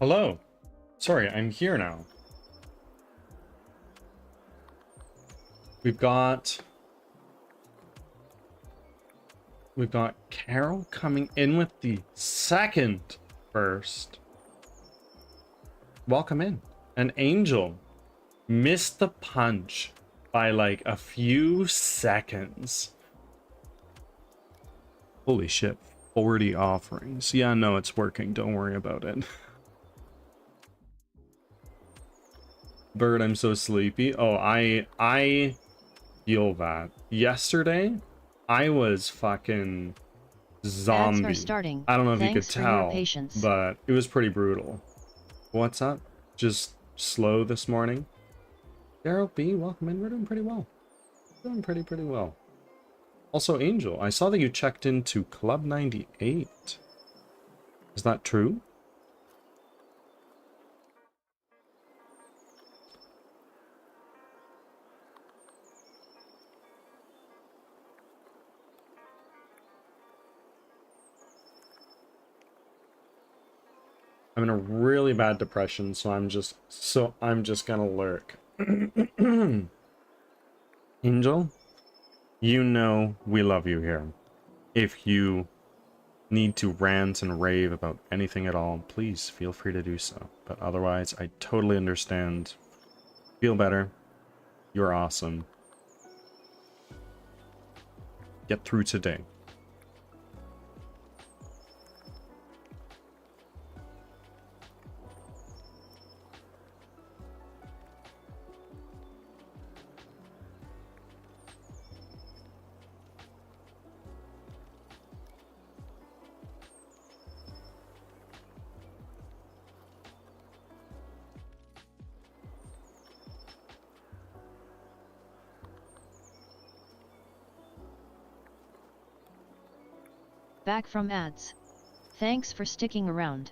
Hello. Sorry, I'm here now. We've got Carol coming in with the second first. Welcome in. And Angel missed the punch by like a few seconds. Holy shit. 40 offerings. Yeah, no, it's working. Don't worry about it. Bird, I'm so sleepy. Oh, I feel that. Yesterday, I was fucking zombie. Ads are starting. I don't know if Thanks you could for your tell, patience. but it was pretty brutal. What's up? Just slow this morning. Daryl B, welcome in. We're doing pretty well. Doing pretty well. Also, Angel, I saw that you checked into Club 98. Is that true? I'm in a really bad depression, so I'm just gonna lurk. Angel, you know we love you here. If you need to rant and rave about anything at all, please feel free to do so. But otherwise, I totally understand. Feel better. You're awesome. Get through today. Back from ads. Thanks for sticking around.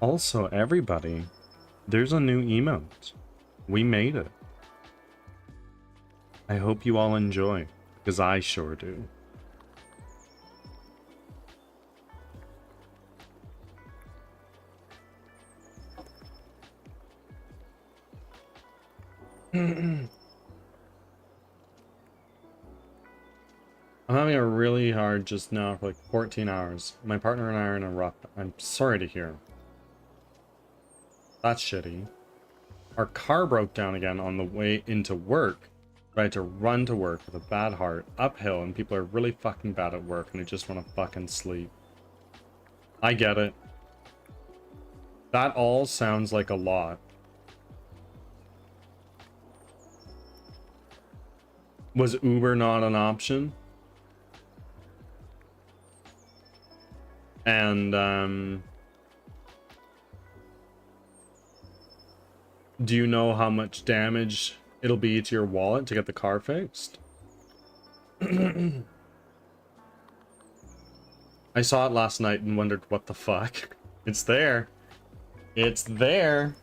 Also, everybody, there's a new emote. We made it. I hope you all enjoy, because I sure do. I'm having a really hard just now for like 14 hours. My partner and I are in a rut. I'm sorry to hear. That's shitty. Our car broke down again on the way into work. I had to run to work with a bad heart, uphill, and people are really fucking bad at work and they just want to fucking sleep. I get it. That all sounds like a lot. Was Uber not an option? And, do you know how much damage it'll be to your wallet to get the car fixed? I saw it last night and wondered what the fuck. It's there. It's there.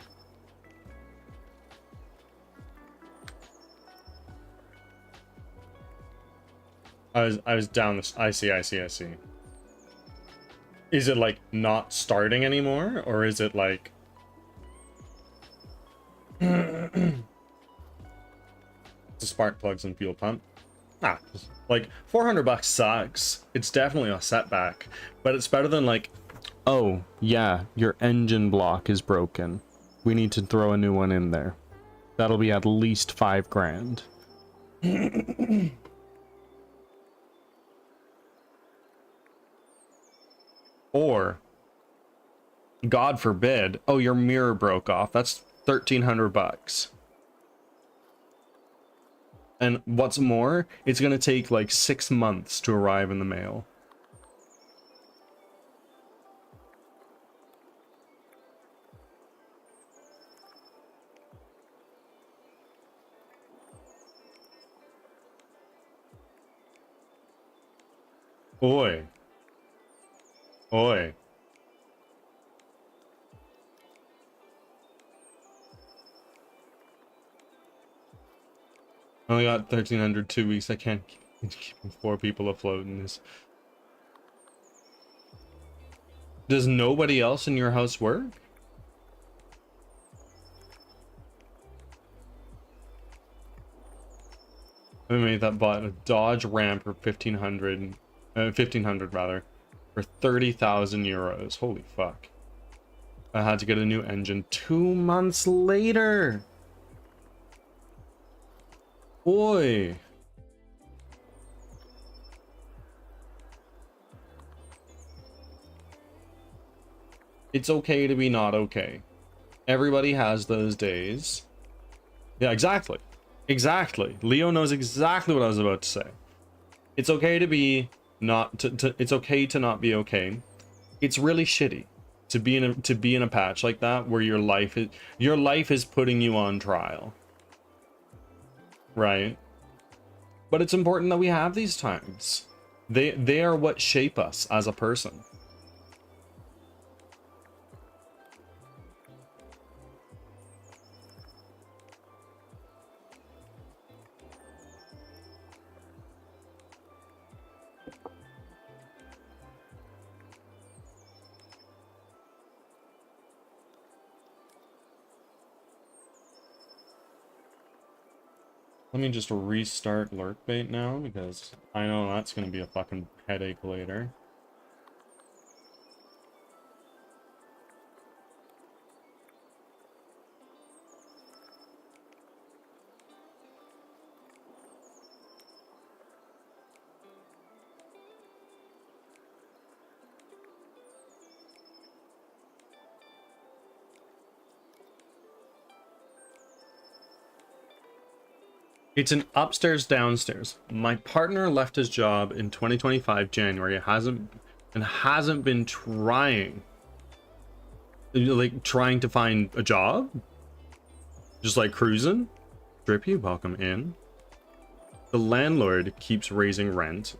I was down this. I see. Is it like not starting anymore, or is it like the spark plugs and fuel pump? Ah, like $400 sucks. It's definitely a setback, but it's better than like, oh yeah, your engine block is broken. We need to throw a new one in there. That'll be at least $5 grand. Or, God forbid, oh, your mirror broke off. That's $1,300. And what's more, it's gonna take like 6 months to arrive in the mail. Oi. Oi. I only got 1,300 2 weeks. I can't keep 4 people afloat in this. Does nobody else in your house work? I made that bought a Dodge Ram for 1,500 rather, for 30,000 euros. Holy fuck. I had to get a new engine 2 months later. Boy. It's okay to be not okay. Everybody has those days. Yeah, exactly. Exactly. Leo knows exactly what I was about to say. It's okay to be not it's okay to not be okay. It's really shitty to be in a patch like that where your life is putting you on trial. Right? But it's important that we have these times. They are what shape us as a person. Let me just restart lurkbait now because I know that's going to be a fucking headache later. It's an upstairs downstairs. My partner left his job in 2025 January. Hasn't been trying to find a job. Just like cruising. Drippy, welcome in. The landlord keeps raising rent.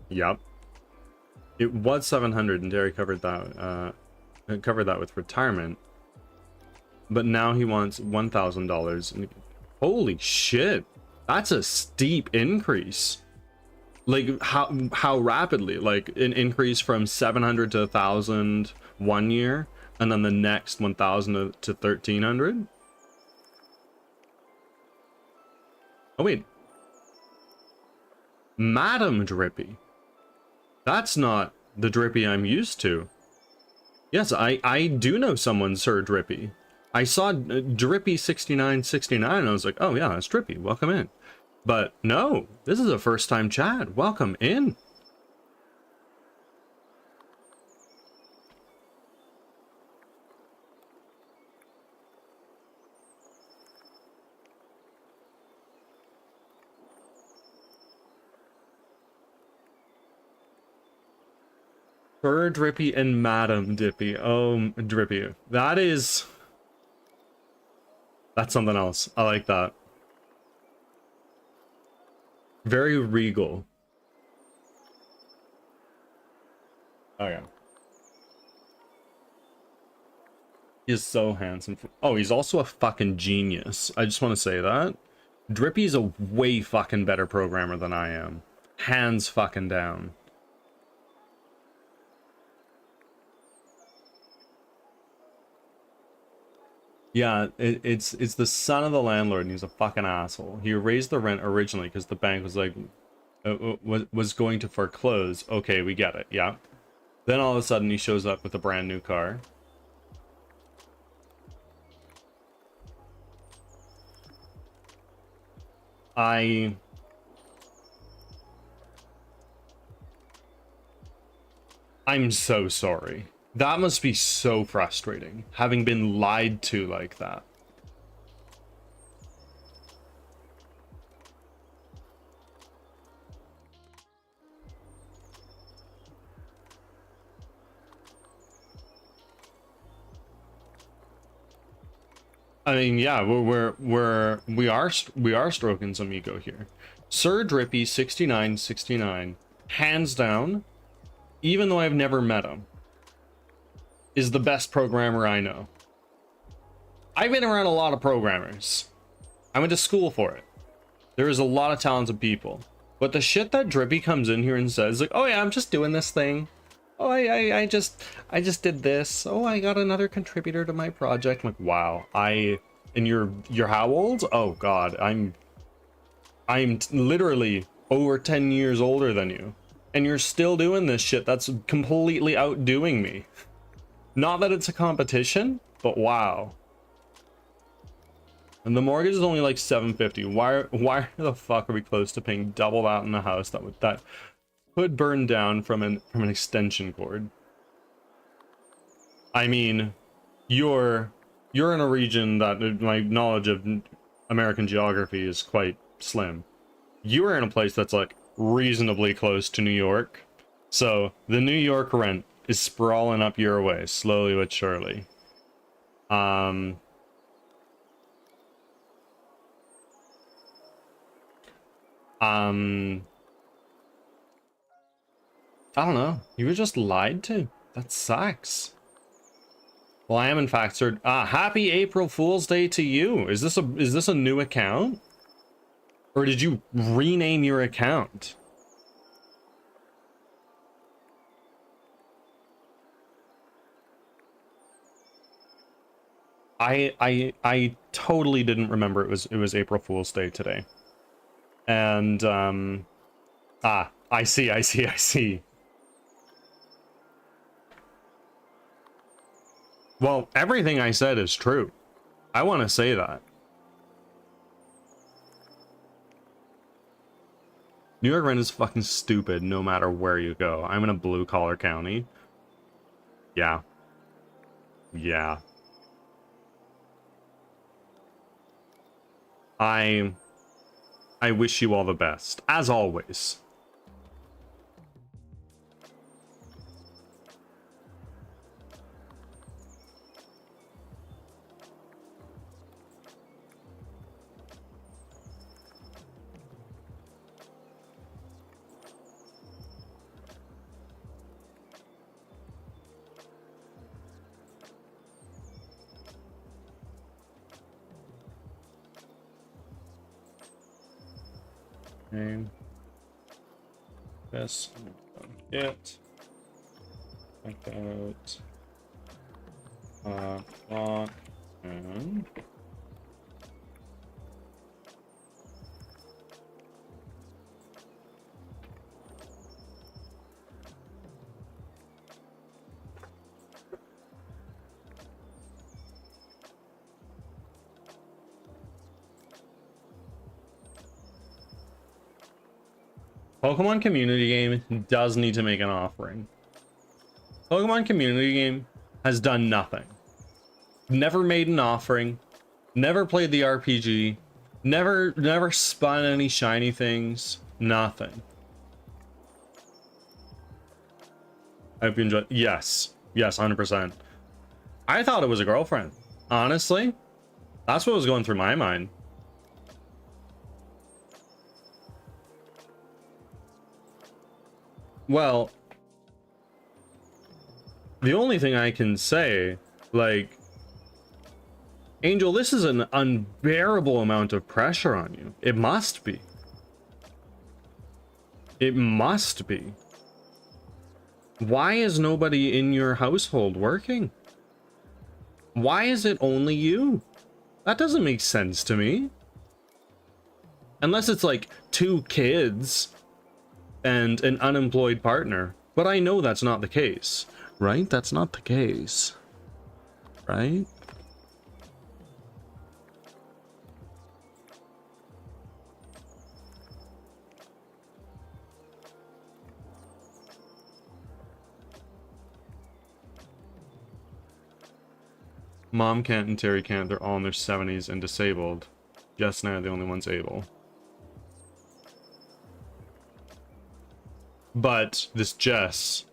Yup. It was 700 and Derry covered that with retirement. But now he wants $1,000. Holy shit, that's a steep increase. Like how rapidly? Like an increase from 700 to 1,000 1 year, and then the next 1,000 to 1,300. Oh wait, Madam Drippy. That's not the Drippy I'm used to. Yes, I do know someone, Sir Drippy. I saw Drippy 6969 and I was like, oh yeah, that's Drippy, welcome in. But no, this is a first time chat. Welcome in. Sir Drippy and Madam Dippy. Oh, Drippy. That's something else. I like that. Very regal. Okay. He is so handsome. Oh, he's also a fucking genius. I just want to say that. Drippy's a way fucking better programmer than I am. Hands fucking down. Yeah, it's the son of the landlord, and he's a fucking asshole. He raised the rent originally because the bank was like, was going to foreclose. Okay, we get it. Yeah. Then all of a sudden he shows up with a brand new car. I'm so sorry. That must be so frustrating, having been lied to like that. I mean, yeah, we are stroking some ego here. Sir Drippy 6969, hands down, even though I've never met him, is the best programmer I know. I've been around a lot of programmers. I went to school for it. There is a lot of talented people. But the shit that Drippy comes in here and says, like, oh yeah, I'm just doing this thing. Oh, I just did this. Oh, I got another contributor to my project. I'm like, wow, and you're how old? Oh God, I'm literally over 10 years older than you. And you're still doing this shit that's completely outdoing me. Not that it's a competition, but wow. And the mortgage is only like $750. Why the fuck are we close to paying double that in a house that could burn down from an extension cord? I mean, you're in a region that my knowledge of American geography is quite slim. You are in a place that's like reasonably close to New York. So the New York rent is sprawling up your way slowly but surely. I don't know. You were just lied to. That sucks. Well, I am in fact, sir. Happy April Fool's Day to you. Is this a new account? Or did you rename your account? I totally didn't remember it was April Fool's Day today. And I see. Well, everything I said is true. I want to say that. New York rent is fucking stupid no matter where you go. I'm in a blue collar county. Yeah. Yeah. I wish you all the best, as always. Okay. This get like out clock and Pokemon community game does need to make an offering. Pokemon community game has done nothing. Never made an offering, never played the RPG, never spun any shiny things, nothing. I hope you enjoyed. Yes, 100%. I thought it was a girlfriend. Honestly, that's what was going through my mind. Well, the only thing I can say, like, Angel, this is an unbearable amount of pressure on you. It must be. It must be. Why is nobody in your household working? Why is it only you? That doesn't make sense to me. Unless it's like 2 kids and an unemployed partner. But I know that's not the case, right? That's not the case, right? Mom can't and Terry can't. They're all in their 70s and disabled. Jess and I are the only ones able. But this Jess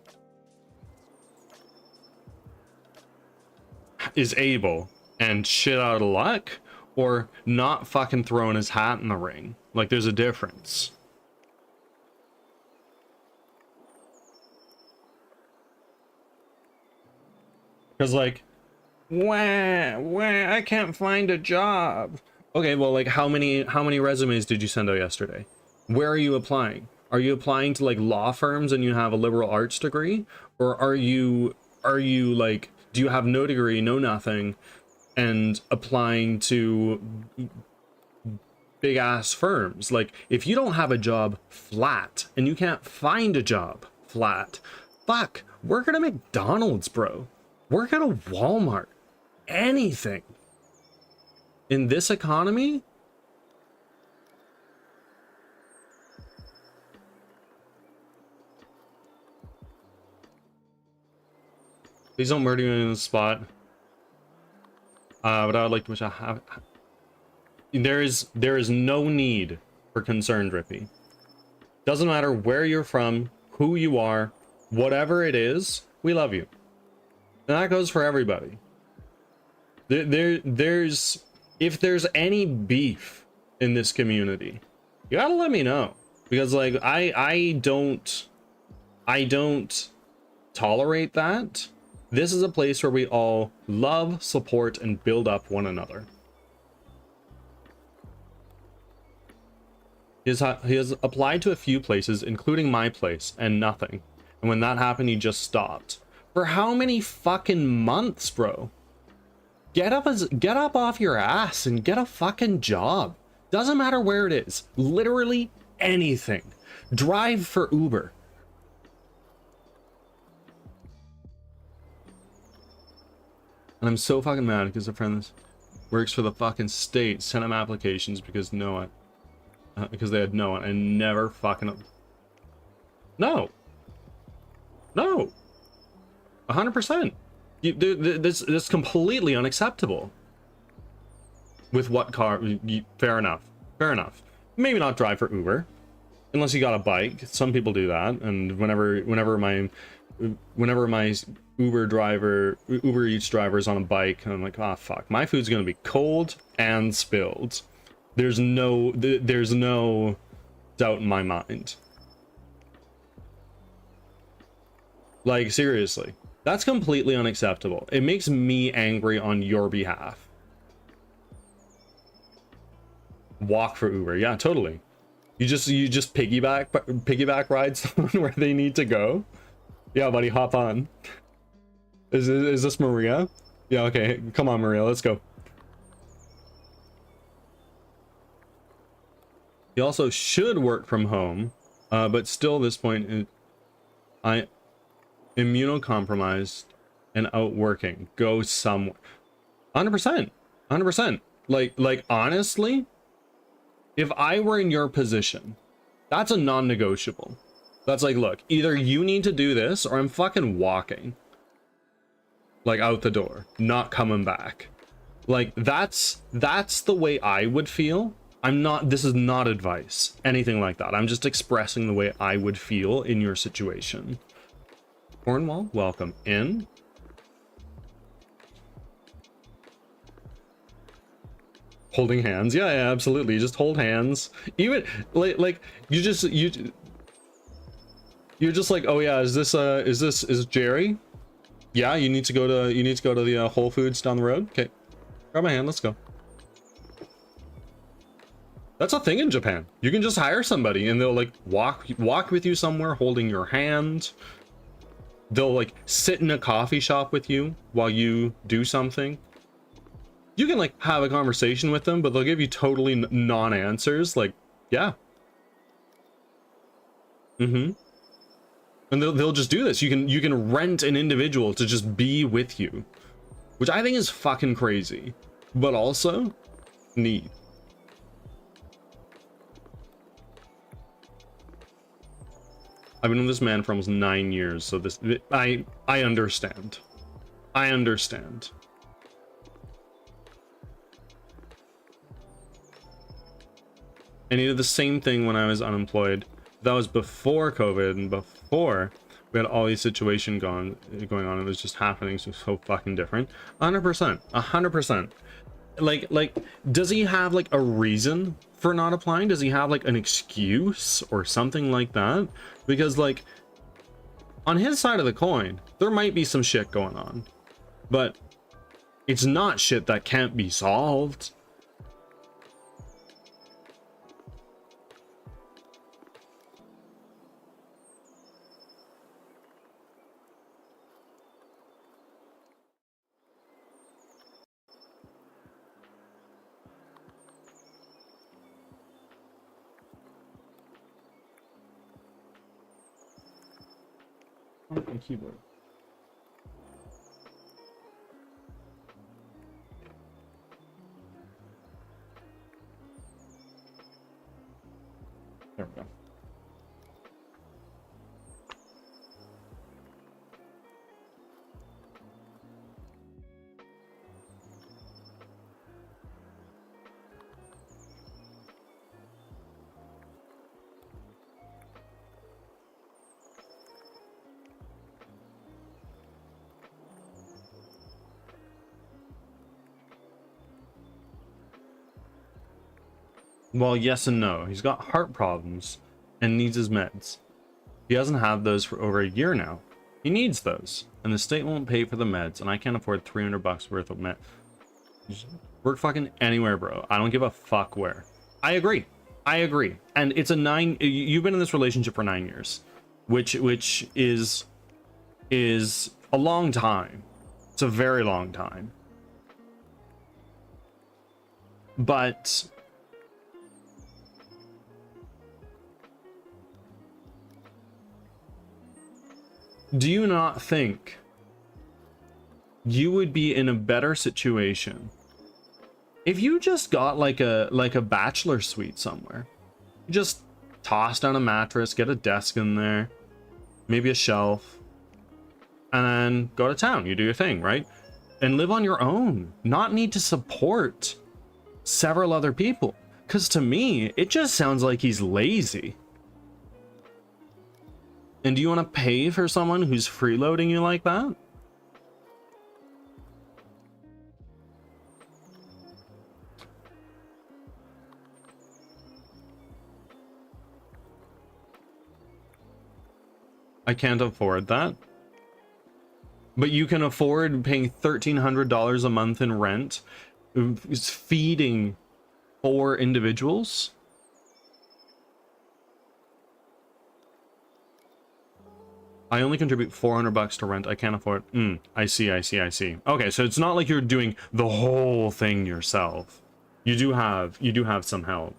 is able and shit out of luck, or not fucking throwing his hat in the ring. Like, there's a difference. Because, like, wah, I can't find a job. Okay, well, like how many resumes did you send out yesterday? Where are you applying? Are you applying to like law firms and you have a liberal arts degree, or are you like, do you have no degree, no nothing, and applying to big ass firms? Like, if you don't have a job flat and you can't find a job flat, fuck, work at a McDonald's, bro. Work at a Walmart. Anything. In this economy? Please don't murder me in the spot. But I would like to wish I have. There is no need for concern, Drippy. Doesn't matter where you're from, who you are, whatever it is, we love you. And that goes for everybody. There's if there's any beef in this community, you gotta let me know, because like I don't tolerate that. This is a place where we all love, support, and build up one another. He has applied to a few places, including my place, and nothing. And when that happened, he just stopped. For how many fucking months, bro? Get up off your ass and get a fucking job. Doesn't matter where it is. Literally anything. Drive for Uber. And I'm so fucking mad because a friend works for the fucking state sent him applications because because they had no one and never fucking. No. 100%. This is completely unacceptable. With what car? Fair enough. Maybe not drive for Uber, unless you got a bike. Some people do that, and whenever my Uber Eats driver is on a bike, I'm like, oh fuck, my food's gonna be cold and spilled. There's no doubt in my mind. Like, seriously, that's completely unacceptable. It makes me angry on your behalf. Walk for Uber, yeah, totally. You just piggyback ride someone where they need to go. Yeah, buddy, hop on. Is this Maria? Yeah, okay, come on, Maria, let's go. He also should work from home, but still, at this point, I immunocompromised and out working. Go somewhere. 100%. Like honestly, if I were in your position, that's a non-negotiable. That's like, look, either you need to do this or I'm fucking walking. Like out the door, not coming back. Like that's the way I would feel. This is not advice, anything like that. I'm just expressing the way I would feel in your situation. Cornwall, welcome in. Holding hands, yeah, absolutely. Just hold hands. Even like you're just like, oh yeah, is Jerry? Yeah, you need to go to the Whole Foods down the road. Okay, grab my hand. Let's go. That's a thing in Japan. You can just hire somebody and they'll like walk with you somewhere holding your hand. They'll like sit in a coffee shop with you while you do something. You can like have a conversation with them, but they'll give you totally non-answers. Like, yeah. And they'll just do this. You can rent an individual to just be with you, which I think is fucking crazy, but also neat. I've been with this man for almost 9 years, so I understand. I understand. And he did the same thing when I was unemployed. That was before COVID and before we had all these situations going on. It was just happening so fucking different. 100%. 100%. Like, does he have like a reason for not applying? Does he have like an excuse or something like that? Because like on his side of the coin, there might be some shit going on, but it's not shit that can't be solved. fucking keyboard. There we go. Well, yes and no. He's got heart problems and needs his meds. He hasn't had those for over a year now. He needs those, and the state won't pay for the meds, and I can't afford $300 worth of meds. Work fucking anywhere, bro. I don't give a fuck where. I agree. I agree. And it's a 9. You've been in this relationship for 9 years, which is a long time. It's a very long time. But do you not think you would be in a better situation if you just got like a bachelor suite somewhere? You just toss down a mattress, get a desk in there, maybe a shelf, and then go to town. You do your thing, right? And live on your own, not need to support several other people. Because to me, it just sounds like he's lazy. And do you want to pay for someone who's freeloading you like that? I can't afford that. But you can afford paying $1,300 a month in rent, feeding 4 individuals. I only contribute $400 to rent. I can't afford. I see. Okay, so it's not like you're doing the whole thing yourself. You do have some help.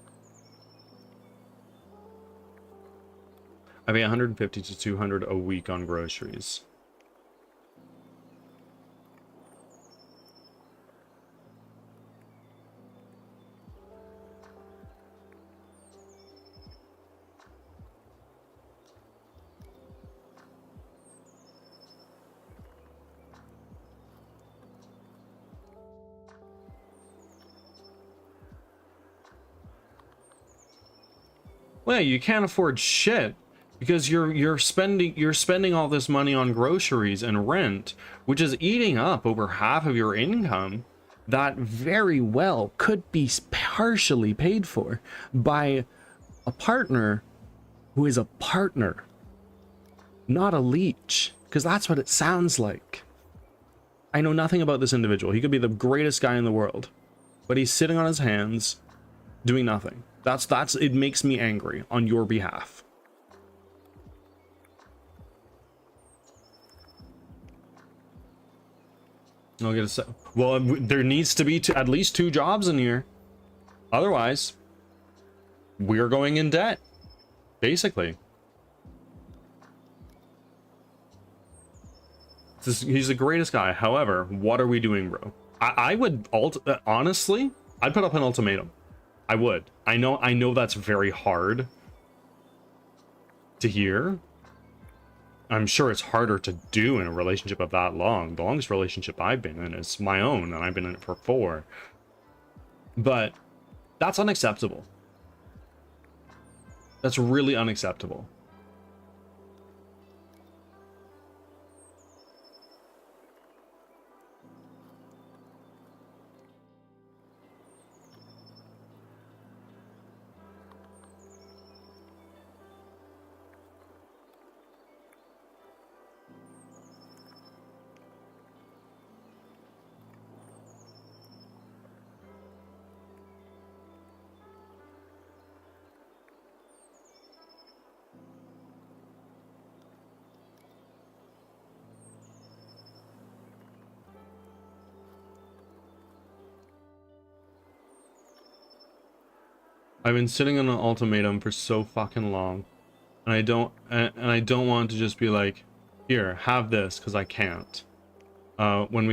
I pay 150 to 200 a week on groceries. Well, yeah, you can't afford shit because you're spending all this money on groceries and rent, which is eating up over half of your income that very well could be partially paid for by a partner who is a partner, not a leech, because that's what it sounds like. I know nothing about this individual. He could be the greatest guy in the world, but he's sitting on his hands doing nothing. That's it makes me angry on your behalf. I'll get a well, there needs to be at least 2 jobs in here. Otherwise, we're going in debt, basically. He's the greatest guy. However, what are we doing, bro? I would honestly, I'd put up an ultimatum. I would. I know that's very hard to hear. I'm sure it's harder to do in a relationship of that long. The longest relationship I've been in is my own, and I've been in it for 4. But that's unacceptable. That's really unacceptable. I've been sitting on an ultimatum for so fucking long, and I don't want to just be like, Here, have this, because I can't. When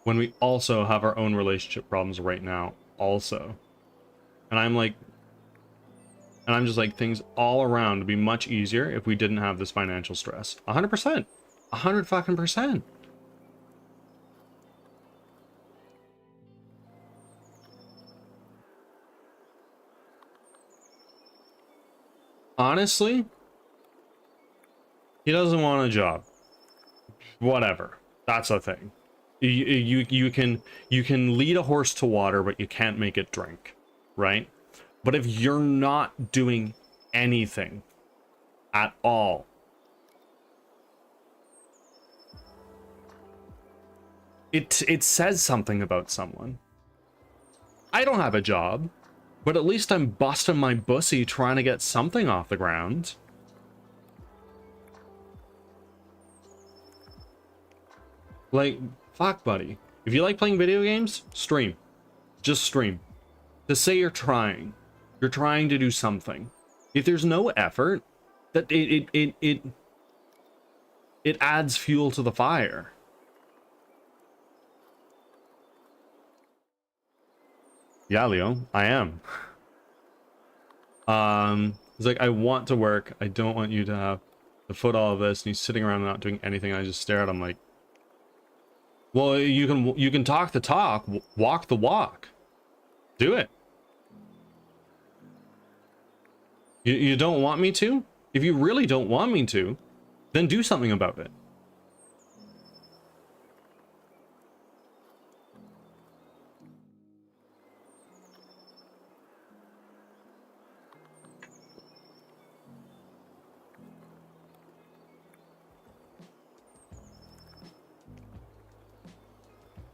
we also have our own relationship problems right now, also. And I'm just like, things all around would be much easier if we didn't have this financial stress. 100%. 100 fucking percent. Honestly, he doesn't want a job. Whatever. That's a thing. You can lead a horse to water, but you can't make it drink, right? But if you're not doing anything at all, it says something about someone. I don't have a job, but at least I'm busting my bussy trying to get something off the ground. Like, fuck, buddy. If you like playing video games, stream. Just stream. To say you're trying to do something. If there's no effort, that it adds fuel to the fire. Yeah, Leo, I am. It's like, I want to work. I don't want you to have to foot all of this. And he's sitting around and not doing anything. I just stare at him like, well, you can talk the talk, walk the walk. Do it. You don't want me to? If you really don't want me to, then do something about it.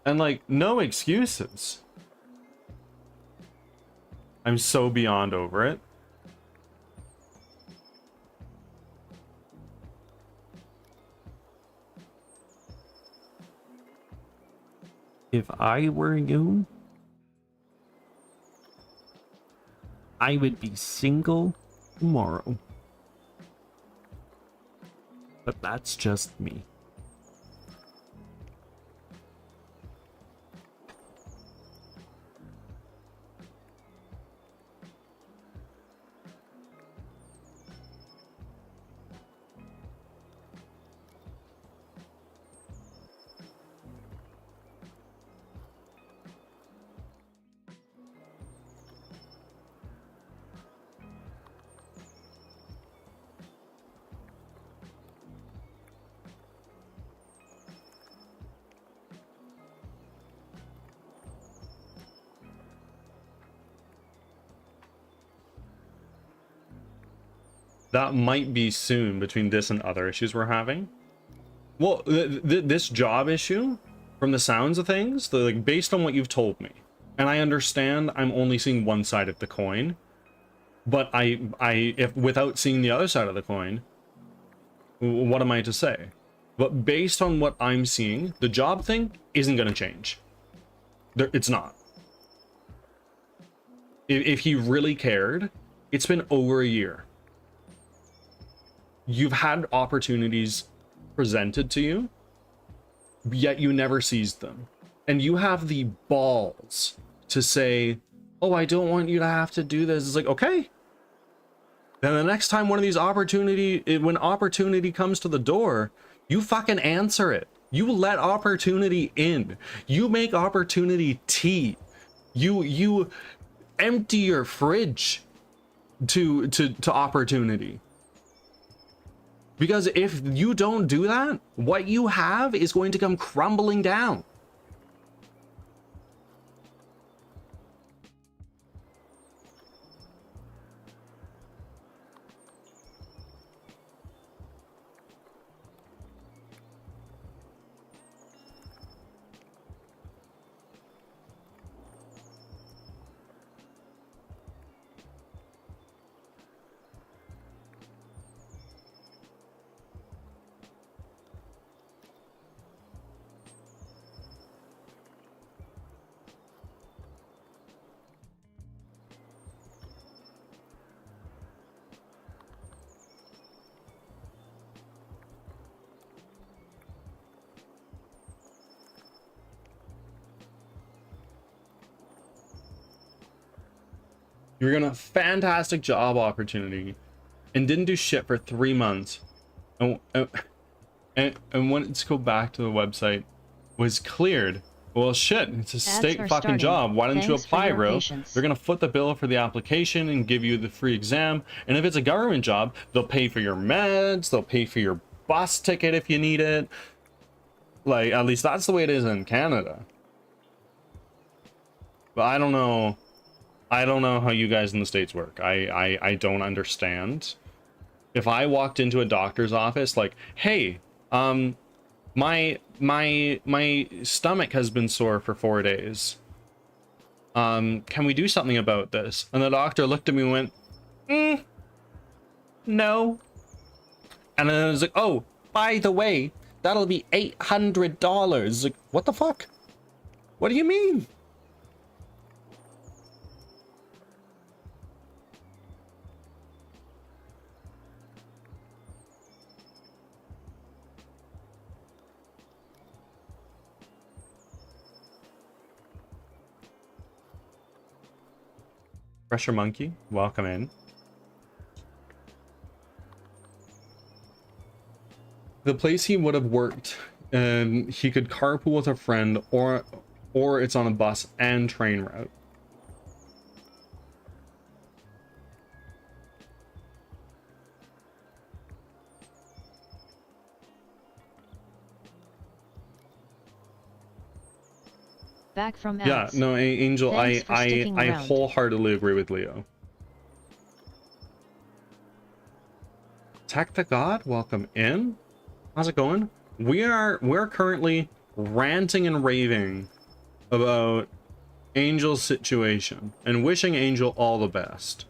And like, no excuses. I'm so beyond over it. If I were you, I would be single tomorrow. But that's just me. That might be soon between this and other issues we're having. Well, this job issue, from the sounds of things, like based on what you've told me, and I understand I'm only seeing one side of the coin, but if without seeing the other side of the coin, what am I to say? But based on what I'm seeing, the job thing isn't going to change. It's not. If he really cared, it's been over a year. You've had opportunities presented to you, yet you never seized them. And you have the balls to say, oh, I don't want you to have to do this. It's like, okay. Then the next time when opportunity comes to the door, you fucking answer it. You let opportunity in. You make opportunity tea. You empty your fridge to opportunity. Because if you don't do that, what you have is going to come crumbling down. You're gonna fantastic job opportunity and didn't do shit for 3 months. And when it's go back to the website was cleared. Well, shit, it's a state are fucking starting. job. Why don't you Thanks for apply, your bro? patience. They're gonna foot the bill for the application and give you the free exam. And if it's a government job, they'll pay for your meds, they'll pay for your bus ticket if you need it. Like, at least that's the way it is in Canada. But I don't know. I don't know how you guys in the States work. I don't understand. If I walked into a doctor's office like, hey, my stomach has been sore for 4 days. Can we do something about this? And the doctor looked at me and went, no. And then I was like, oh, by the way, that'll be $800. Like, what the fuck? What do you mean? Pressure Monkey, welcome in. The place he would have worked, he could carpool with a friend, or it's on a bus and train route. Back from Yeah, ads. no, Angel, Thanks for sticking I around. wholeheartedly agree with Leo. Tech the God, welcome in. How's it going? We're currently ranting and raving about Angel's situation and wishing Angel all the best.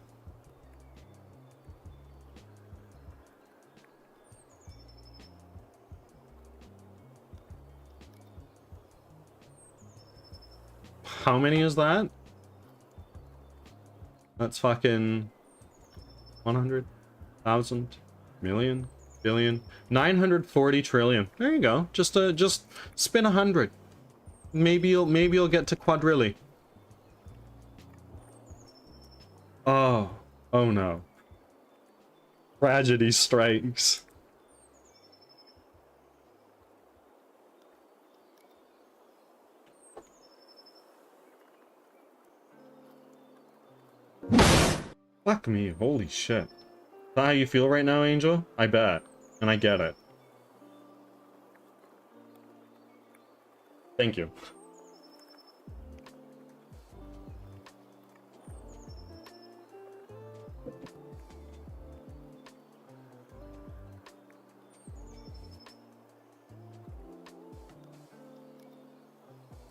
How many is that? That's fucking 100,000 million billion 940 trillion. There you go. Just spin 100. Maybe you'll get to quadrillion. Oh no. Tragedy strikes. Fuck me, holy shit. Is that how you feel right now, Angel? I bet. And I get it. Thank you.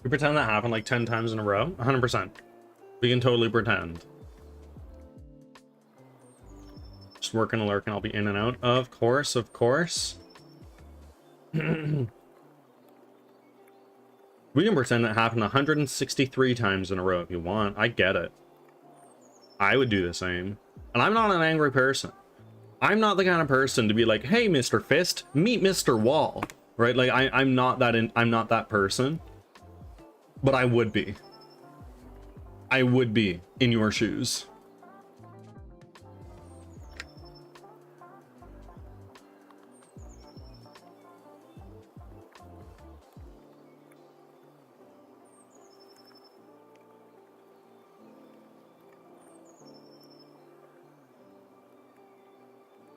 We pretend that happened like 10 times in a row? 100%. We can totally pretend. Just working and lurking, I'll be in and out. Of course, of course. We can pretend that happened 163 times in a row if you want. I get it. I would do the same. And I'm not an angry person. I'm not the kind of person to be like, hey, Mr. Fist, meet Mr. Wall. Right? Like, I'm not that person. But I would be. I would be in your shoes.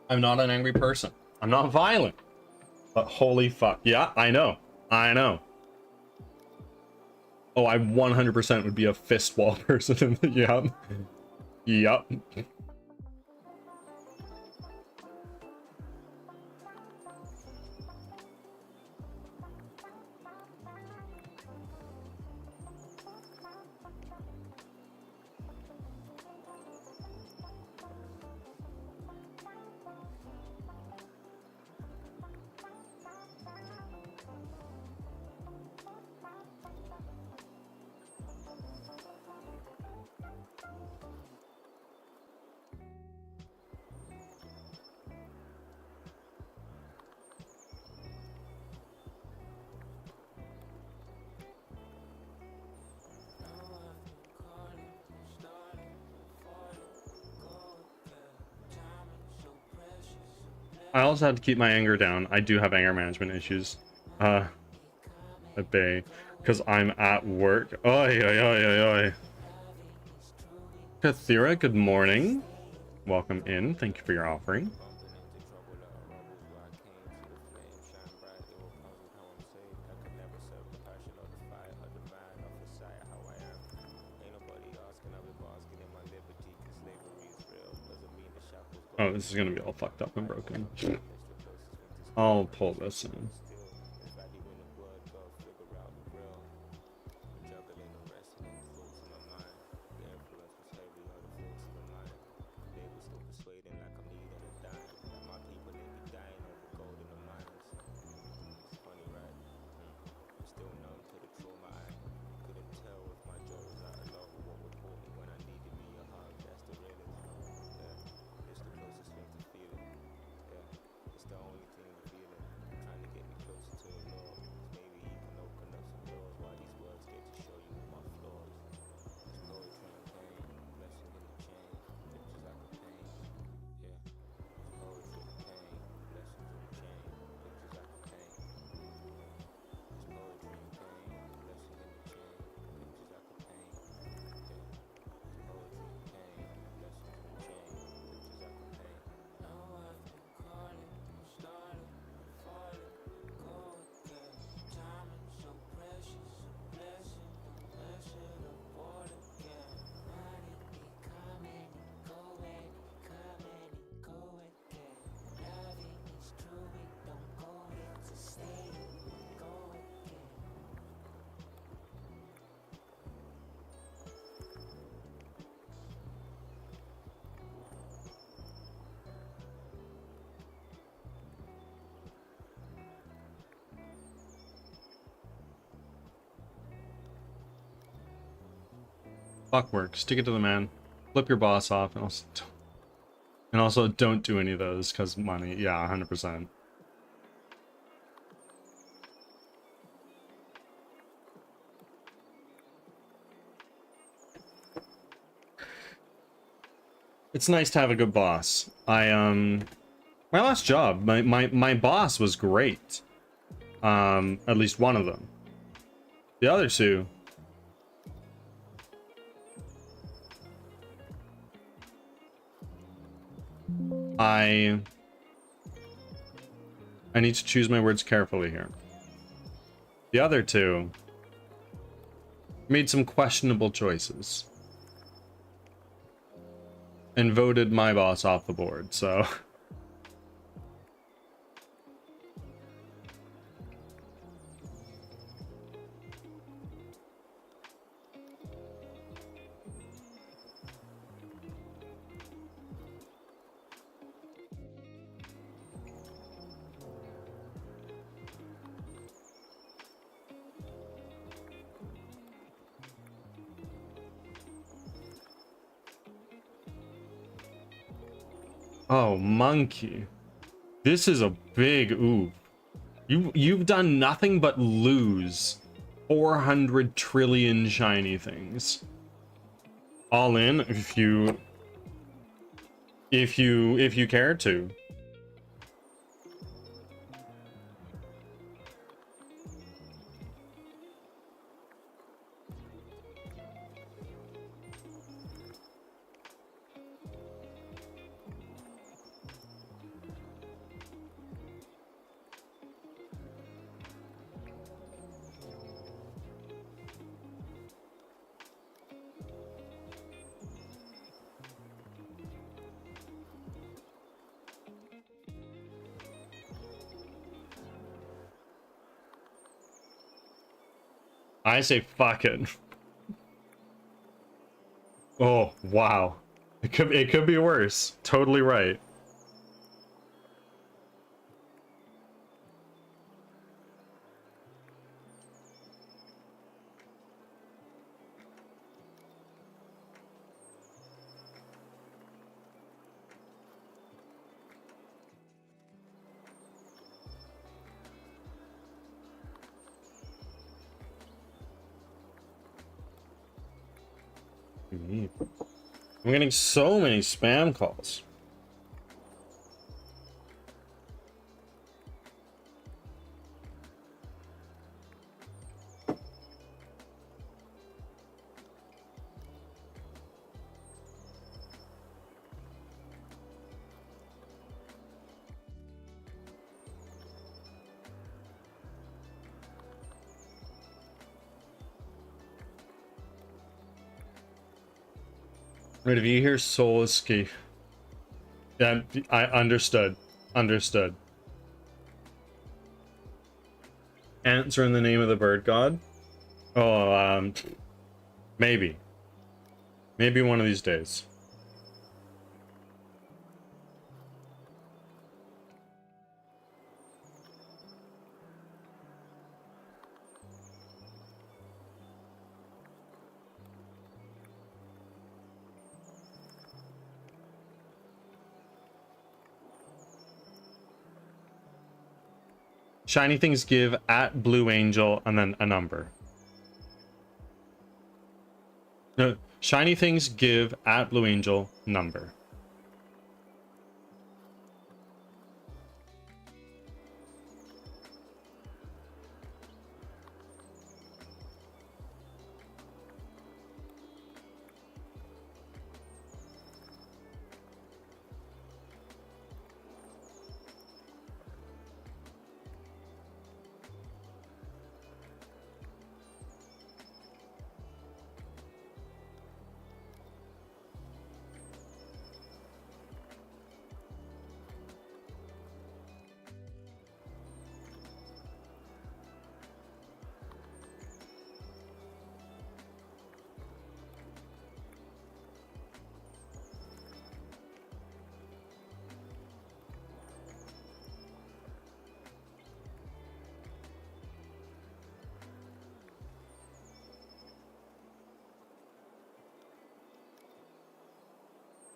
I'm not an angry person. I'm not violent. But holy fuck. Yeah, I know. I know. Oh, I 100% would be a fist wall person. Yep. Yep. I also had to keep my anger down. I do have anger management issues. At bay. Because I'm at work. Oi, oi, oi, oi, oi. Kathira, good morning. Welcome in. Thank you for your offering. Oh, this is gonna be all fucked up and broken. I'll pull this in. Fuck work. Stick it to the man. Flip your boss off, and also don't do any of those because money. Yeah, 100%. It's nice to have a good boss. My last job, my boss was great. At least one of them. The other two, I need to choose my words carefully here. The other two made some questionable choices and voted my boss off the board, so oh, monkey. This is a big oof. You've done nothing but lose 400 trillion shiny things. All in if you care to. I say fuck it. Oh, wow. It could be worse. Totally right. I'm getting so many spam calls. Right, if you hear soul ski, yeah, I understood. Understood. Ants are in the name of the bird god? Oh, maybe. Maybe one of these days. Shiny things give at Blue Angel and then a number. No, shiny things give at Blue Angel number.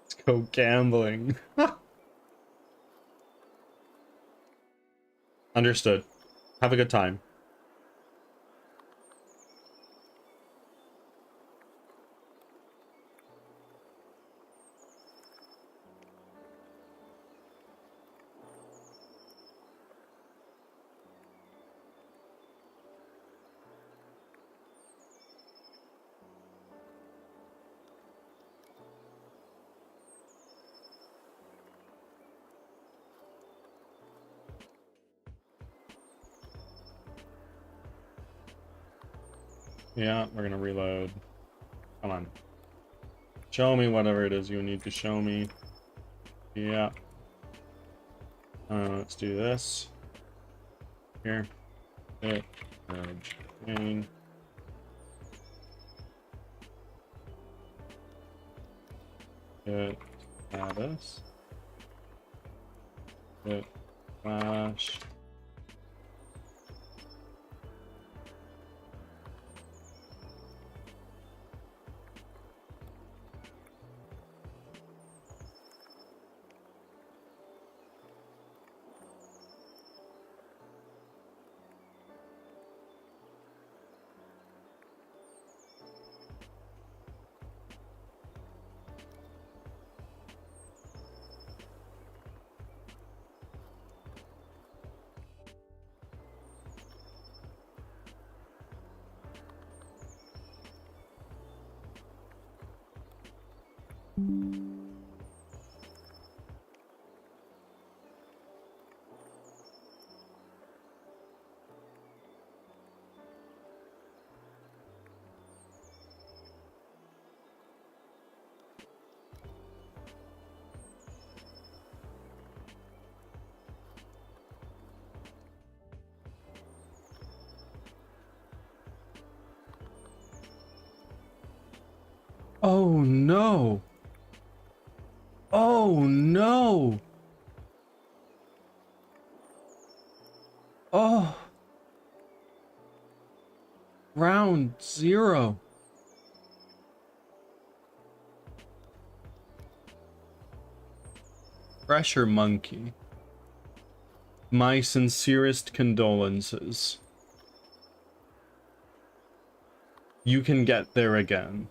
Let's go gambling. Understood. Have a good time. Yeah, we're gonna reload. Come on. Show me whatever it is you need to show me. Yeah. Let's do this. Here. Hit. Merge. Main. Hit. Status. Hit. Flash. Oh no! Oh no! Oh! Round 0. Pressure monkey. My sincerest condolences. You can get there again.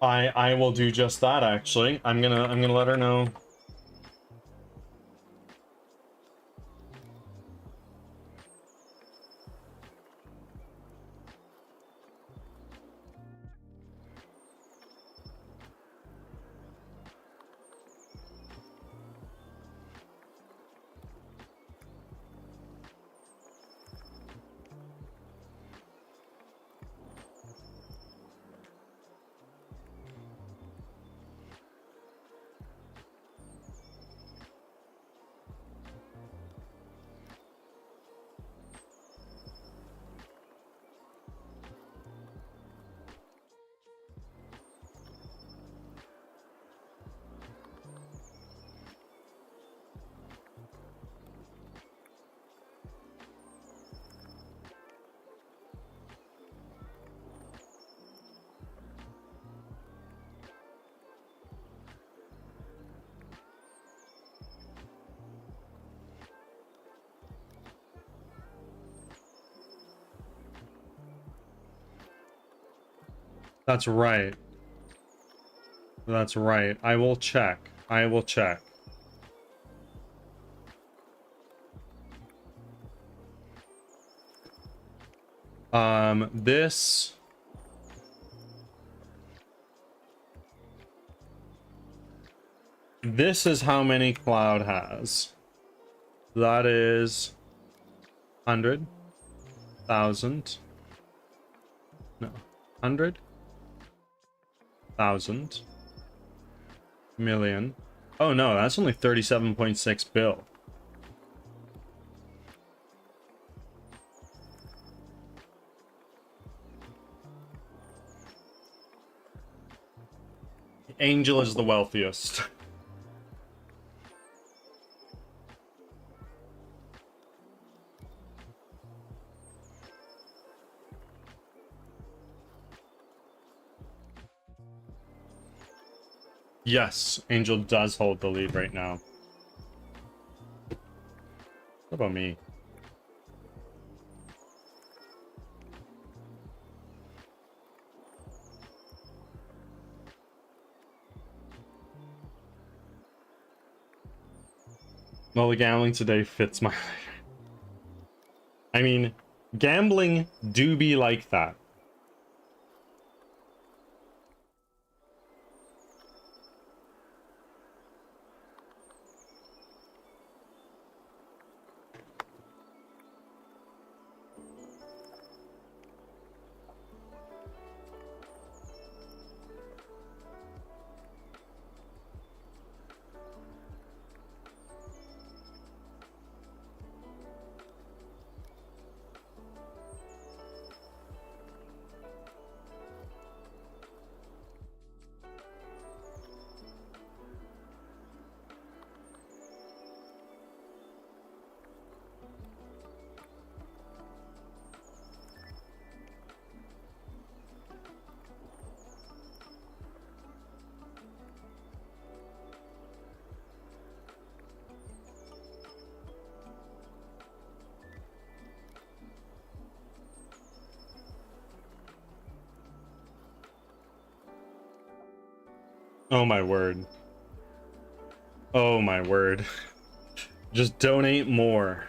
I will do just that actually. I'm gonna let her know. That's right. That's right. I will check. I will check. This is how many Cloud has. That is 100,000. No, 100,000 million. Oh no, that's only 37.6 bill. Angel is the wealthiest. Yes, Angel does hold the lead right now. What about me? Well, the gambling today fits my... I mean, gambling do be like that. Oh my word. Oh my word. Just donate more.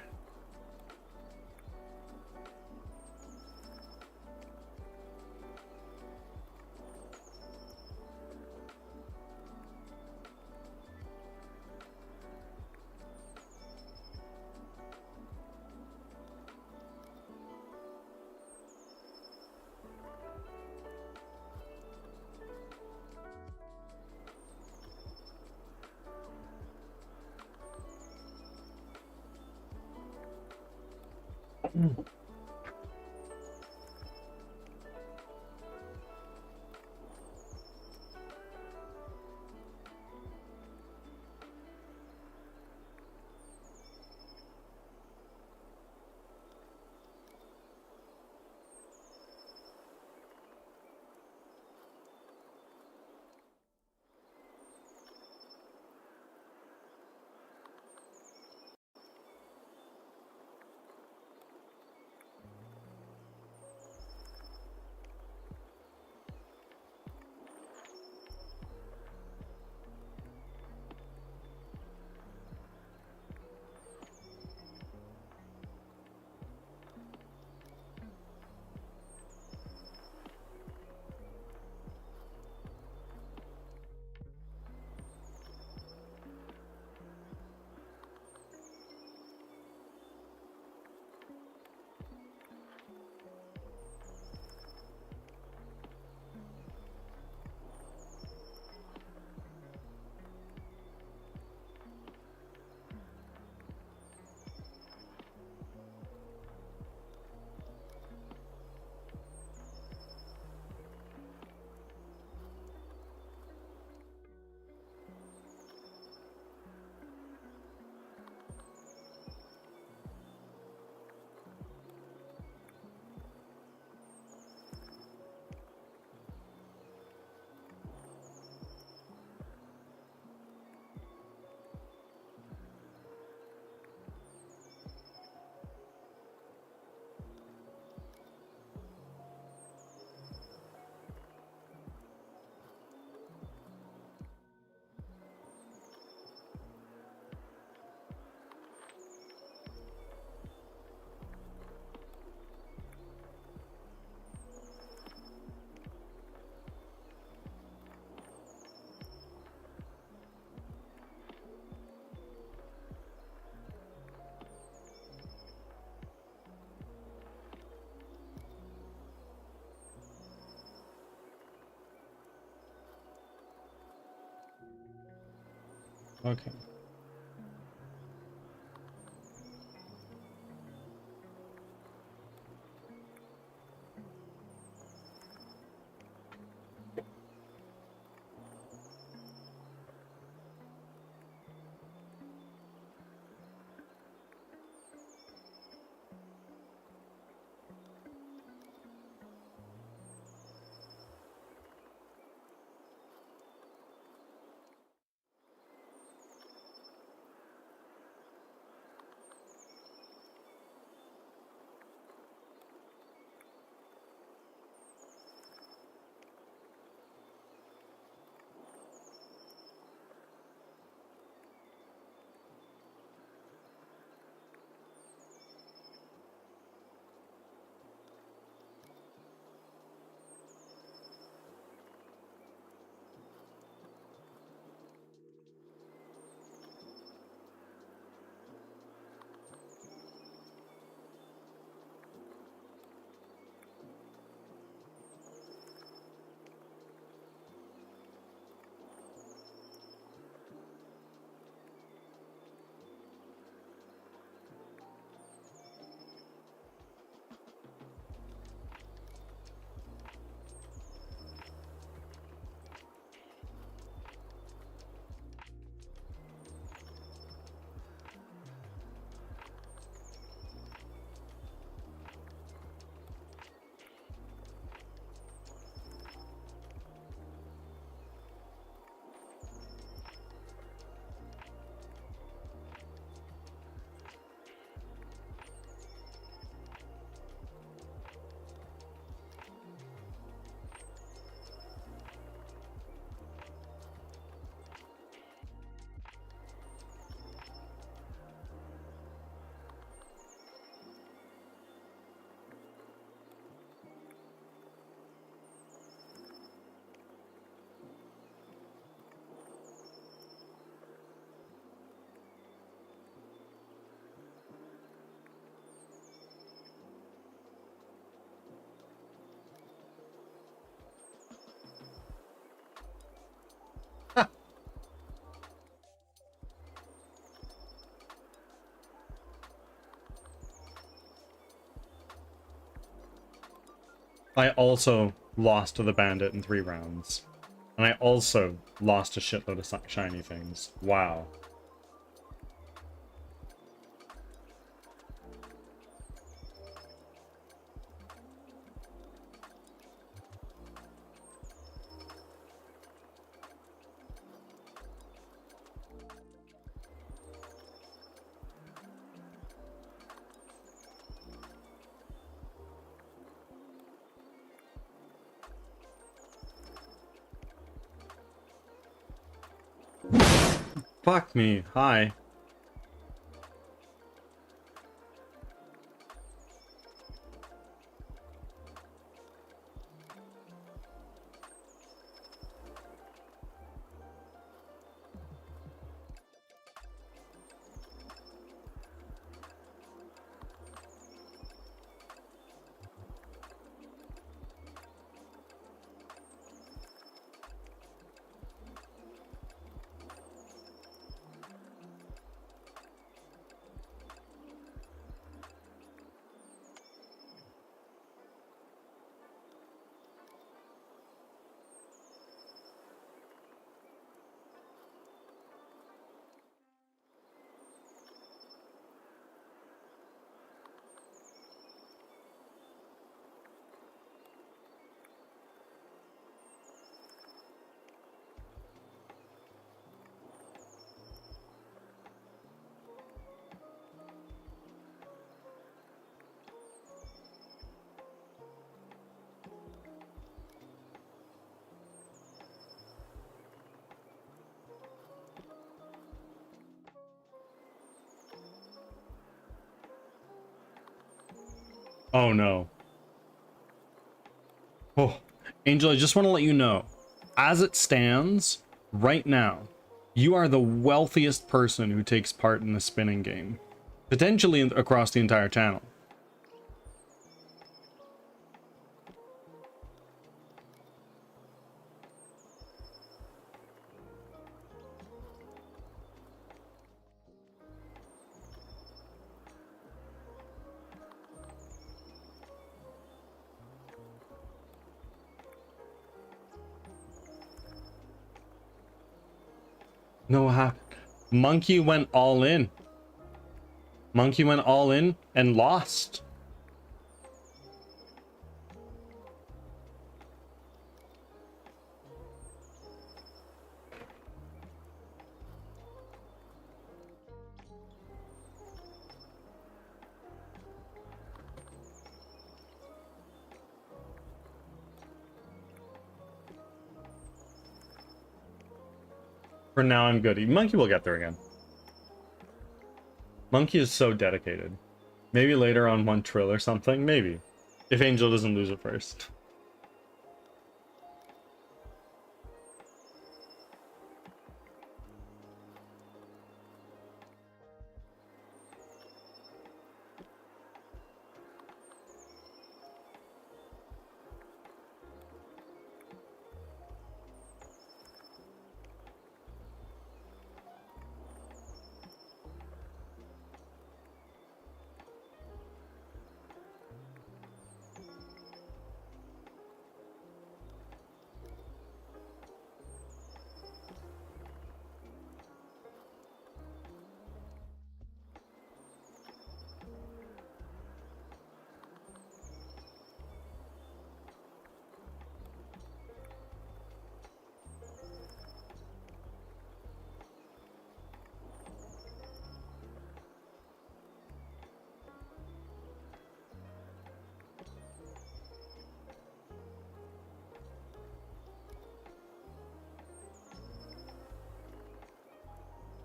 Okay. I also lost to the bandit in 3 rounds. And I also lost a shitload of shiny things. Wow. Fuck me. Hi. Oh no. Oh, Angel, I just want to let you know, as it stands right now, you are the wealthiest person who takes part in the spinning game, potentially across the entire channel. No, what happened? Monkey went all in. Monkey went all in and lost. For now, I'm good. Monkey will get there again. Monkey is so dedicated. Maybe later on one trill or something. Maybe. If Angel doesn't lose it first.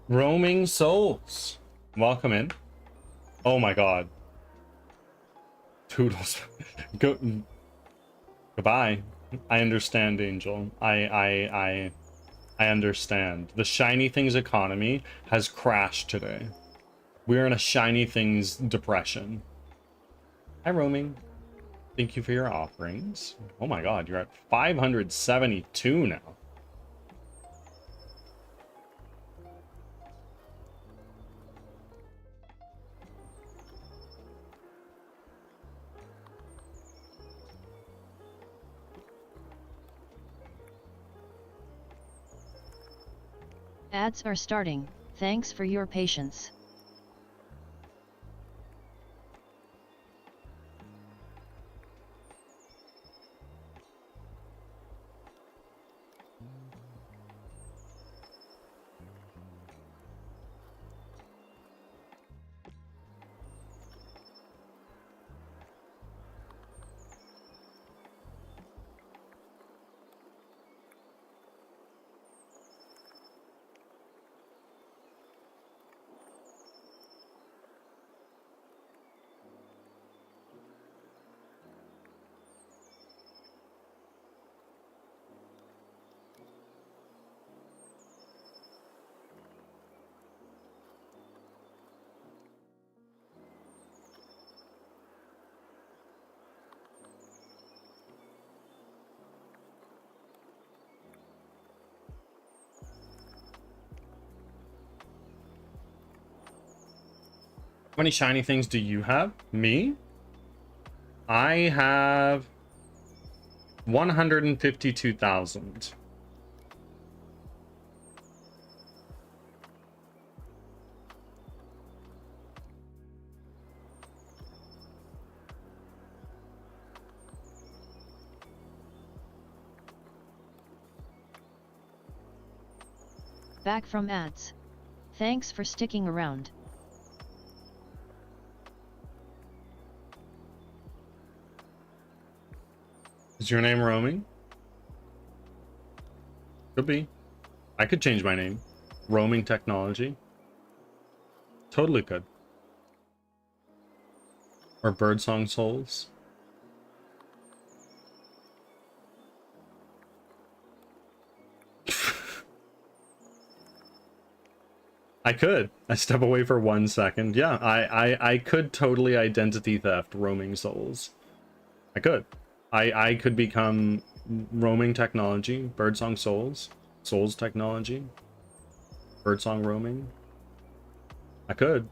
Roaming souls. Welcome in. Oh my god. Toodles. Go. Goodbye. I understand, Angel. I understand. The shiny things economy has crashed today. We're in a shiny things depression. Hi, roaming. Thank you for your offerings. Oh my god, you're at 572 now. Ads are starting. Thanks for your patience. How many shiny things do you have? Me? I have 152,000. Back from ads. Thanks for sticking around. Is your name roaming? Could be. I could change my name. Roaming technology. Totally could. Or Birdsong Souls. I could. I step away for 1 second. Yeah, I could totally identity theft roaming souls. I could. I could become roaming technology, Birdsong Souls, Souls technology, Birdsong roaming. I could.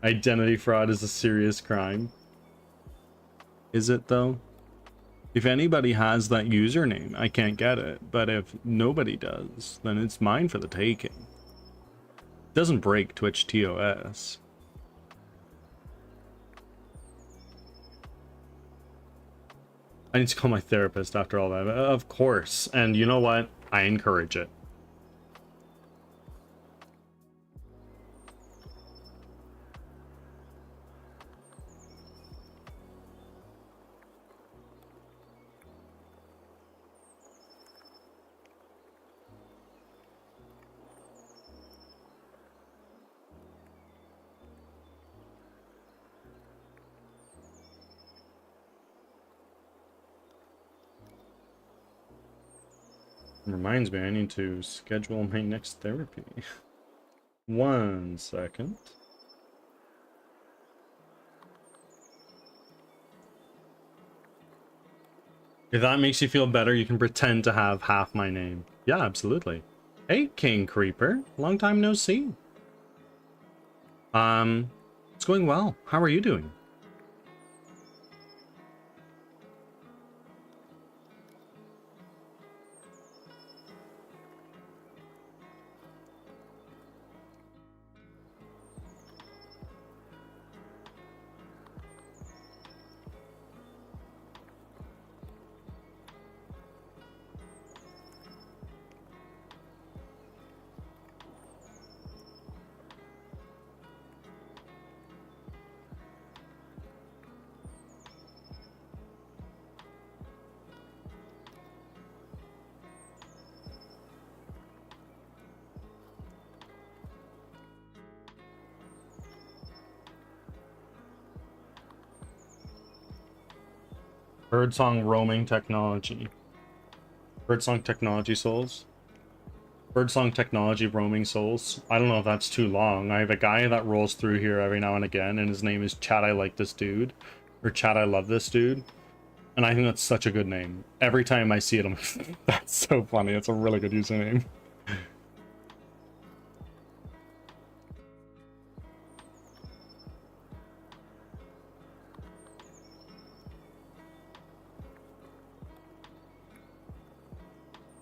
Identity fraud is a serious crime. Is it though? If anybody has that username, I can't get it. But if nobody does, then it's mine for the taking. It doesn't break Twitch TOS. I need to call my therapist after all that. Of course. And you know what? I encourage it. Reminds me, I need to schedule my next therapy. 1 second. If that makes you feel better, you can pretend to have half my name. Yeah, absolutely. Hey, King Creeper. Long time no see. It's going well. How are you doing? Birdsong roaming technology. Birdsong technology souls. Birdsong technology roaming souls. I don't know if that's too long. I have a guy that rolls through here every now and again, and his name is Chat I Like This Dude. Or Chat I Love This Dude. And I think that's such a good name. Every time I see it, I'm like, that's so funny. It's a really good username.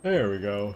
There we go.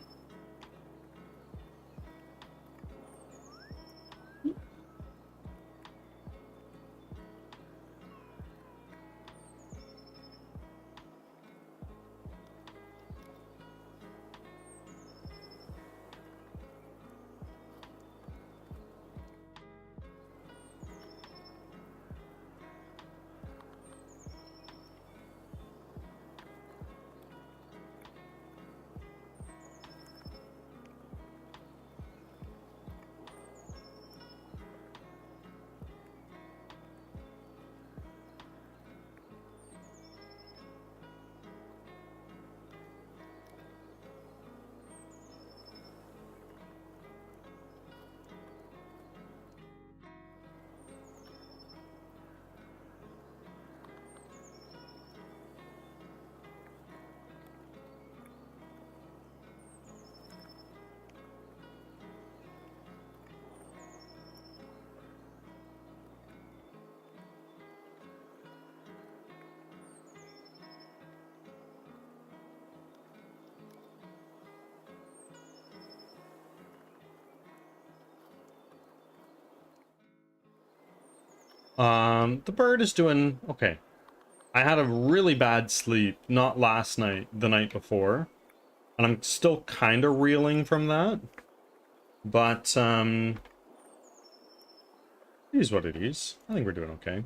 The bird is doing okay. I had a really bad sleep, not last night, the night before. And I'm still kind of reeling from that. But, it is what it is. I think we're doing okay.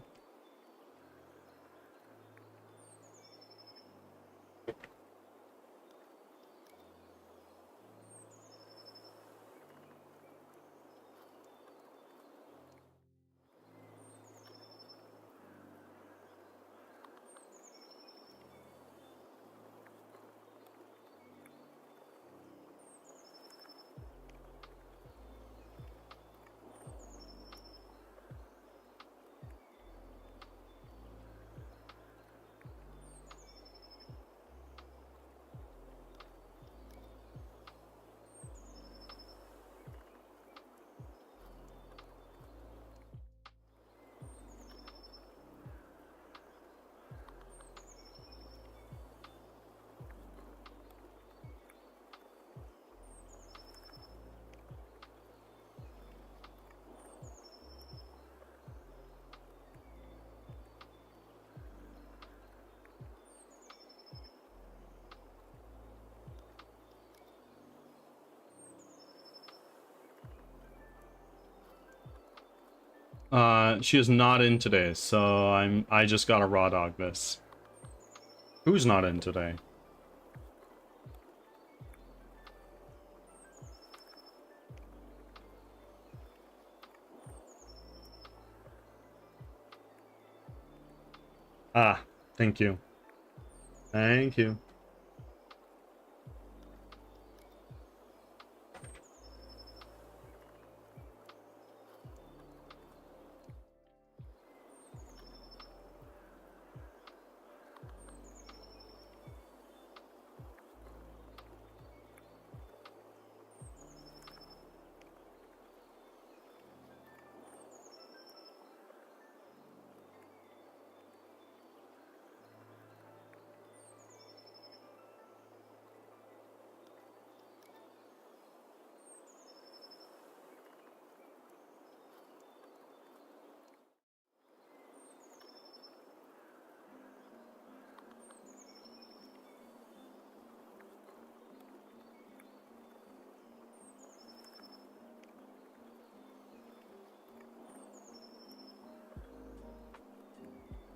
She is not in today, so I just gotta raw dog this. Who's not in today? Ah, thank you. Thank you.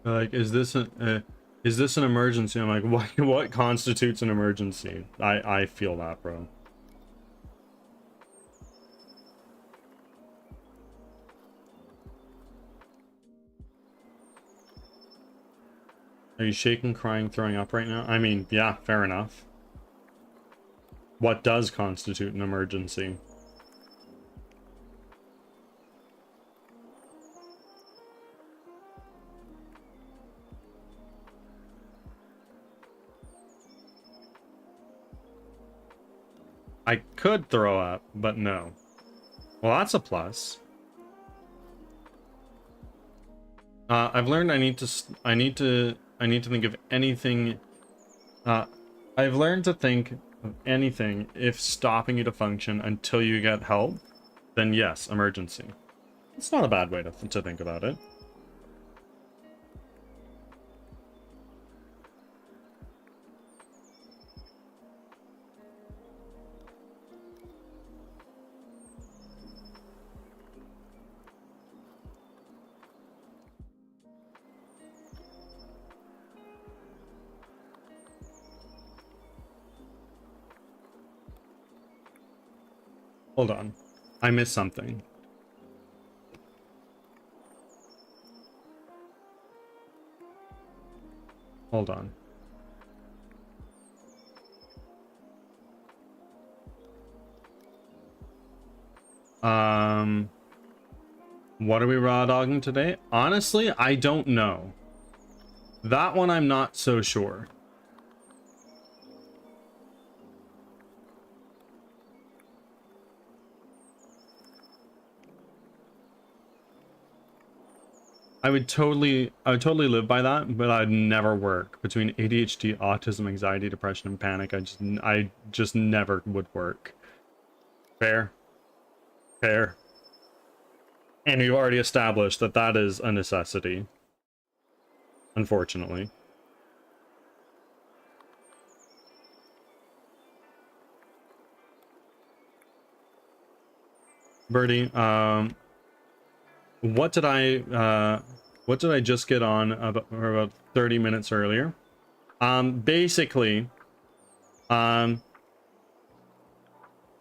Like, is this an emergency? I'm like, what constitutes an emergency? I feel that, bro. Are you shaking, crying, throwing up right now? I mean, yeah, fair enough. What does constitute an emergency? I could throw up, but no. Well, that's a plus. I've learned I need to think of anything. I've learned to think of anything if stopping you to function until you get help, then yes, emergency. It's not a bad way to think about it. Hold on. I missed something. Hold on. What are we raw dogging today? Honestly, I don't know. That one I'm not so sure. I would totally live by that, but I'd never work. Between ADHD, autism, anxiety, depression, and panic, I just never would work. Fair? Fair. And we've already established that that is a necessity. Unfortunately. Birdie, what did I just get on about 30 minutes earlier? Basically,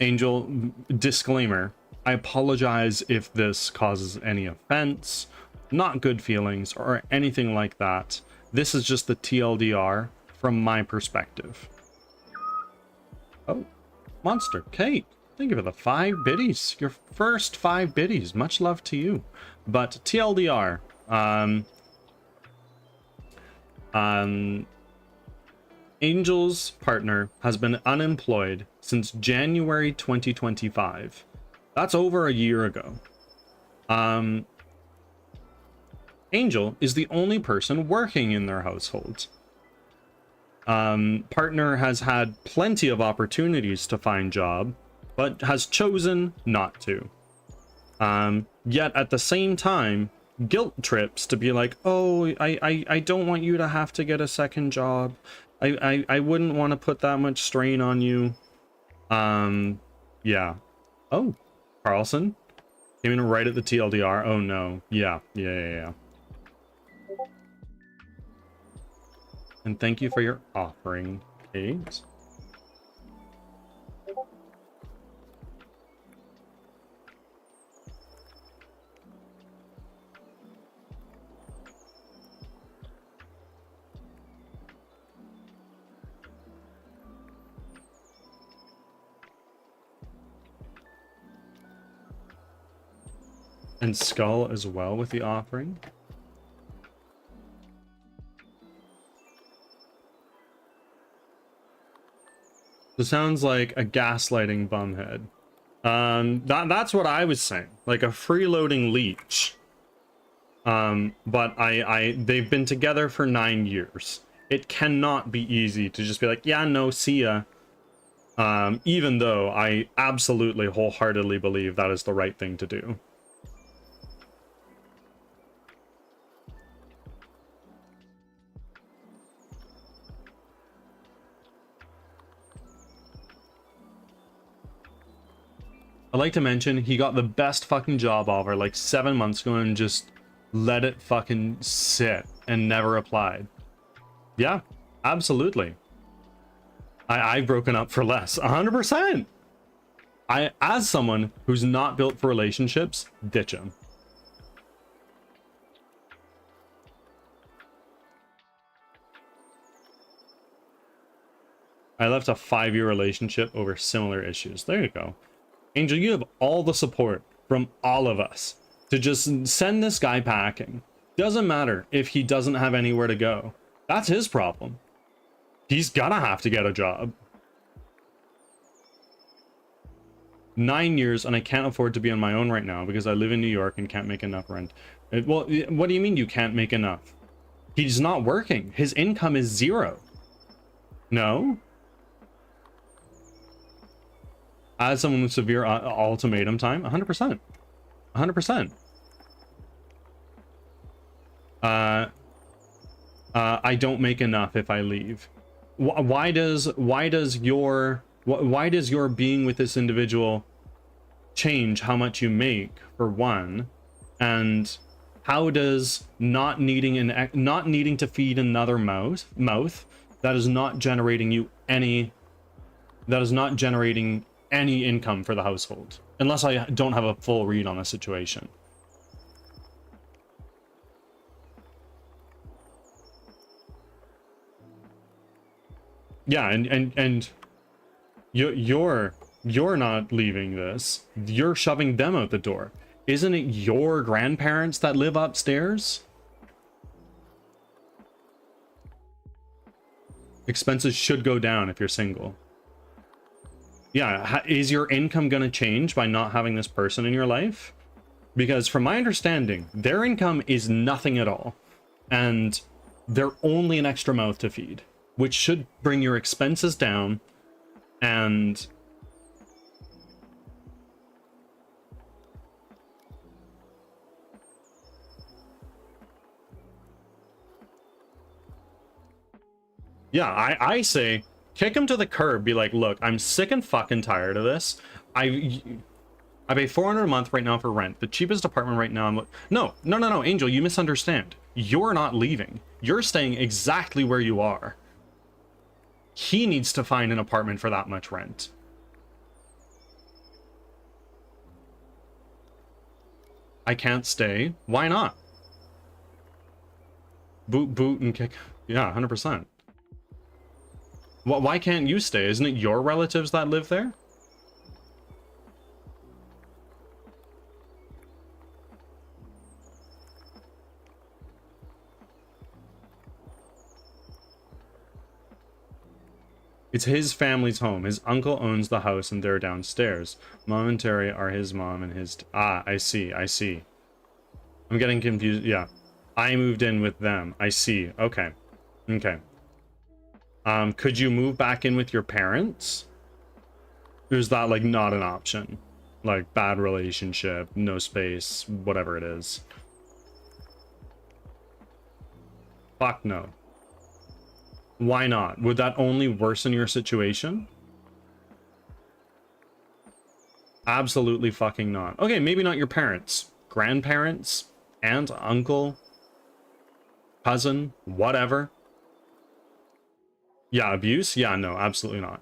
Angel, disclaimer, I apologize if this causes any offense, not good feelings, or anything like that. This is just the TLDR from my perspective. Oh, Monster, Kate, thank you for the 5 biddies. Your first 5 biddies. Much love to you. But TLDR, Angel's partner has been unemployed since January 2025. That's over a year ago. Angel is the only person working in their household. Partner has had plenty of opportunities to find job, but has chosen not to. Yet at the same time, guilt trips to be like, oh, I don't want you to have to get a second job. I wouldn't want to put that much strain on you. Yeah. Oh, Carlson. Came in right at the TLDR. Oh no. Yeah. And thank you for your offering, Kate. And Skull as well with the offering. It sounds like a gaslighting bumhead. That's what I was saying. Like a freeloading leech. But they've been together for 9 years. It cannot be easy to just be like, yeah, no, see ya. Even though I absolutely wholeheartedly believe that is the right thing to do. I'd like to mention he got the best fucking job offer like 7 months ago and just let it fucking sit and never applied. Yeah, absolutely. I've broken up for less. 100%. As someone who's not built for relationships, ditch him. I left a 5-year relationship over similar issues. There you go. Angel, you have all the support from all of us to just send this guy packing. Doesn't matter if he doesn't have anywhere to go. That's his problem. He's gonna have to get a job. 9 years and I can't afford to be on my own right now because I live in New York and can't make enough rent. Well, what do you mean you can't make enough? He's not working. His income is 0. No? As someone with severe ultimatum time, 100%. 100%. I don't make enough if I leave. Why does your being with this individual change how much you make, for one? And how does not needing to feed another mouth that is not generating any income for the household, unless I don't have a full read on the situation. Yeah, and you're not leaving this. You're shoving them out the door. Isn't it your grandparents that live upstairs? Expenses should go down if you're single. Yeah, is your income going to change by not having this person in your life? Because from my understanding, their income is nothing at all. And they're only an extra mouth to feed, which should bring your expenses down. And yeah, I say kick him to the curb. Be like, look, I'm sick and fucking tired of this. I pay $400 a month right now for rent. The cheapest apartment right now. No, Angel, you misunderstand. You're not leaving. You're staying exactly where you are. He needs to find an apartment for that much rent. I can't stay. Why not? Boot and kick. Yeah, 100%. Why can't you stay? Isn't it your relatives that live there? It's his family's home. His uncle owns the house and they're downstairs. Mom and Terry are his mom and his... I see. I'm getting confused. Yeah. I moved in with them. I see. Okay. Could you move back in with your parents? Or is that, like, not an option? Like, bad relationship, no space, whatever it is. Fuck no. Why not? Would that only worsen your situation? Absolutely fucking not. Okay, maybe not your parents. Grandparents, aunt, uncle, cousin, whatever. Yeah, abuse? Yeah, no, absolutely not.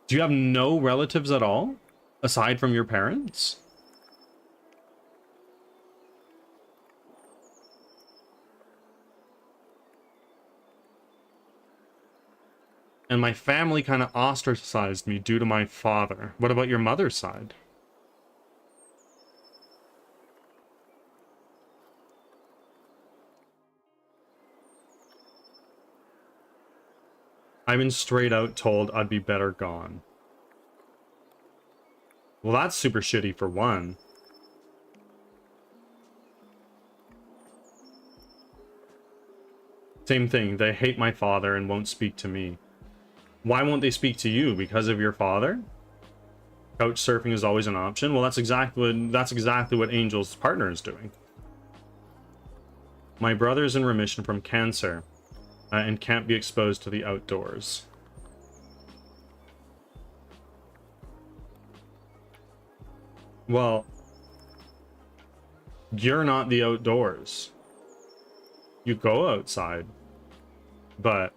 Do you have no relatives at all? Aside from your parents? And my family kind of ostracized me due to my father. What about your mother's side? I've been straight out told I'd be better gone. Well, that's super shitty for one. Same thing, they hate my father and won't speak to me. Why won't they speak to you? Because of your father? Couch surfing is always an option. Well, that's exactly what Angel's partner is doing. My brother is in remission from cancer and can't be exposed to the outdoors. Well, you're not the outdoors. You go outside, but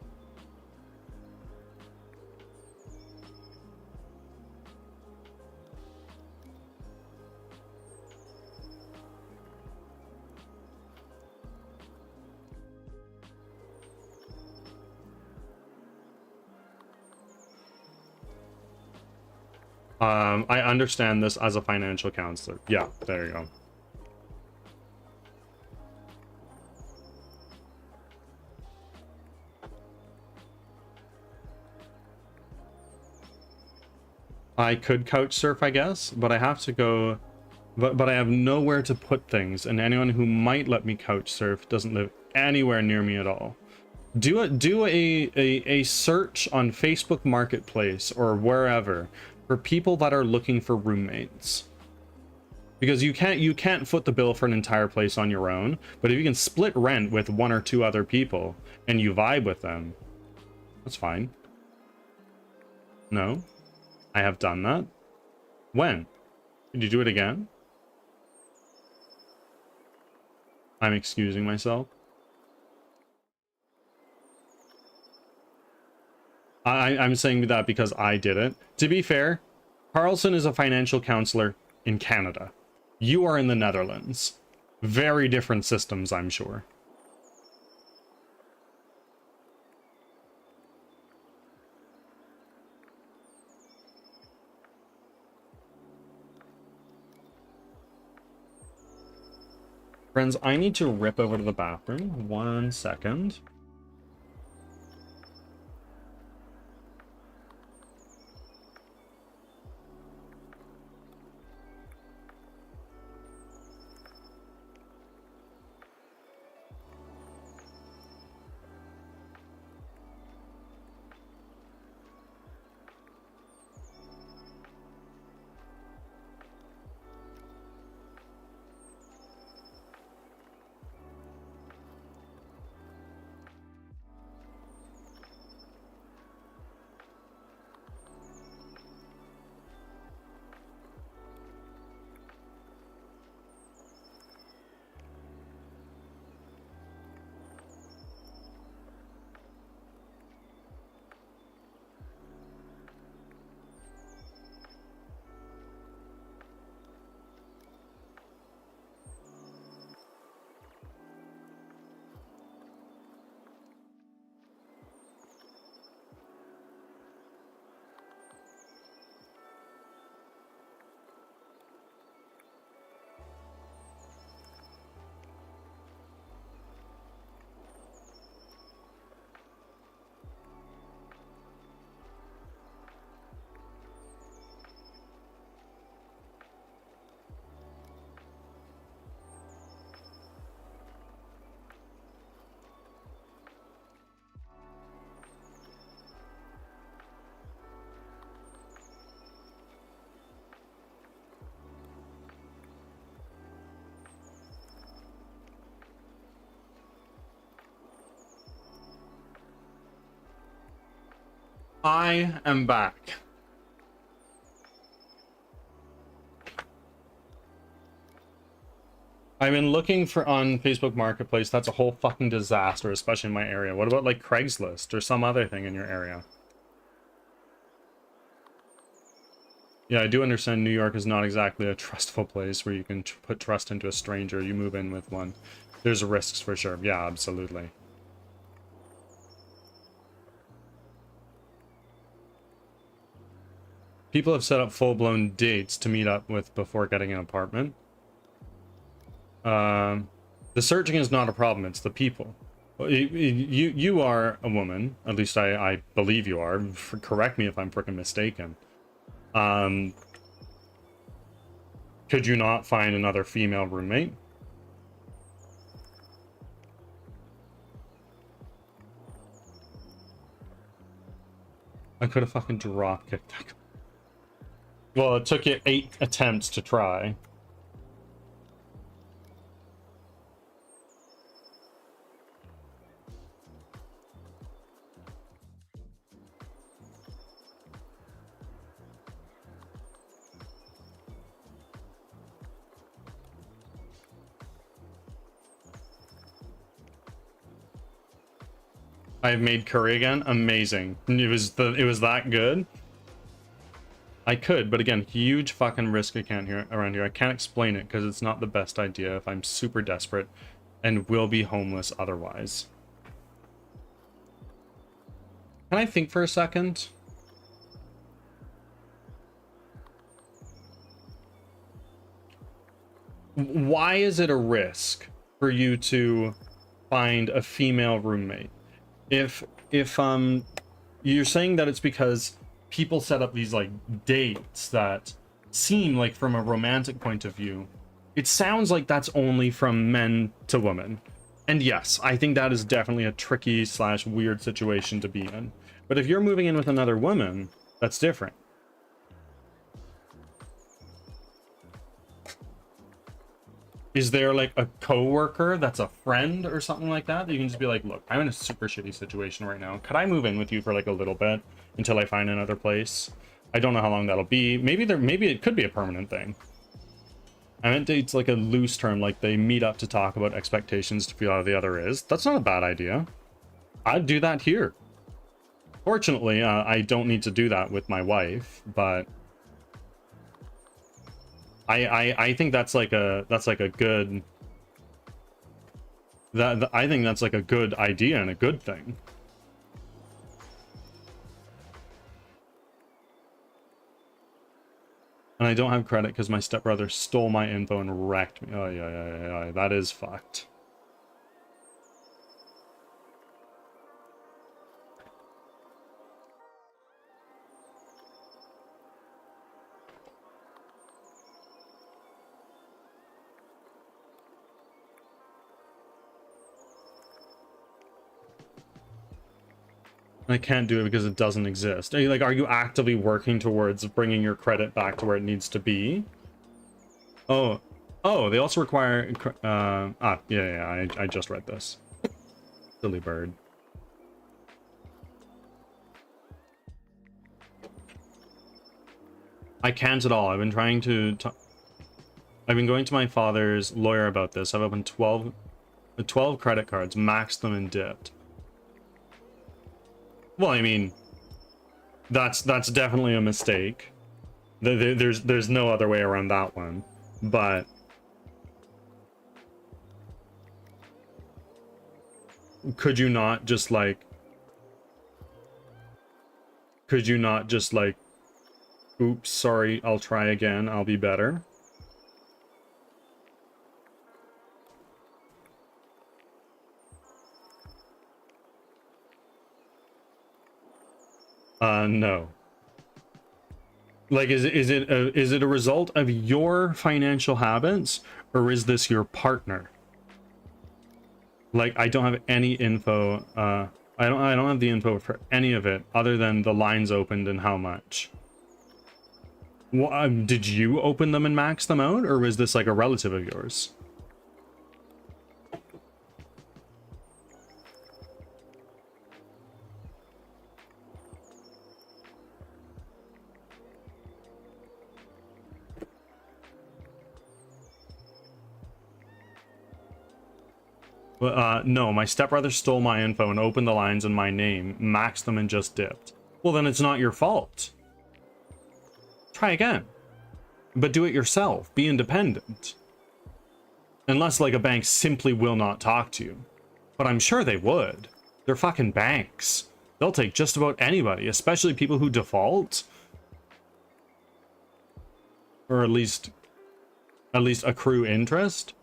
I understand this as a financial counselor. Yeah, there you go. I could couch surf, I guess, but I have to go, but I have nowhere to put things, and anyone who might let me couch surf doesn't live anywhere near me at all. Do a search on Facebook Marketplace or wherever for people that are looking for roommates. Because you can't foot the bill for an entire place on your own, but if you can split rent with one or two other people and you vibe with them, that's fine. No, I have done that. When? Did you do it again? I'm excusing myself. I'm saying that because I did it. To be fair, Carlson is a financial counselor in Canada. You are in the Netherlands. Very different systems, I'm sure. Friends, I need to rip over to the bathroom. 1 second. I am back. I've been looking for on Facebook Marketplace. That's a whole fucking disaster, especially in my area. What about like Craigslist or some other thing in your area? Yeah, I do understand New York is not exactly a trustful place where you can put trust into a stranger. You move in with one. There's risks for sure. Yeah, absolutely. People have set up full-blown dates to meet up with before getting an apartment. The searching is not a problem, it's the people. You are a woman, at least I believe you are. Correct me if I'm freaking mistaken. Could you not find another female roommate? I could have fucking drop kicked that. Well, it took you 8 attempts to try. I've made curry again. Amazing. It was that good. I could, but again, huge fucking risk account here around here. I can't explain it because it's not the best idea if I'm super desperate and will be homeless otherwise. Can I think for a second? Why is it a risk for you to find a female roommate? If you're saying that it's because people set up these like dates that seem like from a romantic point of view, it sounds like that's only from men to women. And yes, I think that is definitely a tricky / weird situation to be in. But if you're moving in with another woman, that's different. Is there like a coworker that's a friend or something like that you can just be like, look, I'm in a super shitty situation right now. Could I move in with you for like a little bit until I find another place? I don't know how long that'll be. Maybe it could be a permanent thing. I meant dates like a loose term, like they meet up to talk about expectations to feel how the other is. That's not a bad idea. I'd do that here. Fortunately, I don't need to do that with my wife, but I think that's like a good I think that's like a good idea and a good thing. And I don't have credit because my stepbrother stole my info and wrecked me. Oh yeah, that is fucked. I can't do it because it doesn't exist. Like, are you actively working towards bringing your credit back to where it needs to be? Oh, they also require. Yeah. I just read this. Silly bird. I can't at all. I've been trying to. I've been going to my father's lawyer about this. I've opened 12 credit cards, maxed them, and dipped. Well, I mean, that's definitely a mistake. There's no other way around that one. But could you not just like oops, sorry, I'll try again, I'll be better? No. Like, is it a result of your financial habits, or is this your partner? Like, I don't have any info. I don't have the info for any of it other than the lines opened and how much. Well, did you open them and max them out, or was this like a relative of yours? No, my stepbrother stole my info and opened the lines in my name, maxed them, and just dipped. Well, then it's not your fault. Try again. But do it yourself. Be independent. Unless, like, a bank simply will not talk to you. But I'm sure they would. They're fucking banks. They'll take just about anybody, especially people who default. Or at least accrue interest.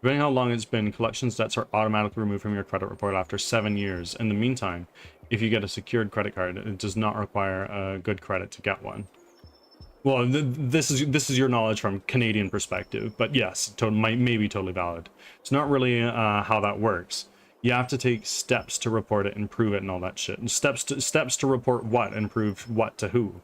Depending on how long it's been, collections debts are automatically removed from your credit report after 7 years. In the meantime, if you get a secured credit card, it does not require a good credit to get one. Well, this is your knowledge from Canadian perspective, but yes, may be totally valid. It's not really how that works. You have to take steps to report it and prove it and all that shit. And steps to report what and prove what to who.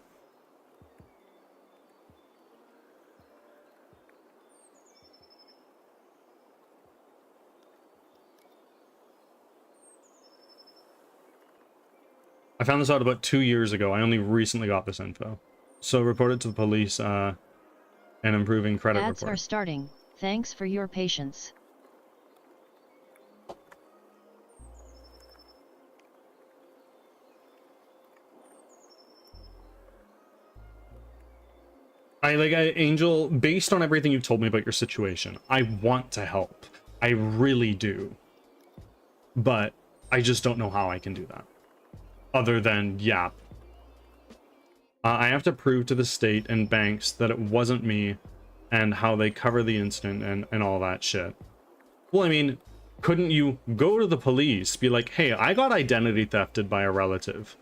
I found this out about 2 years ago. I only recently got this info. So report it to the police and improving credit Ads report. are starting. Thanks for your patience. Angel, based on everything you've told me about your situation, I want to help. I really do. But I just don't know how I can do that. Other than, yeah. I have to prove to the state and banks that it wasn't me and how they cover the incident and all that shit. Well, I mean, couldn't you go to the police, be like, hey, I got identity thefted by a relative.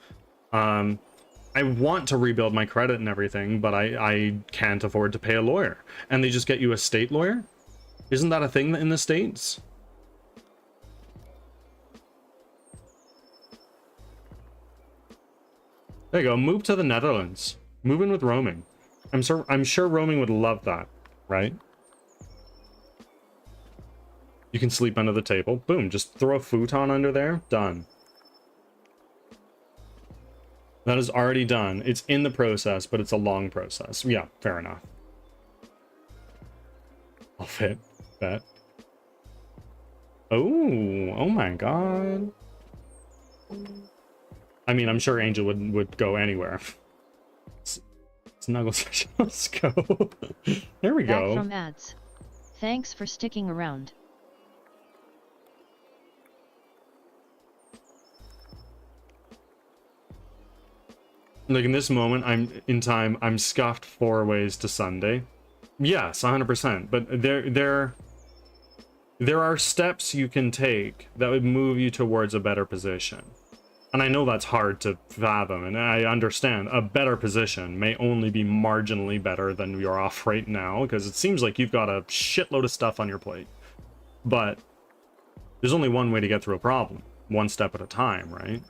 I want to rebuild my credit and everything, but I can't afford to pay a lawyer. And they just get you a state lawyer? Isn't that a thing in the States? There you go. Move to the Netherlands. Move in with roaming. I'm sure roaming would love that, right? You can sleep under the table. Boom. Just throw a futon under there. Done. That is already done. It's in the process, but it's a long process. Yeah, fair enough. I'll fit. Bet. Oh my god. I mean, I'm sure Angel would go anywhere. Snuggle session. Let's go. There we go. Back from ads. Thanks for sticking around. Like in this moment, I'm scuffed 4 ways to Sunday. Yes, 100%. But there are steps you can take that would move you towards a better position. And I know that's hard to fathom, and I understand a better position may only be marginally better than you're off right now, because it seems like you've got a shitload of stuff on your plate. But there's only one way to get through a problem, one step at a time, right?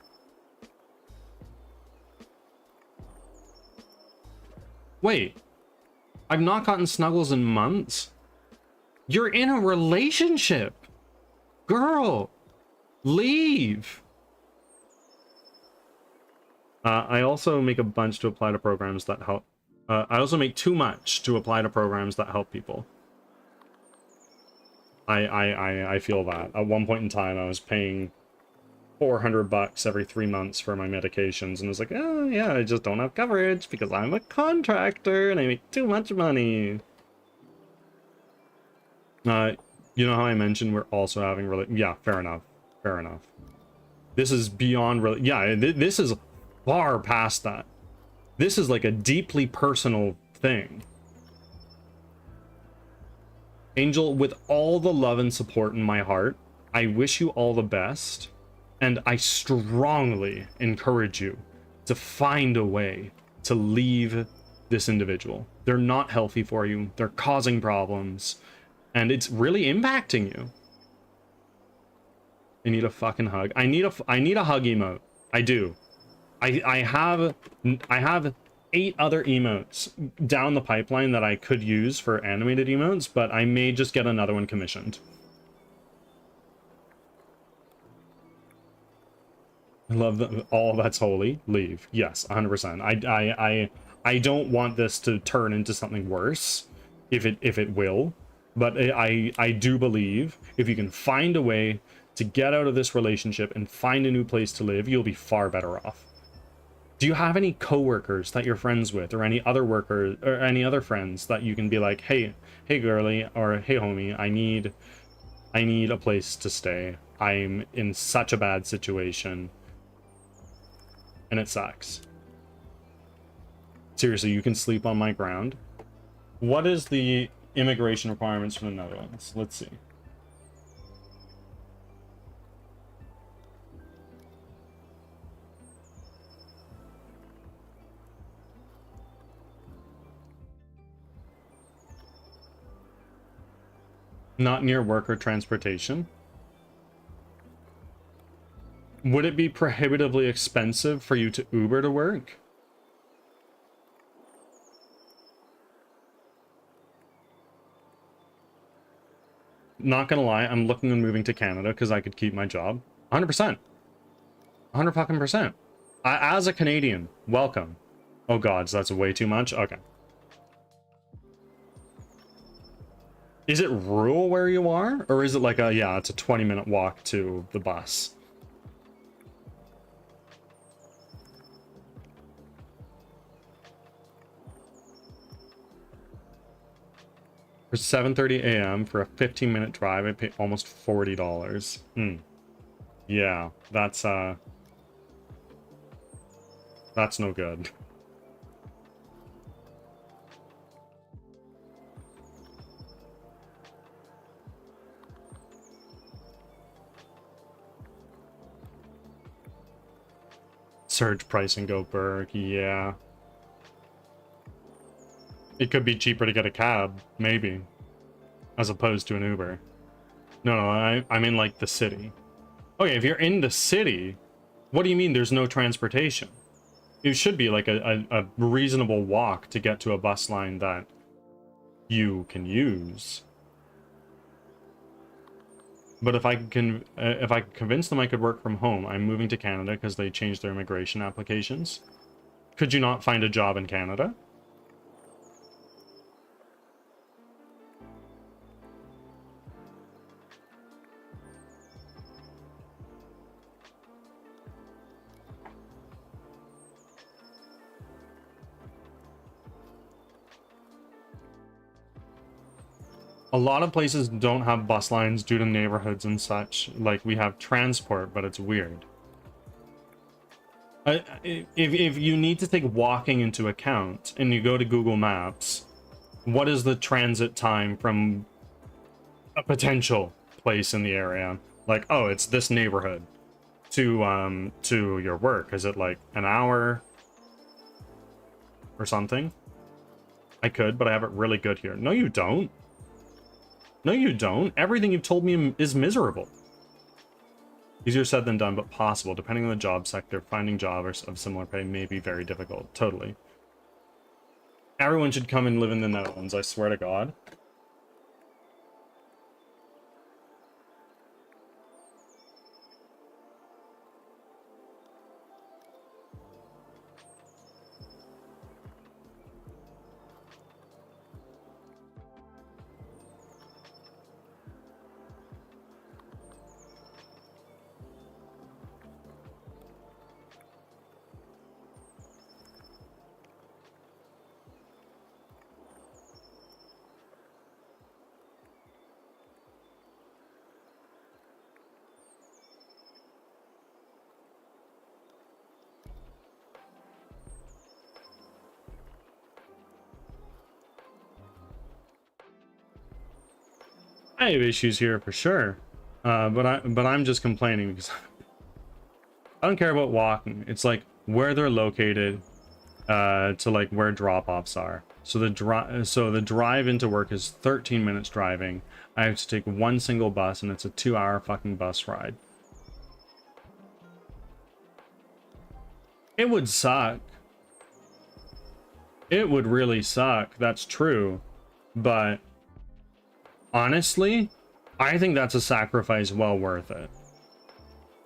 Wait, I've not gotten snuggles in months? You're in a relationship! Girl, leave! I also make a bunch to apply to programs that help. I also make too much to apply to programs that help people. I feel that. At one point in time, I was paying $400 every 3 months for my medications, and I was like, oh yeah, I just don't have coverage because I'm a contractor and I make too much money. You know how I mentioned we're also having yeah, fair enough. Fair enough. This is beyond yeah, this is far past that. This is like a deeply personal thing. Angel, with all the love and support in my heart, I wish you all the best, and I strongly encourage you to find a way to leave this individual. They're not healthy for you, they're causing problems, and it's really impacting you. I need a fucking hug. I need a hug emote. I do. I have 8 other emotes down the pipeline that I could use for animated emotes, but I may just get another one commissioned. I love that. All that's holy. Leave. Yes, 100%. I don't want this to turn into something worse, if it will, But I do believe if you can find a way to get out of this relationship and find a new place to live, you'll be far better off. Do you have any coworkers that you're friends with, or any other workers, or any other friends that you can be like, hey girly, or hey homie, I need a place to stay. I'm in such a bad situation, and it sucks. Seriously, you can sleep on my ground. What is the immigration requirements for the Netherlands? Let's see. Not near work or transportation. Would it be prohibitively expensive for you to Uber to work? Not gonna lie, I'm looking at moving to Canada because I could keep my job. 100%. 100%. As a Canadian, welcome. Oh god, so that's way too much? Okay. Is it rural where you are? Or is it like a, yeah, it's a 20-minute walk to the bus? For 7:30 a.m. for a 15-minute drive, I pay almost $40. Yeah, that's no good. Surge price and go berg, yeah. It could be cheaper to get a cab, maybe, as opposed to an Uber. No, I'm in like the city. Okay, if you're in the city, what do you mean there's no transportation? It should be like a reasonable walk to get to a bus line that you can use. But if I can convince them I could work from home, I'm moving to Canada because they changed their immigration applications. Could you not find a job in Canada? A lot of places don't have bus lines due to neighborhoods and such. Like, we have transport, but it's weird. If you need to take walking into account and you go to Google Maps, what is the transit time from a potential place in the area? Like, oh, it's this neighborhood to your work. Is it like an hour or something? I could, but I have it really good here. No, you don't. No, you don't. Everything you've told me is miserable. Easier said than done, but possible. Depending on the job sector, finding jobs of similar pay may be very difficult. Totally. Everyone should come and live in the Netherlands, I swear to God. I have issues here for sure, but I'm just complaining because I don't care about walking. It's like where they're located, to like where drop-offs are. So the drive into work is 13 minutes driving. I have to take one single bus, and it's a 2-hour fucking bus ride. It would suck. It would really suck. That's true, but honestly, I think that's a sacrifice well worth it.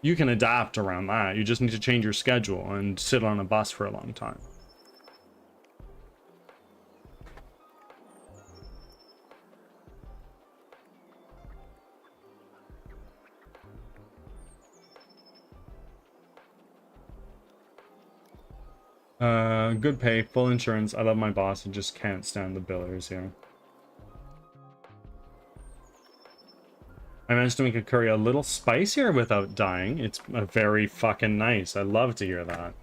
You can adapt around that. You just need to change your schedule and sit on a bus for a long time. Good pay, full insurance. I love my boss and just can't stand the billers here. I managed to make a curry a little spicier without dying. It's very fucking nice. I love to hear that.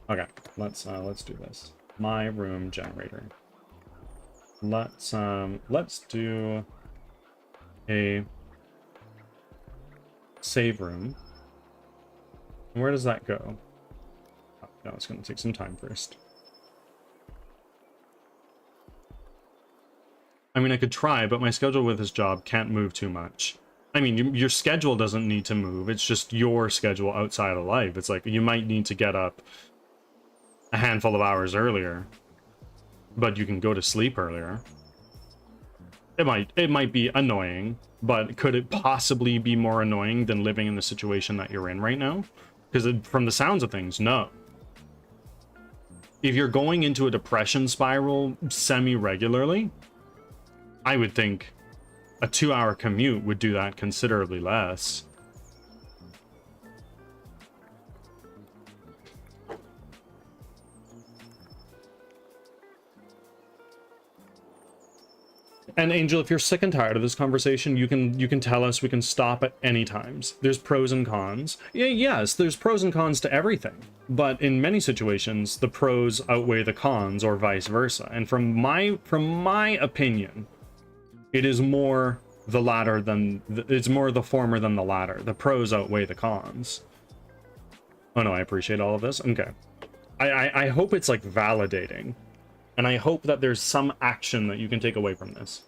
Okay, let's do this. My room generator. Let's do a save room. Where does that go? Oh, no, it's gonna take some time first. I mean, I could try, but my schedule with this job can't move too much. I mean, your schedule doesn't need to move. It's just your schedule outside of life. It's like you might need to get up a handful of hours earlier, but you can go to sleep earlier. It might be annoying, but could it possibly be more annoying than living in the situation that you're in right now? Because from the sounds of things, no. If you're going into a depression spiral semi-regularly, I would think a 2-hour commute would do that considerably less. And Angel, if you're sick and tired of this conversation, you can tell us. We can stop at any times. There's pros and cons. Yeah, yes, there's pros and cons to everything. But in many situations, the pros outweigh the cons, or vice versa. And from my opinion, it is more the latter than it's more the former than the latter. The pros outweigh the cons. Oh no, I appreciate all of this. Okay, I hope it's like validating, and I hope that there's some action that you can take away from this.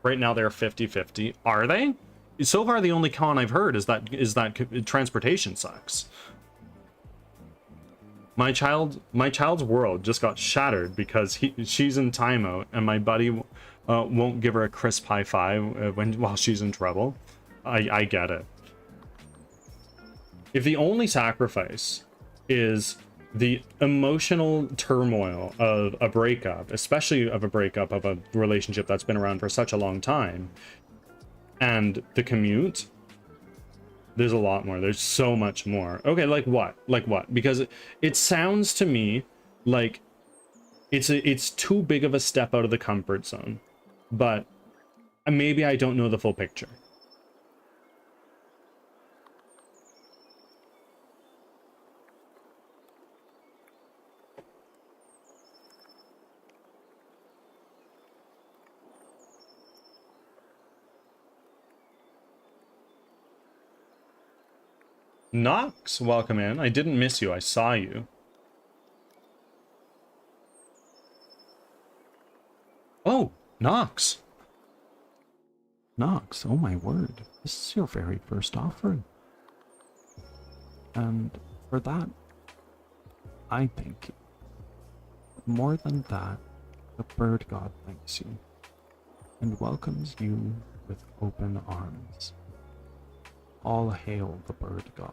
Right now they're 50-50. Are they? So far the only con I've heard is that transportation sucks. My child's world just got shattered because she's in timeout, and my buddy won't give her a crisp high five while she's in trouble. I get it. If the only sacrifice is the emotional turmoil of a breakup, especially of a breakup of a relationship that's been around for such a long time, and the commute, there's a lot more. There's so much more. Okay, like what? Like what? Because it sounds to me like it's too big of a step out of the comfort zone. But maybe I don't know the full picture. Knox, welcome in. I didn't miss you. I saw you. Oh, Knox. Knox, oh my word. This is your very first offering. And for that, I thank you. But more than that, the bird god thanks you and welcomes you with open arms. All hail the bird god.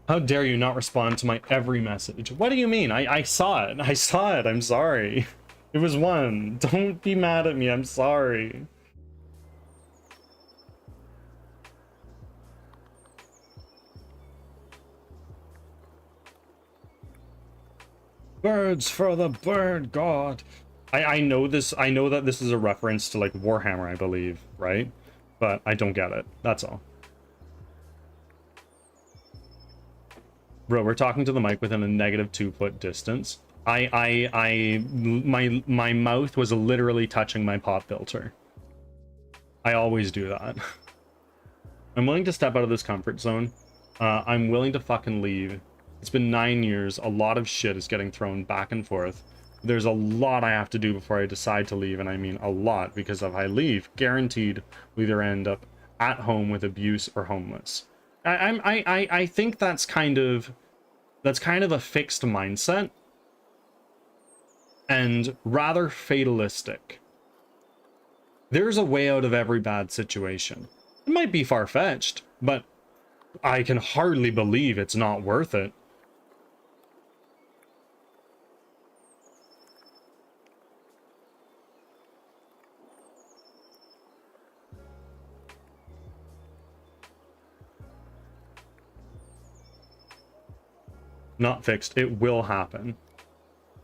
How dare you not respond to my every message? What do you mean? I saw it. I saw it. I'm sorry. It was one. Don't be mad at me. I'm sorry. Birds for the bird god. I know this. I know that this is a reference to like Warhammer, I believe, right? But I don't get it. That's all. Bro, we're talking to the mic within a negative 2-foot distance. My mouth was literally touching my pop filter. I always do that. I'm willing to step out of this comfort zone. I'm willing to fucking leave. It's been 9 years. A lot of shit is getting thrown back and forth. There's a lot I have to do before I decide to leave, and I mean a lot, because if I leave, guaranteed we'll either end up at home with abuse or homeless. I think that's kind of a fixed mindset and rather fatalistic. There's a way out of every bad situation. It might be far-fetched, but I can hardly believe it's not worth it. Not fixed. It will happen.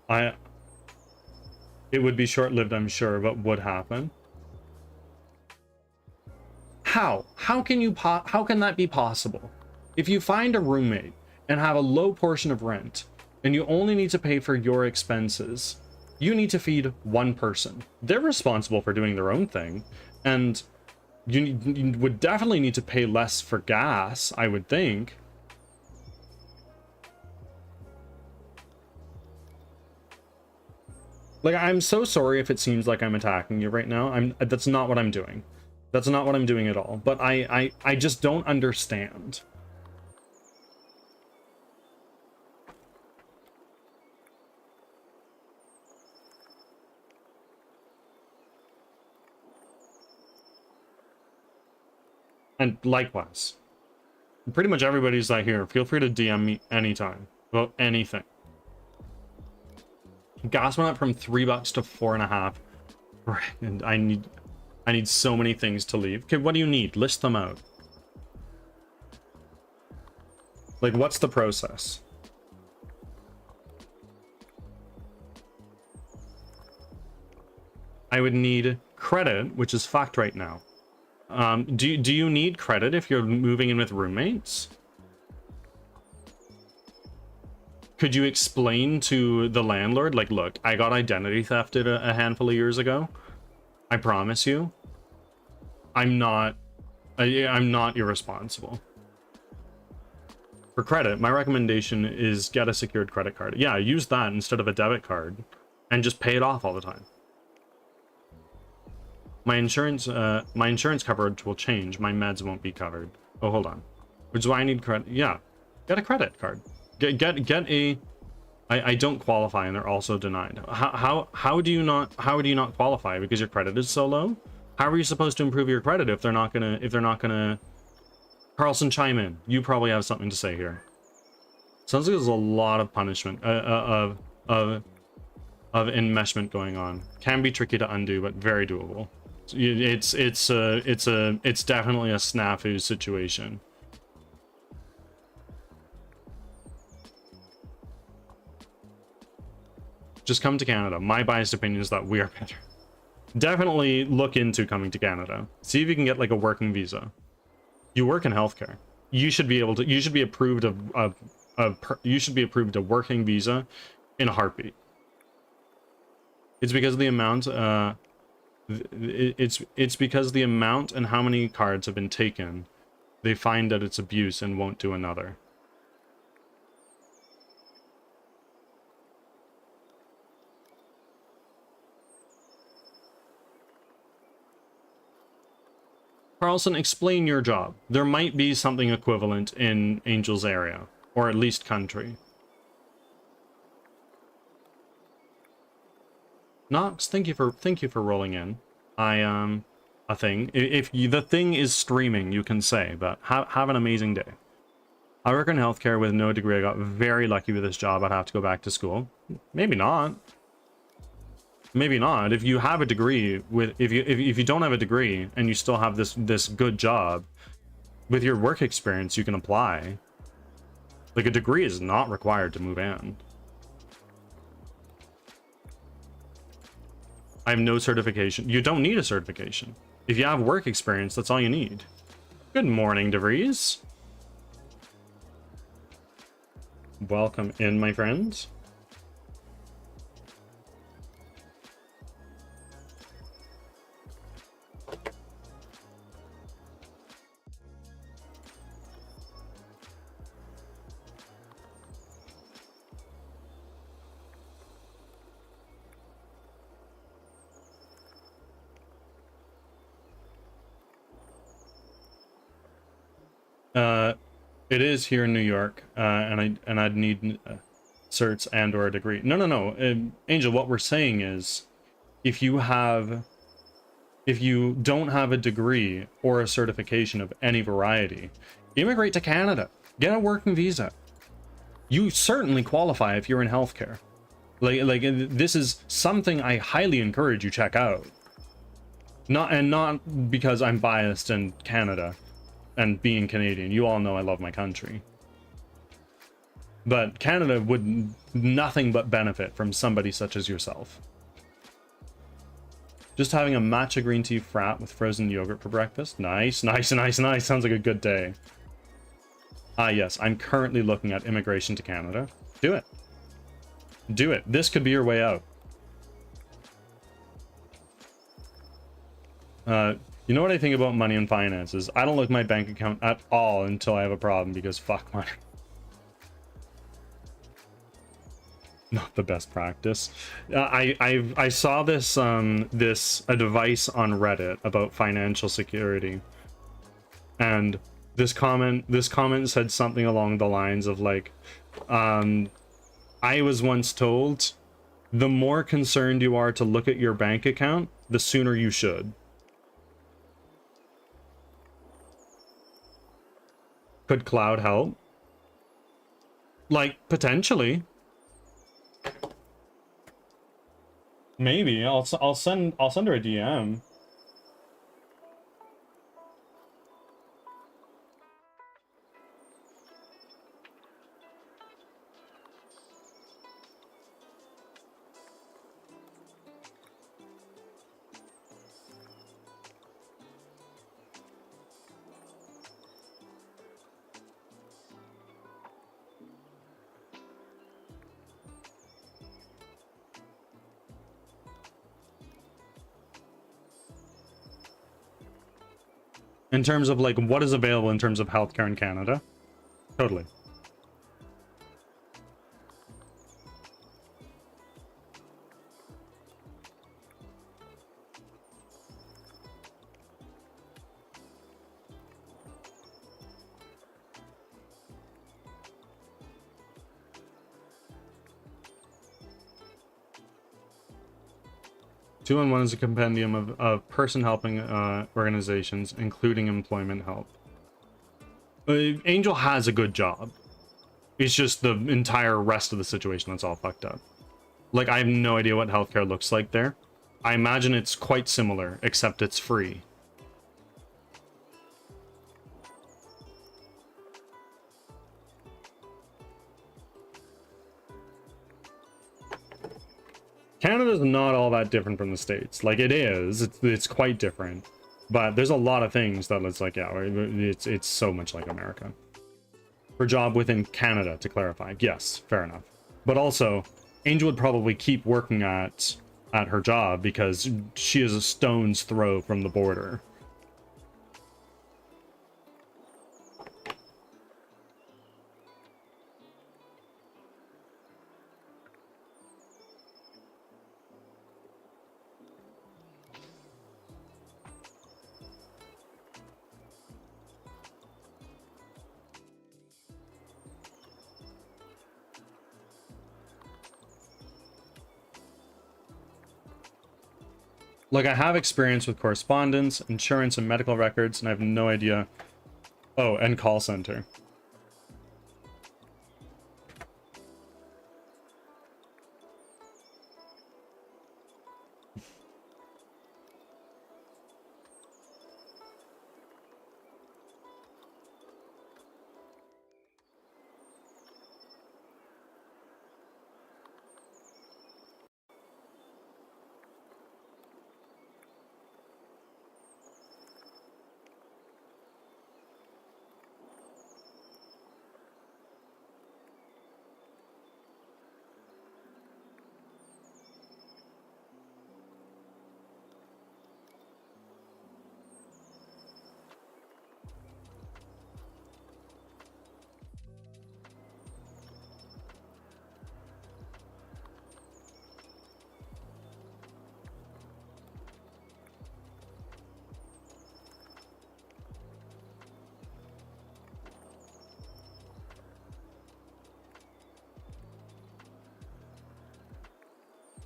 It would be short-lived, I'm sure, but would happen. How? How can that be possible? If you find a roommate and have a low portion of rent, and you only need to pay for your expenses, you need to feed one person. They're responsible for doing their own thing, and you would definitely need to pay less for gas, I would think. Like, I'm so sorry if it seems like I'm attacking you right now. That's not what I'm doing. That's not what I'm doing at all. But I just don't understand. And likewise, pretty much everybody's like here. Feel free to DM me anytime about anything. Gas went up from $3 to $4.50. And I need so many things to leave. Okay, what do you need? List them out. Like, what's the process? I would need credit, which is fucked right now. Do you need credit if you're moving in with roommates? Could you explain to the landlord, like, look, I got identity thefted a handful of years ago. I promise you, I'm not irresponsible. For credit, my recommendation is get a secured credit card. Yeah, use that instead of a debit card and just pay it off all the time. My insurance coverage will change. My meds won't be covered. Oh, hold on. Which is why I need credit. Yeah, get a credit card. Get a. I don't qualify, and they're also denied. How do you not qualify because your credit is so low? How are you supposed to improve your credit if they're not gonna? Carlson, chime in. You probably have something to say here. Sounds like there's a lot of punishment of enmeshment going on. Can be tricky to undo, but very doable. It's definitely a snafu situation. Just come to Canada. My biased opinion is that we are better. Definitely look into coming to Canada. See if you can get like a working visa. You work in healthcare. You should be able to. You should be approved you should be approved a working visa in a heartbeat. It's because of the amount. It's because the amount and how many cards have been taken. They find that it's abuse and won't do another. Carlson, explain your job. There might be something equivalent in Angel's area, or at least country. Knox, thank you for rolling in. A thing. If the thing is streaming, you can say, but have an amazing day. I work in healthcare with no degree. I got very lucky with this job. I'd have to go back to school. Maybe not. Maybe not. If you have a degree if you don't have a degree and you still have this good job, with your work experience you can apply. Like, a degree is not required to move in. I have no certification. You don't need a certification. If you have work experience, that's all you need. Good morning, DeVries. Welcome in, my friends. It is here in New York, and I'd need certs and or a degree. No. Angel, what we're saying is, if you don't have a degree or a certification of any variety, immigrate to Canada. Get a working visa. You certainly qualify if you're in healthcare. Like this is something I highly encourage you check out. Not because I'm biased in Canada and being Canadian. You all know I love my country. But Canada would nothing but benefit from somebody such as yourself. Just having a matcha green tea frat with frozen yogurt for breakfast. Nice, nice, nice, nice. Sounds like a good day. Ah, yes, I'm currently looking at immigration to Canada. Do it. Do it. This could be your way out. You know what I think about money and finances? I don't look at my bank account at all until I have a problem, because fuck money. Not the best practice. I saw this a device on Reddit about financial security, and this comment said something along the lines of like, I was once told, the more concerned you are to look at your bank account, the sooner you should. Could cloud help? Like, potentially. Maybe I'll send her a DM. In terms of like what is available in terms of healthcare in Canada. Totally. Two in one is a compendium of person helping organizations, including employment help. Angel has a good job. It's just the entire rest of the situation that's all fucked up. Like, I have no idea what healthcare looks like there. I imagine it's quite similar, except it's free. Canada's not all that different from the States. Like, it is. It's quite different. But there's a lot of things that it's like, yeah, it's so much like America. For job within Canada, to clarify. Yes, fair enough. But also, Angel would probably keep working at her job because she is a stone's throw from the border. Like, I have experience with correspondence, insurance, and medical records, and I have no idea. Oh, and call center.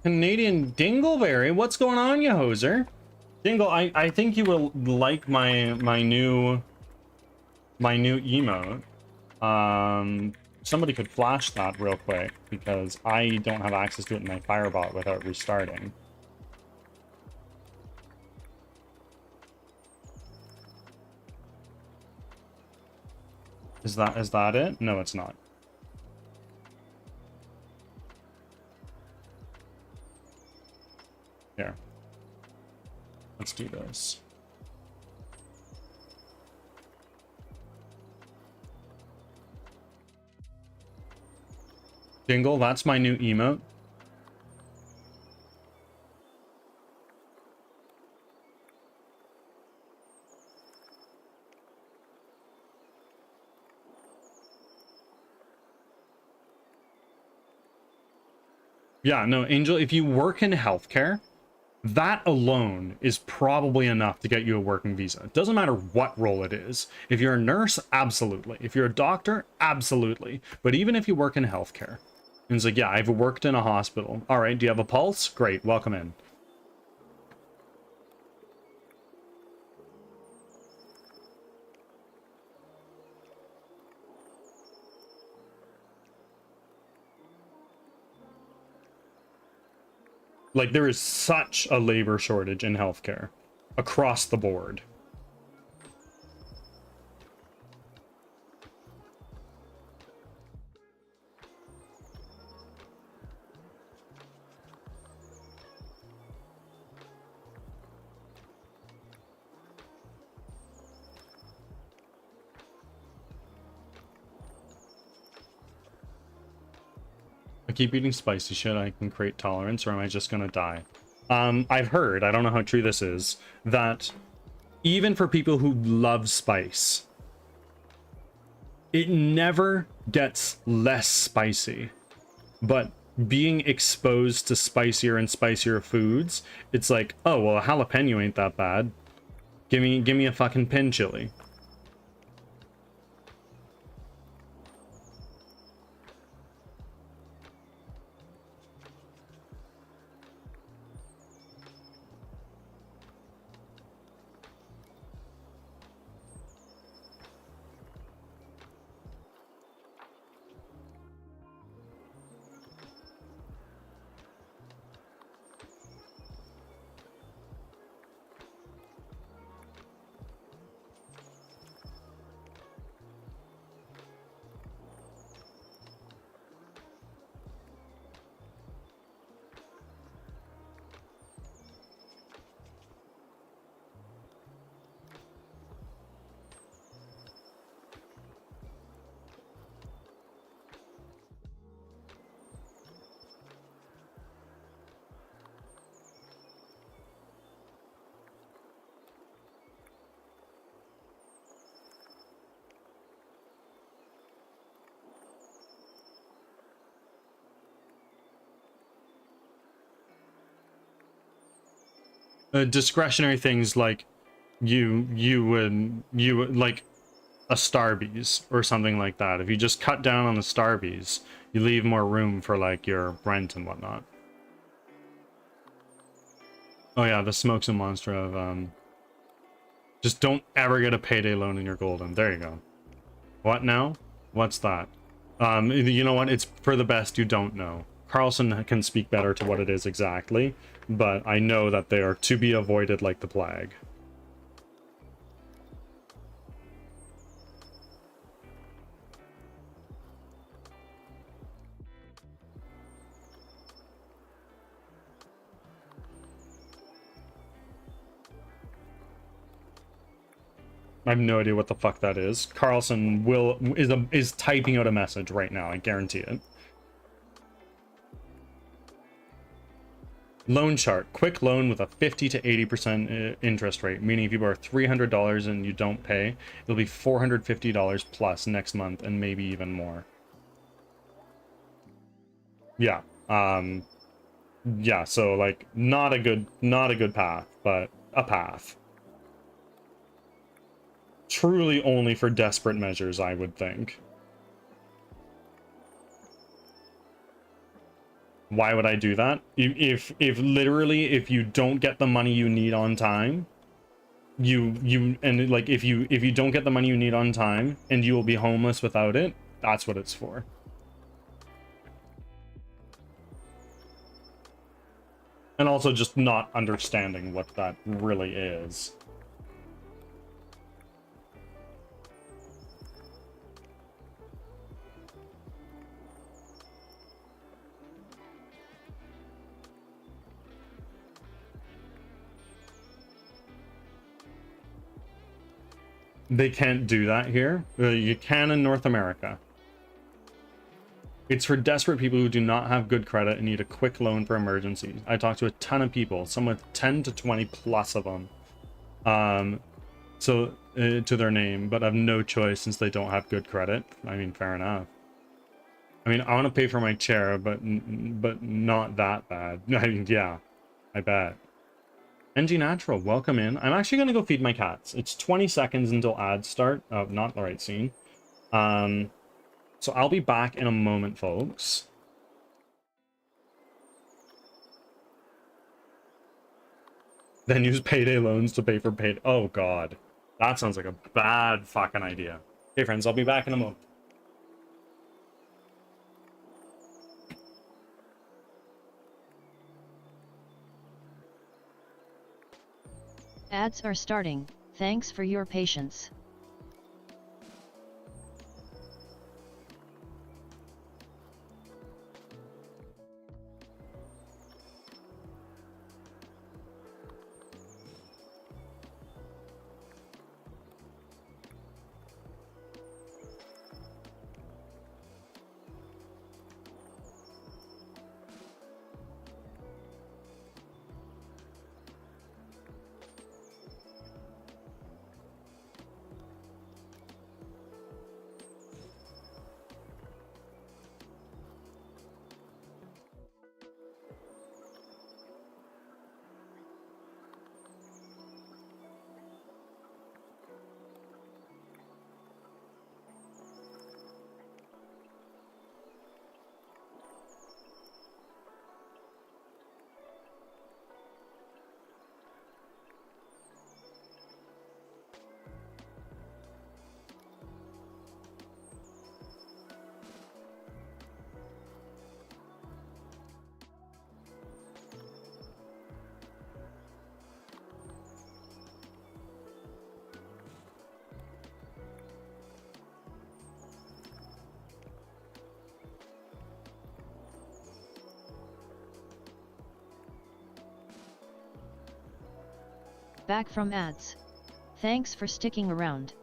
Canadian Dingleberry, what's going on, you hoser? Dingle, I think you will like my new emote. Somebody could flash that real quick because I don't have access to it in my Firebot without restarting. Is that it? No, it's not. Here. Let's do this. Dingle, that's my new emote. Yeah, no, Angel, if you work in healthcare, that alone is probably enough to get you a working visa. It doesn't matter what role it is. If you're a nurse, absolutely. If you're a doctor, absolutely. But even if you work in healthcare, and it's like, yeah, I've worked in a hospital. All right, do you have a pulse? Great, welcome in. Like, there is such a labor shortage in healthcare across the board. I keep eating spicy shit, I can create tolerance, or am I just gonna die? I've heard, I don't know how true this is, that even for people who love spice, it never gets less spicy. But being exposed to spicier and spicier foods, it's like, oh, well, a jalapeno ain't that bad. Give me a fucking pin chili. Discretionary things like you would like a Starbies or something like that. If you just cut down on the Starbies, you leave more room for like your rent and whatnot. Oh yeah, the smoke's a monster of just don't ever get a payday loan in your golden. There you go. What now? What's that? You know what? It's for the best you don't know. Carlson can speak better to what it is exactly, but I know that they are to be avoided like the plague. I have no idea what the fuck that is. Carlson is typing out a message right now, I guarantee it. Loan chart. Quick loan with a 50 to 80% interest rate, meaning if you borrow $300 and you don't pay, it'll be $450 plus next month and maybe even more. Yeah. Yeah, so like not a good path, but a path. Truly only for desperate measures, I would think. Why would I do that? If literally if you don't get the money you need on time, and like if you don't get the money you need on time and you will be homeless without it, that's what it's for. And also just not understanding what that really is. They can't do that here. You can in North America. It's for desperate people who do not have good credit and need a quick loan for emergencies. I talked to a ton of people, some with 10 to 20 plus of them, to their name, but have no choice since they don't have good credit. I mean, fair enough. I mean, I want to pay for my chair, but not that bad. I mean, yeah, I bet. NG Natural, welcome in. I'm actually going to go feed my cats. It's 20 seconds until ads start. Oh, not the right scene. So I'll be back in a moment, folks. Then use payday loans to pay for paid. Oh, God. That sounds like a bad fucking idea. Okay, friends, I'll be back in a moment. Ads are starting. Thanks for your patience. Back from ads. Thanks for sticking around.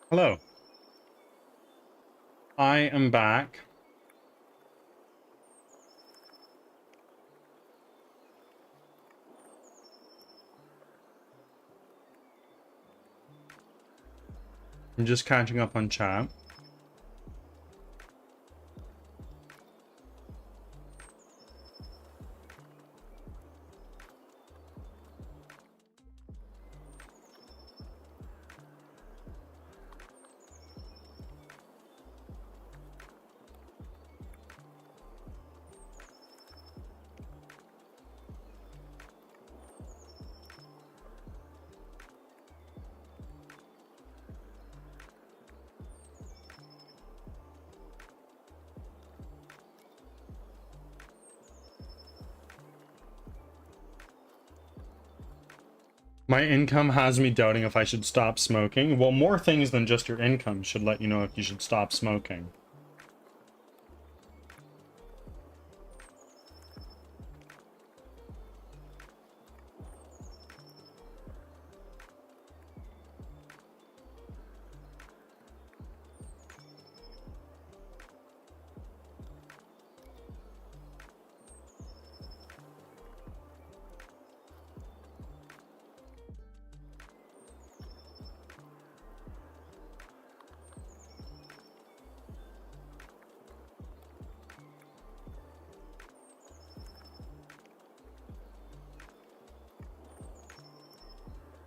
Hello. I am back. I'm just catching up on chat. My income has me doubting if I should stop smoking. Well, more things than just your income should let you know if you should stop smoking.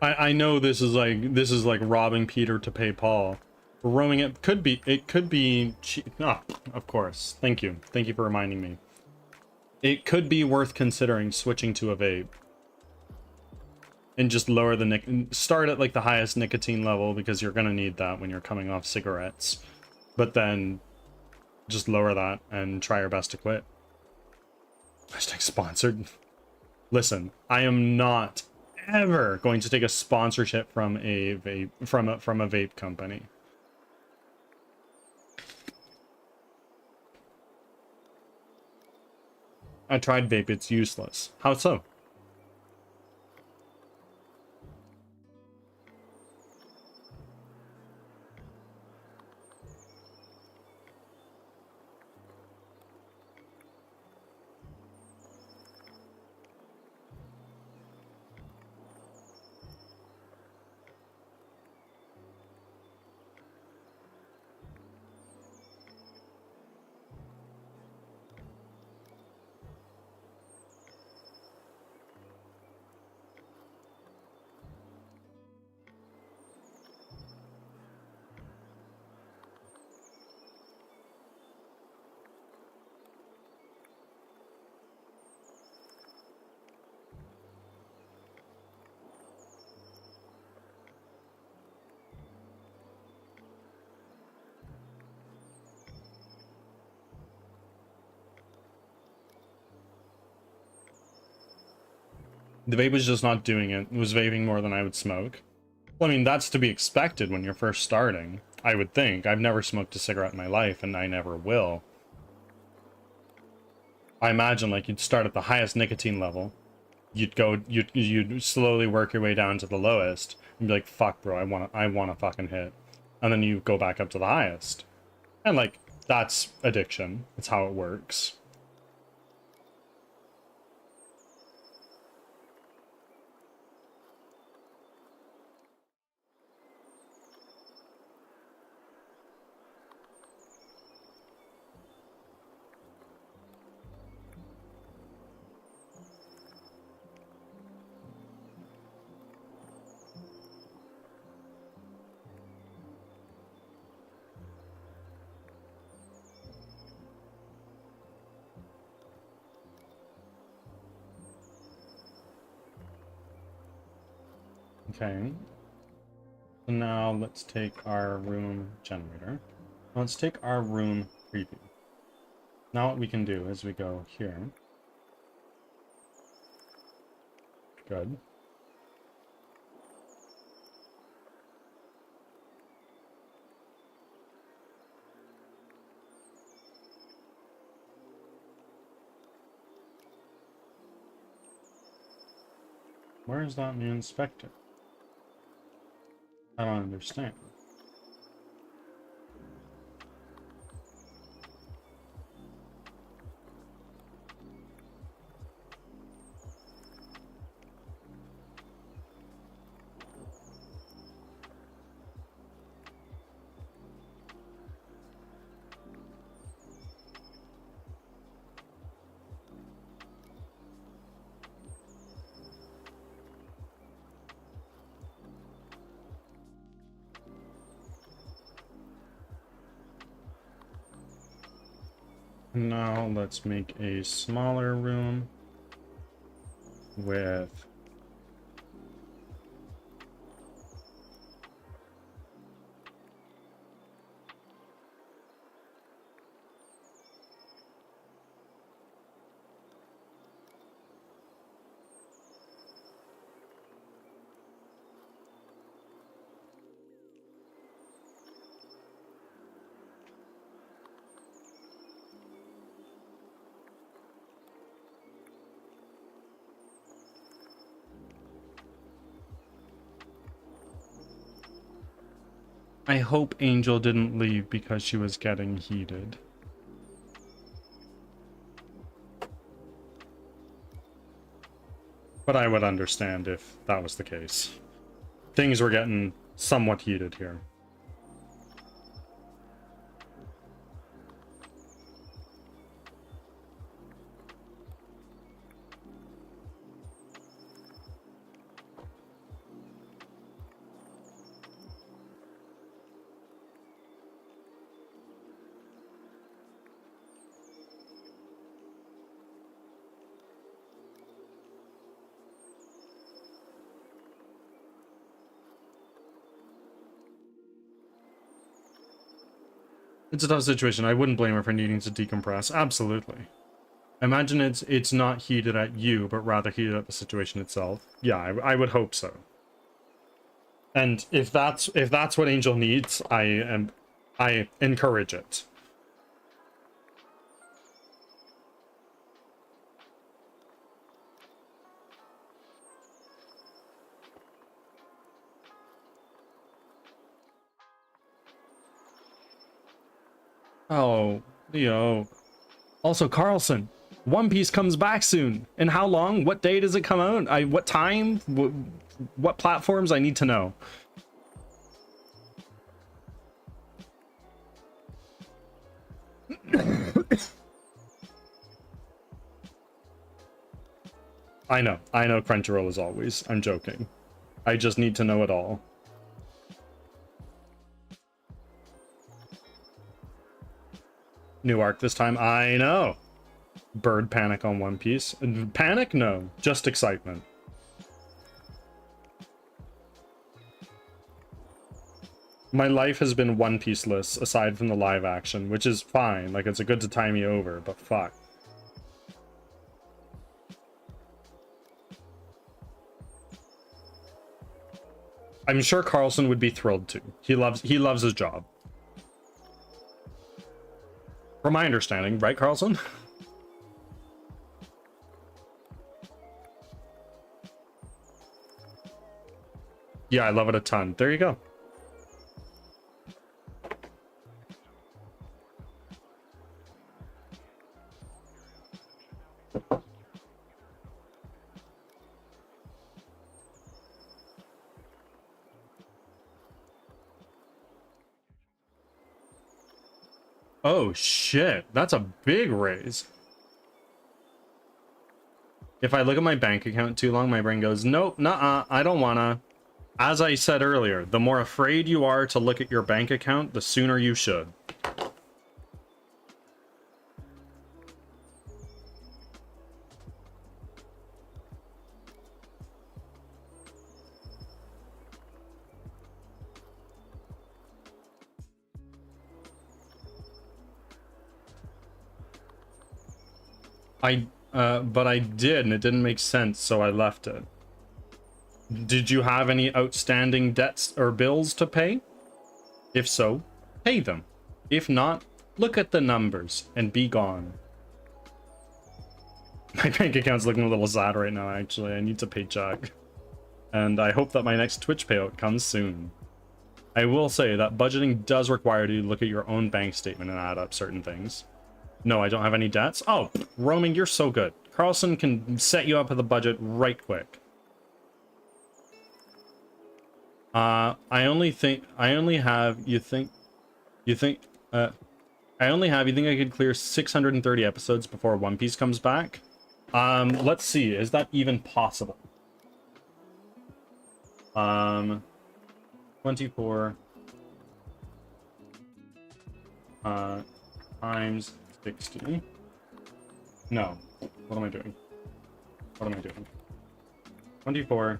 I know this is like robbing Peter to pay Paul. Rowing it could be ah, of course. Thank you for reminding me. It could be worth considering switching to a vape and just lower the start at like the highest nicotine level, because you're gonna need that when you're coming off cigarettes, but then just lower that and try your best to quit. Hashtag sponsored. Listen, I am not ever going to take a sponsorship from a vape from a vape company. I tried vape, it's useless. How so? The vape was just not doing it. It was vaping more than I would smoke. Well, I mean, that's to be expected when you're first starting, I would think. I've never smoked a cigarette in my life, and I never will. I imagine, like, you'd start at the highest nicotine level. You'd slowly work your way down to the lowest, and be like, fuck, bro, I want a fucking hit. And then you go back up to the highest. And, like, that's addiction. It's how it works. Okay. So now let's take our room generator. Let's take our room preview. Now what we can do is we go here. Good. Where is that new inspector? I don't understand. Now let's make a smaller room with I hope Angel didn't leave because she was getting heated. But I would understand if that was the case. Things were getting somewhat heated here. It's a tough situation. I wouldn't blame her for needing to decompress. Absolutely. Imagine it's not heated at you, but rather heated at the situation itself. Yeah, I would hope so. And if that's what Angel needs, I encourage it. Oh, Leo. Also, Carlson, One Piece comes back soon. In how long? What day does it come out? What time? What platforms? I need to know. I know Crunchyroll as always. I'm joking. I just need to know it all. New arc this time. I know. Bird panic on One Piece. Panic? No. Just excitement. My life has been One Piece-less, aside from the live action, which is fine. Like, it's a good to tie me over, but fuck. I'm sure Carlson would be thrilled too. He loves his job. From my understanding, right, Carlson? Yeah, I love it a ton. There you go. Oh shit, that's a big raise. If I look at my bank account too long, my brain goes, nope, nuh-uh, I don't wanna. As I said earlier, the more afraid you are to look at your bank account, the sooner you should. But I did, and it didn't make sense, so I left it. Did you have any outstanding debts or bills to pay? If so, pay them. If not, look at the numbers and be gone. My bank account's looking a little sad right now, actually. I need to pay Jack. And I hope that my next Twitch payout comes soon. I will say that budgeting does require you to look at your own bank statement and add up certain things. No, I don't have any debts. Oh, roaming, you're so good. Carlson can set you up with a budget right quick. I only have, you think I could clear 630 episodes before One Piece comes back? Let's see, is that even possible? 24 times 60. No. What am I doing? What am I doing? 24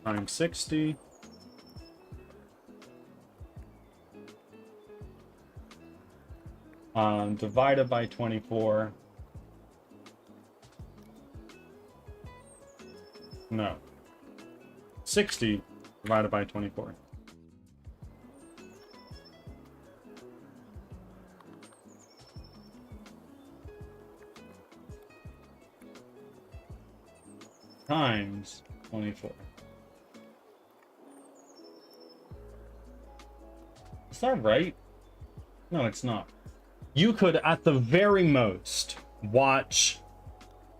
times 60. Divided by 24. No. 60 divided by 24. Times 24. Is that right? No, it's not. You could, at the very most, watch...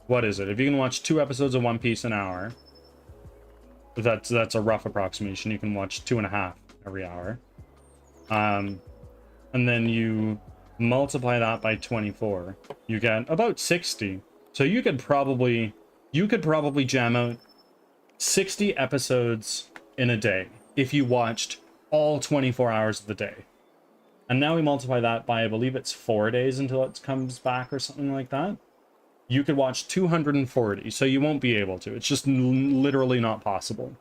What is it? If you can watch 2 episodes of One Piece an hour, that's a rough approximation. You can watch 2.5 every hour. And then you multiply that by 24. You get about 60. So you could probably jam out 60 episodes in a day if you watched all 24 hours of the day. And now we multiply that by, I believe it's 4 days until it comes back or something like that. You could watch 240, so you won't be able to. It's just literally not possible.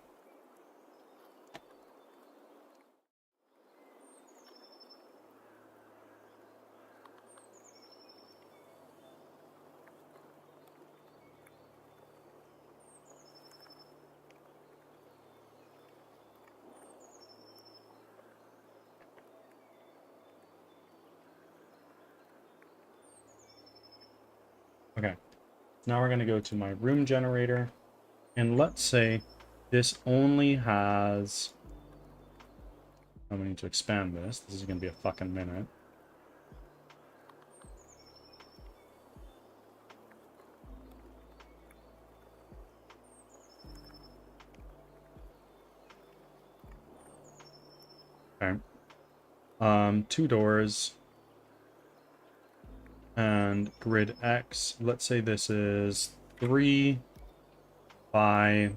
Okay, now we're going to go to my room generator, and let's say this only has... I'm going to need to expand this. This is going to be a fucking minute. Okay. 2 doors. And grid X, let's say this is 3 by...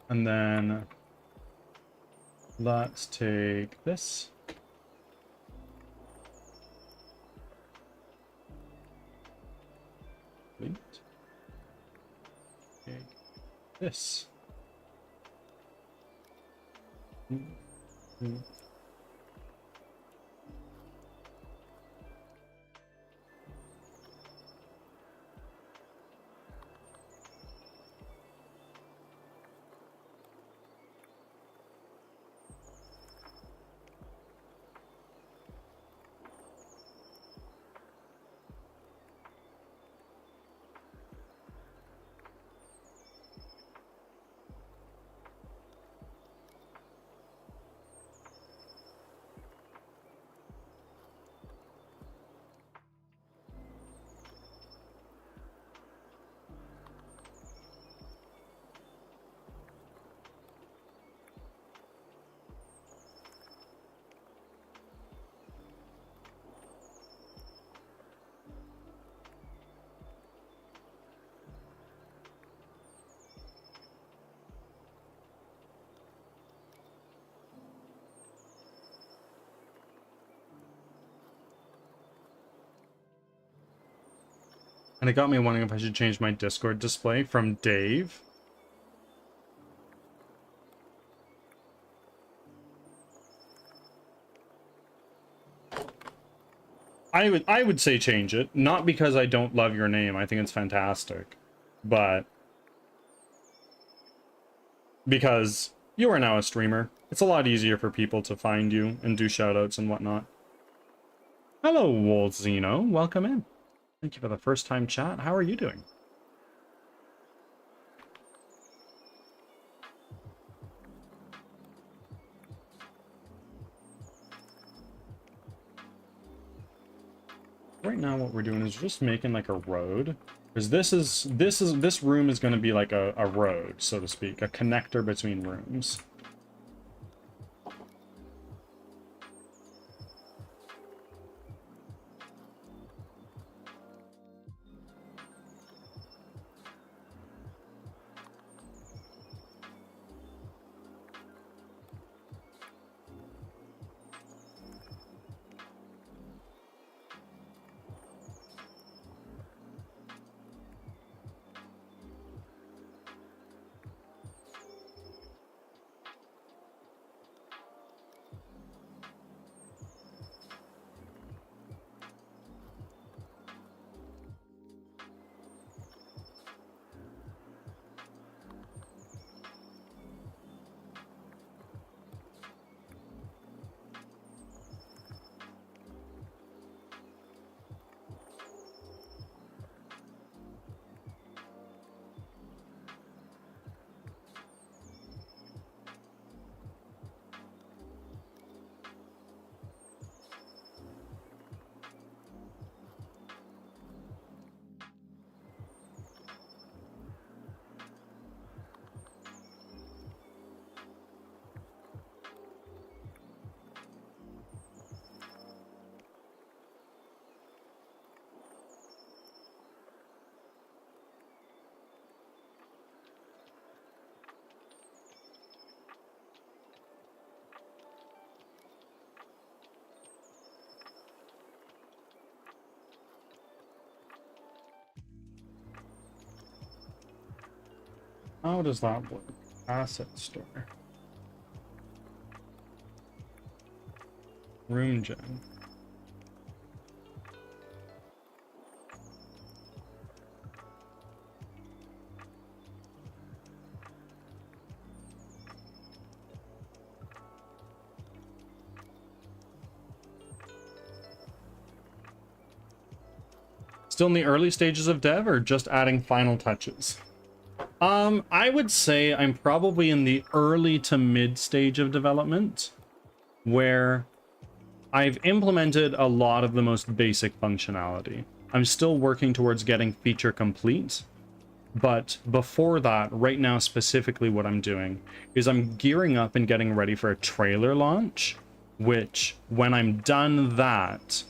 And then let's take this. Take this. And it got me wondering if I should change my Discord display from Dave. I would say change it, not because I don't love your name. I think it's fantastic, but because you are now a streamer. It's a lot easier for people to find you and do shoutouts and whatnot. Hello, Wolzino. Welcome in. Thank you for the first time chat. How are you doing? Right now what we're doing is just making like a road. Because this room is going to be like a road, so to speak, a connector between rooms. How does that work? Asset store. Room gen. Still in the early stages of dev or just adding final touches? I would say I'm probably in the early to mid stage of development where I've implemented a lot of the most basic functionality. I'm still working towards getting feature complete, but before that, right now specifically what I'm doing is I'm gearing up and getting ready for a trailer launch, which when I'm done that,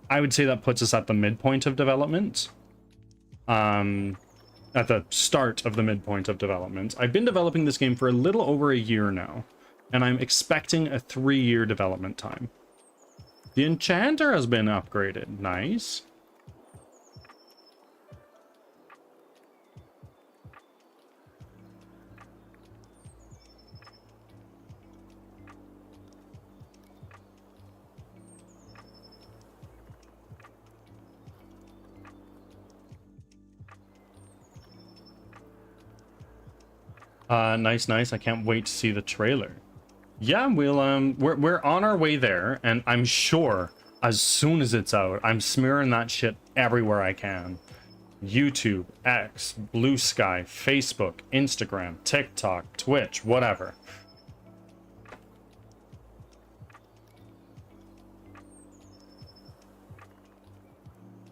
I would say that puts us at the midpoint of development. At the start of the midpoint of development. I've been developing this game for a little over a year now, and I'm expecting a 3-year development time. The enchanter has been upgraded. Nice. Nice. I can't wait to see the trailer. Yeah, we'll we're on our way there, and I'm sure as soon as it's out, I'm smearing that shit everywhere I can. YouTube, X, Blue Sky, Facebook, Instagram, TikTok, Twitch, whatever.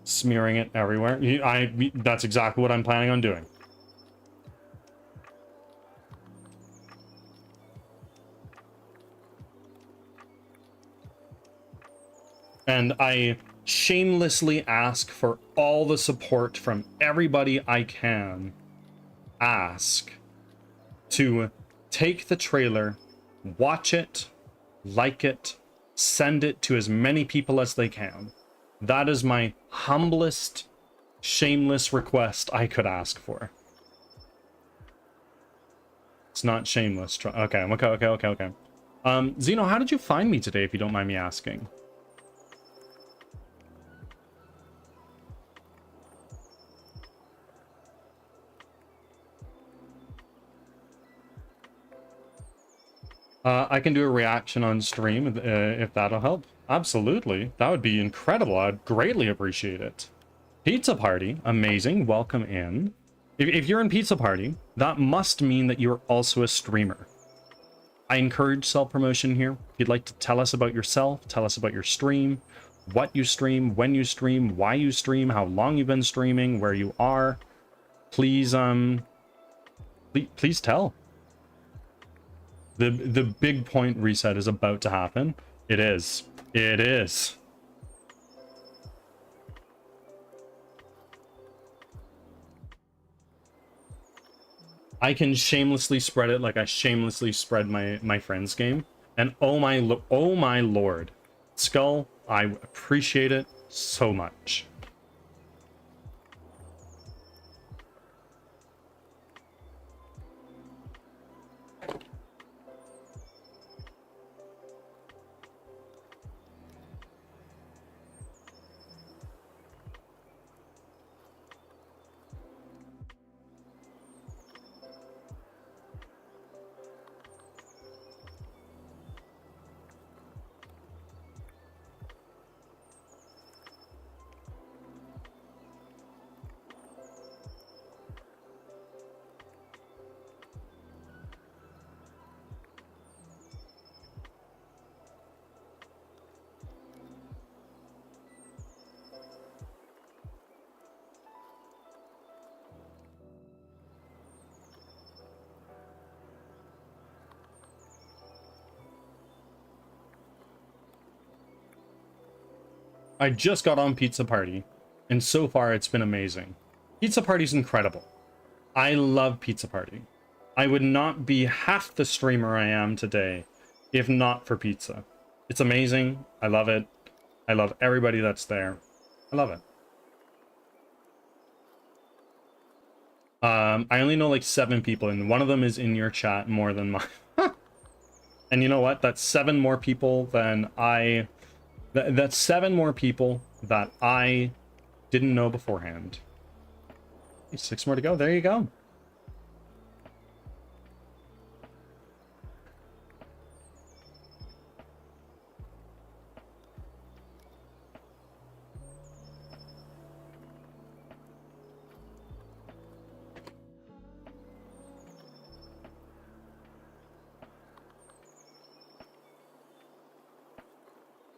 Smearing it everywhere. That's exactly what I'm planning on doing. And I shamelessly ask for all the support from everybody I can ask to take the trailer, watch it, like it, send it to as many people as they can. That is my humblest, shameless request I could ask for. It's not shameless. Okay. Zeno, how did you find me today, if you don't mind me asking? I can do a reaction on stream if that'll help. Absolutely. That would be incredible. I'd greatly appreciate it. Pizza Party. Amazing. Welcome in. If you're in Pizza Party, that must mean that you're also a streamer. I encourage self-promotion here. If you'd like to tell us about yourself, tell us about your stream, what you stream, when you stream, why you stream, how long you've been streaming, where you are, please tell. The big point reset is about to happen. It is. It is. I can shamelessly spread it like I shamelessly spread my friend's game. And oh my lord. Skull, I appreciate it so much. I just got on Pizza Party, and so far it's been amazing. Pizza Party's incredible. I love Pizza Party. I would not be half the streamer I am today if not for pizza. It's amazing. I love it. I love everybody that's there. I love it. I only know like 7 people, and one of them is in your chat more than mine. And you know what? That's 7 more people than I... That's 7 more people that I didn't know beforehand. 6 more to go. There you go.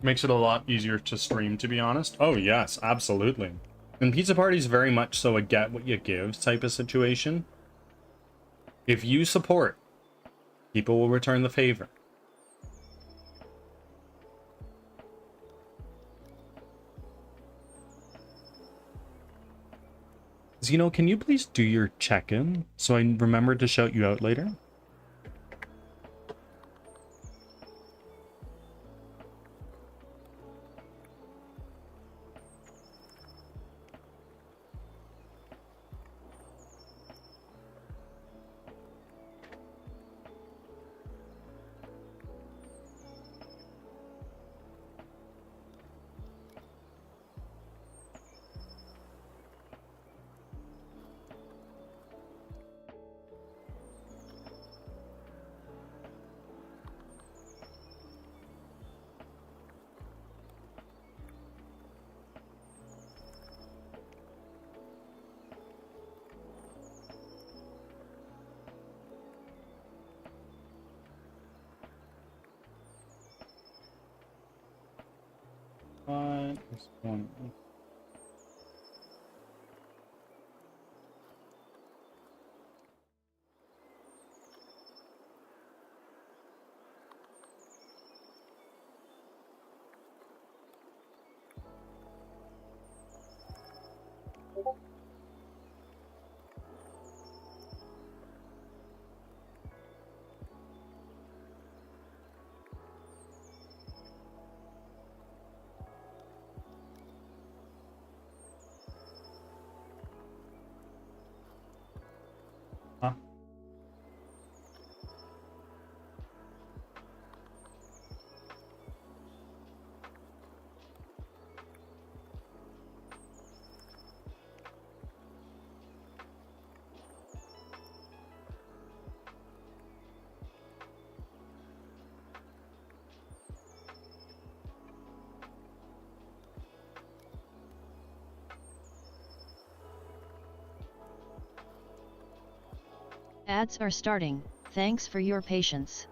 Makes it a lot easier to stream, to be honest. Oh, yes, absolutely. And Pizza Party is very much so a get what you give type of situation. If you support, people will return the favor. Zeno, can you please do your check-in so I remember to shout you out later? This one. Huh? Ads are starting. Thanks for your patience.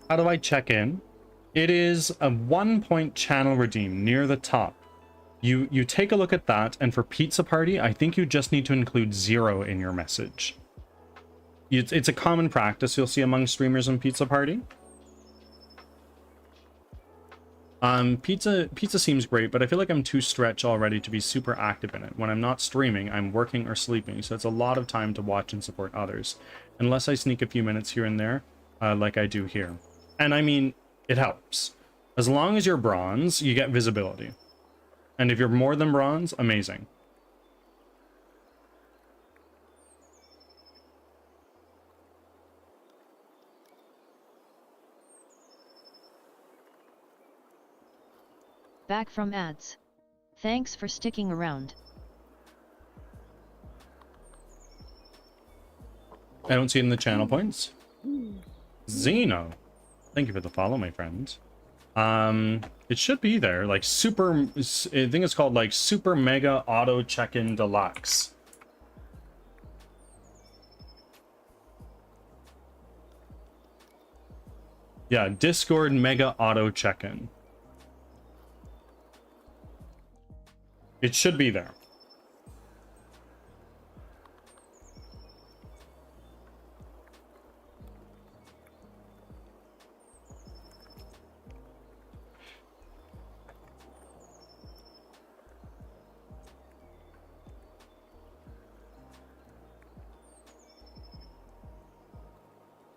How do I check in? It is a 1-point channel redeem near the top. You take a look at that, and for Pizza Party, I think you just need to include 0 in your message. It's a common practice you'll see among streamers in Pizza Party. Pizza seems great, but I feel like I'm too stretched already to be super active in it. When I'm not streaming, I'm working or sleeping, so it's a lot of time to watch and support others. Unless I sneak a few minutes here and there, like I do here. And I mean, it helps. As long as you're bronze, you get visibility. And if you're more than bronze, amazing. Back from ads. Thanks for sticking around. I don't see it in the channel points. Zeno. Thank you for the follow, my friend. It should be there. Like super... I think it's called like Super Mega Auto Check-In Deluxe. Yeah, Discord Mega Auto Check-In. It should be there.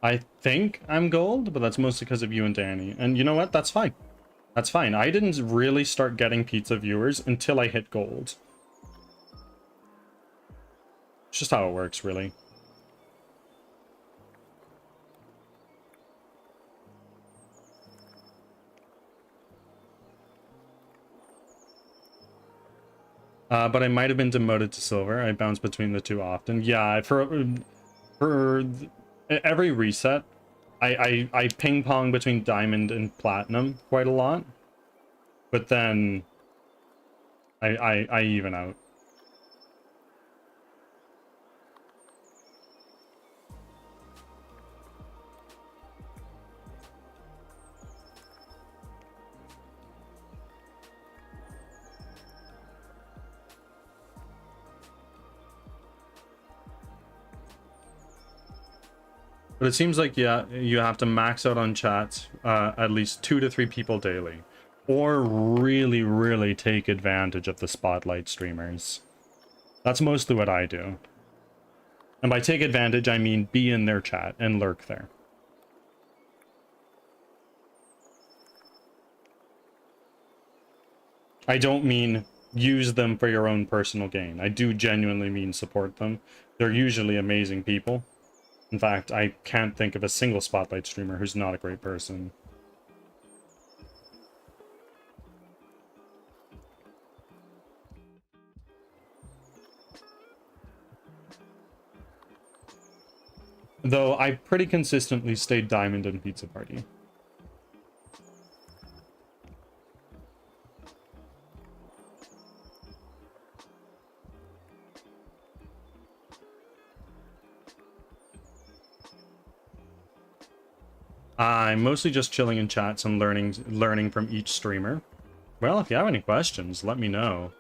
I think I'm gold, but that's mostly because of you and Danny. And you know what? That's fine. That's fine. I didn't really start getting pizza viewers until I hit gold. It's just how it works, really. But I might have been demoted to silver. I bounce between the two often. Yeah, for every reset, I ping pong between diamond and platinum quite a lot. But then I even out. But it seems like, yeah, you have to max out on chats at least 2 to 3 people daily. Or really, really take advantage of the spotlight streamers. That's mostly what I do. And by take advantage, I mean be in their chat and lurk there. I don't mean use them for your own personal gain. I do genuinely mean support them. They're usually amazing people. In fact, I can't think of a single spotlight streamer who's not a great person. Though I pretty consistently stayed diamond in Pizza Party. I'm mostly just chilling in chats and learning from each streamer. Well, if you have any questions, let me know.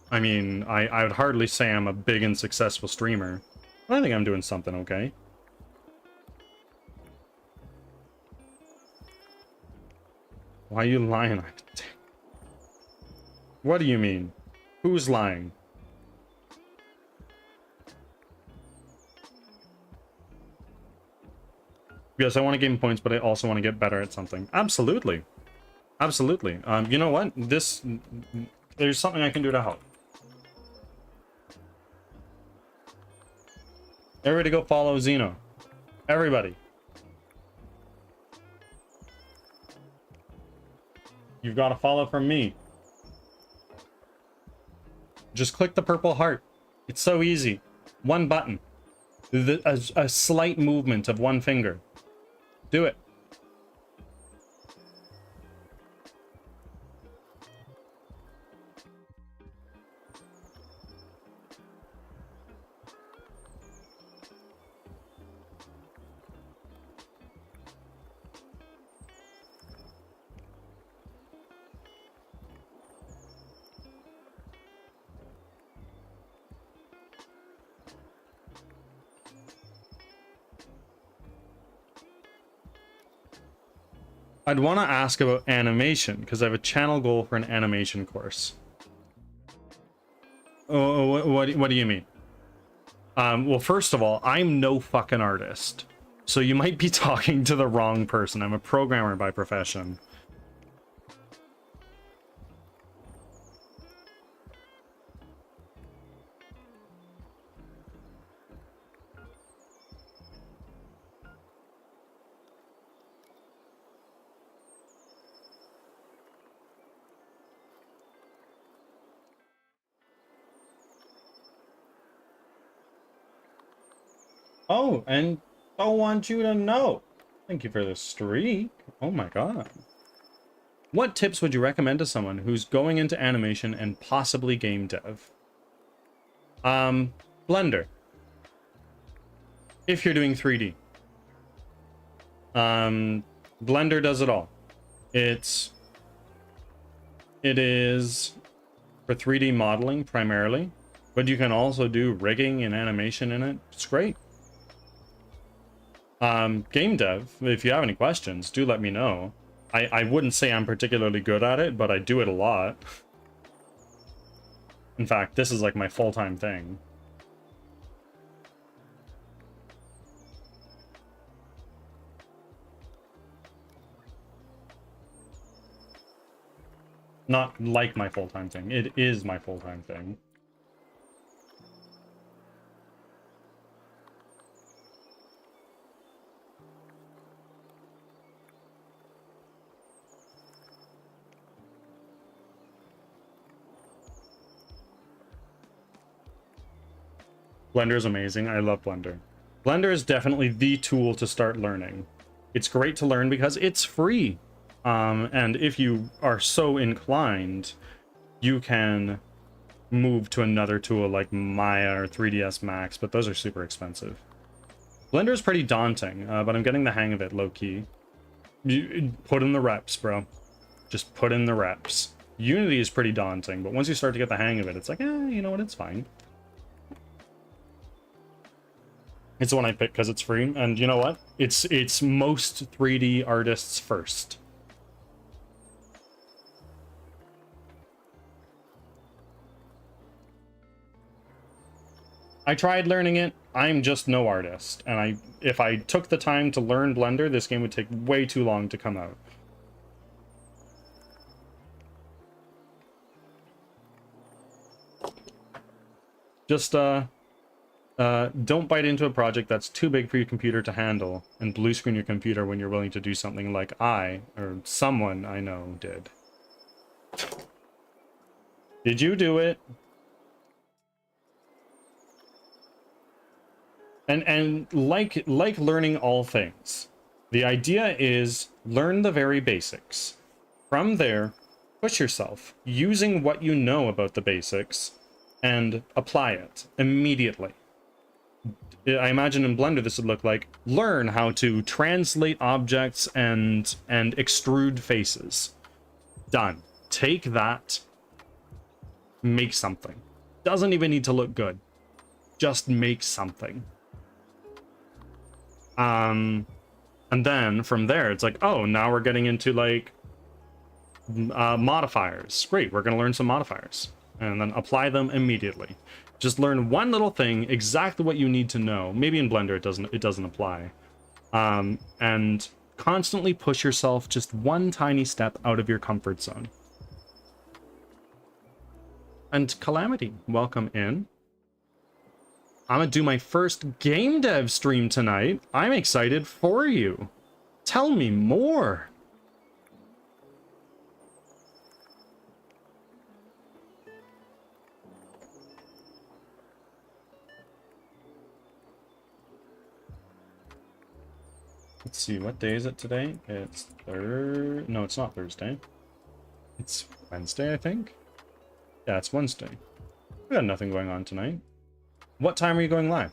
I mean, I would hardly say I'm a big and successful streamer. But I think I'm doing something okay. Why are you lying? What do you mean? Who's lying? Yes, I want to gain points, but I also want to get better at something. Absolutely. Absolutely. You know what? There's something I can do to help. Everybody go follow Xeno. Everybody. You've got to follow from me. Just click the purple heart. It's so easy. One button. A slight movement of one finger. Do it. I'd want to ask about animation, because I have a channel goal for an animation course. Oh, what do you mean? Well, first of all, I'm no fucking artist. So you might be talking to the wrong person. I'm a programmer by profession. Oh, and I want you to know. Thank you for the streak. Oh my god. What tips would you recommend to someone who's going into animation and possibly game dev? Blender. If you're doing 3D. Blender does it all. It's It is for 3D modeling primarily, but you can also do rigging and animation in it. It's great. Game dev, if you have any questions, do let me know. I wouldn't say I'm particularly good at it, but I do it a lot. In fact, this is like my full-time thing. Not like my full-time thing. It is my full-time thing. Blender is amazing. I love Blender. Blender is definitely the tool to start learning. It's great to learn because it's free. And if you are so inclined, you can move to another tool like Maya or 3ds Max, but those are super expensive. Blender is pretty daunting, but I'm getting the hang of it low-key. You put in the reps, bro. Just put in the reps. Unity is pretty daunting, but once you start to get the hang of it, it's like, you know what, it's fine. It's the one I picked because it's free, and you know what? It's most 3D artists first. I tried learning it. I'm just no artist, and if I took the time to learn Blender, this game would take way too long to come out. Just don't bite into a project that's too big for your computer to handle and blue screen your computer when you're willing to do something like I, or someone I know, did. Did you do it? And like learning all things, the idea is learn the very basics. From there, push yourself using what you know about the basics and apply it immediately. I imagine in Blender this would look like learn how to translate objects and extrude faces. Done. Take that, make something. Doesn't even need to look good. Just make something. And then from there it's like, oh, now we're getting into like modifiers. Great, we're gonna learn some modifiers and then apply them immediately. Just learn one little thing, exactly what you need to know. Maybe in Blender it doesn't apply. And constantly push yourself just one tiny step out of your comfort zone. And Calamity, welcome in. I'm gonna do my first game dev stream tonight. I'm excited for you. Tell me more. Let's see, what day is it today? It's no, it's not Thursday. It's Wednesday, I think. Yeah, it's Wednesday. We got nothing going on tonight. What time are you going live?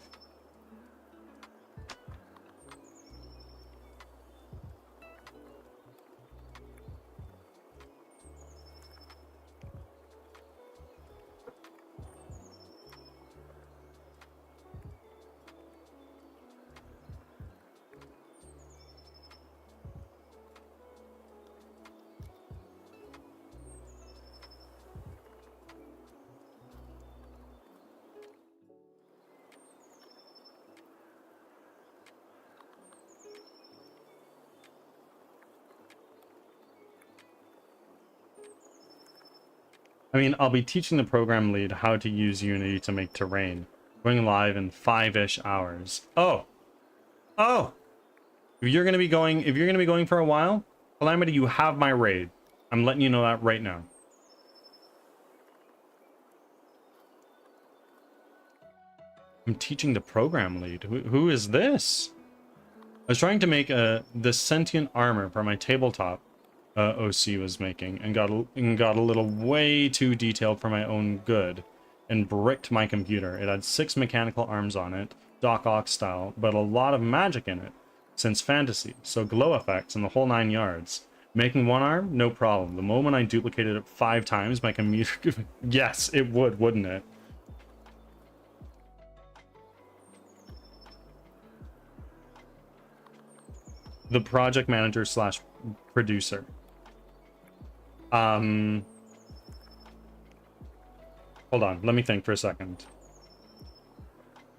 I mean, I'll be teaching the program lead how to use Unity to make terrain. Going live in 5-ish hours. Oh! Oh! If you're gonna be going for a while, Calamity, you have my raid. I'm letting you know that right now. I'm teaching the program lead. Who is this? I was trying to make the sentient armor for my tabletop OC was making, and got a little way too detailed for my own good, and bricked my computer. It had 6 mechanical arms on it, Doc Ock style, but a lot of magic in it, since fantasy, so glow effects and the whole 9 yards. Making one arm, no problem. The moment I duplicated it 5 times, my computer... Yes, it would, wouldn't it? The project manager slash producer. Hold on, let me think for a second.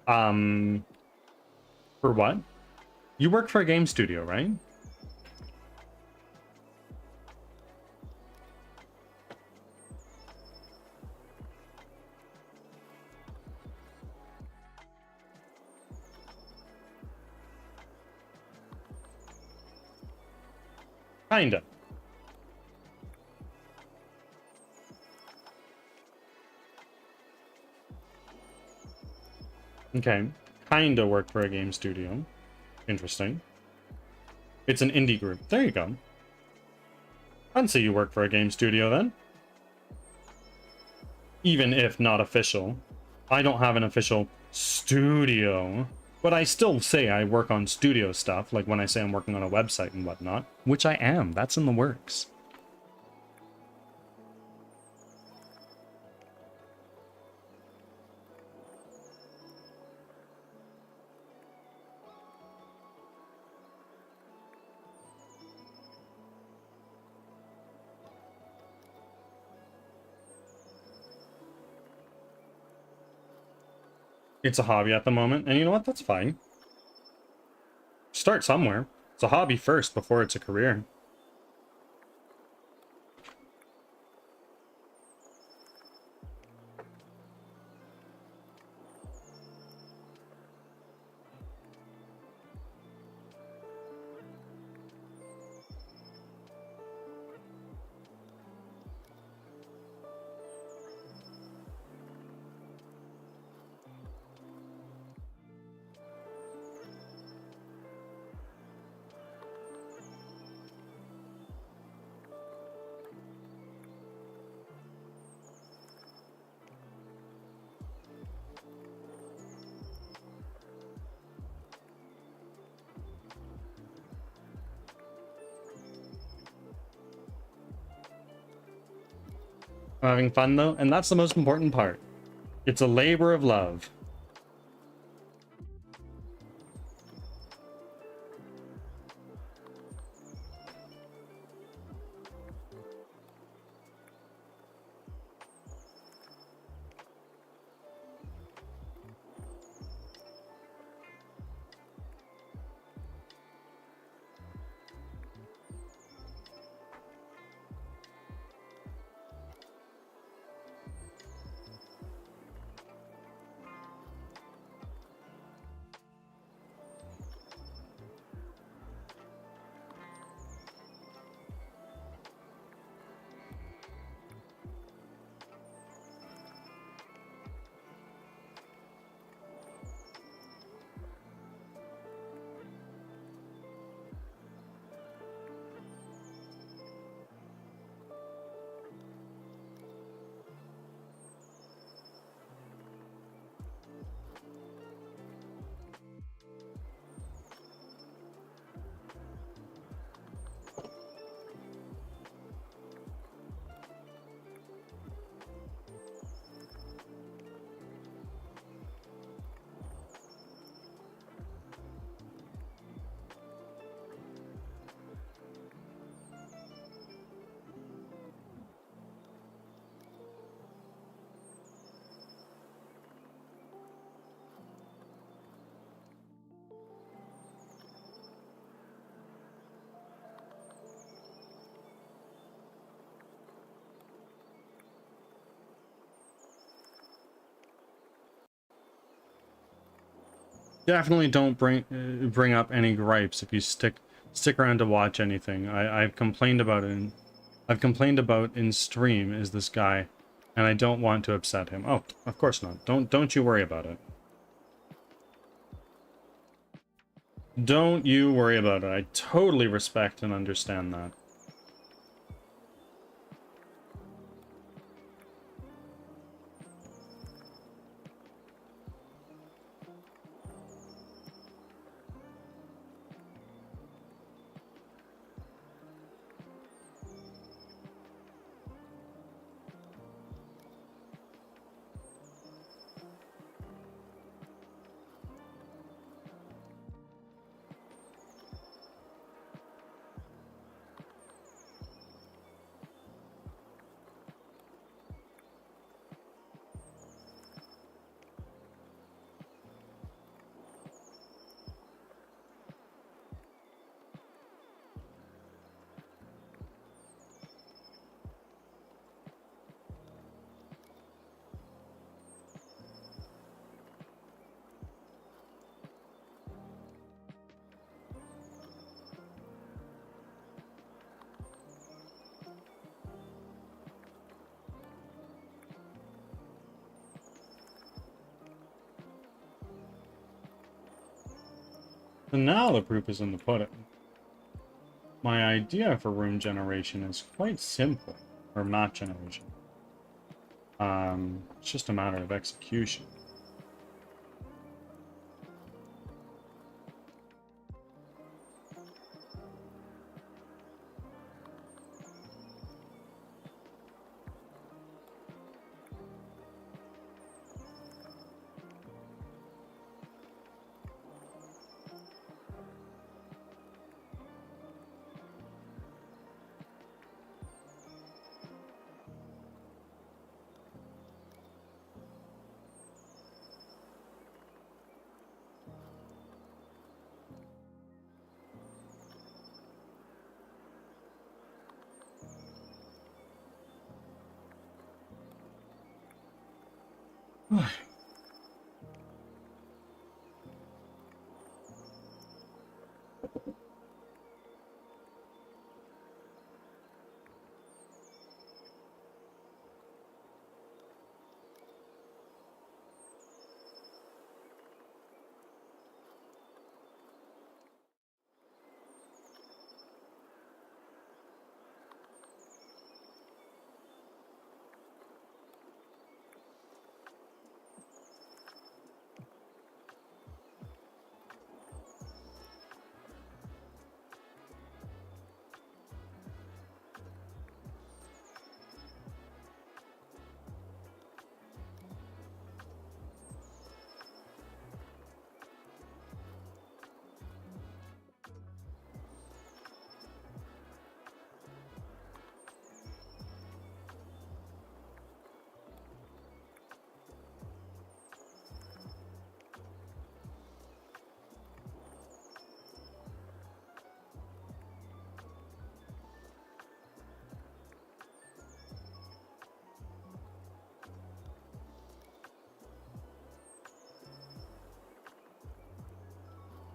For what? You work for a game studio, right? Kinda. Okay. Kinda work for a game studio. Interesting. It's an indie group. There you go. I'd say you work for a game studio then. Even if not official. I don't have an official studio, but I still say I work on studio stuff, like when I say I'm working on a website and whatnot, which I am. That's in the works. It's a hobby at the moment, and you know what? That's fine. Start somewhere. It's a hobby first before it's a career. I'm having fun though, and that's the most important part. It's a labor of love. Definitely don't bring up any gripes if you stick around to watch anything. I've complained about it. I've complained about in stream is this guy, and I don't want to upset him. Oh, of course not. Don't you worry about it. Don't you worry about it. I totally respect and understand that. So now the proof is in the pudding. My idea for room generation is quite simple, or map generation. It's just a matter of execution.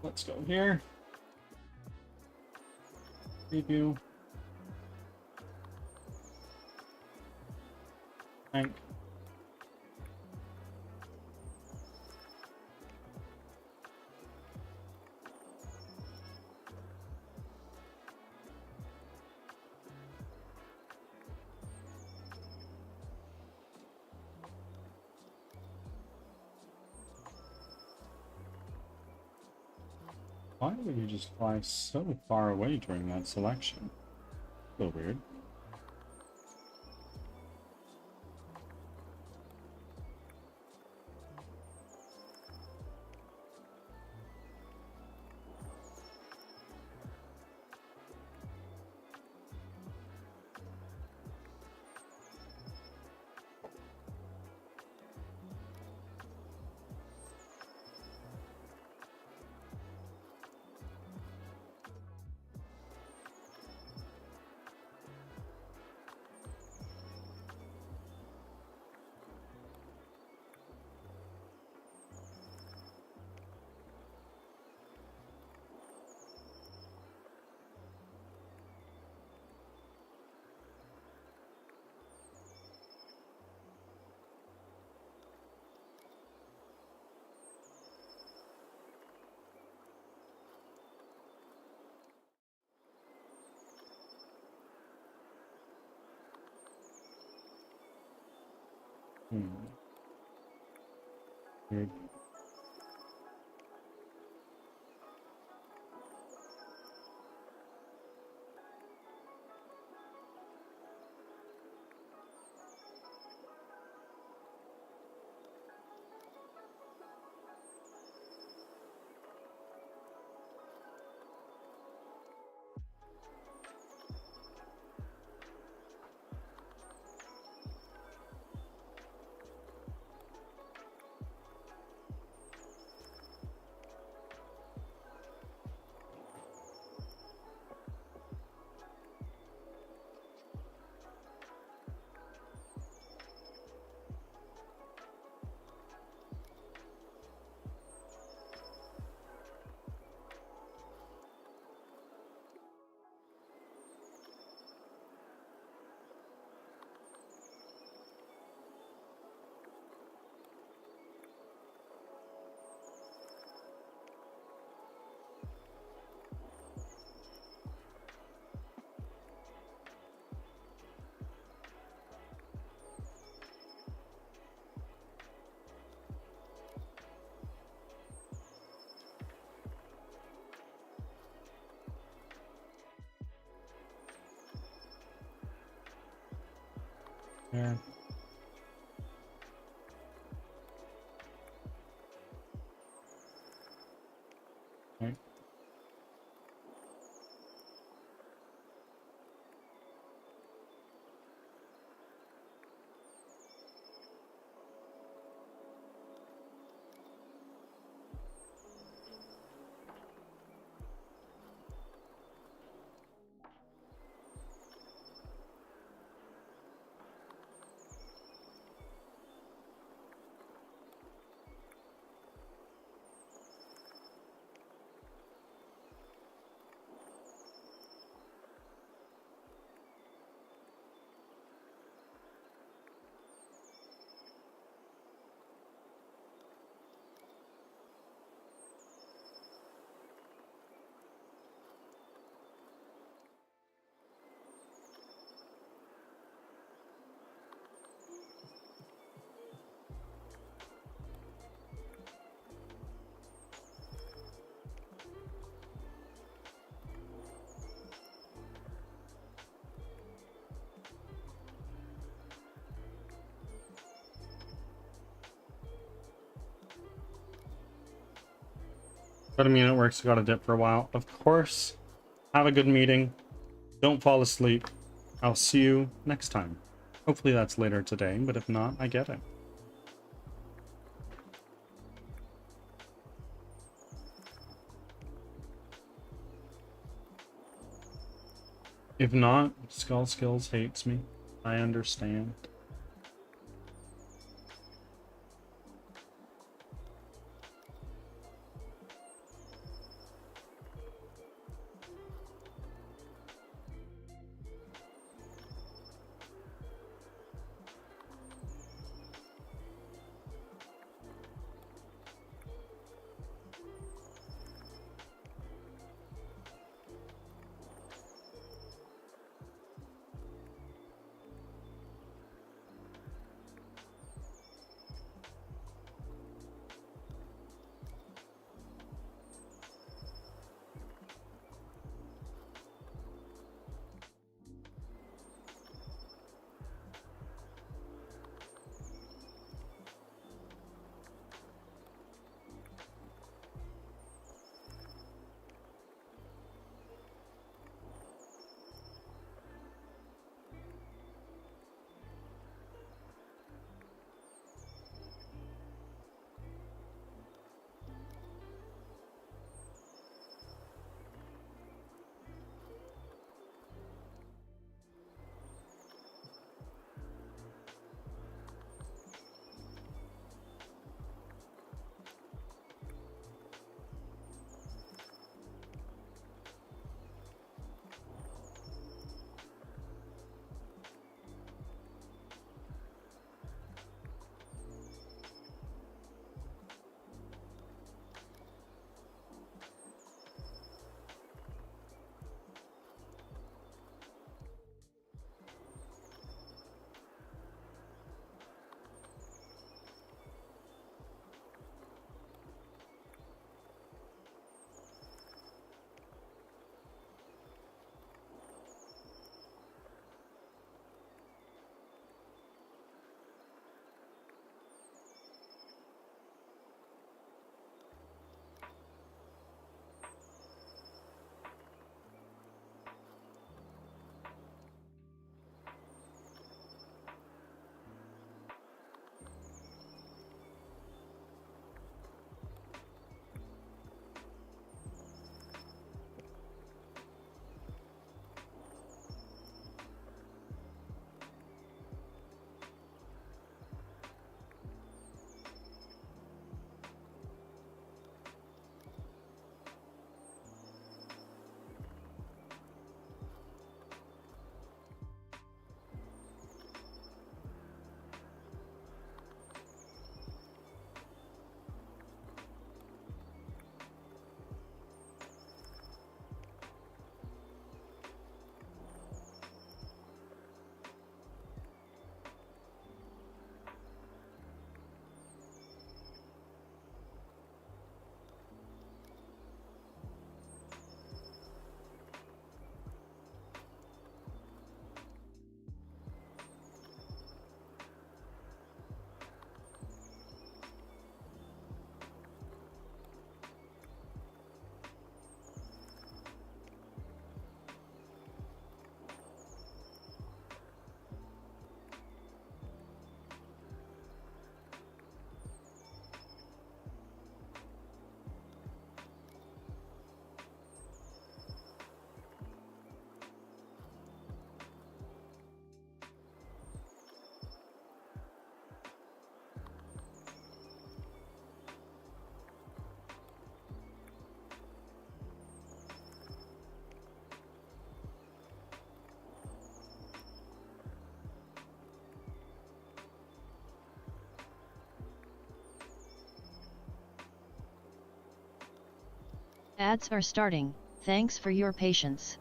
Let's go here. Preview. Tank. Why would you just fly so far away during that selection? A little weird. Weird. There. Right. But I mean, it works. Got to dip for a while. Of course. Have a good meeting. Don't fall asleep. I'll see you next time. Hopefully that's later today, but if not, I get it. If not, Skull Skills hates me. I understand. Ads are starting, thanks for your patience.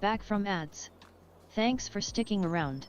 Back from ads. Thanks for sticking around.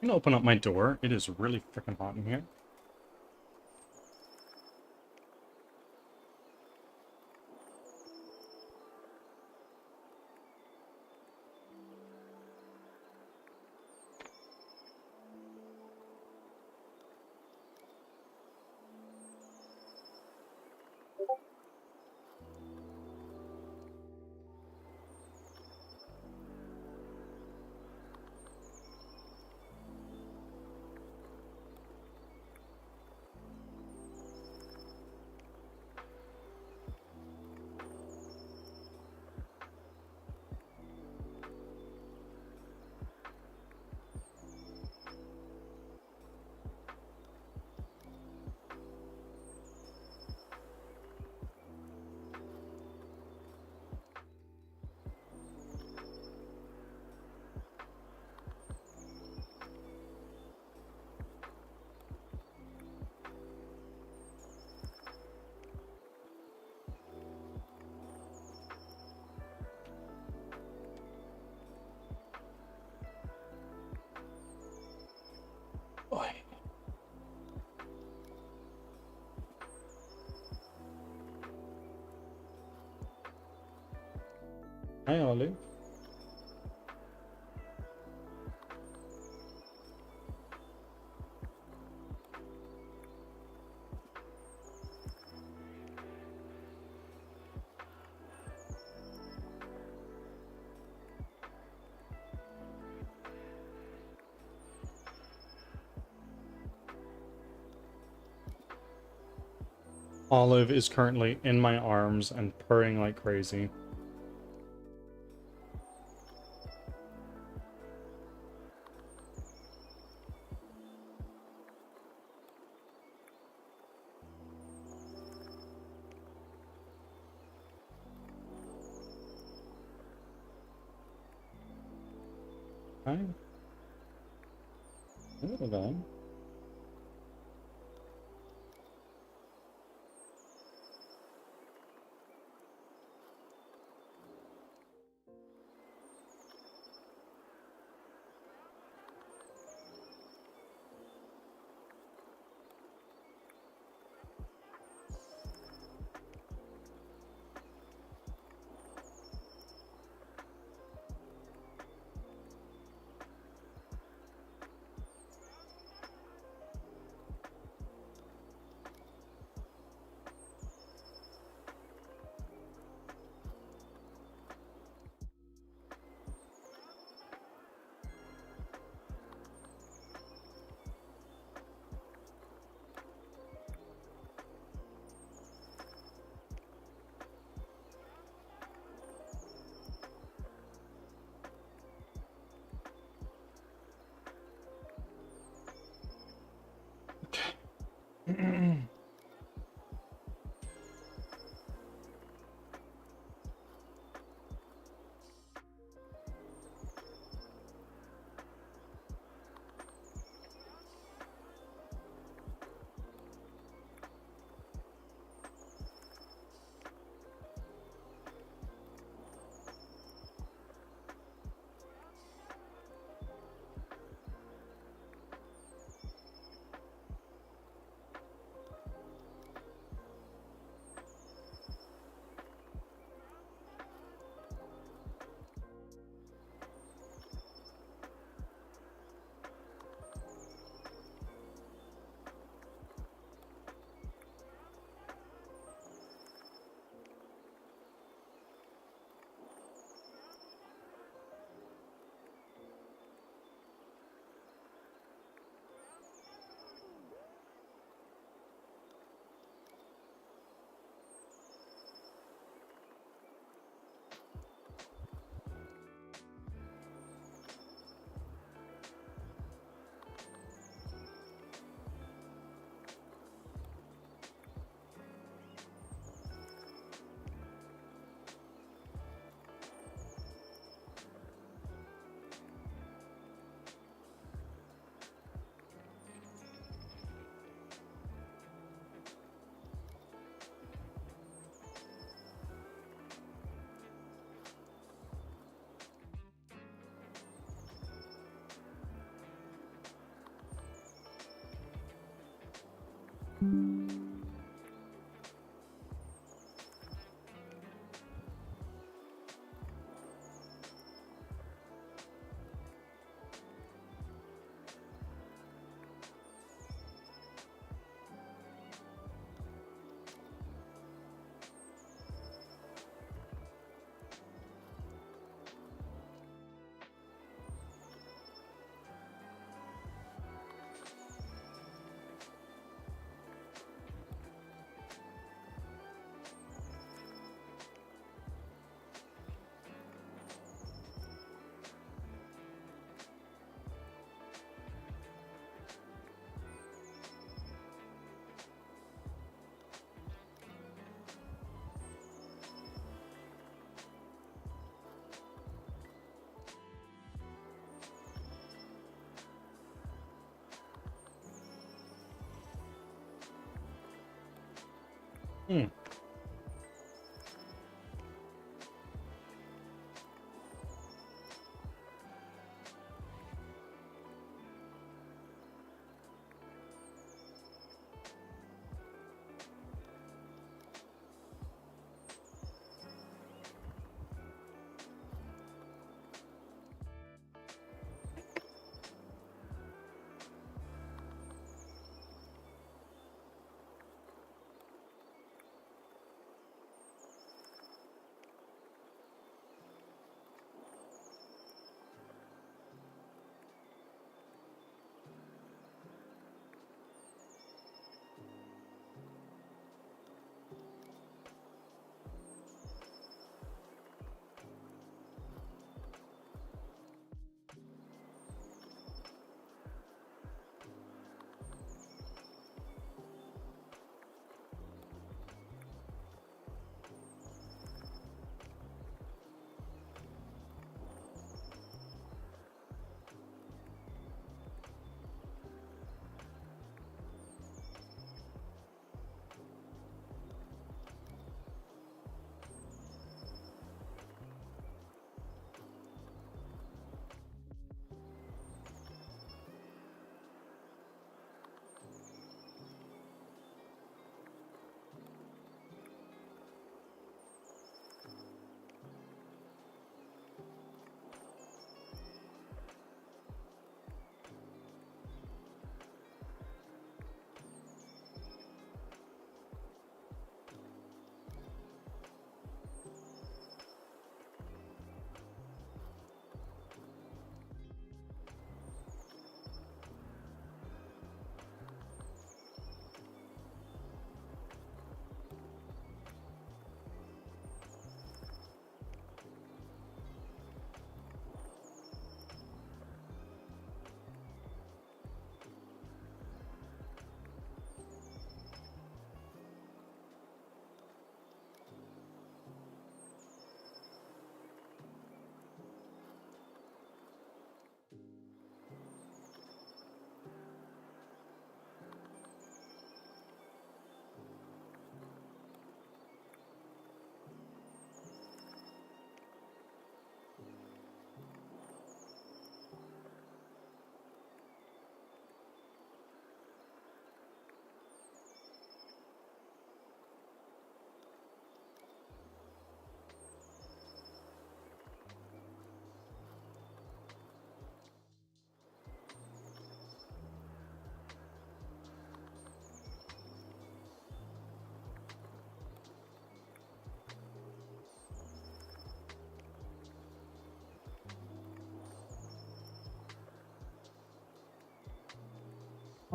I'm gonna open up my door. It is really freaking hot in here. Hi, Olive. Olive is currently in my arms and purring like crazy. Hi. Hello there. Hmm.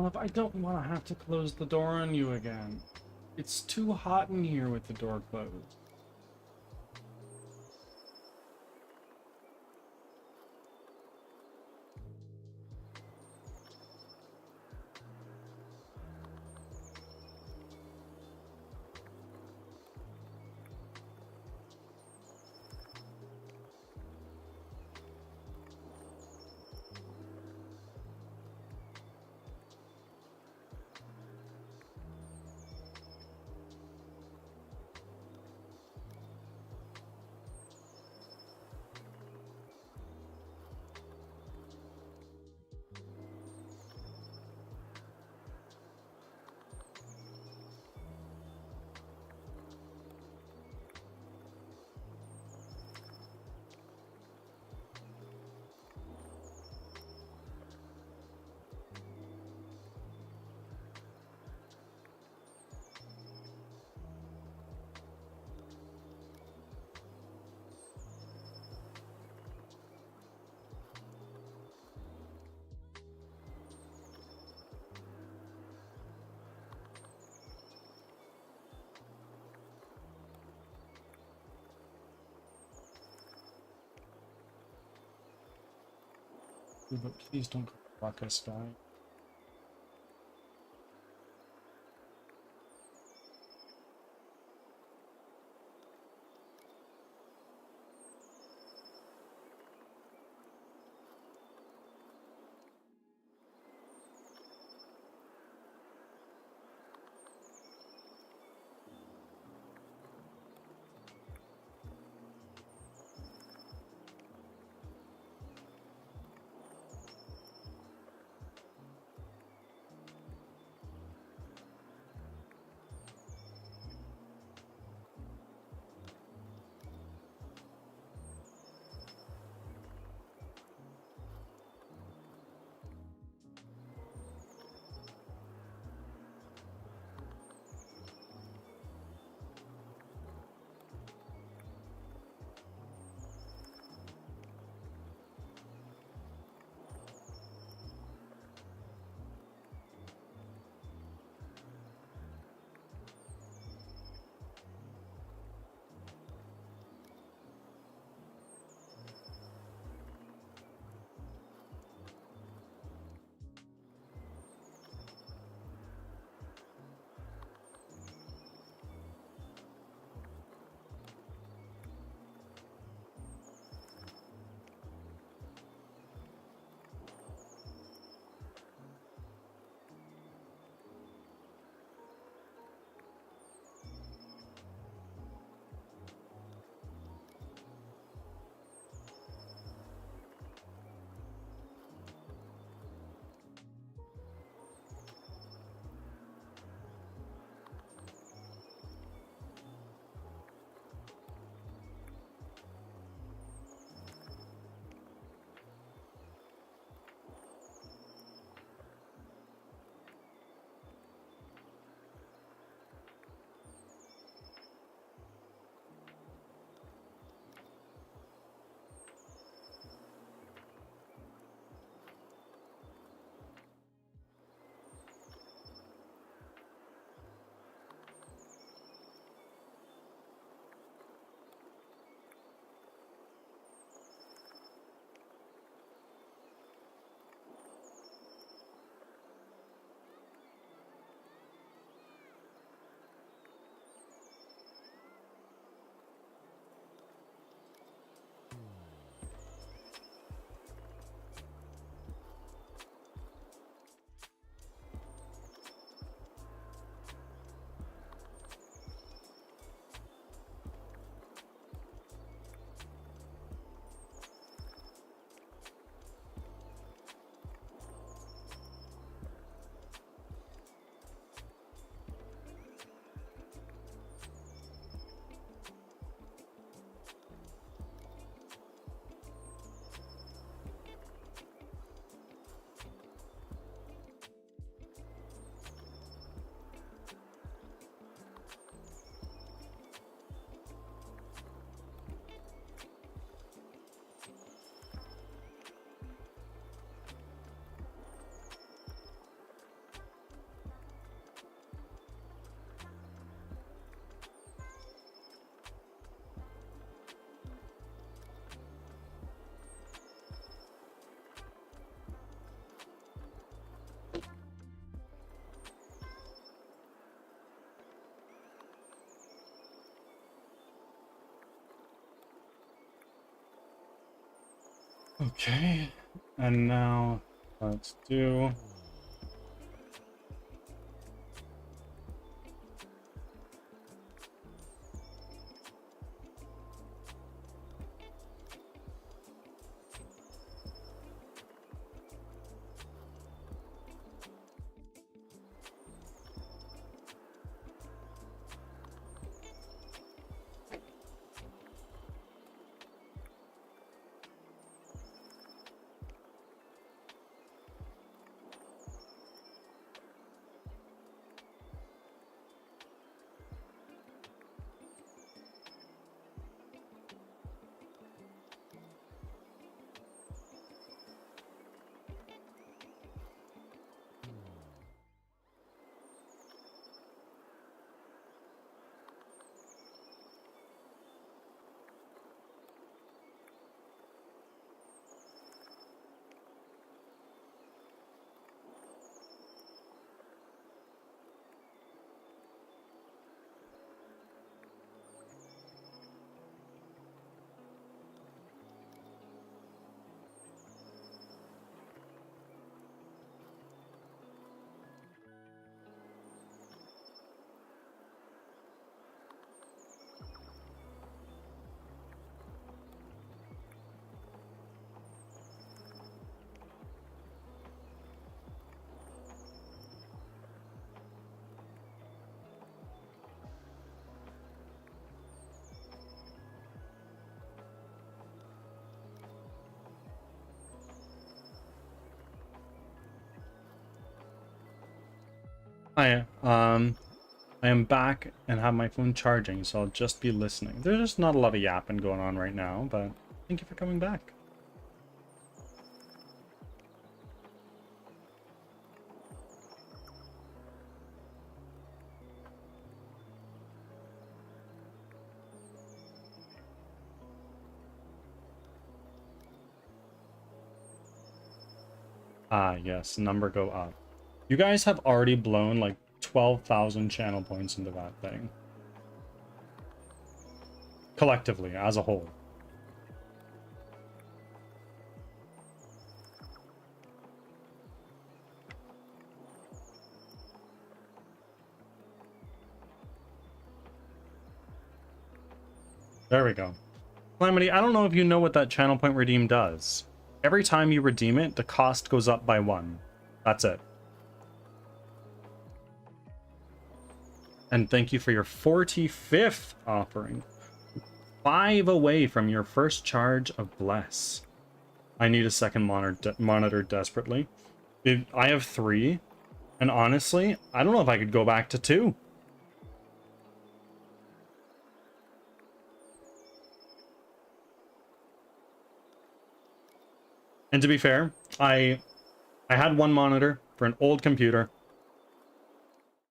Olive, I don't want to have to close the door on you again. It's too hot in here with the door closed. But please don't rock us, guy. Okay, and now let's do. Hi, I am back and have my phone charging, so I'll just be listening. There's just not a lot of yapping going on right now, but thank you for coming back. Ah, yes, number go up. You guys have already blown like 12,000 channel points into that thing. Collectively, as a whole. There we go. Calamity, I don't know if you know what that channel point redeem does. Every time you redeem it, the cost goes up by 1. That's it. And thank you for your 45th offering. 5 away from your first charge of Bless. I need a second monitor desperately. I have 3, and honestly, I don't know if I could go back to 2. And to be fair, I had 1 monitor for an old computer.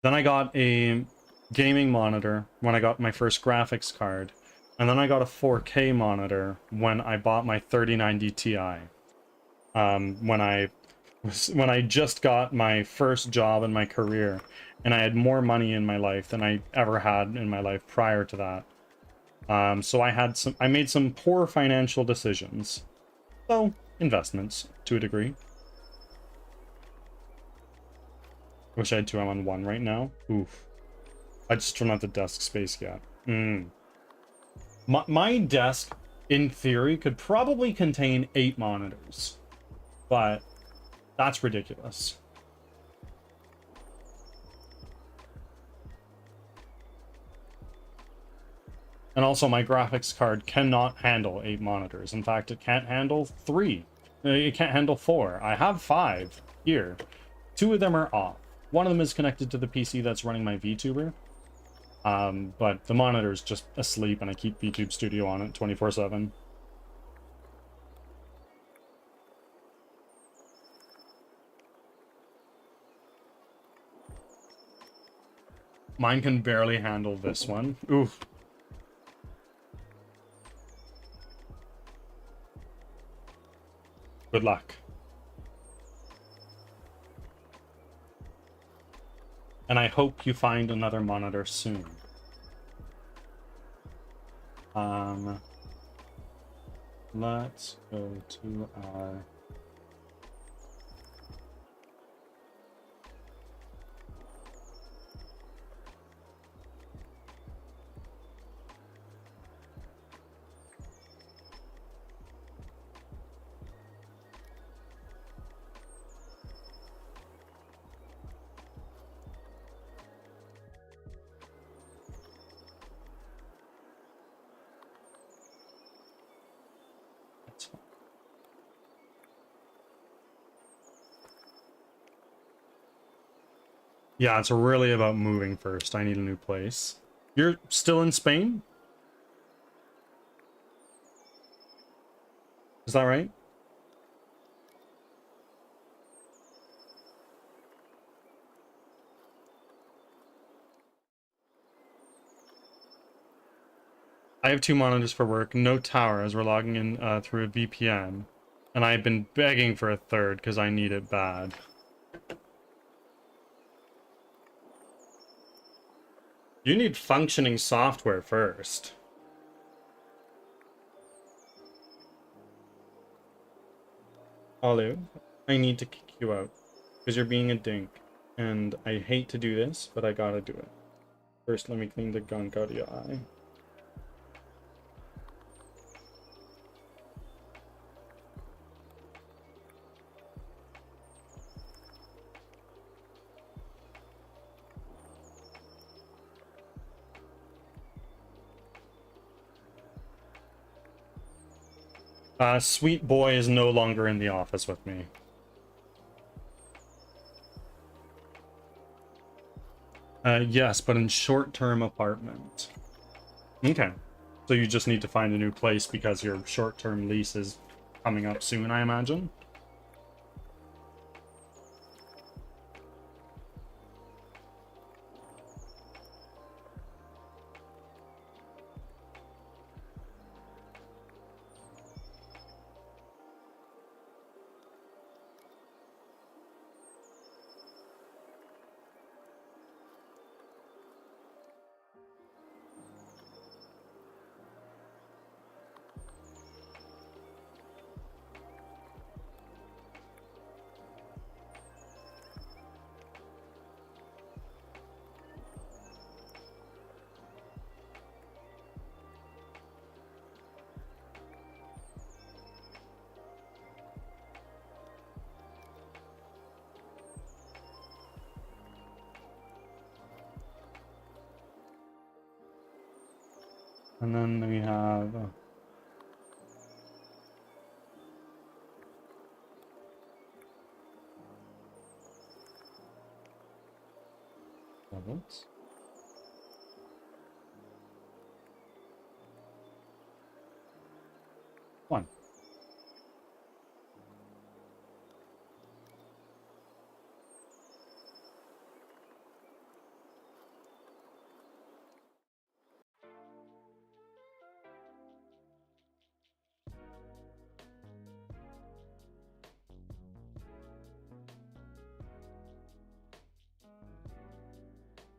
Then I got a gaming monitor when I got my first graphics card. And then I got a 4K monitor when I bought my 3090 Ti. When I just got my first job in my career, and I had more money in my life than I ever had in my life prior to that. So I made some poor financial decisions. So, investments, to a degree. Wish I had 2. I'm on 1 right now. Oof. I just don't have the desk space yet. My desk, in theory, could probably contain 8 monitors. But that's ridiculous. And also, my graphics card cannot handle 8 monitors. In fact, it can't handle 3. It can't handle 4. I have 5 here. 2 of them are off. One of them is connected to the PC that's running my VTuber. But the monitor's just asleep, and I keep VTube Studio on it 24/7. Mine can barely handle this one. Oof. Good luck. And I hope you find another monitor soon. Let's go to our... Yeah, it's really about moving first. I need a new place. You're still in Spain? Is that right? I have 2 monitors for work, no tower as we're logging in through a VPN. And I've been begging for a third because I need it bad. You need functioning software first. Olive, I need to kick you out because you're being a dink. And I hate to do this, but I gotta do it. First, let me clean the gunk out of your eye. Sweet boy is no longer in the office with me. Yes, but in short-term apartment. Okay. So you just need to find a new place because your short-term lease is coming up soon, I imagine? And then we have... levels. One.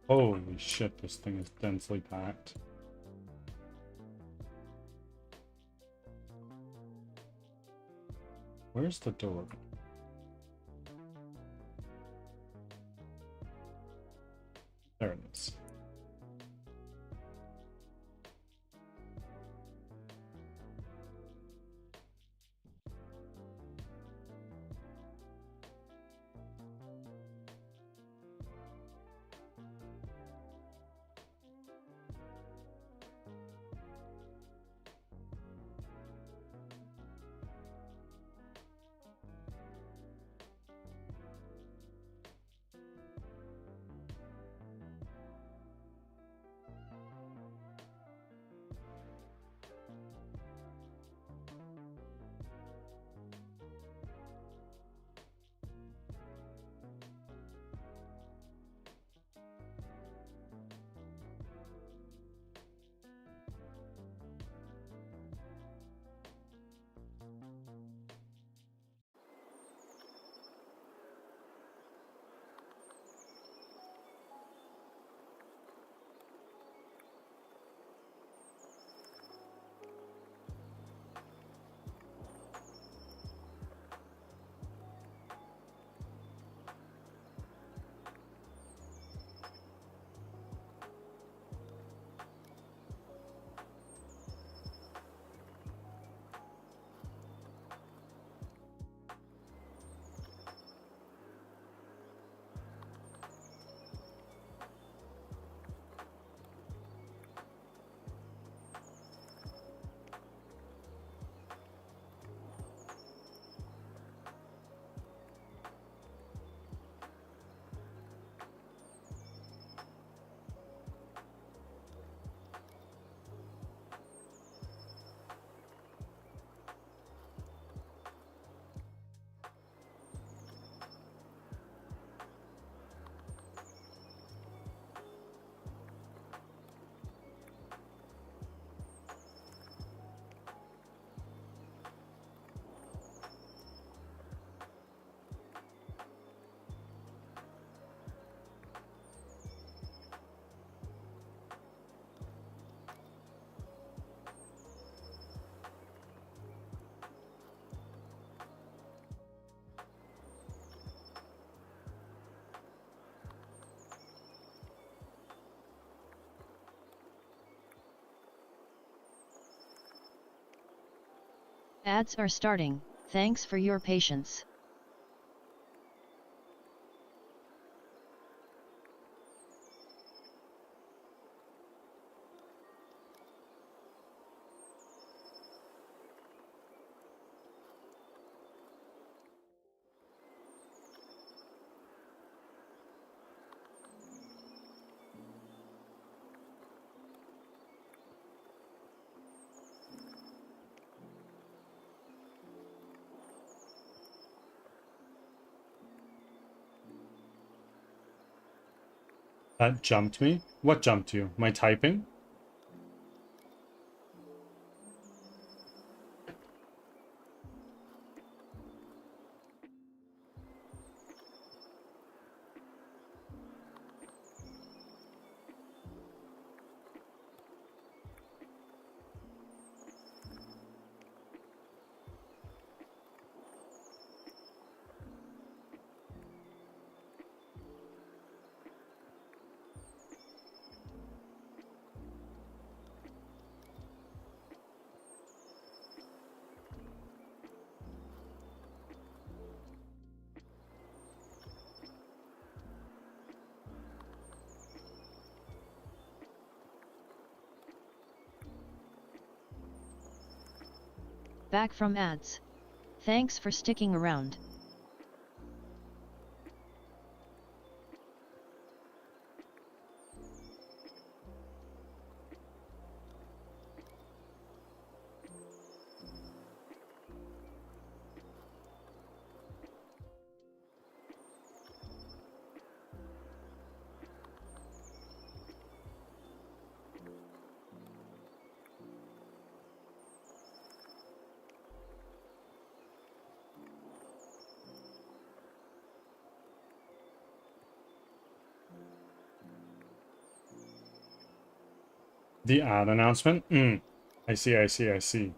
Holy shit, this thing is densely packed. Where's the door? There it is. Ads are starting, thanks for your patience. That jumped me? What jumped you? My typing? Back from ads. Thanks for sticking around. The ad announcement? I see, I see, I see.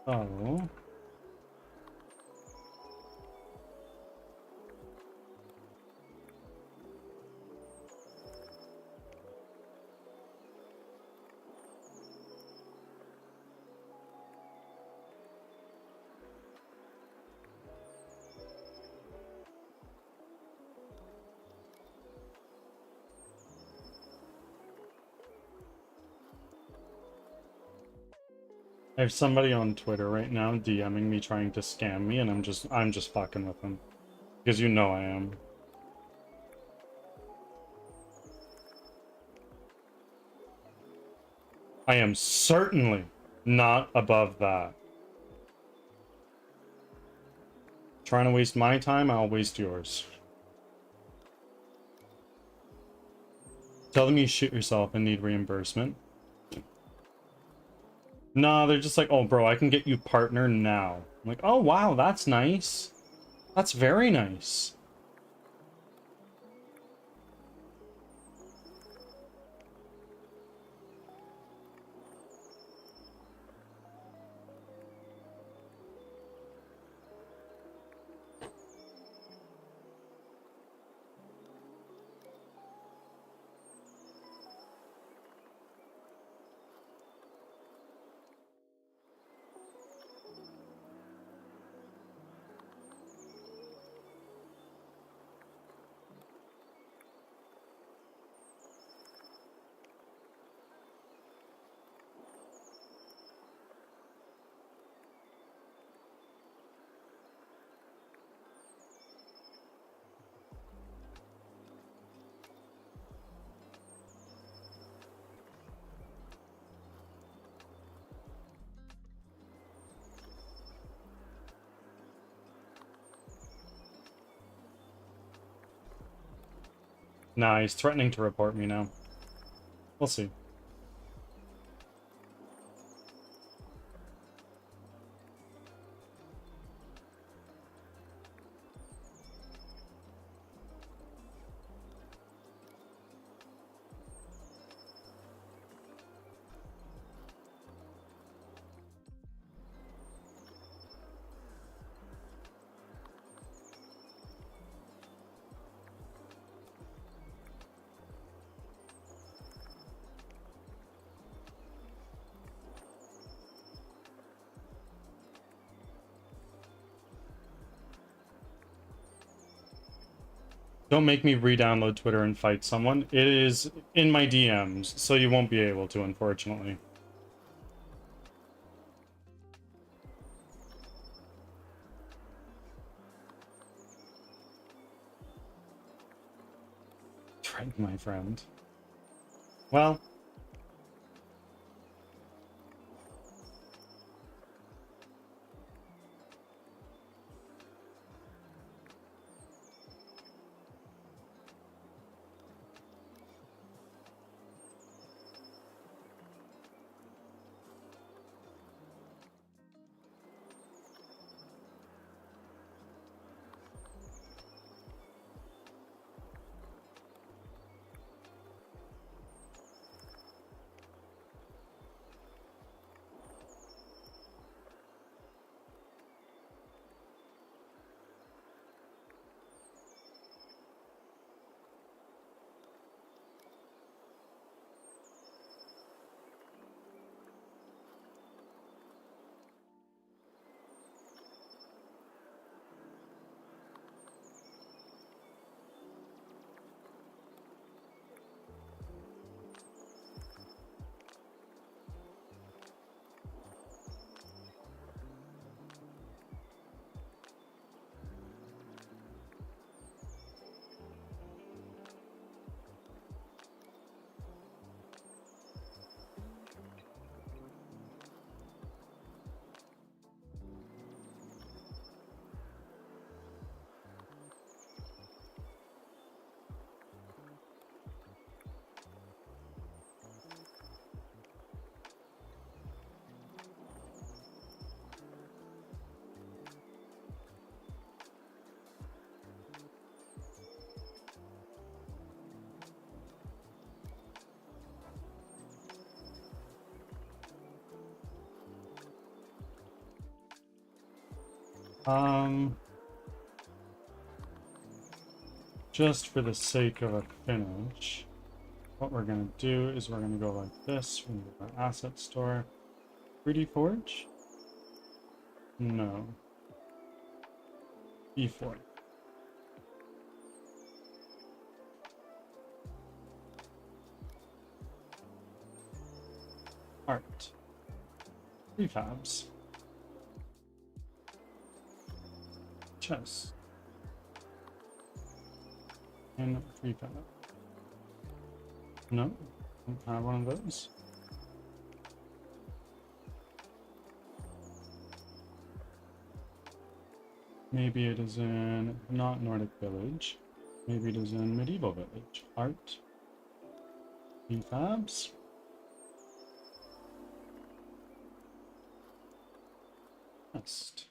Oh. I have somebody on Twitter right now DMing me trying to scam me, and I'm just fucking with them. Because you know I am. I am certainly not above that. Trying to waste my time, I'll waste yours. Tell them you shit yourself and need reimbursement. No, they're just like, oh, bro, I can get you partner now. I'm like, oh, wow, that's nice. That's very nice. Nah, he's threatening to report me now. We'll see. Don't make me re-download Twitter and fight someone. It is in my DMs, so you won't be able to, unfortunately. Right, my friend. Well... just for the sake of a finish, what we're gonna do is we're gonna go like this. We're gonna go to our asset store. 3D Forge? No. E4. Art. Prefabs. Chess. And prefab. No, don't have one of those. Maybe it is in not Nordic Village. Maybe it is in Medieval Village. Art. Prefabs. Nest.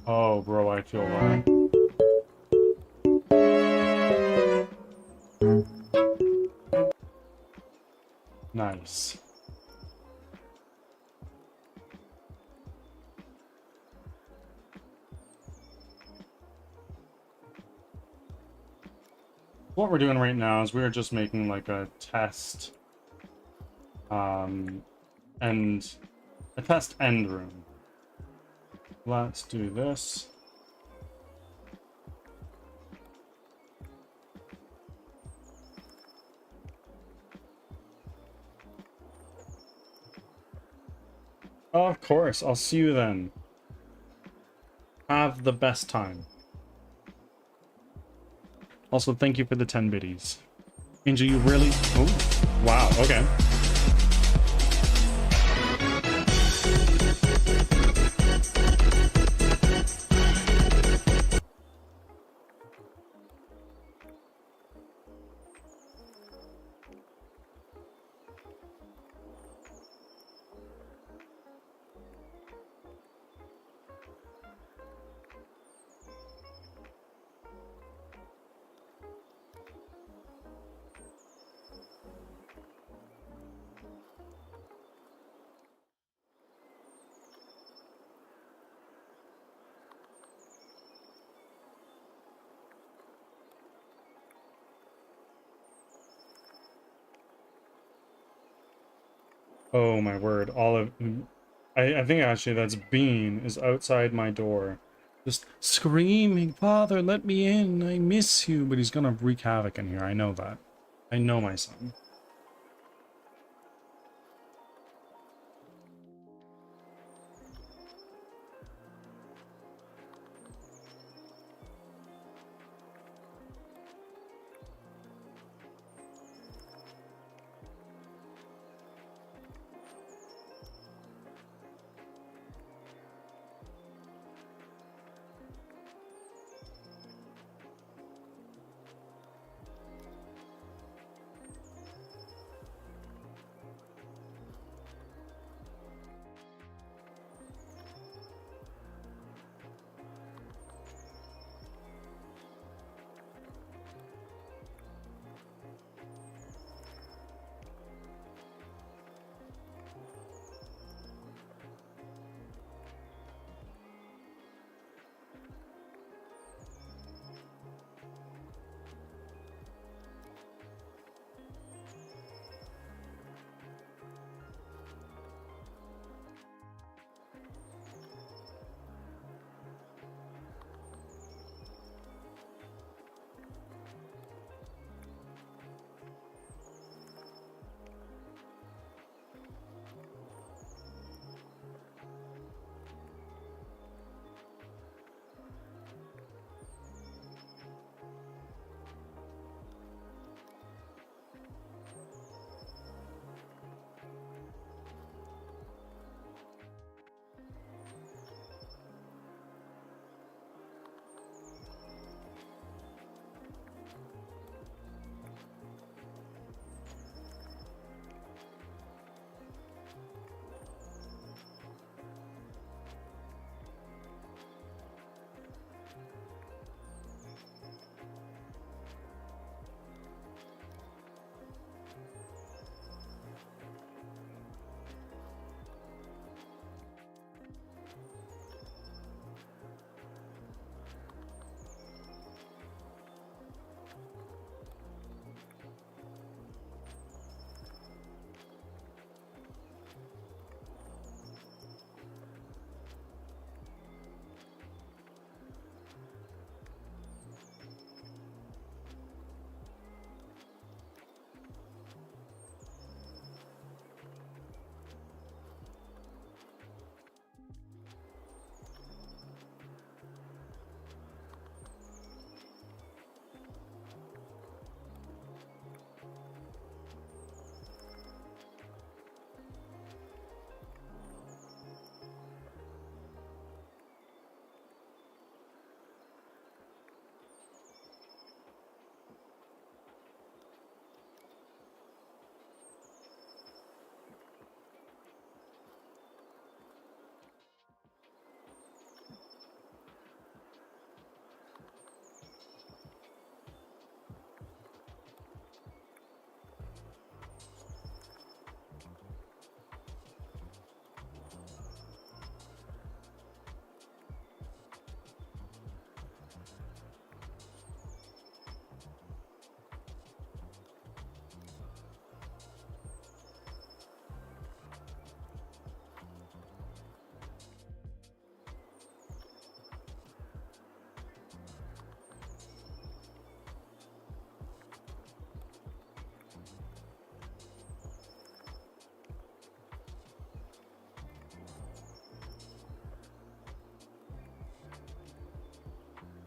Oh, bro, I feel that. Nice. What we're doing right now is we're just making like a test, and a test end room. Let's do this. Oh, of course. I'll see you then. Have the best time. Also, thank you for the 10 biddies. Angel, you really... Oh, wow. Okay. Oh my word, all of... I think actually that's Bean is outside my door. Just screaming, Father, let me in, I miss you. But he's gonna wreak havoc in here, I know that. I know my son.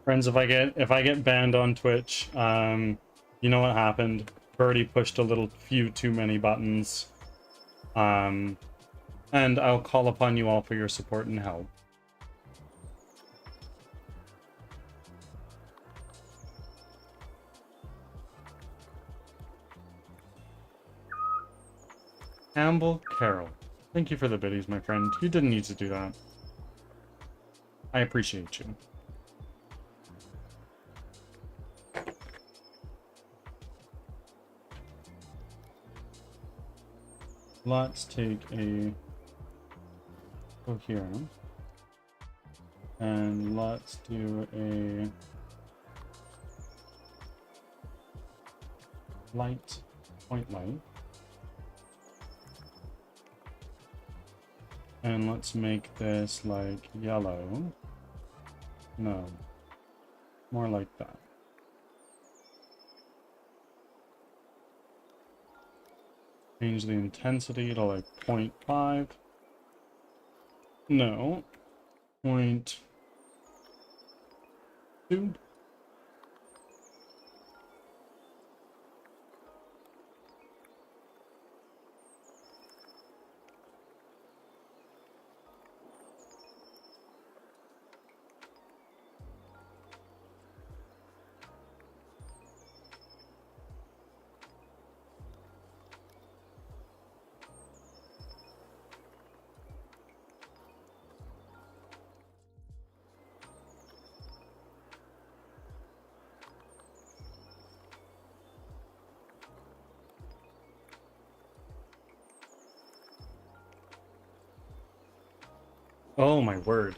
Friends, if I get banned on Twitch, you know what happened? Birdie pushed a little few too many buttons. And I'll call upon you all for your support and help. Campbell Carroll. Thank you for the biddies, my friend. You didn't need to do that. I appreciate you. Let's take a coherent and let's do a light, point light. And let's make this like yellow. No, more like that. Change the intensity to like 0.5. No, 0.2. Oh my word.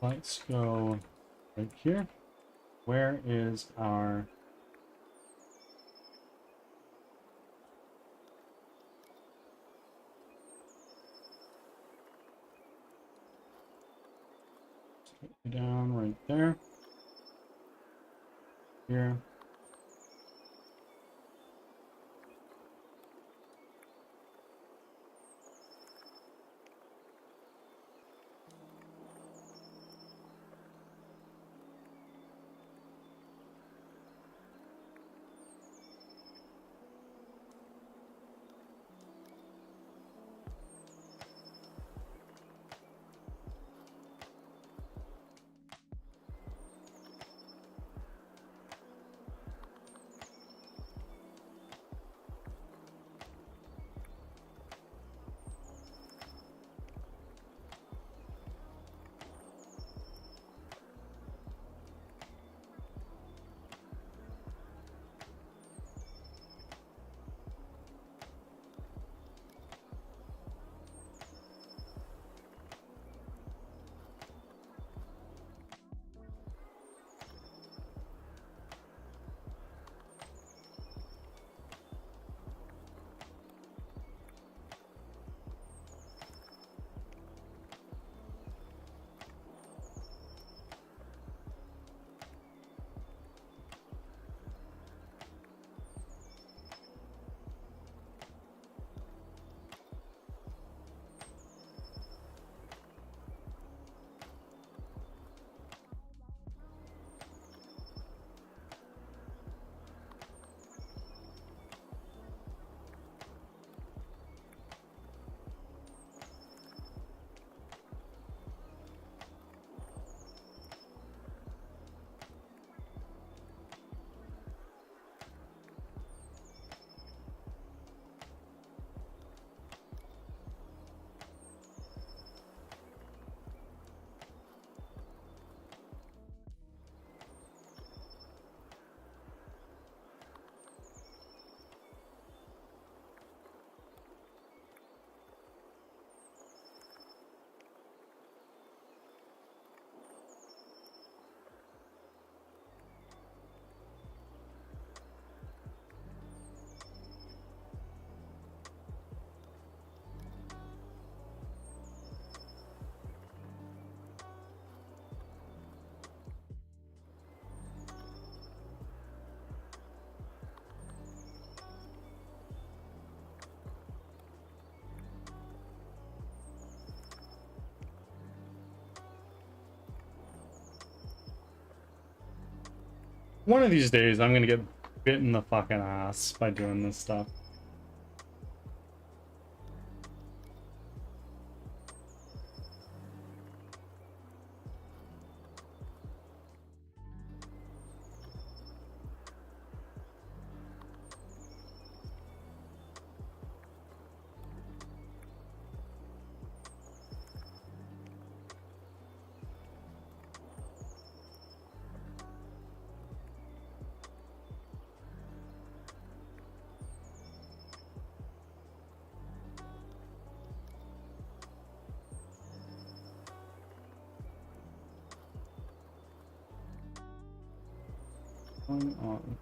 Let's go right here. Where is our... down right there. Here. One of these days, I'm gonna get bit in the fucking ass by doing this stuff. Going on.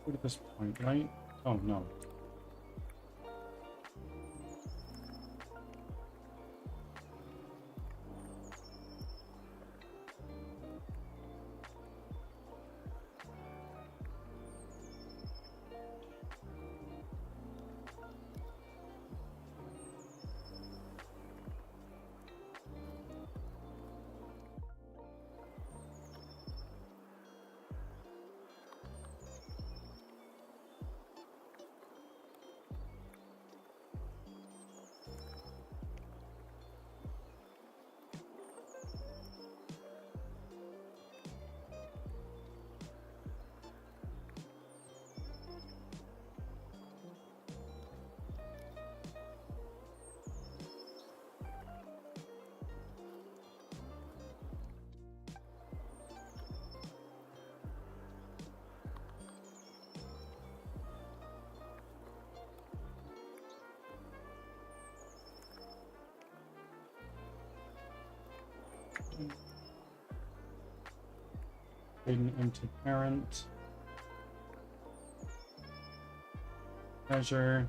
At this point, right? Oh no. Hidden into parent. Measure.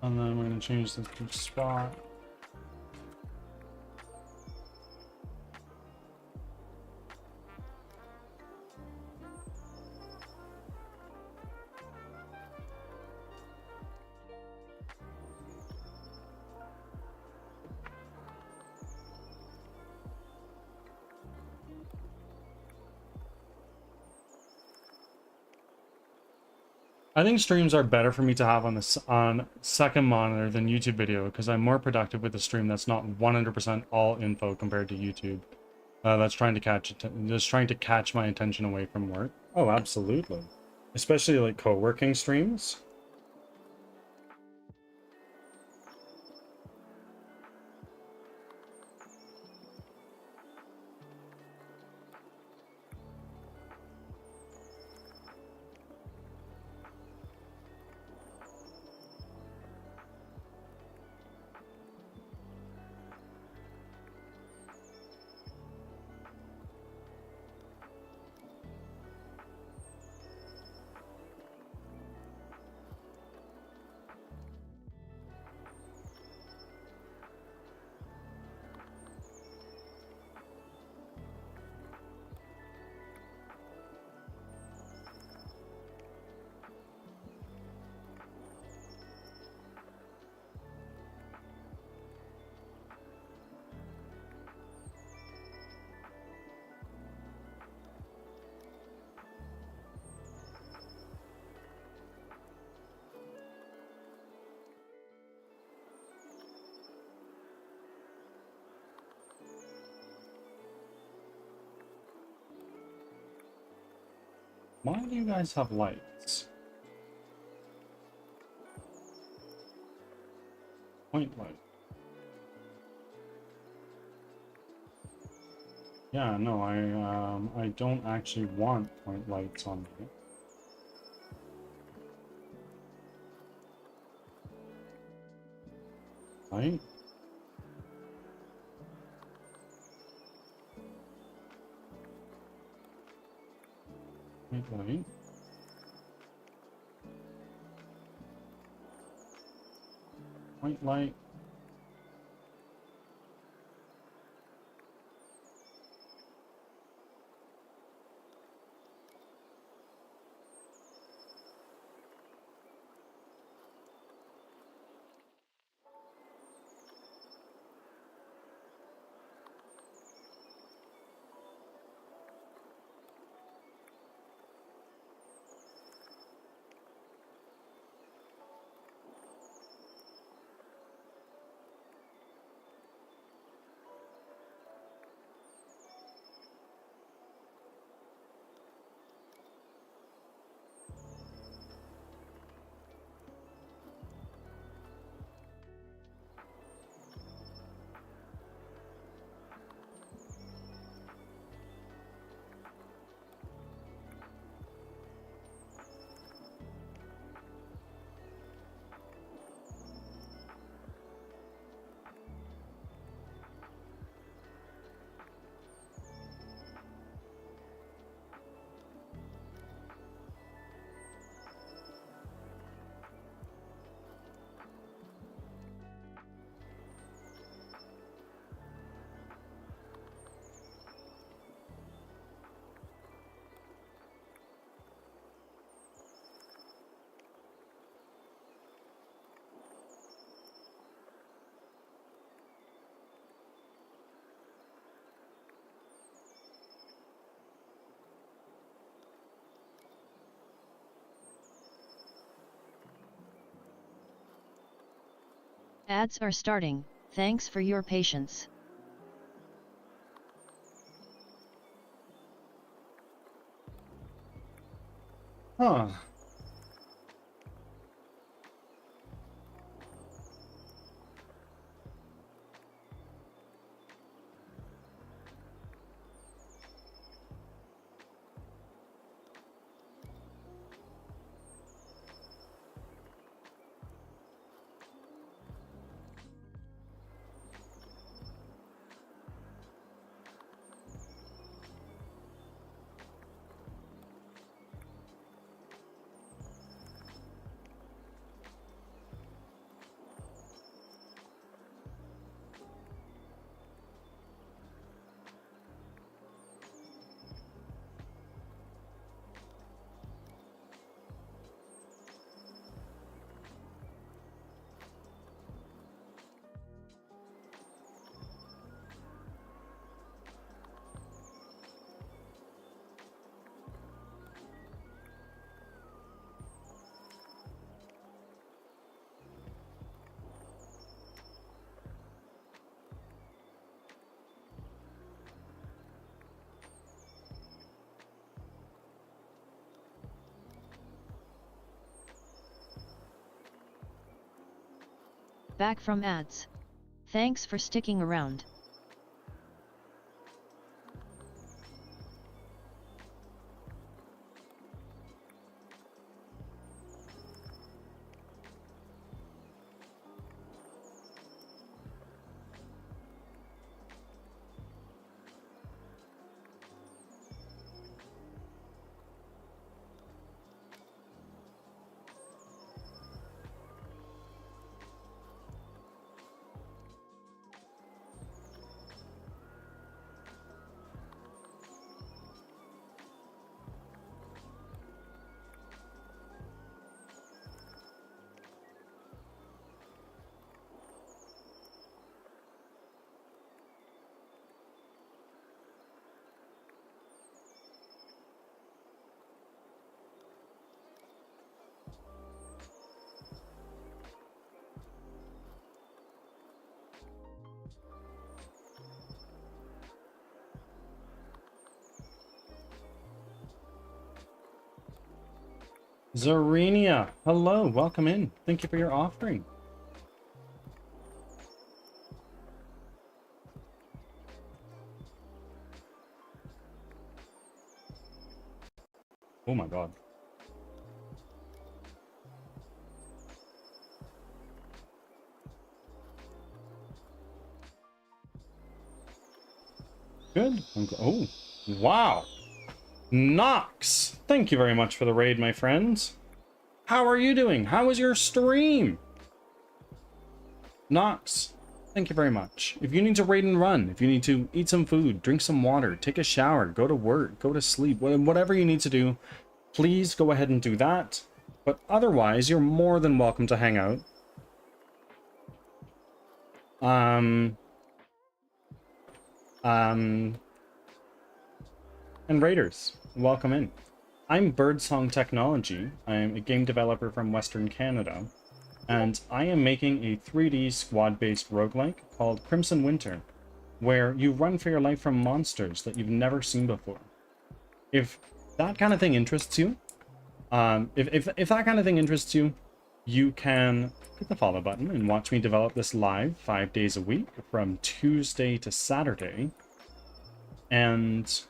And then we're going to change this to spot. I think streams are better for me to have on this on second monitor than YouTube video because I'm more productive with a stream that's not 100% all info compared to YouTube. That's trying to catch my attention away from work. Oh, absolutely. Especially like co-working streams. Why do you guys have lights? Point light. Yeah, no, I don't actually want point lights on me. Right? Point light. Point light. Ads are starting, thanks for your patience. Huh. Back from ads. Thanks for sticking around. Zarenia, hello, welcome in. Thank you for your offering. Oh my god. Good. Oh, wow. Nox, thank you very much for the raid, my friends. How are you doing? How was your stream? Nox, thank you very much. If you need to raid and run, if you need to eat some food, drink some water, take a shower, go to work, go to sleep, whatever you need to do, please go ahead and do that. But otherwise, you're more than welcome to hang out. And raiders, welcome in. I'm Birdsong Technology. I'm a game developer from Western Canada, and I am making a 3D squad-based roguelike called Crimson Winter, where you run for your life from monsters that you've never seen before. If that kind of thing interests you, if that kind of thing interests you, you can hit the follow button and watch me develop this live 5 days a week from Tuesday to Saturday, and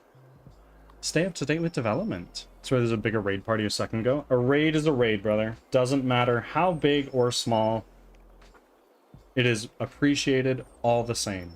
stay up to date with development. That's where there's a bigger raid party a second ago. A raid is a raid, brother. Doesn't matter how big or small. It is appreciated all the same.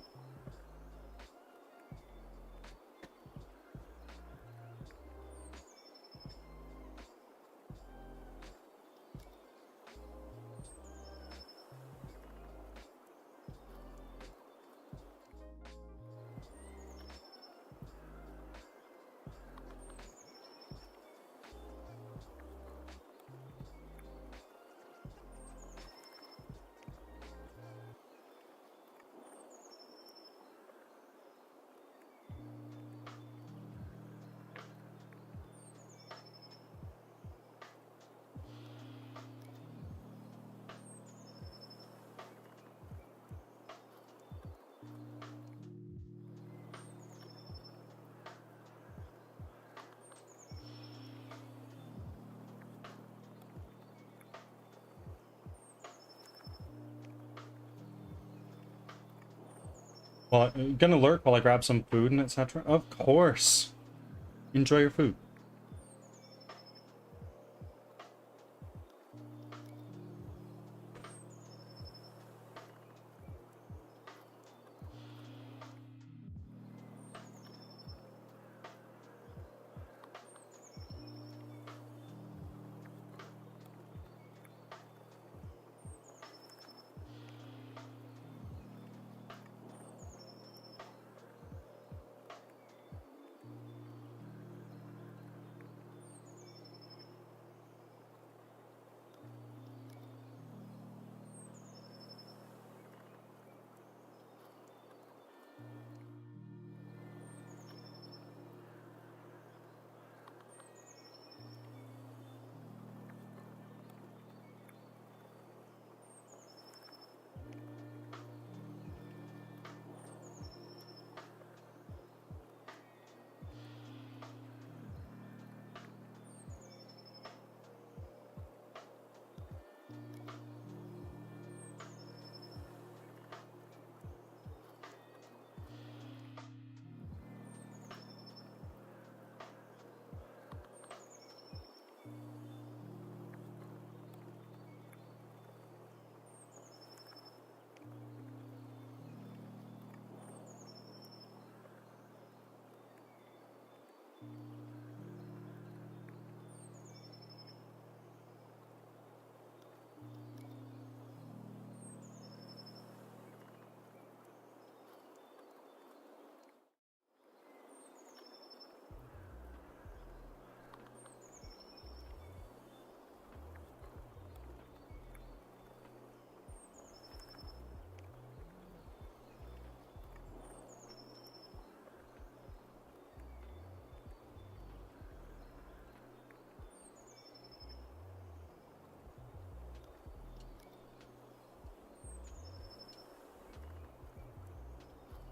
Well, gonna lurk while I grab some food and etc. Of course. Enjoy your food.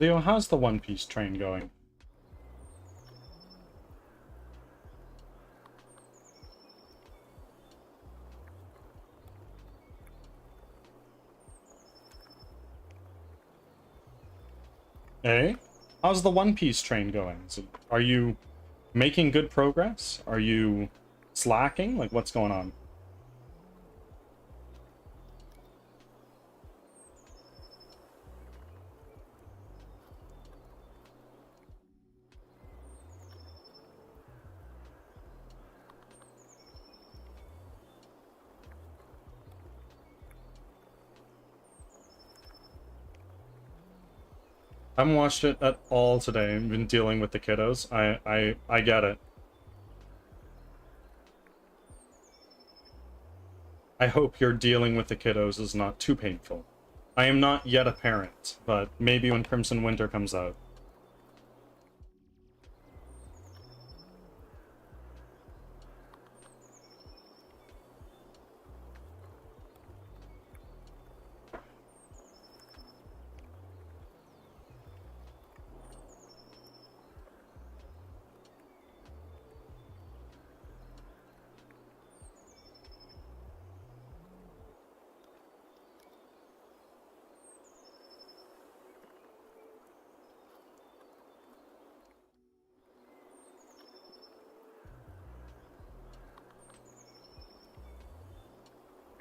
Leo, how's the One Piece train going? Hey, how's the One Piece train going? Are you making good progress? Are you slacking? Like, what's going on? I haven't watched it at all today. I've been dealing with the kiddos. I get it. I hope your dealing with the kiddos is not too painful. I am not yet a parent, but maybe when Crimson Winter comes out.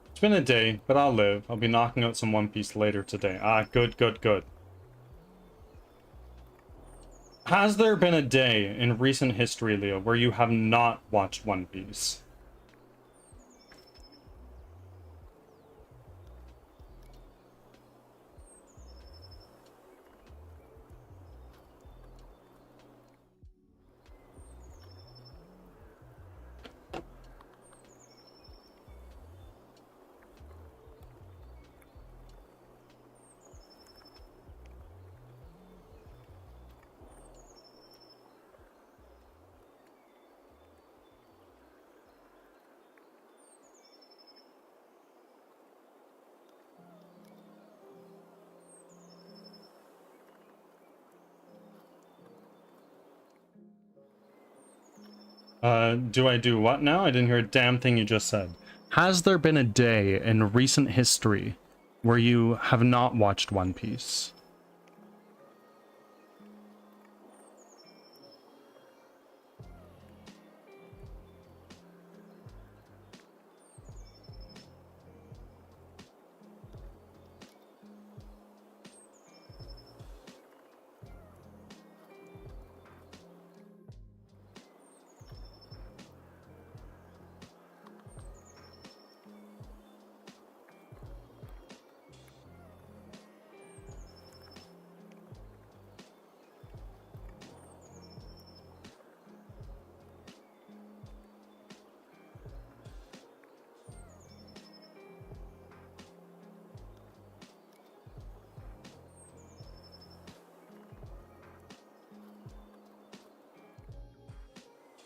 It's been a day, but I'll live. I'll be knocking out some One Piece later today. Ah, good, good, good. Has there been a day in recent history, Leo, where you have not watched One Piece? Do I do what now? I didn't hear a damn thing you just said. Has there been a day in recent history where you have not watched One Piece?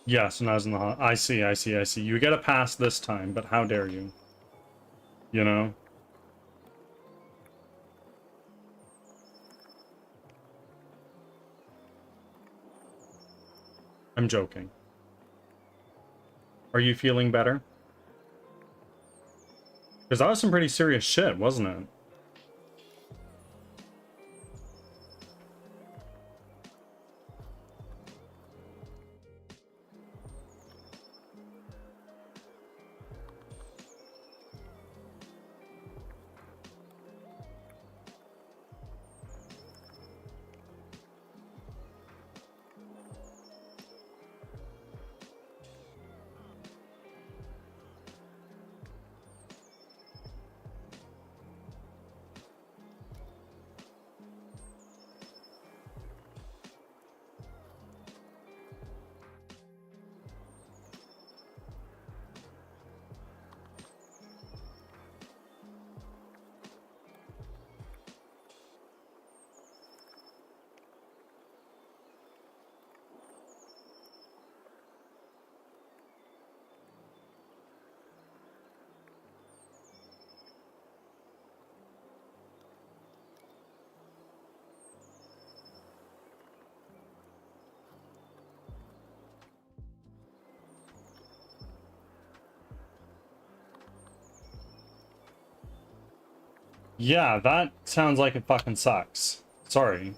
Yes, and I was in the I see, I see, I see. You get a pass this time, but how dare you? You know? I'm joking. Are you feeling better? Because that was some pretty serious shit, wasn't it? Yeah, that sounds like it fucking sucks. Sorry.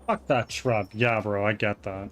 Fuck that shrub. Yeah, bro, I get that.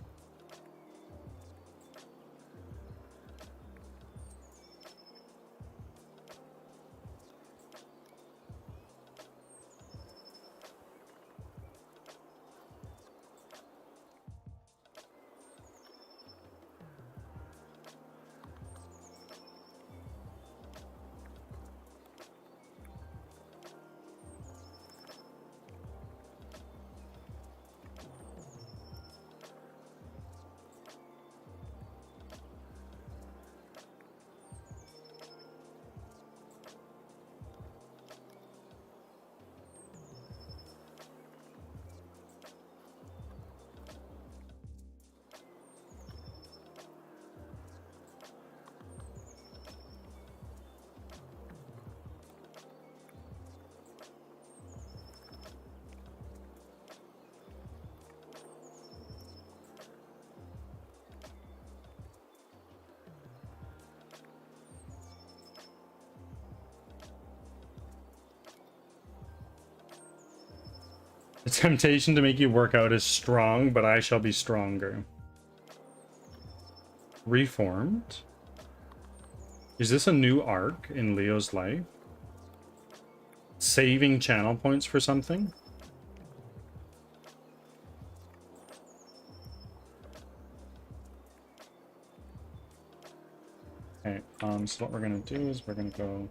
The temptation to make you work out is strong, but I shall be stronger. Reformed? Is this a new arc in Leo's life? Saving channel points for something? Okay, so what we're gonna do is we're gonna go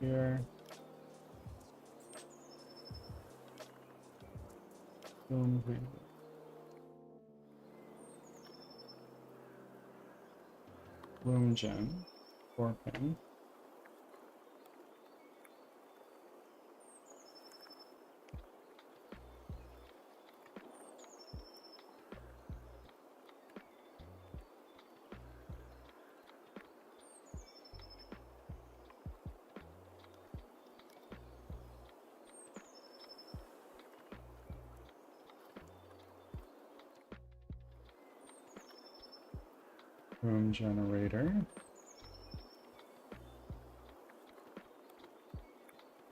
here. Boom, room gem, 4 pin. Room generator.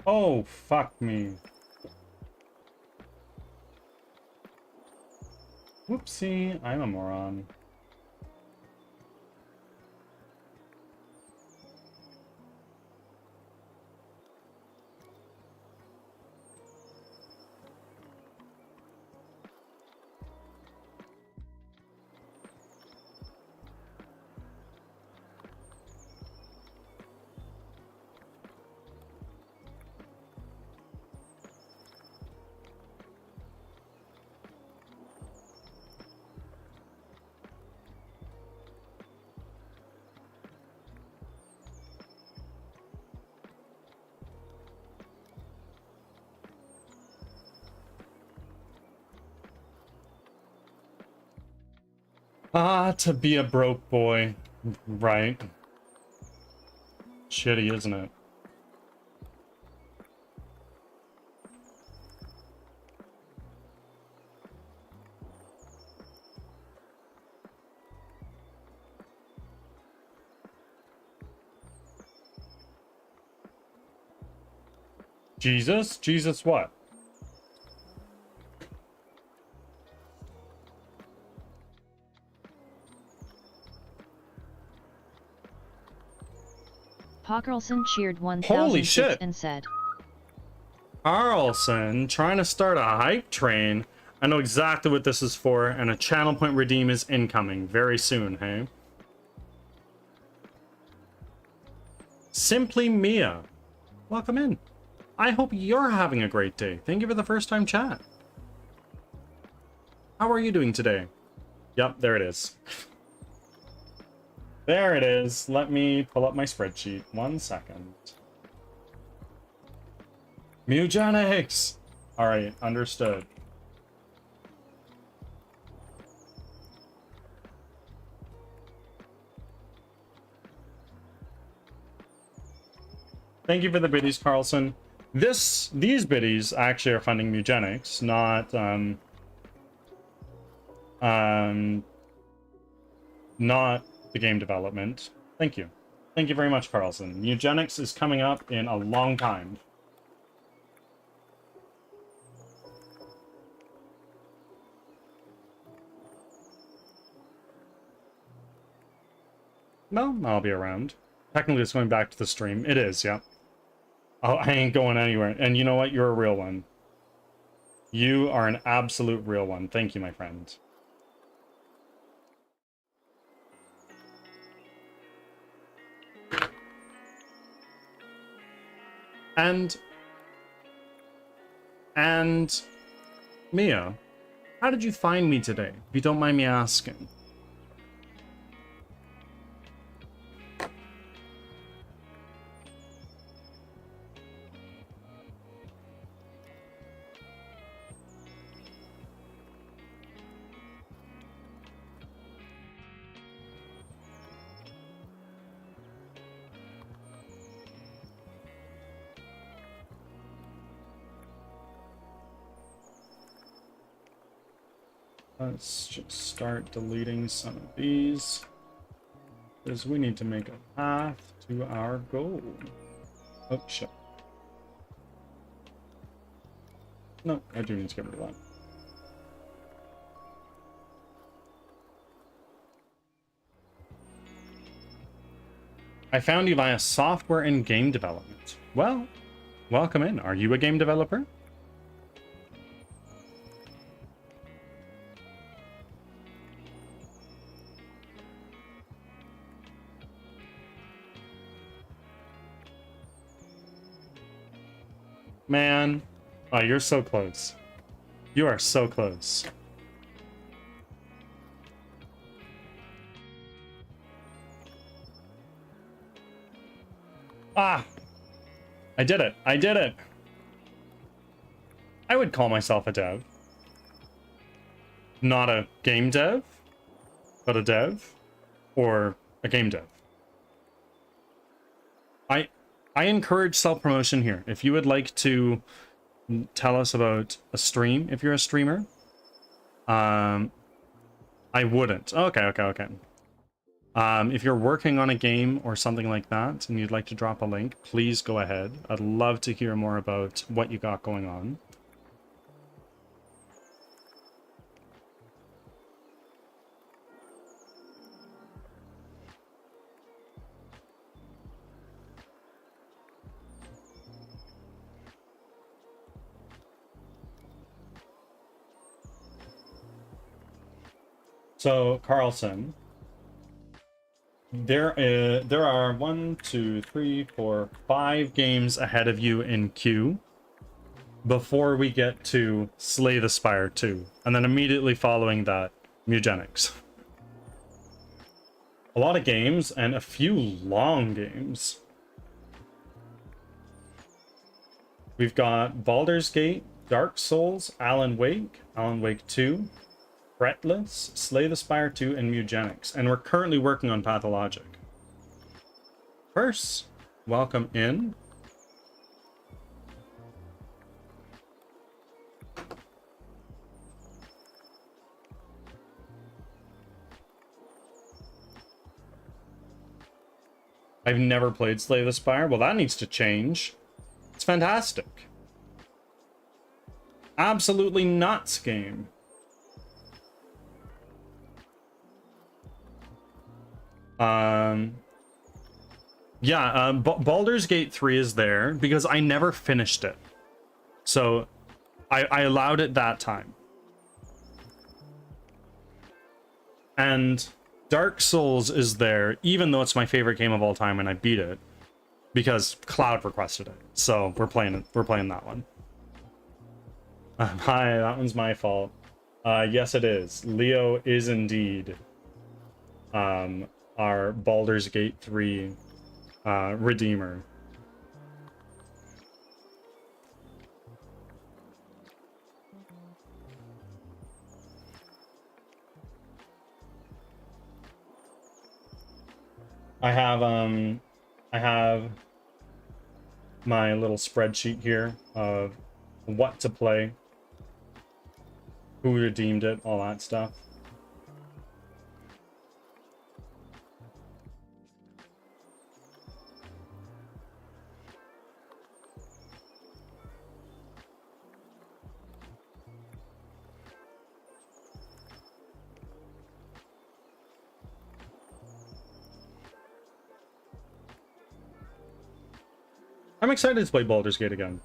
Oh, fuck me. Whoopsie, I'm a moron. Ah, to be a broke boy. Right. Shitty, isn't it? Jesus? Jesus what? Carlson cheered Holy 1006 shit! and said, Carlson, trying to start a hype train. I know exactly what this is for, and a channel point redeem is incoming very soon, hey? Simply Mia. Welcome in. I hope you're having a great day. Thank you for the first time chat. How are you doing today? Yep, there it is. There it is. Let me pull up my spreadsheet. 1 second. Mugenics! Alright, understood. Thank you for the biddies, Carlson. These biddies actually are funding Mugenics, not the game development. Thank you. Thank you very much, Carlson. Eugenics is coming up in a long time. No, I'll be around. Technically, it's going back to the stream. It is, yeah. Oh, I ain't going anywhere. And you know what? You're a real one. You are an absolute real one. Thank you, my friend. And Mia, how did you find me today? If you don't mind me asking. Let's just start deleting some of these, because we need to make a path to our goal. Oh, shit. No, I do need to get rid of that. I found you via software and game development. Well, welcome in. Are you a game developer? Man. Oh, you're so close. You are so close. Ah! I did it. I did it. I would call myself a dev. Not a game dev, but a dev, or a game dev. I encourage self-promotion here. If you would like to tell us about a stream, if you're a streamer, I wouldn't. Okay. If you're working on a game or something like that and you'd like to drop a link, please go ahead. I'd love to hear more about what you got going on. So, Carlson, there are 1, 2, 3, 4, 5 games ahead of you in queue before we get to Slay the Spire 2, and then immediately following that, Mugenics. A lot of games, and a few long games. We've got Baldur's Gate, Dark Souls, Alan Wake 2, Fretless, Slay the Spire 2, and Mugenics, and we're currently working on Pathologic. First, welcome in. I've never played Slay the Spire. Well, that needs to change. It's fantastic. Absolutely nuts game. Yeah, Baldur's Gate 3 is there because I never finished it. So I allowed it that time. And Dark Souls is there, even though it's my favorite game of all time and I beat it, because Cloud requested it. So we're playing it. We're playing that one. Hi, that one's my fault. Yes, it is. Leo is indeed our Baldur's Gate 3 redeemer. I have my little spreadsheet here of what to play, who redeemed it, all that stuff. I'm excited to play Baldur's Gate again.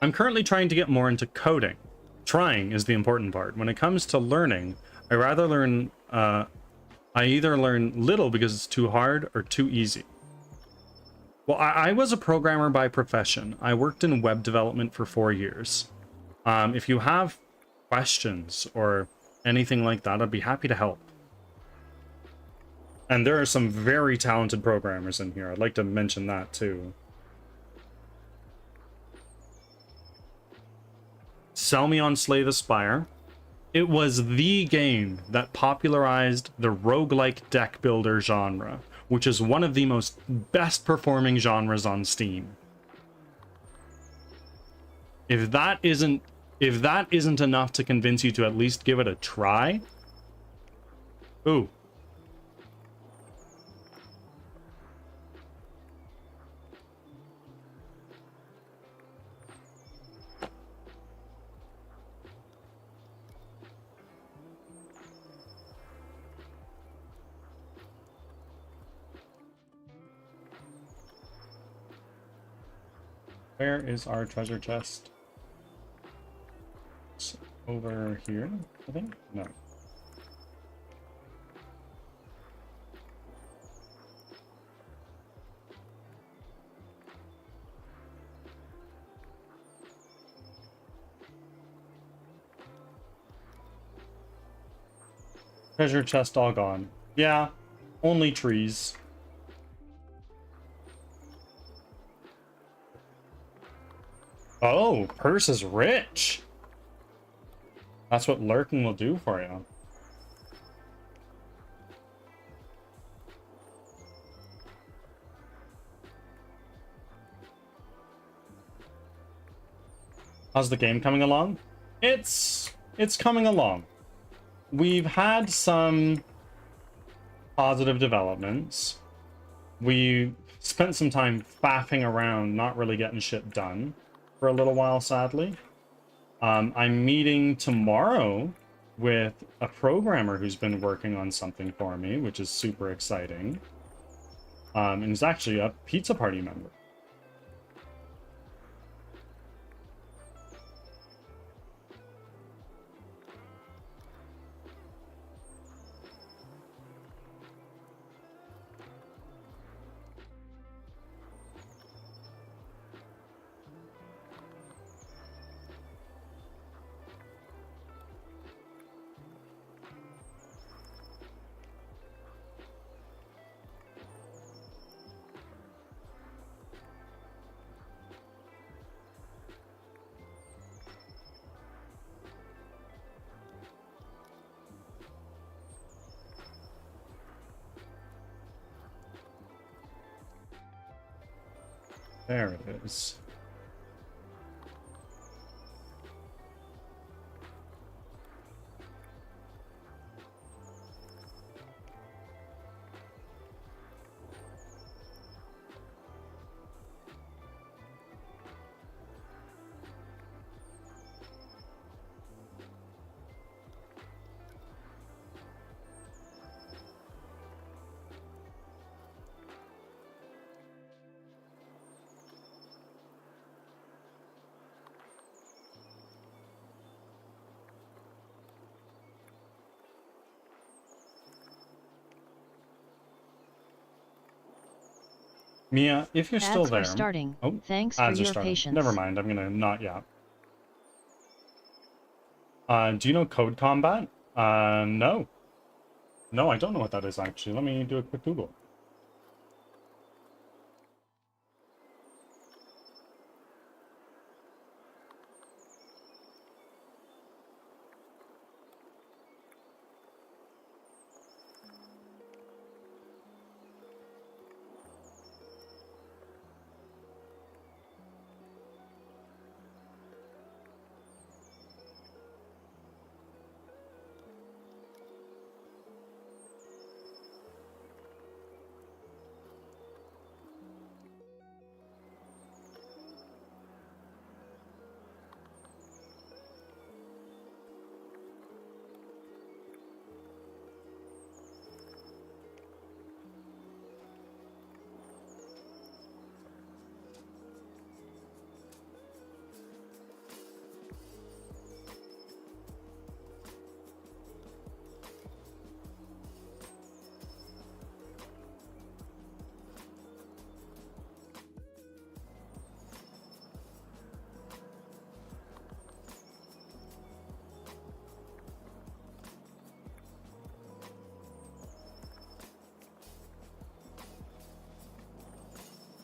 I'm currently trying to get more into coding. Trying is the important part. When it comes to learning, I rather learn, I either learn little because it's too hard or too easy. Well, I was a programmer by profession. I worked in web development for 4 years. If you have questions or anything like that, I'd be happy to help. And there are some very talented programmers in here. I'd like to mention that too. Sell me on Slay the Spire. It was the game that popularized the roguelike deck builder genre, which is one of the most best performing genres on Steam. If that isn't enough to convince you to at least give it a try, ooh. Where is our treasure chest? It's over here, I think? No. Treasure chest all gone. Yeah, only trees. Oh, purse is rich. That's what lurking will do for you. How's the game coming along? It's coming along. We've had some positive developments. We spent some time faffing around, not really getting shit done for a little while, sadly. I'm meeting tomorrow with a programmer who's been working on something for me, which is super exciting. And he's actually a pizza party member. There it is. Mia, if you're still Ads there. are starting. Oh, Thanks for ads are your starting. patience. Never mind, I'm gonna not yet. Do you know Code Combat? No. No, I don't know what that is actually. Let me do a quick Google.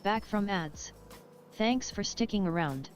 Back from ads. Thanks for sticking around.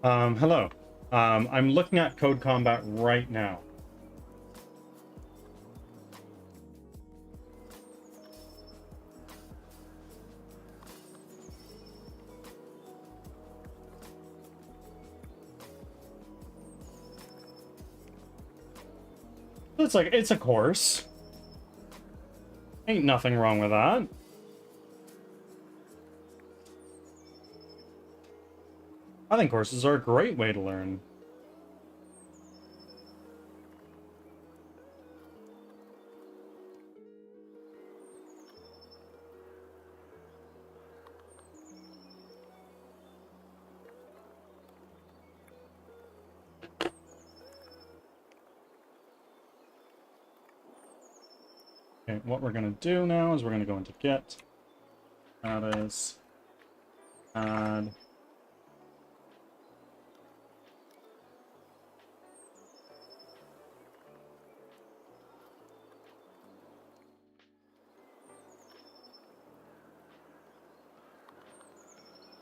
Hello. I'm looking at Code Combat right now. It's a course. Ain't nothing wrong with that. I think courses are a great way to learn. Okay, what we're gonna do now is we're gonna go into Git. That is add.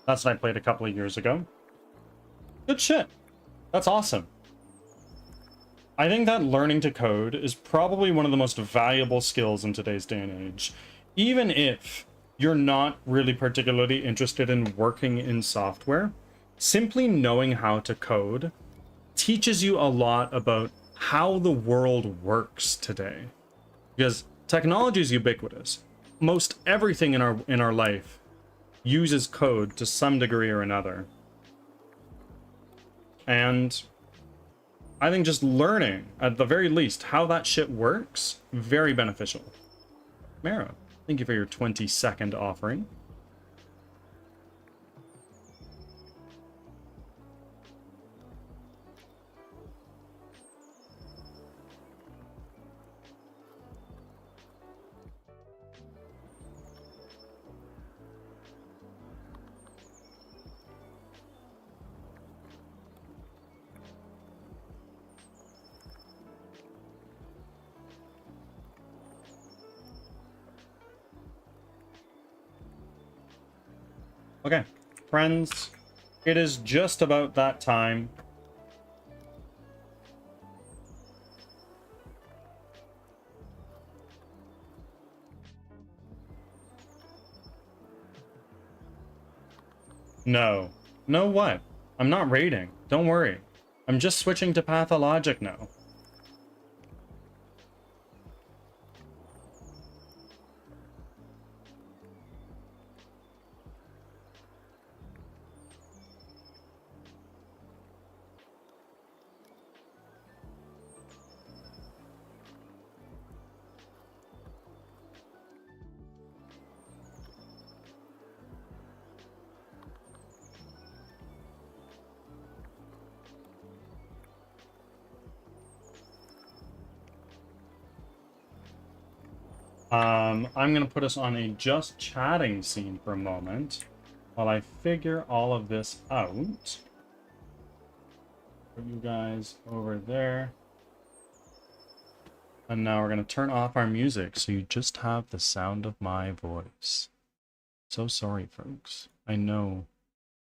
That's what I played a couple of years ago. Good shit. That's awesome. I think that learning to code is probably one of the most valuable skills in today's day and age. Even if you're not really particularly interested in working in software, simply knowing how to code teaches you a lot about how the world works today. Because technology is ubiquitous. Most everything in our life uses code to some degree or another. And I think just learning, at the very least, how that shit works, very beneficial. Mara, thank you for your 20-second offering. Okay, friends, it is just about that time. No. No what? I'm not raiding. Don't worry. I'm just switching to pathologic now. I'm gonna put us on a just chatting scene for a moment while I figure all of this out. Put you guys over there. And now we're gonna turn off our music so you just have the sound of my voice. So sorry, folks. I know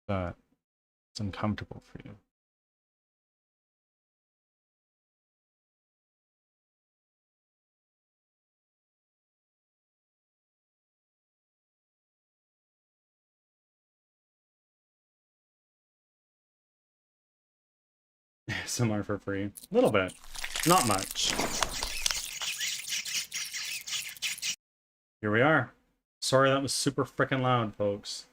that it's uncomfortable for you. ASMR for free. A little bit. Not much. Here we are. Sorry that was super freaking loud, folks.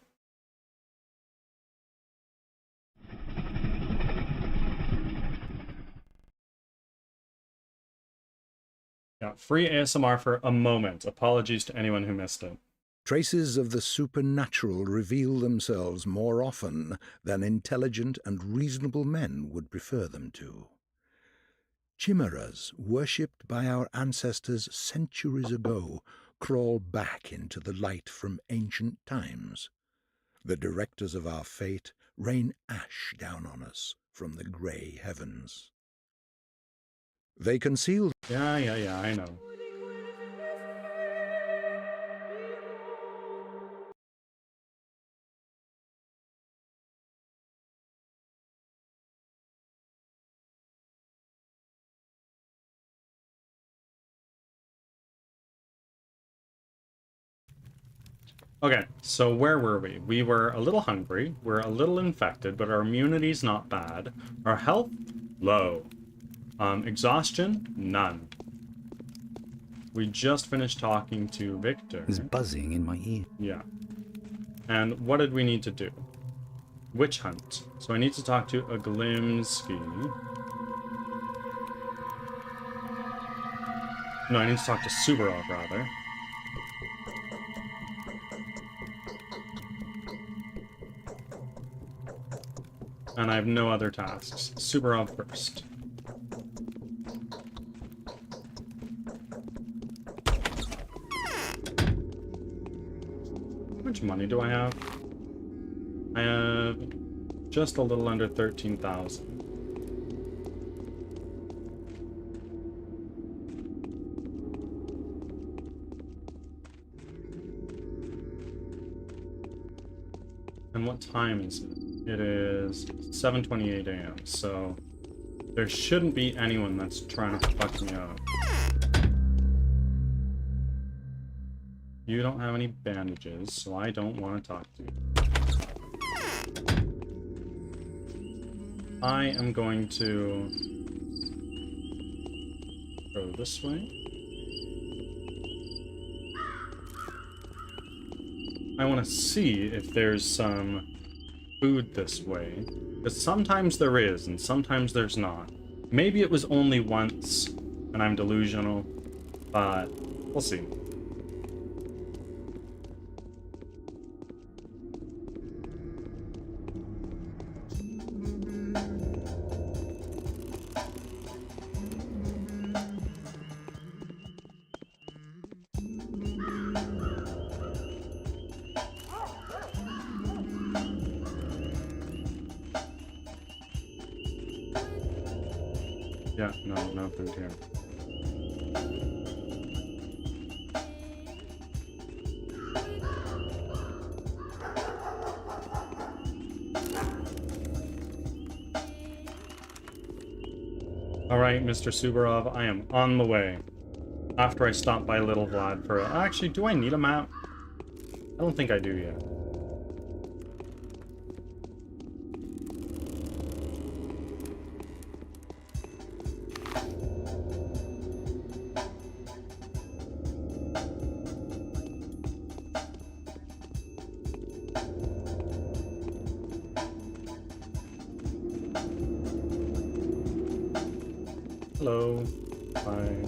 Yeah, free ASMR for a moment. Apologies to anyone who missed it. Traces of the supernatural reveal themselves more often than intelligent and reasonable men would prefer them to. Chimeras, worshipped by our ancestors centuries ago, crawl back into the light from ancient times. The directors of our fate rain ash down on us from the grey heavens. They conceal... Yeah, I know. Okay, so where were we? We were a little hungry, we're a little infected, but our immunity's not bad. Our health, low. Exhaustion, none. We just finished talking to Victor. It's buzzing in my ear. Yeah. And what did we need to do? Witch hunt. So I need to talk to a Glimsky. No, I need to talk to Subarov, rather. And I have no other tasks. Subarov first. How much money do I have? I have just a little under 13,000. And what time is it? It is 7:28 a.m. So there shouldn't be anyone that's trying to fuck me up. You don't have any bandages, so I don't want to talk to you. I am going to go this way. I want to see if there's some food this way. Because sometimes there is, and sometimes there's not. Maybe it was only once, and I'm delusional, but we'll see. Yeah, no food here. Alright, Mr. Subarov, I am on the way. After I stop by Little Vlad for actually, do I need a map? I don't think I do yet. Hello. Bye.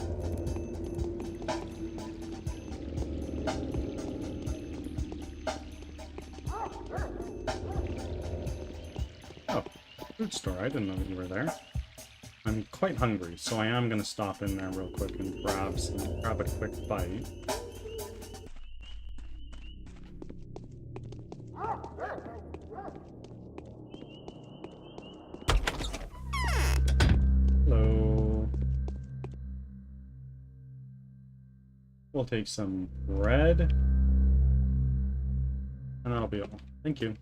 Oh, food store. I didn't know that you were there. I'm quite hungry, so I am gonna stop in there real quick and grab a quick bite. Hello. We'll take some bread. And that'll be all. Thank you.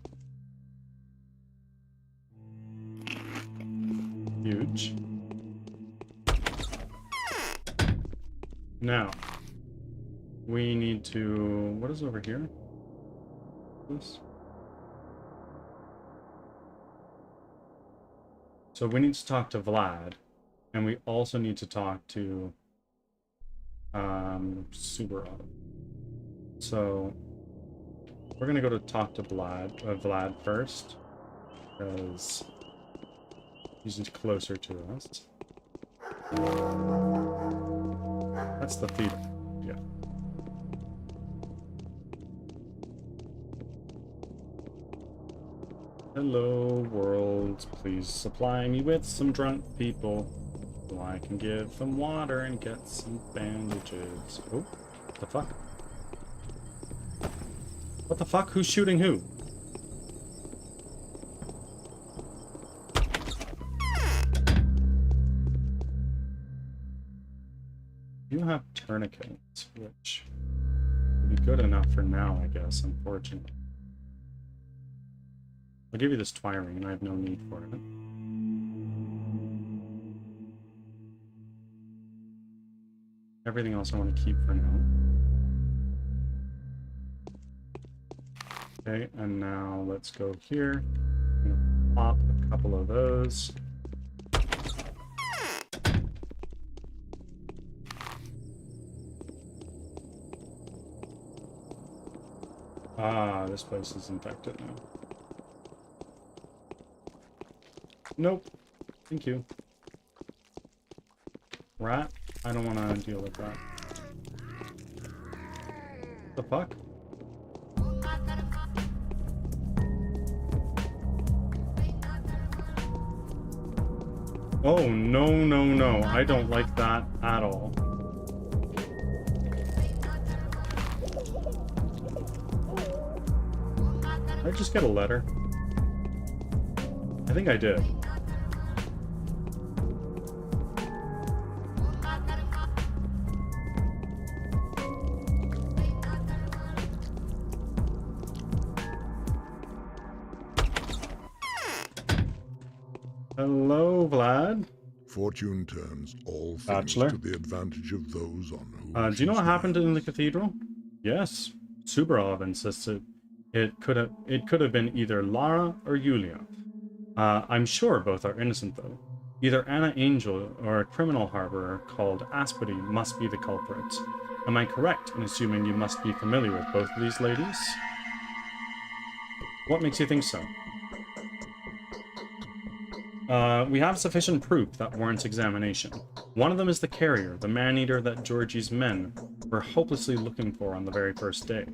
Huge. Now, we need to... What is over here? This? So we need to talk to Vlad. And we also need to talk to... Subarov. So... We're gonna go to talk to Vlad first. Because... he's closer to us. That's the theater. Yeah. Hello, world. Please supply me with some drunk people so I can give them water and get some bandages. Oh, what the fuck? What the fuck? Who's shooting who? You have tourniquets, which would be good enough for now, I guess, unfortunately. I'll give you this twiring, I have no need for it. Everything else I want to keep for now. Okay, and now let's go here. I'm gonna pop a couple of those. Ah, this place is infected now. Nope. Thank you. Rat? I don't want to deal with that. The fuck? Oh, no, no, no. I don't like that at all. Did I just get a letter? I think I did. Hello, Vlad. Fortune turns all things Bachelor. to the advantage of those on whom Do you know she what happened in the smiles. cathedral? Yes. Subarov insisted it could have been either Lara or Yulia. I'm sure both are innocent, though. Either Anna Angel or a criminal harborer called Aspody must be the culprit. Am I correct in assuming you must be familiar with both of these ladies? What makes you think so? We have sufficient proof that warrants examination. One of them is the carrier, the man-eater that Georgie's men were hopelessly looking for on the very first day.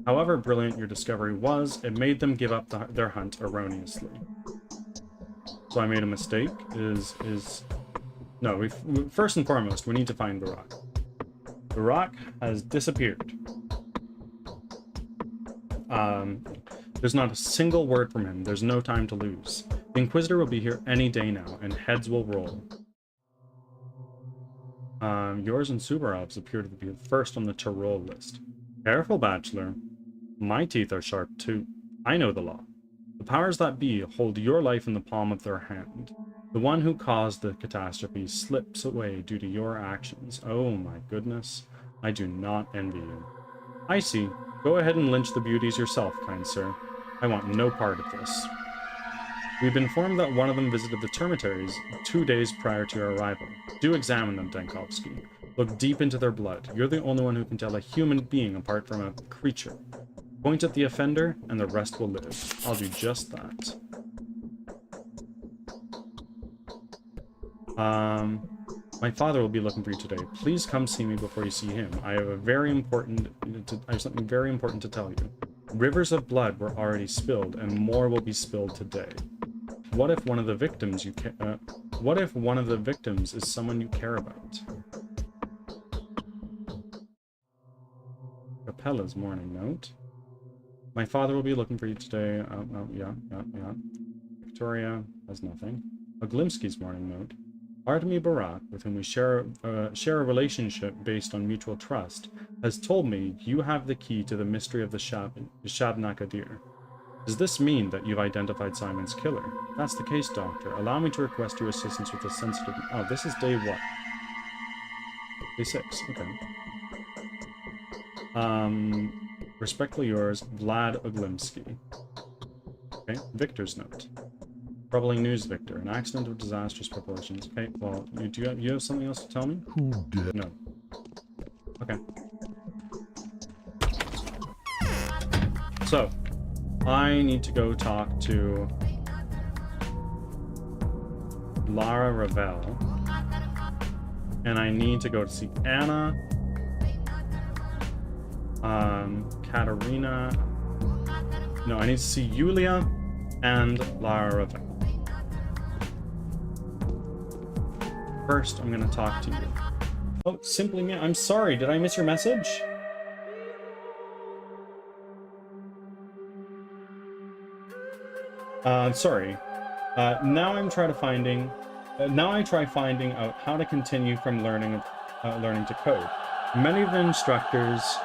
However brilliant your discovery was, it made them give up their hunt erroneously. So I made a mistake? No, first and foremost, we need to find Barak. Barak has disappeared. There's not a single word from him. There's no time to lose. The Inquisitor will be here any day now, and heads will roll. Yours and Subarov's appear to be first on the to-roll list. Careful, Bachelor. My teeth are sharp, too. I know the law. The powers that be hold your life in the palm of their hand. The one who caused the catastrophe slips away due to your actions. Oh my goodness. I do not envy you. I see. Go ahead and lynch the beauties yourself, kind sir. I want no part of this. We've been informed that one of them visited the termitaries 2 days prior to your arrival. Do examine them, Dankovsky. Look deep into their blood. You're the only one who can tell a human being apart from a creature. Point at the offender, and the rest will live. I'll do just that. My father will be looking for you today. Please come see me before you see him. I have something very important to tell you. Rivers of blood were already spilled, and more will be spilled today. What if one of the victims is someone you care about? Capella's morning note. My father will be looking for you today. Yeah. Victoria has nothing. Oglimsky's morning note. Artemy Barak, with whom we share a relationship based on mutual trust, has told me you have the key to the mystery of the Shabnakadir. Does this mean that you've identified Simon's killer? If that's the case, Doctor, allow me to request your assistance with a sensitive... Oh, this is day what? Day 6, okay. Respectfully yours, Vlad Oglimsky. Okay, Victor's note. Troubling news, Victor. An accident of disastrous proportions. Okay, well, you have something else to tell me? Who did? No. Okay. So, I need to go talk to Lara Ravel And I need to go to see Anna, Katerina. No, I need to see Yulia and Lara. First, I'm gonna talk to you. Oh, simply me. I'm sorry. Did I miss your message? Sorry. Now I try finding out how to continue from learning to code. Many of the instructors,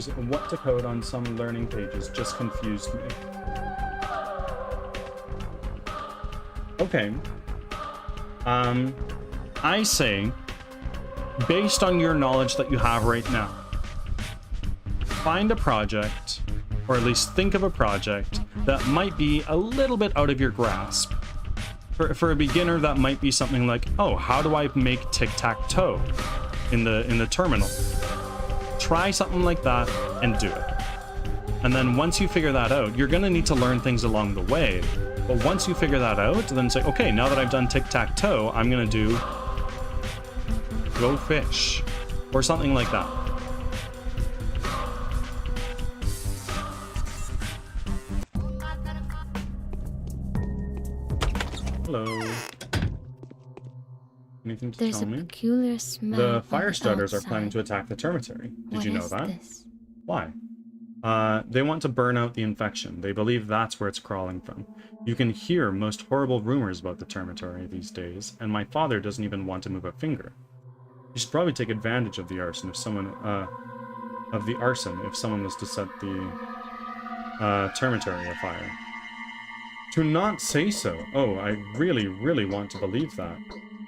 what to code on some learning pages just confused me. Okay. I say, based on your knowledge that you have right now, find a project, or at least think of a project that might be a little bit out of your grasp. For a beginner, that might be something like, oh, how do I make tic-tac-toe in the terminal? Try something like that and do it. And then once you figure that out, you're gonna need to learn things along the way. But once you figure that out, then say, okay, now that I've done tic-tac-toe, I'm gonna do go fish, or something like that. Hello. Anything to There's tell a me? peculiar smell. The on fire starters are outside. planning to attack the termitary. Did What you know is that? this? Why? They want to burn out the infection. They believe that's where it's crawling from. You can hear most horrible rumors about the termitary these days, and my father doesn't even want to move a finger. You should probably take advantage of the arson if someone was to set the termitary afire. To not say so. Oh, I really, really want to believe that.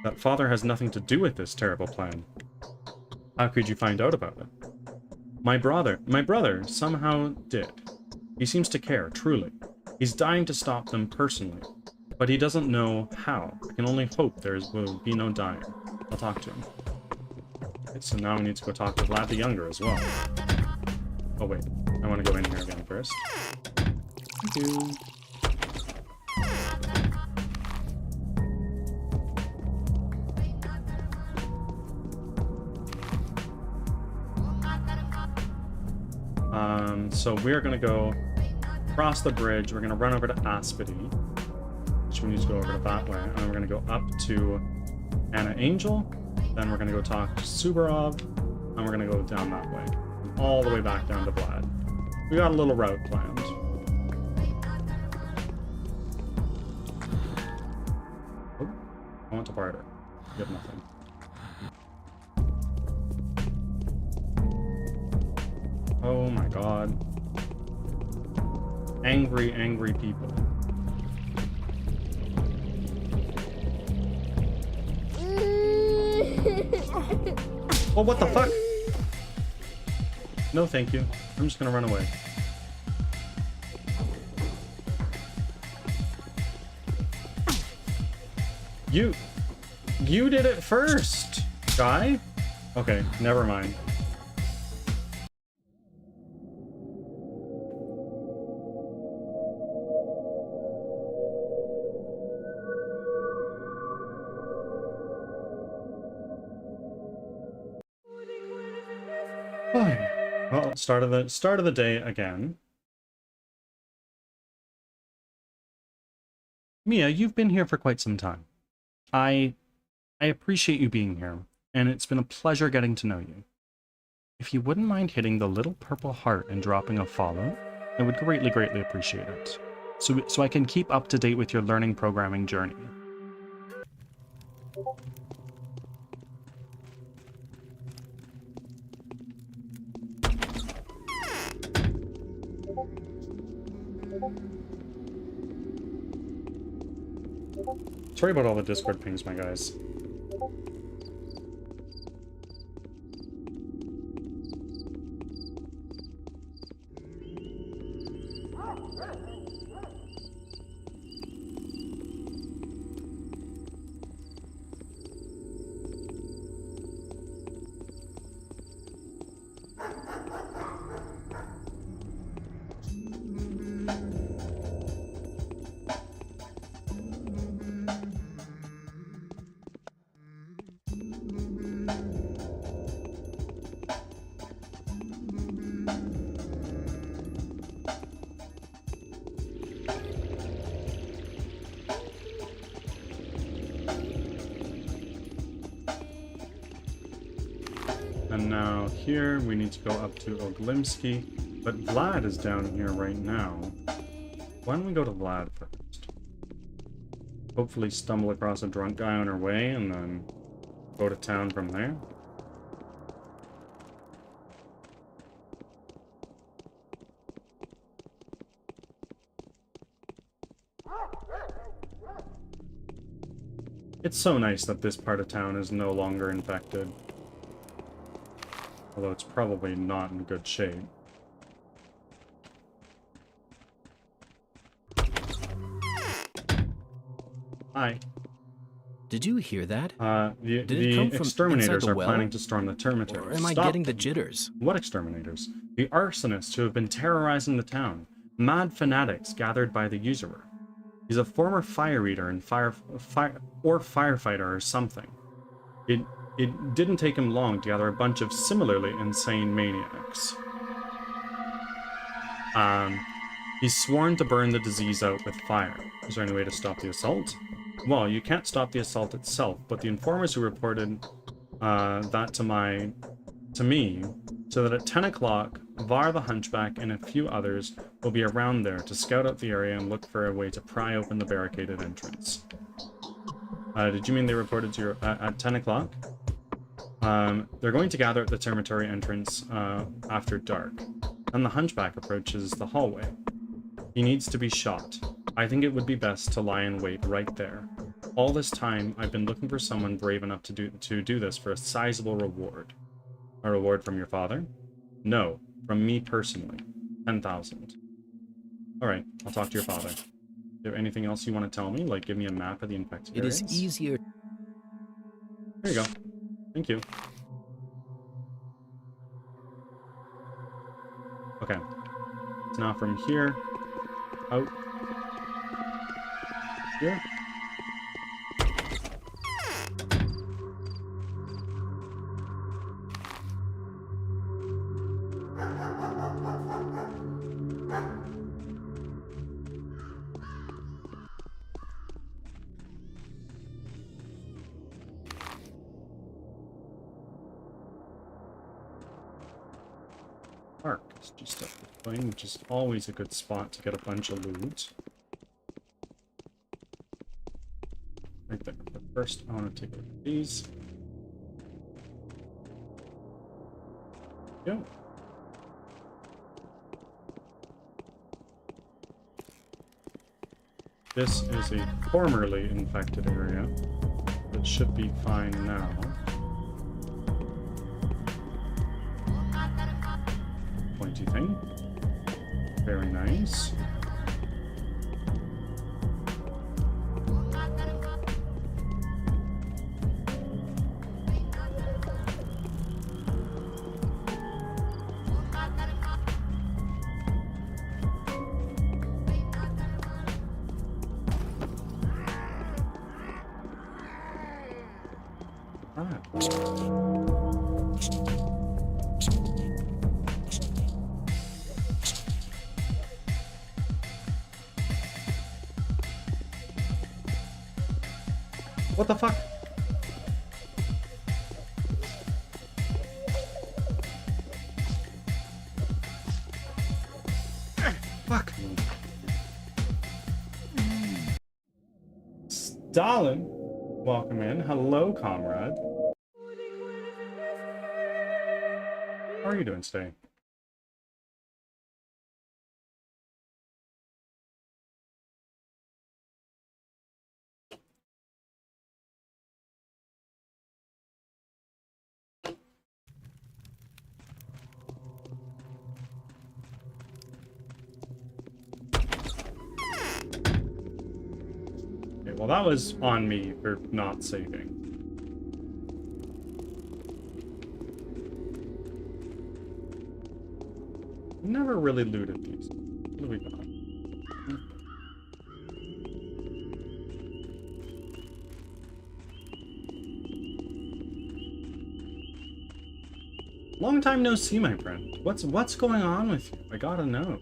That father has nothing to do with this terrible plan. How could you find out about it? My brother somehow did. He seems to care, truly. He's dying to stop them personally, but he doesn't know how. I can only hope there will be no dying. I'll talk to him. Okay, so now we need to go talk to Vlad the Younger as well. Oh wait, I want to go in here again first. Thank you. So we're gonna go across the bridge. We're gonna run over to Aspity, which we need to go over to that way, and we're gonna go up to Anna Angel. Then we're gonna go talk to Subarov, and we're gonna go down that way, all the way back down to Vlad. We got a little route planned. Oh, I want to barter. You have nothing. Oh my god. Angry, angry people. Oh, what the fuck? No, thank you. I'm just gonna run away. You did it first, guy? Okay, never mind. Fine. Well, start of the day again. Mia, you've been here for quite some time. I appreciate you being here, and it's been a pleasure getting to know you. If you wouldn't mind hitting the little purple heart and dropping a follow, I would greatly, greatly appreciate it. So I can keep up to date with your learning programming journey. Sorry about all the Discord pings, my guys. out here. We need to go up to Oglimsky. But Vlad is down here right now. Why don't we go to Vlad first? Hopefully stumble across a drunk guy on our way and then go to town from there. It's so nice that this part of town is no longer infected. Although it's probably not in good shape. Hi. Did you hear that? The Did it come from exterminators inside the are well? planning to storm the termitory. Or am I Stop getting the them. jitters? What exterminators? The arsonists who have been terrorizing the town. Mad fanatics gathered by the usurer. He's a former fire eater and firefighter or something. It didn't take him long to gather a bunch of similarly insane maniacs. He's sworn to burn the disease out with fire. Is there any way to stop the assault? Well, you can't stop the assault itself, but the informers who reported that to me, so that at 10 o'clock, Var the Hunchback and a few others will be around there to scout out the area and look for a way to pry open the barricaded entrance. Did you mean they reported to you at 10 o'clock? They're going to gather at the termitory entrance after dark. Then the Hunchback approaches the hallway. He needs to be shot. I think it would be best to lie in wait right there. All this time, I've been looking for someone brave enough to do this for a sizable reward. A reward from your father? No, from me personally. 10,000. Alright, I'll talk to your father. Is there anything else you want to tell me? Like give me a map of the infected It areas? is easier. Here you go. Thank you. Okay. So now from here, out here. Park is just up the way, which is always a good spot to get a bunch of loot. Right there. But first, I want to take a look at these. Go. This is a formerly infected area, but should be fine now. Pointy thing. Very nice. What the fuck? Fuck. Stalin, welcome in. Hello, comrade. How are you doing today? Well, that was on me for not saving. Never really looted these. What do we got? Long time no see, my friend. What's going on with you? I gotta know.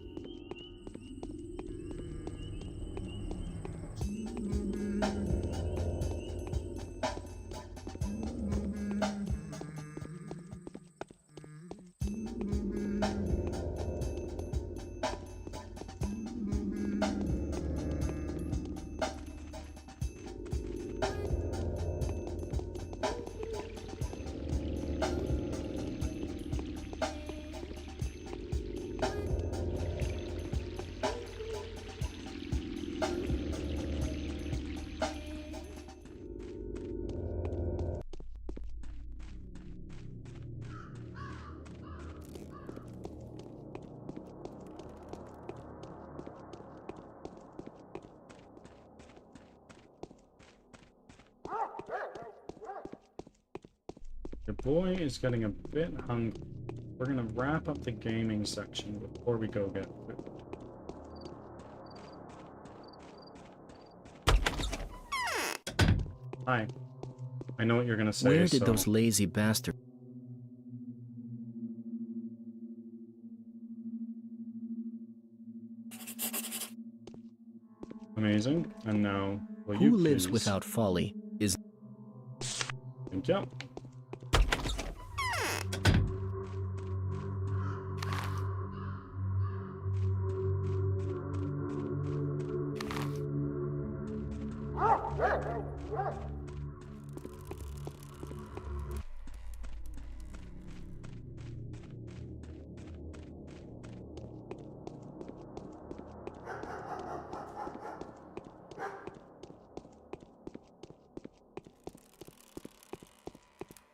Your boy is getting a bit hungry. We're gonna wrap up the gaming section before we go get food. Hi. I know what you're gonna say, Where did so... those lazy bastards... Amazing. And now, will you Who lives please... without folly is... Thank you.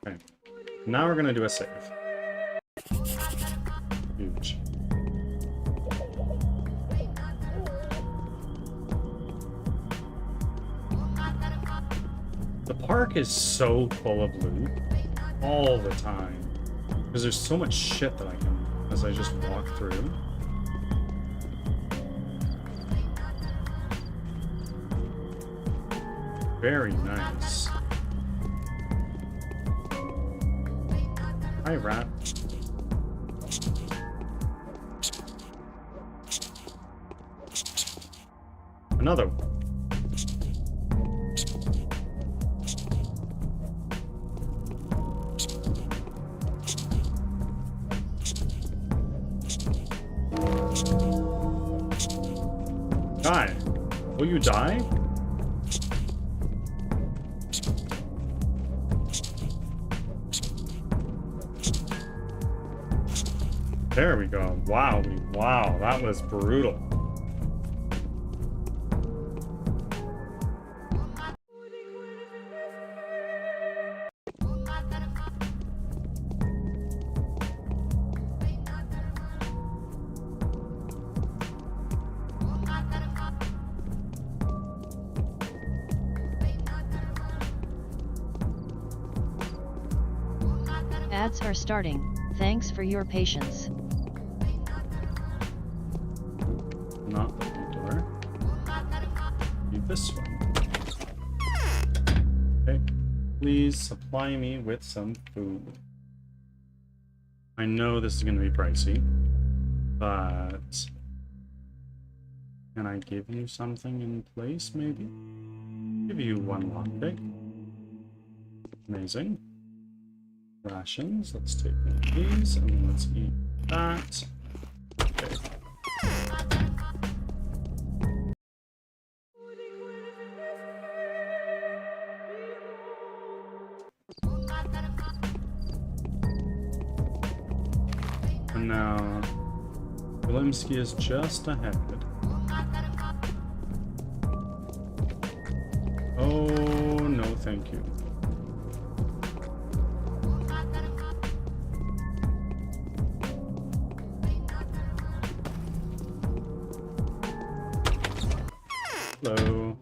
Okay. Now we're gonna do a save. Huge. The park is so full of loot all the time because there's so much shit that I can, as I just walk through. Very nice. Hi, rat. Another one. Die. Will you die? There we go. Wow. Wow, that was brutal. Ads are starting. Thanks for your patience. Not the front door. Maybe this one. Okay. Please supply me with some food. I know this is going to be pricey, but can I give you something in place, maybe? Give you one lockpick. Amazing. Rations. Let's take one of these and let's eat that. Okay. And now, Wilimski is just ahead. Oh, no, thank you. Hello.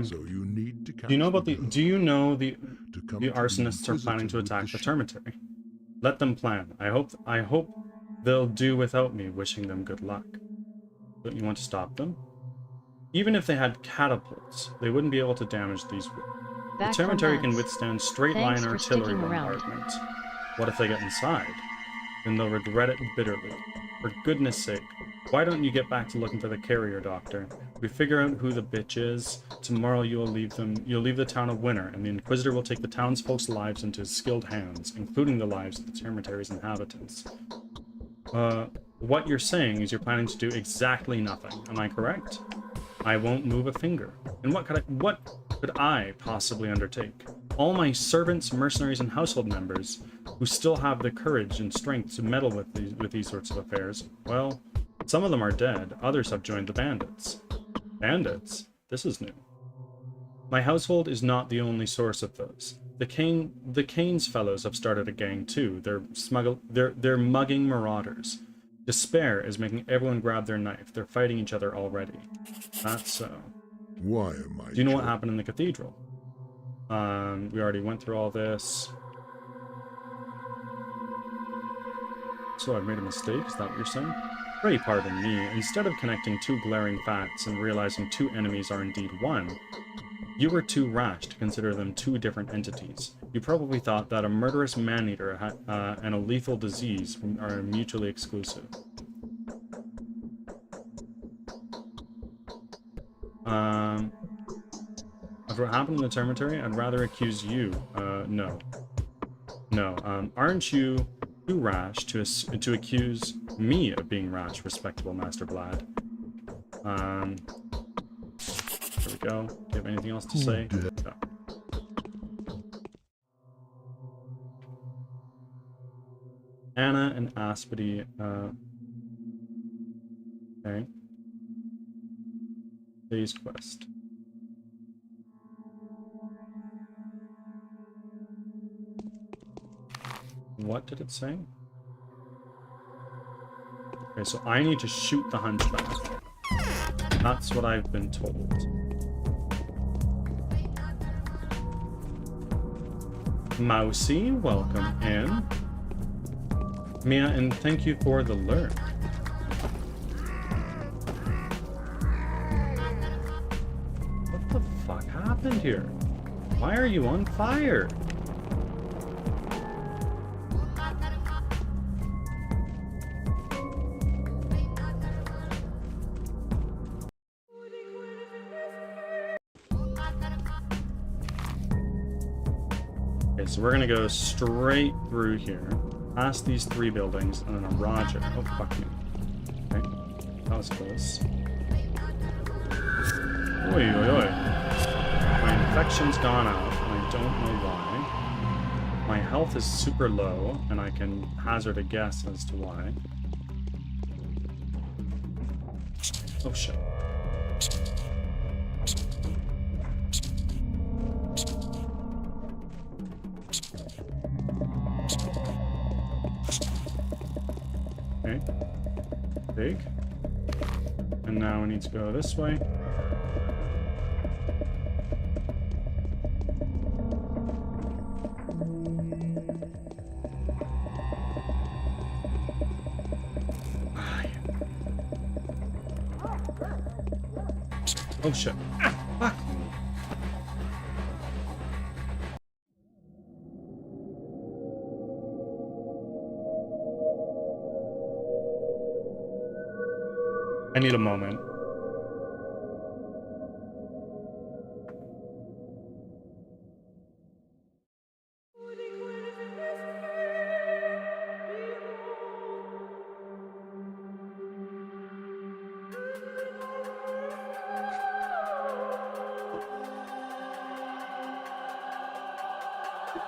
So you need to catch Do you know about the the? girl Do you know the to come the to the arsonists are planning to Inquisitor attack with the the Termitary? Let them plan. I hope they'll do without me wishing them good luck. Don't you want to stop them? Even if they had catapults, they wouldn't be able to damage these. The Back from Termitary can ads. withstand straight Thanks line for artillery sticking around. bombardment. What if they get inside? Then they'll regret it bitterly. For goodness sake, why don't you get back to looking for the carrier doctor? We figure out who the bitch is. Tomorrow you'll leave the town a winner, and the Inquisitor will take the townsfolk's lives into his skilled hands, including the lives of the Termitary's inhabitants. What you're saying is you're planning to do exactly nothing. Am I correct? I won't move a finger. And what could I possibly undertake? All my servants, mercenaries, and household members, who still have the courage and strength to meddle with these sorts of affairs, well, some of them are dead, others have joined the bandits. Bandits? This is new. My household is not the only source of those. The Keynes fellows have started a gang too. They're mugging marauders. Despair is making everyone grab their knife. They're fighting each other already. That's so. Why am I? Do you know what happened in the cathedral? We already went through all this. So I've made a mistake, is that what you're saying? Pray pardon me. Instead of connecting two glaring facts and realizing two enemies are indeed one, you were too rash to consider them two different entities. You probably thought that a murderous man-eater and a lethal disease are mutually exclusive. After what happened in the cemetery, I'd rather accuse you. No. No. Aren't you too rash to accuse me of being rash, respectable Master Vlad? There we go. Do you have anything else to say? No. Anna and Aspity, okay. Day's quest. What did it say? Okay, so I need to shoot the hunchback. That's what I've been told. Mousy, welcome in. Mia, and thank you for the lurk. What the fuck happened here? Why are you on fire? Okay, so we're gonna go straight through here, past these three buildings, and then a Roger. Oh, fuck me. Okay, that was close. Oi, oi, oi. My infection's gone out, and I don't know why. My health is super low, and I can hazard a guess as to why. Oh, shit. Okay. Big. And now we need to go this way. Oh shit. Fuck me. I need a moment.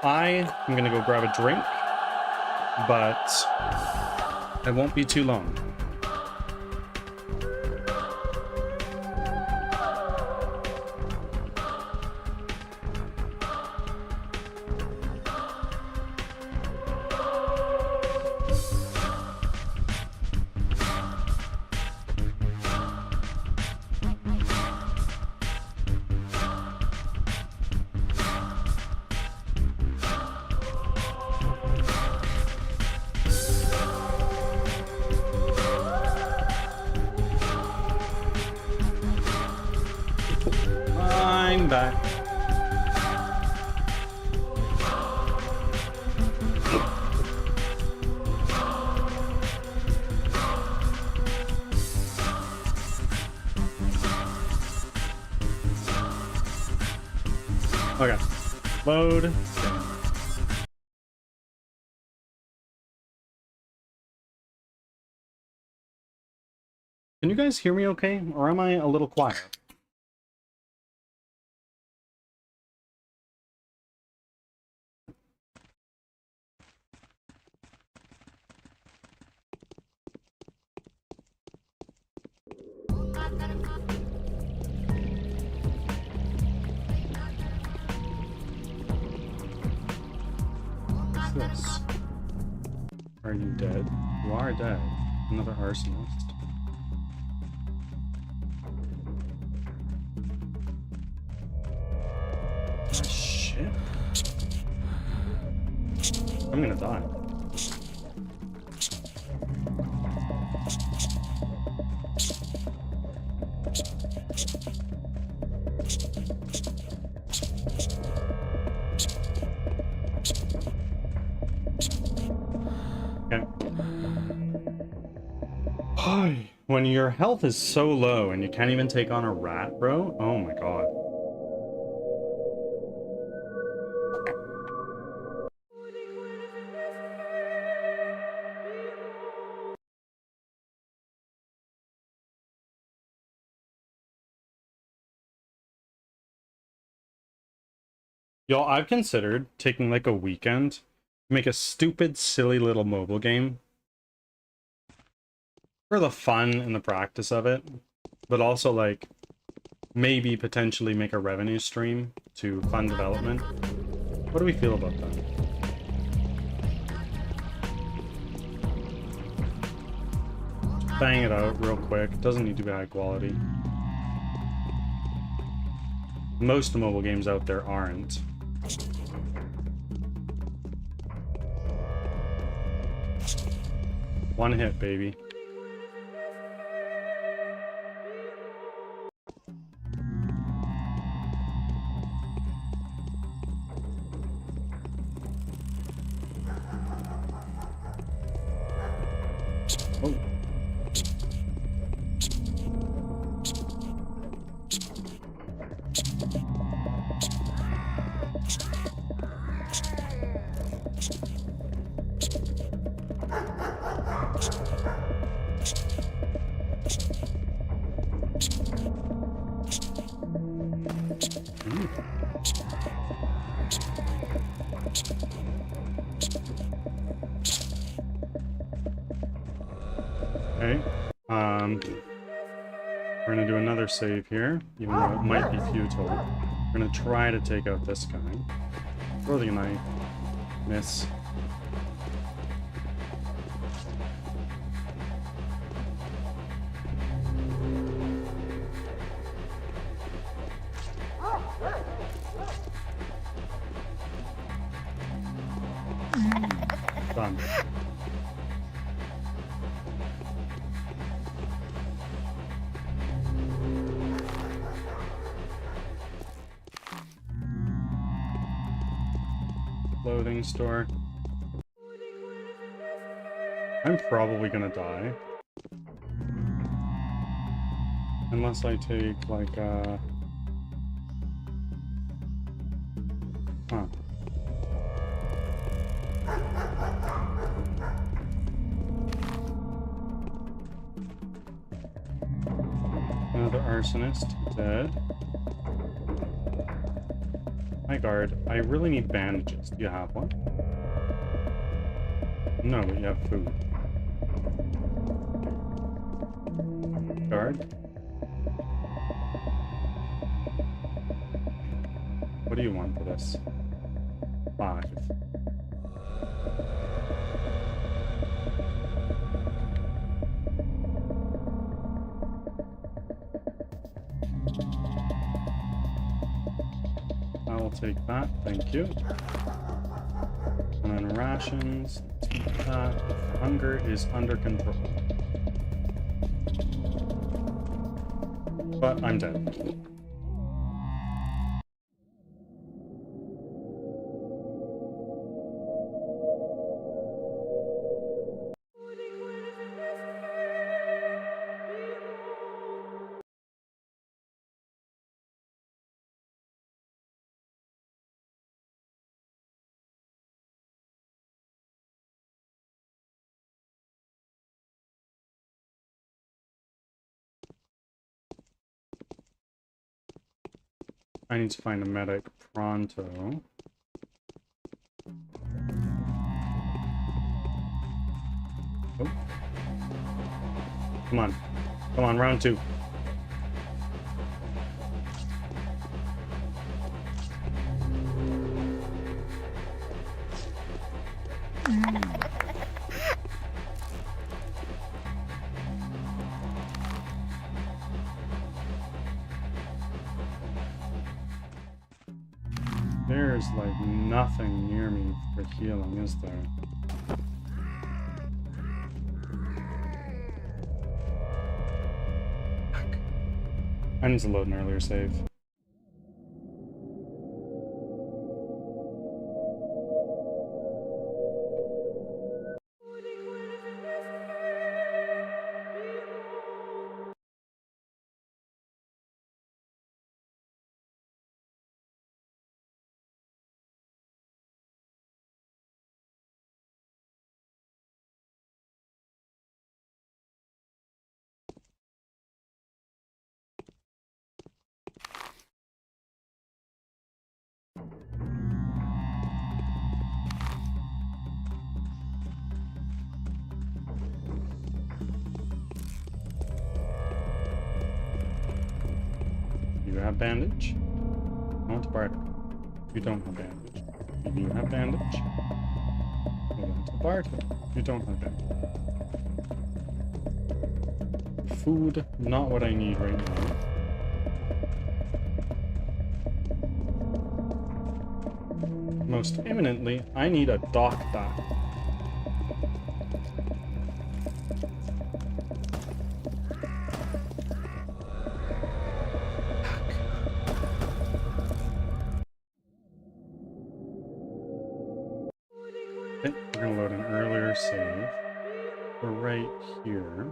I am gonna go grab a drink, but I won't be too long. I'm back. Okay. Load. Can you guys hear me okay? Or am I a little quiet? What's this? Are you dead? You are dead. Another arsonist. Ah, shit. shit. I'm gonna die. Okay. When your health is so low and you can't even take on a rat, bro, oh my god. Y'all, I've considered taking like a weekend to make a stupid, silly little mobile game for the fun and the practice of it, but also like maybe potentially make a revenue stream to fund development. What do we feel about that? Bang it out real quick. Doesn't need to be high quality. Most mobile games out there aren't. One hit, baby. Oh. Okay. We're gonna do another save here, even though it might be futile. We're gonna try to take out this guy. Throw the knife. Miss. Done. Clothing store. I'm probably gonna die. Unless I take, like, huh. Another arsonist, dead. My guard, I really need bandages. Do you have one? No, but you have food. Guard? What do you want for this? 5. I will take that, thank you. And then rations, take that. Hunger is under control. But I'm dead. I need to find a medic pronto. Oh. Come on. Come on, round 2. There's like nothing near me for healing, is there? Fuck. I need to load an earlier save. You have bandage? I want to barter. You don't have bandage. You have bandage? I want to barter. You don't have bandage. Food, not what I need right now. Most imminently, I need a dock that. Okay, we're gonna load an earlier save. We're right here.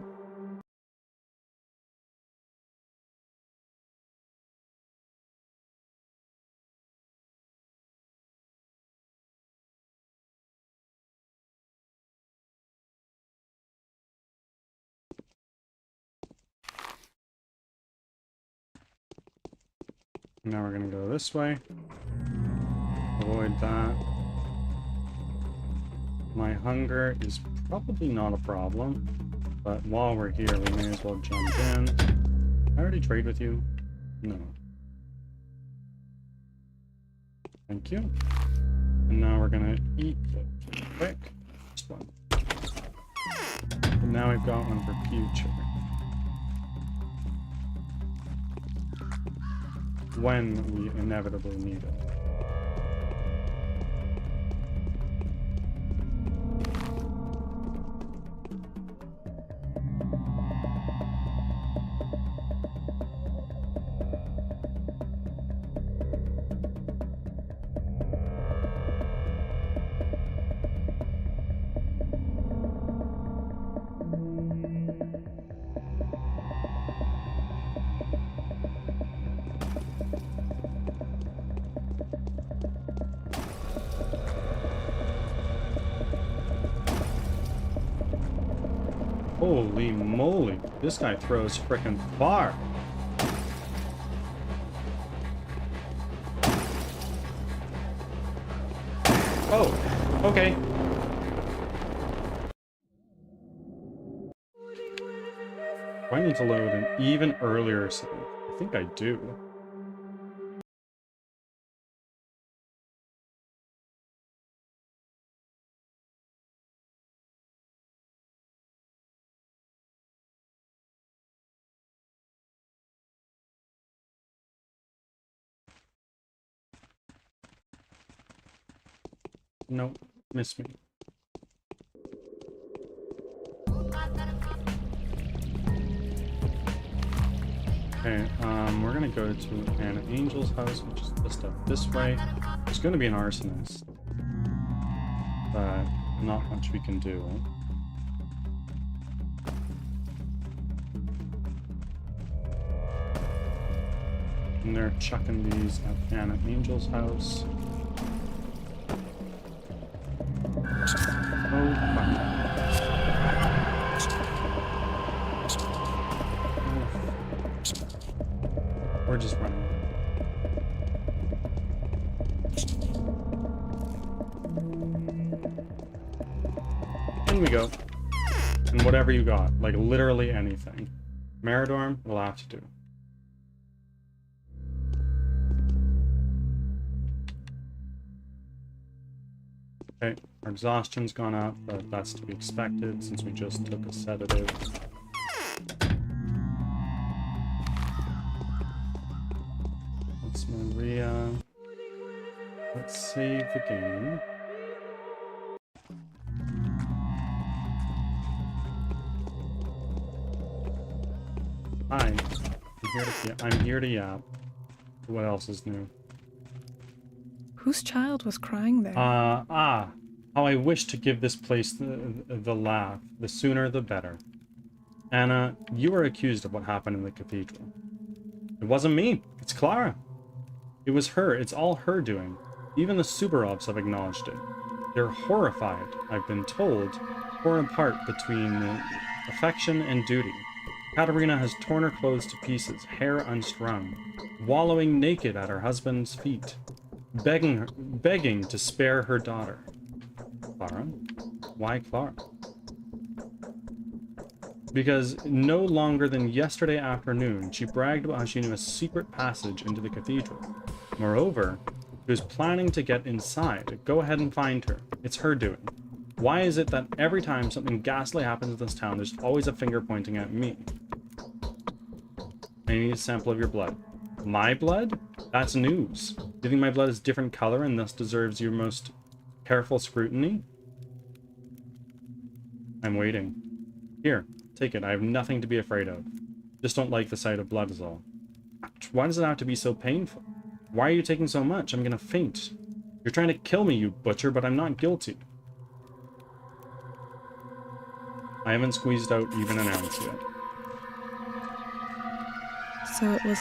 Now we're gonna go this way. Avoid that. My hunger is probably not a problem, but while we're here, we may as well jump in. I already trade with you? No. Thank you. And now we're gonna eat quick. Just one. And now we've got one for future. When we inevitably need it. Holy moly, this guy throws frickin' far. Oh, okay. Do I need to load an even earlier save? I think I do. Nope, missed me. Okay, we're gonna go to an angel's house, which is just up this way. There's gonna be an arsonist, but not much we can do. And they're chucking these at Anna Angel's house. Oh, fuck. We're just running. In we go. And whatever you got, like literally anything. Meridorm will have to do. Okay, our exhaustion's gone up, but that's to be expected since we just took a sedative. It's Maria. Let's save the game. Hi. I'm here to yap. What else is new? Whose child was crying there? How I wish to give this place the laugh. The sooner the better. Anna, you are accused of what happened in the cathedral. It wasn't me. It's Clara. It was her. It's all her doing. Even the Subarovs have acknowledged it. They're horrified, I've been told, torn apart between affection and duty. Katerina has torn her clothes to pieces, hair unstrung, wallowing naked at her husband's feet, begging to spare her daughter. Clara? Why Clara? Because no longer than yesterday afternoon, she bragged about how she knew a secret passage into the cathedral. Moreover, she was planning to get inside. Go ahead and find her. It's her doing. Why is it that every time something ghastly happens in this town, there's always a finger pointing at me? I need a sample of your blood. My blood? That's news. Do you think my blood is different color and thus deserves your most careful scrutiny? I'm waiting. Here, take it. I have nothing to be afraid of. Just don't like the sight of blood is all. Why does it have to be so painful? Why are you taking so much? I'm gonna faint. You're trying to kill me, you butcher, but I'm not guilty. I haven't squeezed out even an ounce yet. So it was.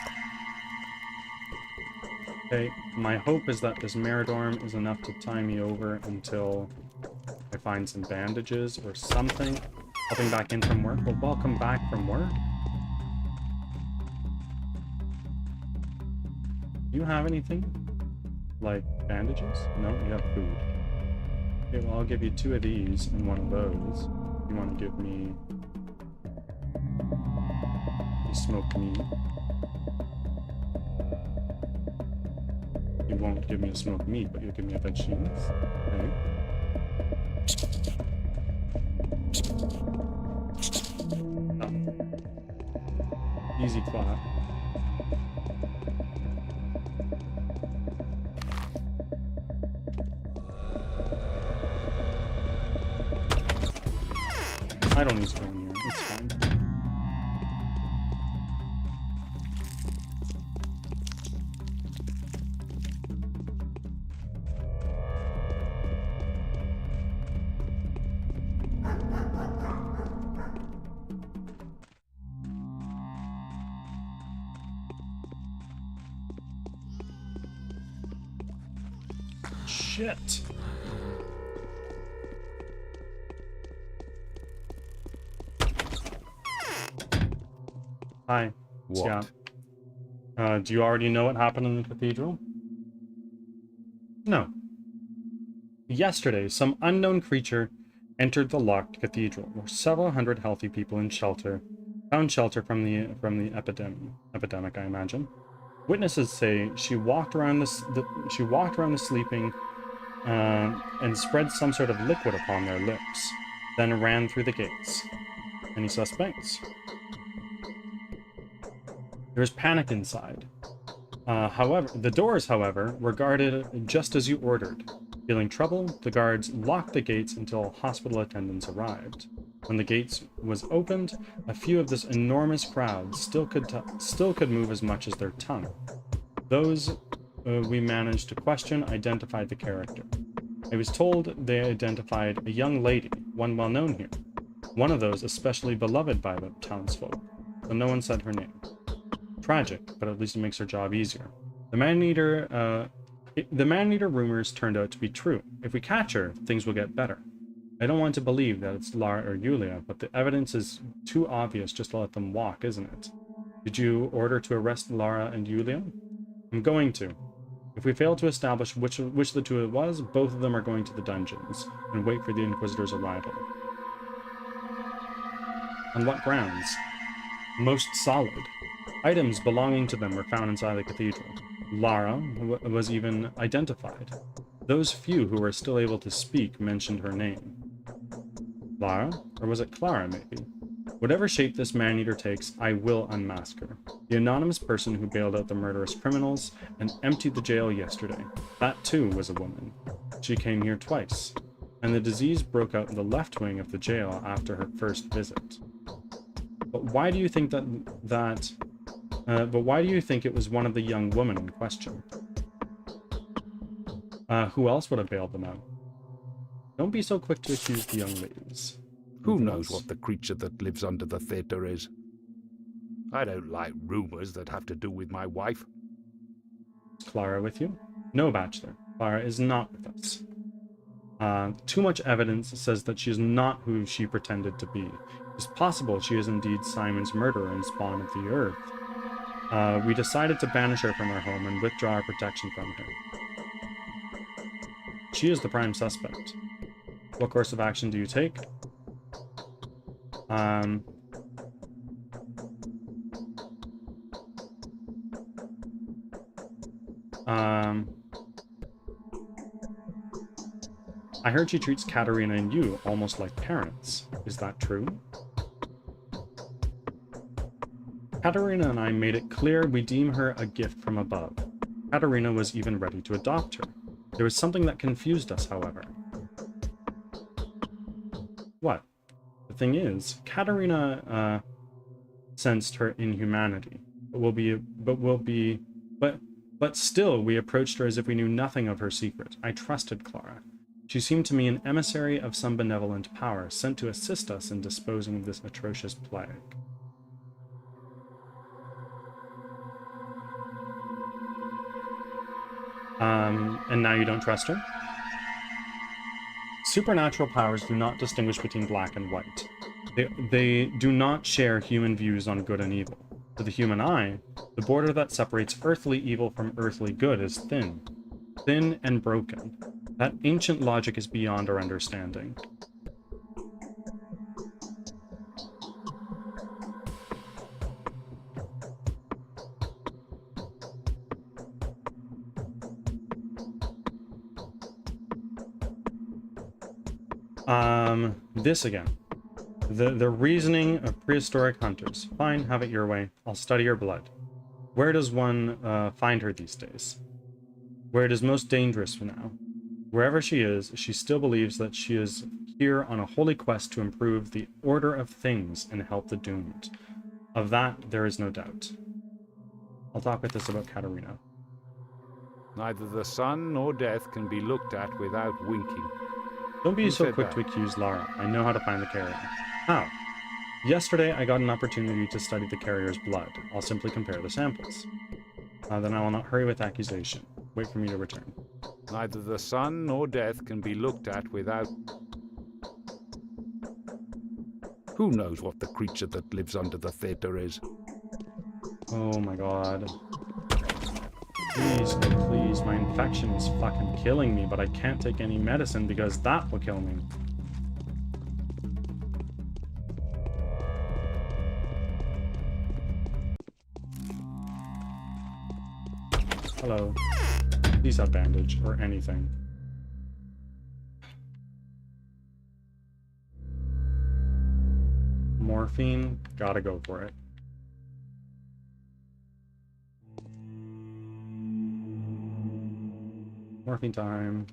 Okay, my hope is that this Meridorm is enough to tie me over until I find some bandages or something. Helping back in from work. Well, welcome back from work. Do you have anything? Like bandages? No, you have food. Okay, well, I'll give you 2 of these and 1 of those. You want to give me smoked meat. You won't give me a smoked meat, but you'll give me a veg cheese. Okay. Oh. Easy clap. I don't need to go in here. It's fine. Shit. Hi. What? Yeah. Do you already know what happened in the cathedral? No. Yesterday, some unknown creature entered the locked cathedral, where several hundred healthy people in shelter found shelter from the epidemic, I imagine. Witnesses say she walked around the sleeping and spread some sort of liquid upon their lips, then ran through the gates. Any suspects? There was panic inside. However, the doors, however, were guarded just as you ordered. Feeling trouble, the guards locked the gates until hospital attendants arrived. When the gates was opened, a few of this enormous crowd still could move as much as their tongue. Those we managed to question identified the character. I was told they identified a young lady, one well known here. One of those especially beloved by the townsfolk, though no one said her name. Tragic, but at least it makes her job easier. The man-eater rumors turned out to be true. If we catch her, things will get better. I don't want to believe that it's Lara or Yulia, but the evidence is too obvious just to let them walk, isn't it? Did you order to arrest Lara and Yulia? I'm going to. If we fail to establish which of the two it was, both of them are going to the dungeons, and wait for the Inquisitor's arrival. On what grounds? Most solid. Items belonging to them were found inside the cathedral. Lara was even identified. Those few who were still able to speak mentioned her name. Lara? Or was it Clara, maybe? Whatever shape this man-eater takes, I will unmask her. The anonymous person who bailed out the murderous criminals and emptied the jail yesterday. That too was a woman. She came here twice. And the disease broke out in the left wing of the jail after her first visit. But why do you think but why do you think it was one of the young women in question? Who else would have bailed them out? Don't be so quick to accuse the young ladies. Who Anything knows else? what the creature that lives under the theatre is? I don't like rumors that have to do with my wife. Is Clara with you? No, Bachelor. Clara is not with us. Too much evidence says that she is not who she pretended to be. It's possible she is indeed Simon's murderer and spawn of the earth. We decided to banish her from our home and withdraw our protection from her. She is the prime suspect. What course of action do you take? I heard she treats Katerina and you almost like parents. Is that true? Katerina and I made it clear we deem her a gift from above. Katerina was even ready to adopt her. There was something that confused us, however. What? The thing is, Katerina sensed her inhumanity, but still we approached her as if we knew nothing of her secret. I trusted Clara. She seemed to me an emissary of some benevolent power, sent to assist us in disposing of this atrocious plague. And now you don't trust her? Supernatural powers do not distinguish between black and white. They do not share human views on good and evil. To the human eye, the border that separates earthly evil from earthly good is thin and broken. That ancient logic is beyond our understanding. This again. The reasoning of prehistoric hunters. Fine, have it your way. I'll study your blood. Where does one find her these days? Where it is most dangerous for now. Wherever she is, she still believes that she is here on a holy quest to improve the order of things and help the doomed. Of that, there is no doubt. I'll talk with this about Katerina. Neither the sun nor death can be looked at without winking. Don't be Who so said quick that? to accuse Lara. I know how to find the carrier. How? Yesterday, I got an opportunity to study the carrier's blood. I'll simply compare the samples. Then I will not hurry with accusation. Wait for me to return. Neither the sun nor death can be looked at without... Who knows what the creature that lives under the theatre is? Oh my god. Please, God, please. My infection is fucking killing me, but I can't take any medicine because that will kill me. Hello. Please have bandage or anything. Morphine, gotta go for it. Morphine time.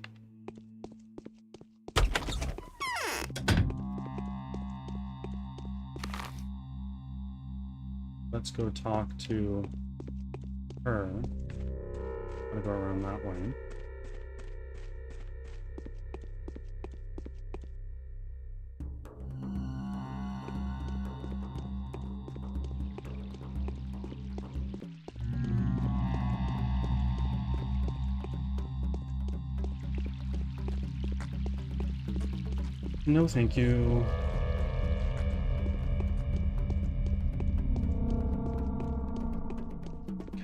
Let's go talk to her. Gotta go around that way. No, thank you.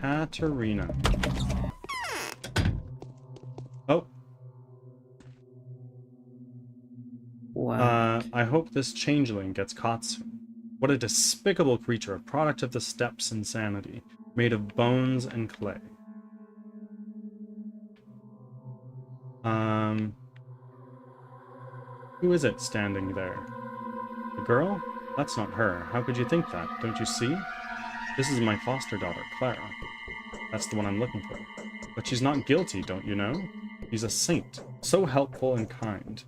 Katerina. Oh. Wow. I hope this changeling gets caught soon. What a despicable creature, a product of the steppes' insanity, made of bones and clay. Who is it standing there? The girl? That's not her. How could you think that? Don't you see? This is my foster daughter, Clara. That's the one I'm looking for. But she's not guilty, don't you know? She's a saint. So helpful and kind.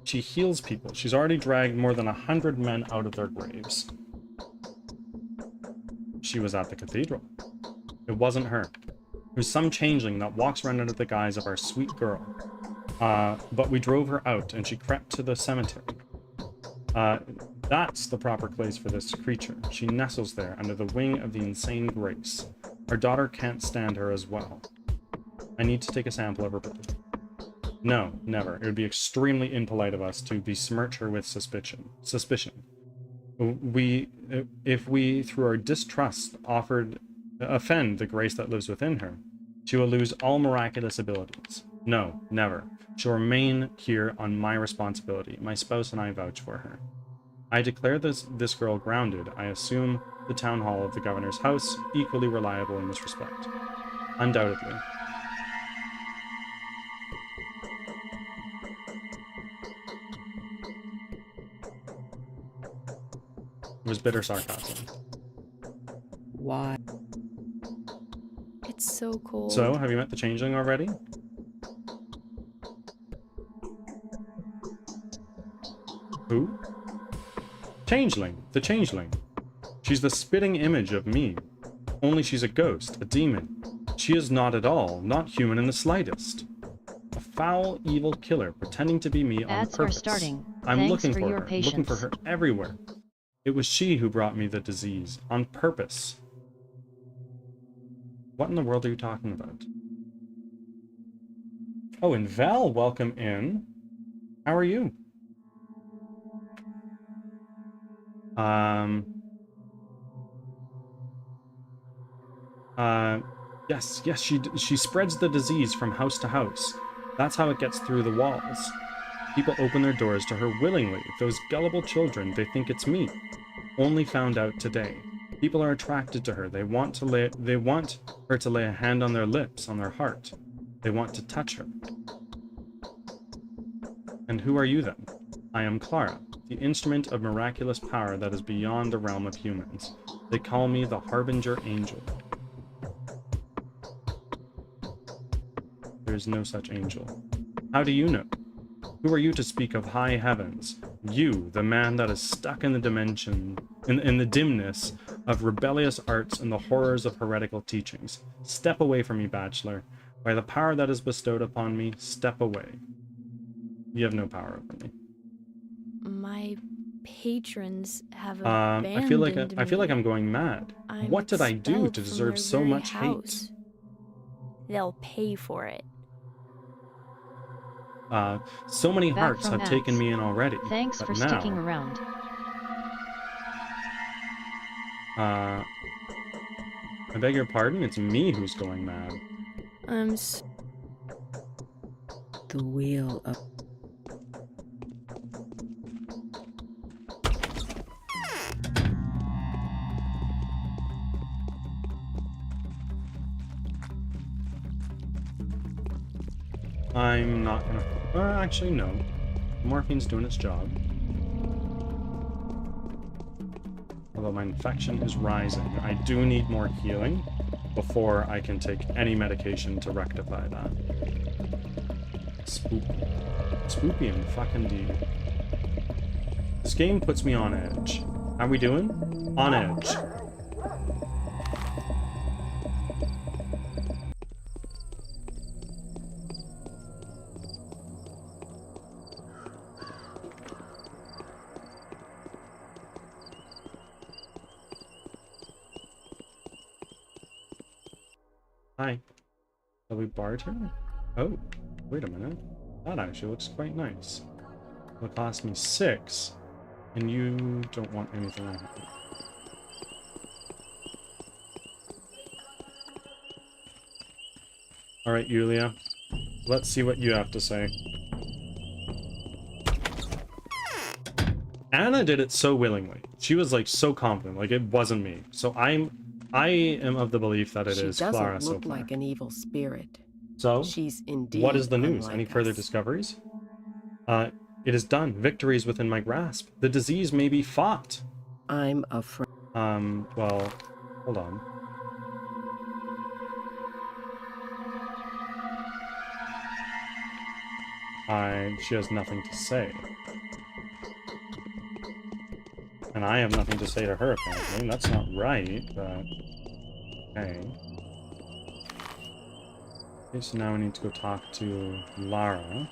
She heals people. She's already dragged more than 100 men out of their graves. She was at the cathedral. It wasn't her. It was some changeling that walks around under the guise of our sweet girl. But we drove her out, and she crept to the cemetery. That's the proper place for this creature. She nestles there under the wing of the insane Grace. Our daughter can't stand her as well. I need to take a sample of her blood. No, never. It would be extremely impolite of us to besmirch her with suspicion. If we, through our distrust, offend the grace that lives within her, she will lose all miraculous abilities. No, never. She'll remain here on my responsibility. My spouse and I vouch for her. I declare this girl grounded. I assume the town hall of the governor's house, equally reliable in this respect. Undoubtedly. It was bitter sarcasm. Why? It's so cold. So, have you met the changeling already? Who? Changeling. The changeling. She's the spitting image of me. Only she's a ghost, a demon. She is not at all, not human in the slightest. A foul, evil killer pretending to be me on Ads purpose. are starting. I'm Thanks looking for for your her, patience. looking for her everywhere. It was she who brought me the disease, on purpose. What in the world are you talking about? Oh, and Val, welcome in. How are you? Yes, she spreads the disease from house to house. That's how it gets through the walls. People open their doors to her willingly. Those gullible children, they think it's me. Only found out today. People are attracted to her. They want her to lay a hand on their lips, on their heart. They want to touch her. And who are you then? I am Clara, the instrument of miraculous power that is beyond the realm of humans. They call me the Harbinger Angel. There is no such angel. How do you know? Who are you to speak of high heavens? You, the man that is stuck in the dimension, in the dimness of rebellious arts and the horrors of heretical teachings. Step away from me, bachelor. By the power that is bestowed upon me, step away. You have no power over me. My patrons have abandoned I feel like I'm going mad. I'm What did I do expelled to from deserve their so very much house. hate? They'll pay for it. So many Back hearts from have taken ads. me in already. Thanks but for now, sticking around. I beg your pardon? It's me who's going mad. I'm The wheel of I'm not gonna... actually, no. Morphine's doing its job. Although my infection is rising. I do need more healing before I can take any medication to rectify that. Spoopy. Spoopy and fucking deed. This game puts me on edge. How we doing? On edge. Hi. Shall we barter? Oh, wait a minute. That actually looks quite nice. It'll cost me 6, and you don't want anything on it. Alright, Yulia. Let's see what you have to say. Anna did it so willingly. She was like so confident, like it wasn't me. So I am of the belief that it is Clara so far. She doesn't look like an evil spirit. So, She's indeed what is the news? unlike Any further us. discoveries? It is done. Victory is within my grasp. The disease may be fought. I'm afraid. Well, hold on. She has nothing to say. And I have nothing to say to her, apparently. That's not right, but... Okay. Okay, so now we need to go talk to Lara.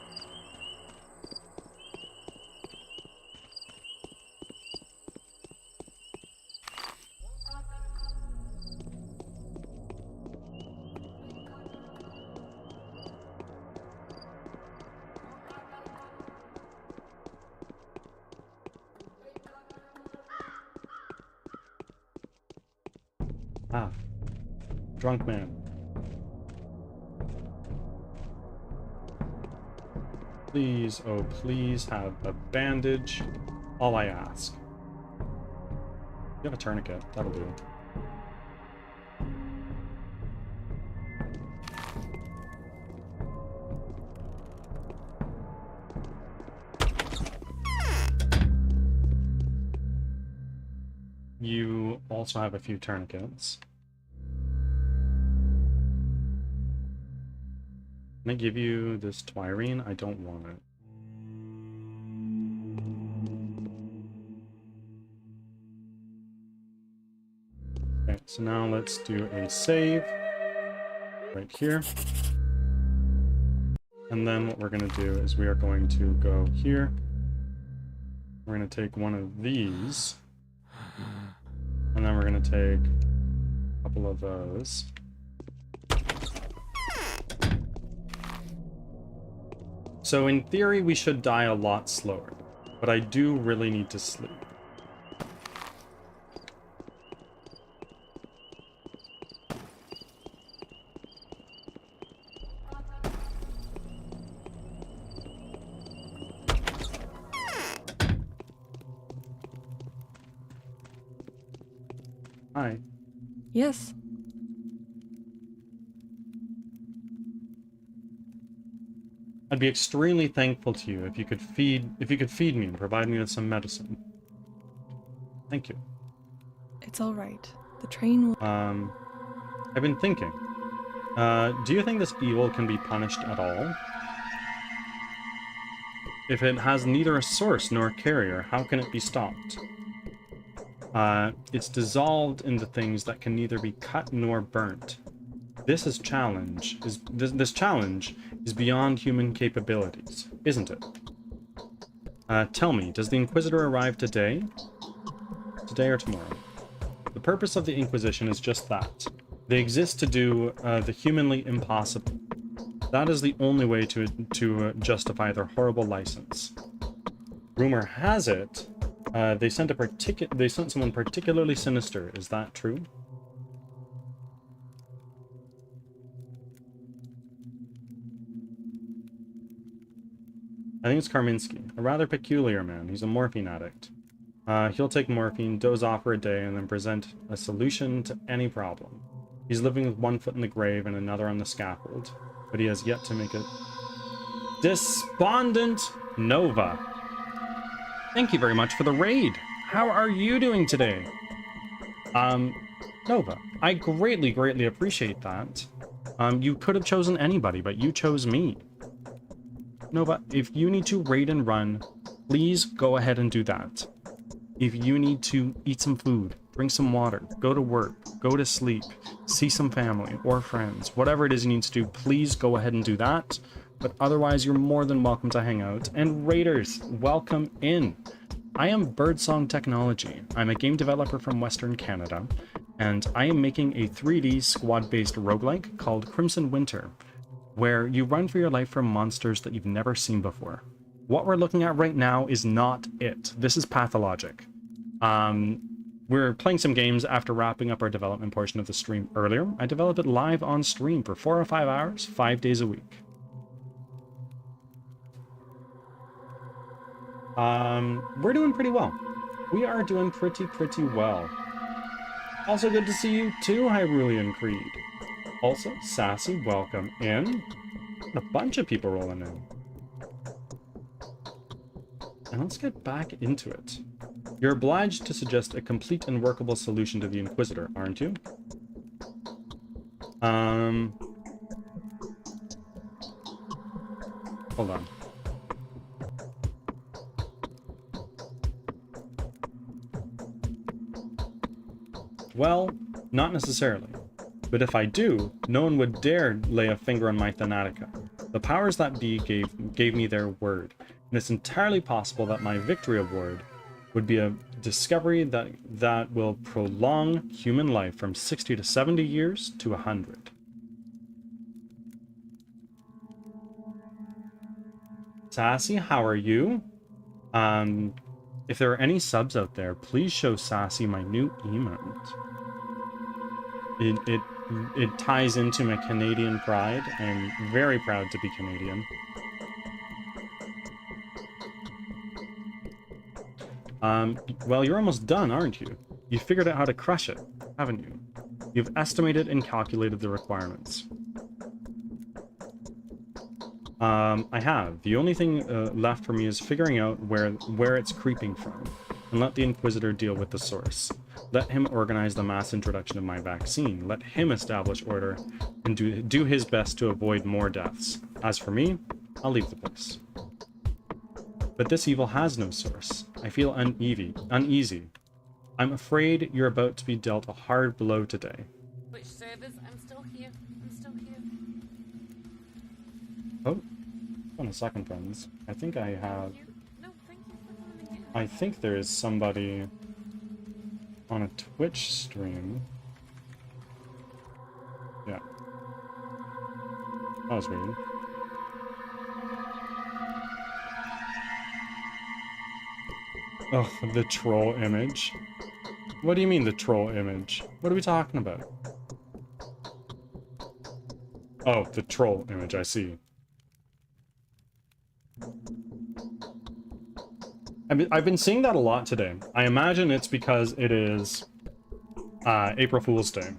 Ah. Drunk man. Please, oh please, have a bandage. All I ask. You have a tourniquet. That'll do. You also have a few tourniquets. Can I give you this Twirine? I don't want it. Okay, so now let's do a save. Right here. And then what we're going to do is we are going to go here. We're going to take one of these. And then we're going to take a couple of those. So in theory, we should die a lot slower. But I do really need to sleep. Hi. Yes. I'd be extremely thankful to you if you could feed me and provide me with some medicine. Thank you. It's all right. The train will... I've been thinking. Do you think this evil can be punished at all? If it has neither a source nor a carrier, how can it be stopped? It's dissolved into things that can neither be cut nor burnt. This challenge is beyond human capabilities, isn't it? Tell me, does the Inquisitor arrive today? Today or tomorrow? The purpose of the Inquisition is just that. They exist to do the humanly impossible. That is the only way to justify their horrible license. Rumor has it, they sent someone particularly sinister. Is that true? I think it's Karminski, a rather peculiar man. He's a morphine addict. He'll take morphine, doze off for a day, and then present a solution to any problem. He's living with one foot in the grave and another on the scaffold, but he has yet to make it. Despondent Nova. Thank you very much for the raid. How are you doing today? Nova, I greatly, greatly appreciate that. You could have chosen anybody, but you chose me. Nova, if you need to raid and run, please go ahead and do that. If you need to eat some food, drink some water, go to work, go to sleep, see some family or friends, whatever it is you need to do, please go ahead and do that. But otherwise, you're more than welcome to hang out. And raiders, welcome in. I am Birdsong Technology. I'm a game developer from Western Canada, and I am making a 3D squad-based roguelike called Crimson Winter, where you run for your life from monsters that you've never seen before. What we're looking at right now is not it. This is pathologic. We're playing some games after wrapping up our development portion of the stream earlier. I developed it live on stream for 4 or 5 hours, 5 days a week. We're doing pretty well. We are doing pretty well. Also good to see you too, Hyrulean Creed. Also, Sassy, welcome in. A bunch of people rolling in. And let's get back into it. You're obliged to suggest a complete and workable solution to the Inquisitor, aren't you? Hold on. Well, not necessarily. But if I do, no one would dare lay a finger on my Thanatica. The powers that be gave me their word, and it's entirely possible that my victory award would be a discovery that will prolong human life from 60 to 70 years to 100. Sassy, how are you? If there are any subs out there, please show Sassy my new emote. It ties into my Canadian pride. I'm very proud to be Canadian. Well, you're almost done, aren't you? You figured out how to crush it, haven't you? You've estimated and calculated the requirements. I have. The only thing left for me is figuring out where it's creeping from, and let the Inquisitor deal with the source. Let him organize the mass introduction of my vaccine. Let him establish order, and do his best to avoid more deaths. As for me, I'll leave the place. But this evil has no source. I feel uneasy. I'm afraid you're about to be dealt a hard blow today. Which servers? I'm still here. I'm still here. Oh, on a second, friends. I think I have... No, thank you for coming in. I think there is somebody on a Twitch stream. Yeah. That was weird. Oh, the troll image. What do you mean, the troll image? What are we talking about? Oh, the troll image, I see. I've been seeing that a lot today. I imagine it's because it is April Fool's Day.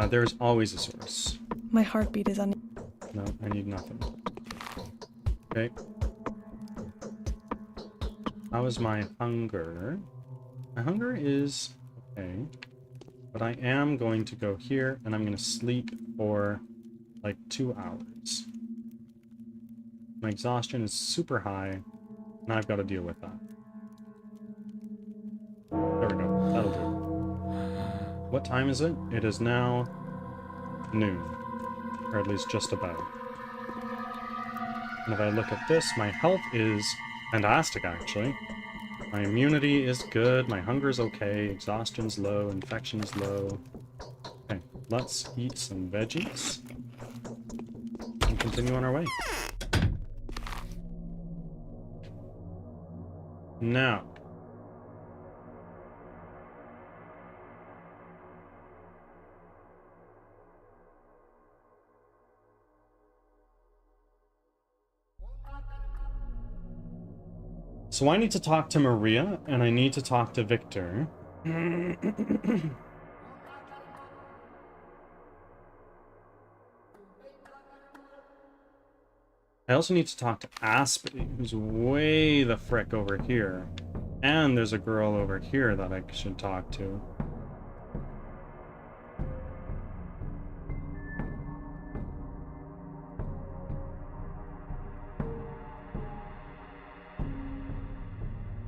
There's always a source. My heartbeat is No, I need nothing. Okay. How is my hunger? My hunger is okay. But I am going to go here, and I'm going to sleep for like 2 hours. My exhaustion is super high, and I've got to deal with that. There we go. That'll do. What time is it? It is now noon. Or at least just about. And if I look at this, my health is fantastic, actually. My immunity is good, my hunger is okay, exhaustion's low, infection's low. Okay, let's eat some veggies and continue on our way. Now. So I need to talk to Maria, and I need to talk to Victor. I also need to talk to Aspie, who's way the frick over here. And there's a girl over here that I should talk to.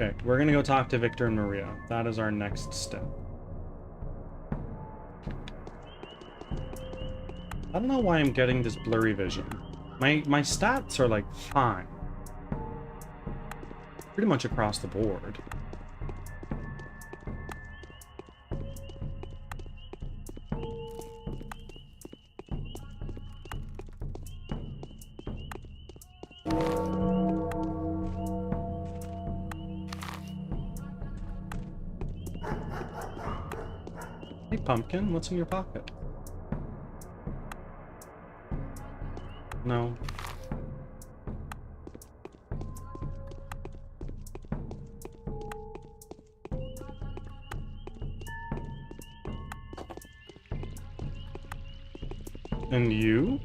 Okay, we're gonna go talk to Victor and Maria. That is our next step. I don't know why I'm getting this blurry vision. My stats are like fine. Pretty much across the board. Hey pumpkin, what's in your pocket? No. And you?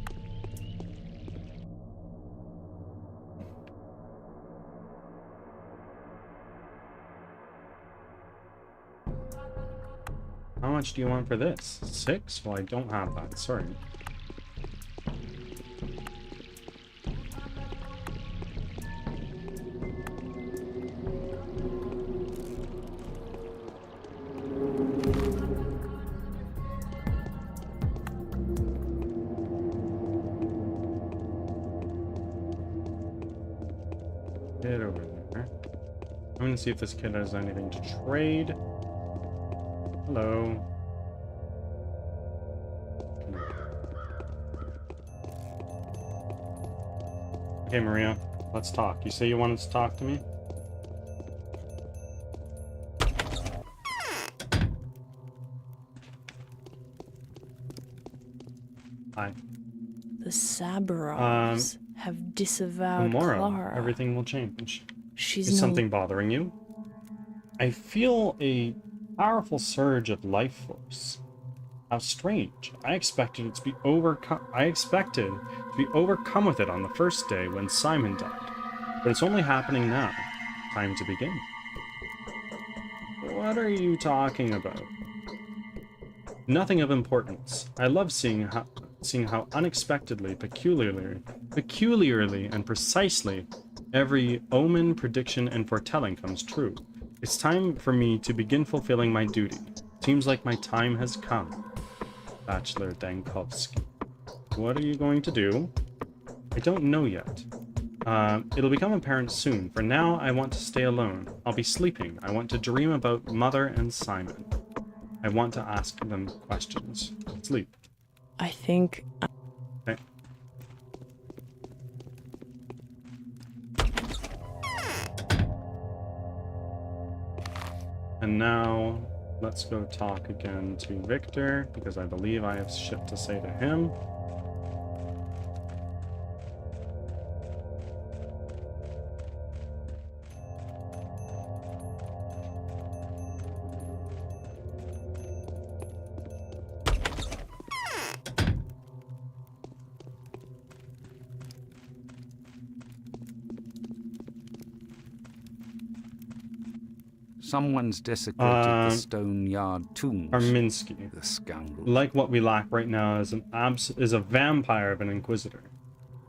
How much do you want for this? 6? Well, I don't have that. Sorry. Get over there. I'm gonna see if this kid has anything to trade. Hello. Okay, Maria, let's talk. You say you wanted to talk to me? Hi. The Sabarovs have disavowed Tomorrow, Clara. everything will change. She's Is no... something bothering you? I feel a powerful surge of life force. How strange. I expected to be overcome with it on the first day when Simon died. But it's only happening now. Time to begin. What are you talking about? Nothing of importance. I love seeing how unexpectedly, peculiarly, and precisely every omen, prediction, and foretelling comes true. It's time for me to begin fulfilling my duty. Seems like my time has come. Bachelor Dankovsky. What are you going to do? I don't know yet. It'll become apparent soon. For now, I want to stay alone. I'll be sleeping. I want to dream about Mother and Simon. I want to ask them questions. Sleep. I think... Okay. And now, let's go talk again to Victor, because I believe I have shit to say to him. Someone's desecrated the stone yard tombs. Arminsky. The scoundrel. Like what we lack right now is a vampire of an inquisitor.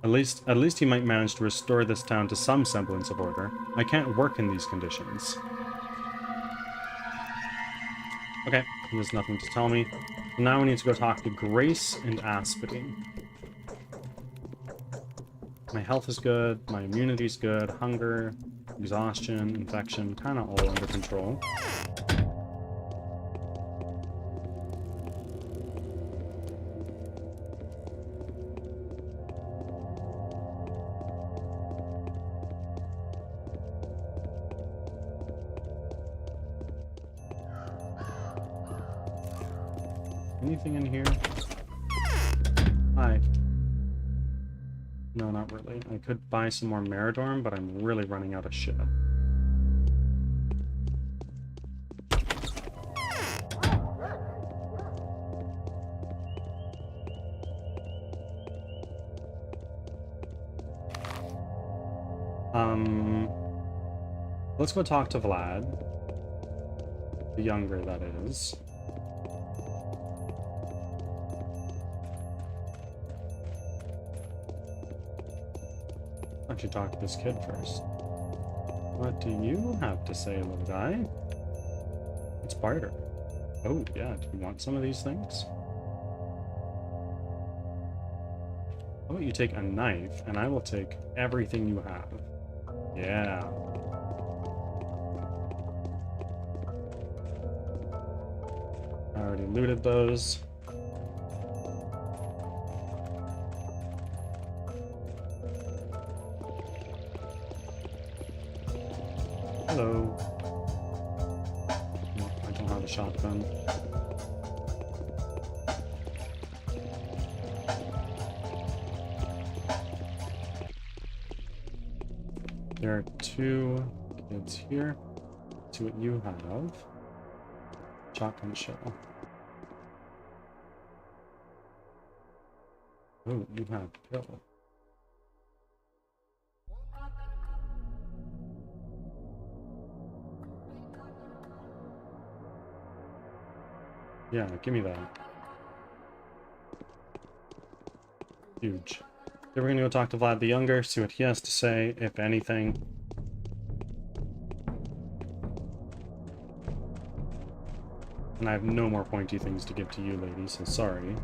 At least he might manage to restore this town to some semblance of order. I can't work in these conditions. Okay, he has nothing to tell me. So now we need to go talk to Grace and Aspity. My health is good, my immunity's good, hunger, exhaustion, infection, kind of all under control. Anything in here? Hi. No, not really. I could buy some more Meridorm, but I'm really running out of shit. Let's go talk to Vlad. The younger, that is. Why don't you talk to this kid first? What do you have to say, little guy? It's barter. Oh, yeah, do you want some of these things? How about you take a knife, and I will take everything you have. Yeah. I already looted those. Hello. No, I don't have a shotgun. There are 2 kids here. See what you have. Shotgun shell. Oh, you have pill. Yeah, give me that. Huge. Then we're gonna go talk to Vlad the Younger, see what he has to say, if anything. And I have no more pointy things to give to you, lady, so sorry.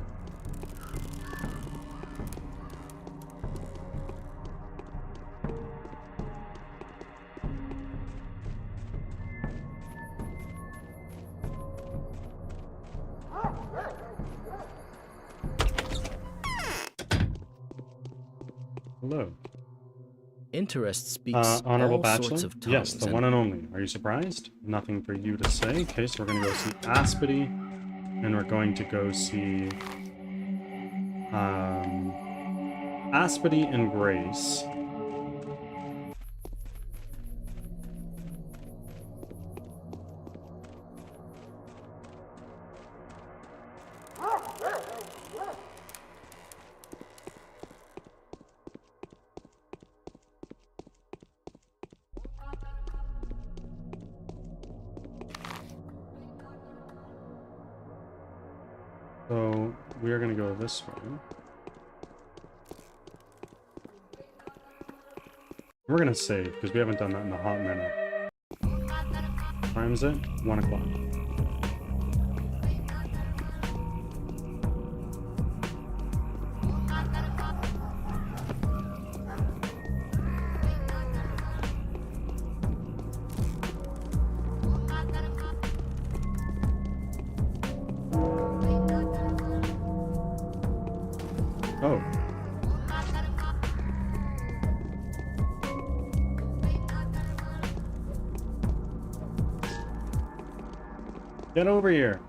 Hello. Interest speaks Honorable all Bachelor? sorts of tongues. Yes, the one and only. Are you surprised? Nothing for you to say. Okay, so we're gonna go see Aspity, and we're going to go see Aspity and Grace. So we are gonna go this way. We're gonna save because we haven't done that in a hot minute. Time's it? 1 o'clock. Oh. Get over here.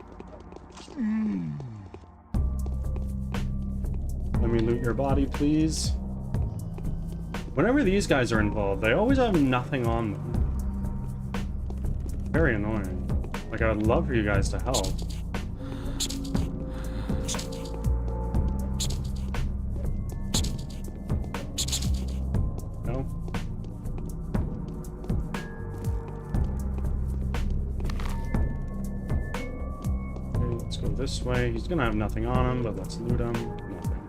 Let me loot your body, please. Whenever these guys are involved, they always have nothing on them. Very annoying. Like, I would love for you guys to help. No? Okay, let's go this way. He's gonna have nothing on him, but let's loot him. Nothing.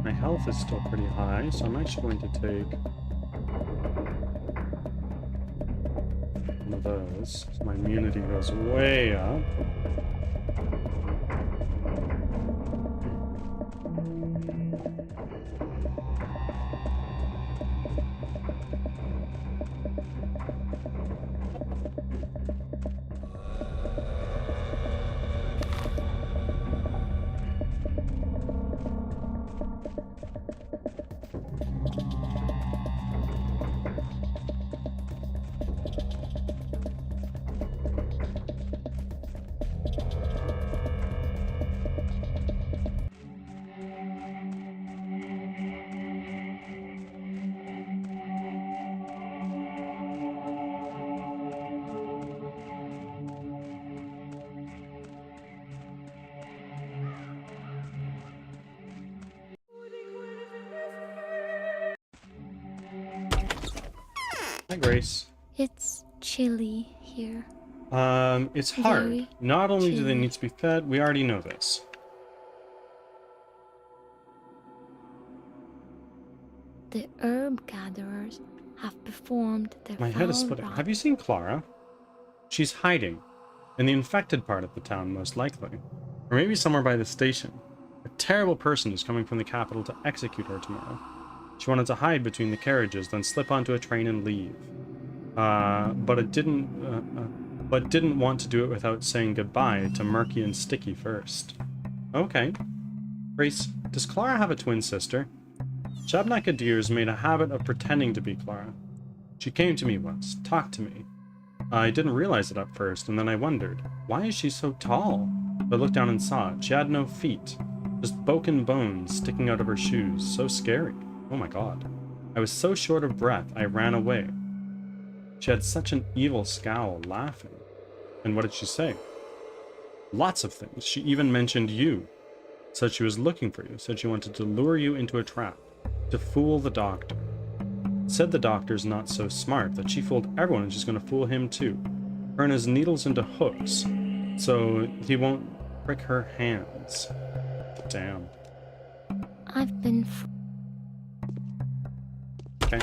My health is still pretty high, so I'm actually going to take one of those. So my immunity goes way up. Hi, Grace. It's chilly here. It's hard. Very Not only do they chilly. need to be fed, we already know this. The herb gatherers have performed their My head is foul splitting. rite. Have you seen Clara? She's hiding. In the infected part of the town, most likely. Or maybe somewhere by the station. A terrible person is coming from the capital to execute her tomorrow. She wanted to hide between the carriages, then slip onto a train and leave. But didn't want to do it without saying goodbye to Murky and Sticky first. Okay. Grace, does Clara have a twin sister? Shabnaka Deers made a habit of pretending to be Clara. She came to me once, talked to me. I didn't realize it at first, and then I wondered, why is she so tall? I looked down and saw it. She had no feet. Just broken bones sticking out of her shoes. So scary. Oh my god. I was so short of breath, I ran away. She had such an evil scowl, laughing. And what did she say? Lots of things. She even mentioned you. Said she was looking for you. Said she wanted to lure you into a trap. To fool the doctor. Said the doctor's not so smart, that she fooled everyone and she's going to fool him too. Turn his needles into hooks, so he won't prick her hands. Damn. I've been Okay.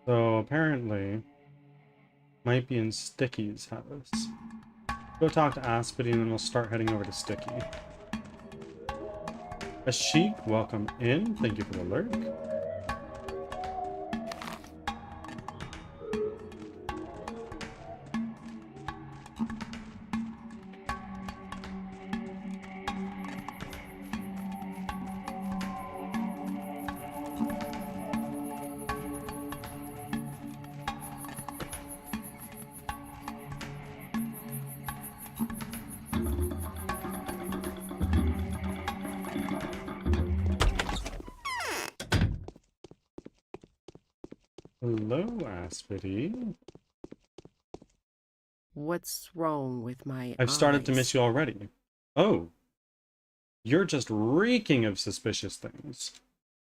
So apparently, might be in Sticky's house. Go talk to Aspity and then we'll start heading over to Sticky. Ashik, welcome in. Thank you for the lurk. Hello, Aspity. What's wrong with my I've started to eyes? miss you already. Oh. You're just reeking of suspicious things.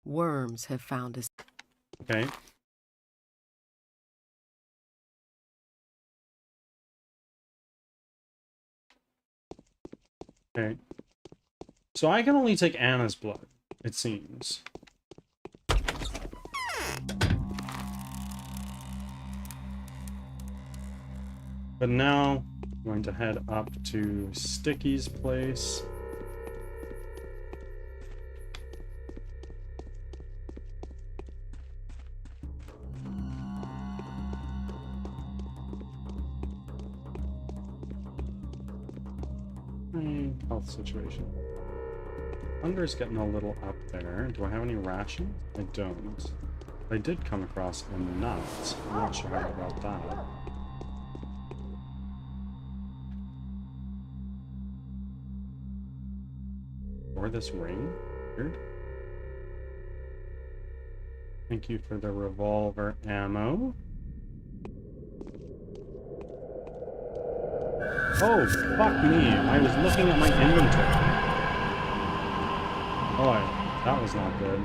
Worms have found us. Okay. Okay. So I can only take Anna's blood, it seems. But now, I'm going to head up to Sticky's place. Health situation. Hunger's getting a little up there. Do I have any rations? I don't. I did come across a nut. I'm not sure how I got that. Or this ring? Weird. Thank you for the revolver ammo. Oh, fuck me. I was looking at my inventory. Oh, that was not good.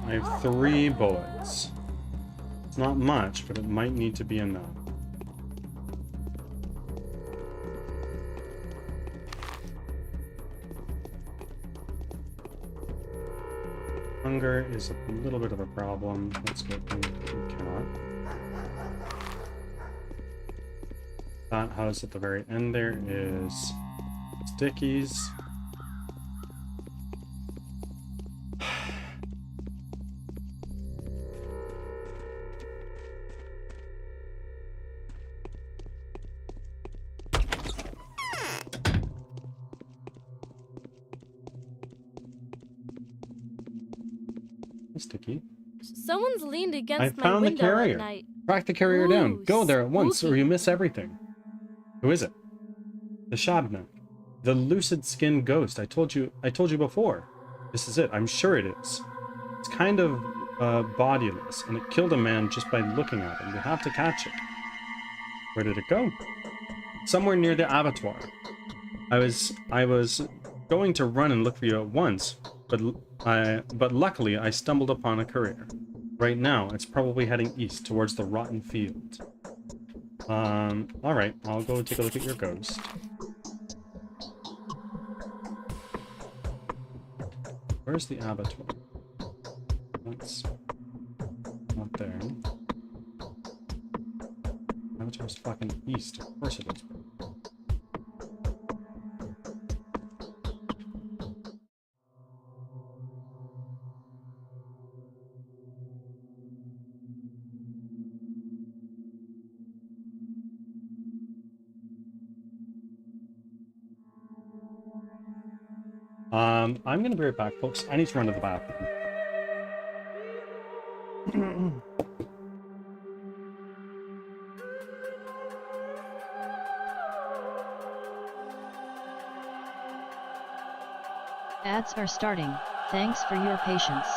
I have 3 bullets. It's not much, but it might need to be enough. Hunger is a little bit of a problem. Let's get into the cat. That house at the very end there is stickies. Sticky. Someone's leaned I against my found the window at carrier. night. Track the carrier down. Ooh, Go there at once, or spooky. you miss everything. Who is it? The Shabnak. The lucid skinned ghost. I told you before. This is it. I'm sure it is. It's kind of bodiless, and it killed a man just by looking at him. We have to catch it. Where did it go? Somewhere near the abattoir. I was going to run and look for you at once, but luckily I stumbled upon a courier. Right now, it's probably heading east towards the rotten field. Alright, I'll go take a look at your ghost. Where's the abattoir? That's not there. Abattoir's fucking east. Of course it is. I'm gonna be right back, folks. I need to run to the bathroom. Ads are starting. Thanks for your patience.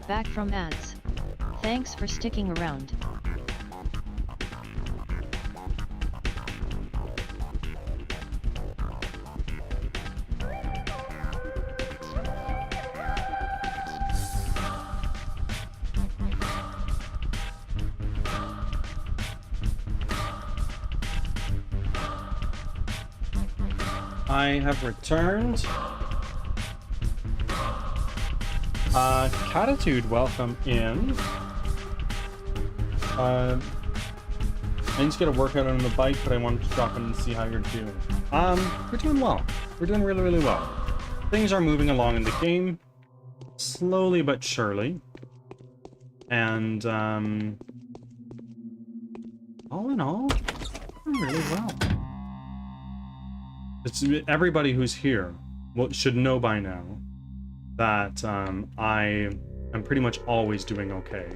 Back from ads. Thanks for sticking around. I have returned. Catitude, welcome in. I need to get a workout on the bike, but I wanted to drop in and see how you're doing. We're doing well. We're doing really, really well. Things are moving along in the game, slowly but surely. And, all in all, doing really well. It's everybody who's here should know by now that I am pretty much always doing okay,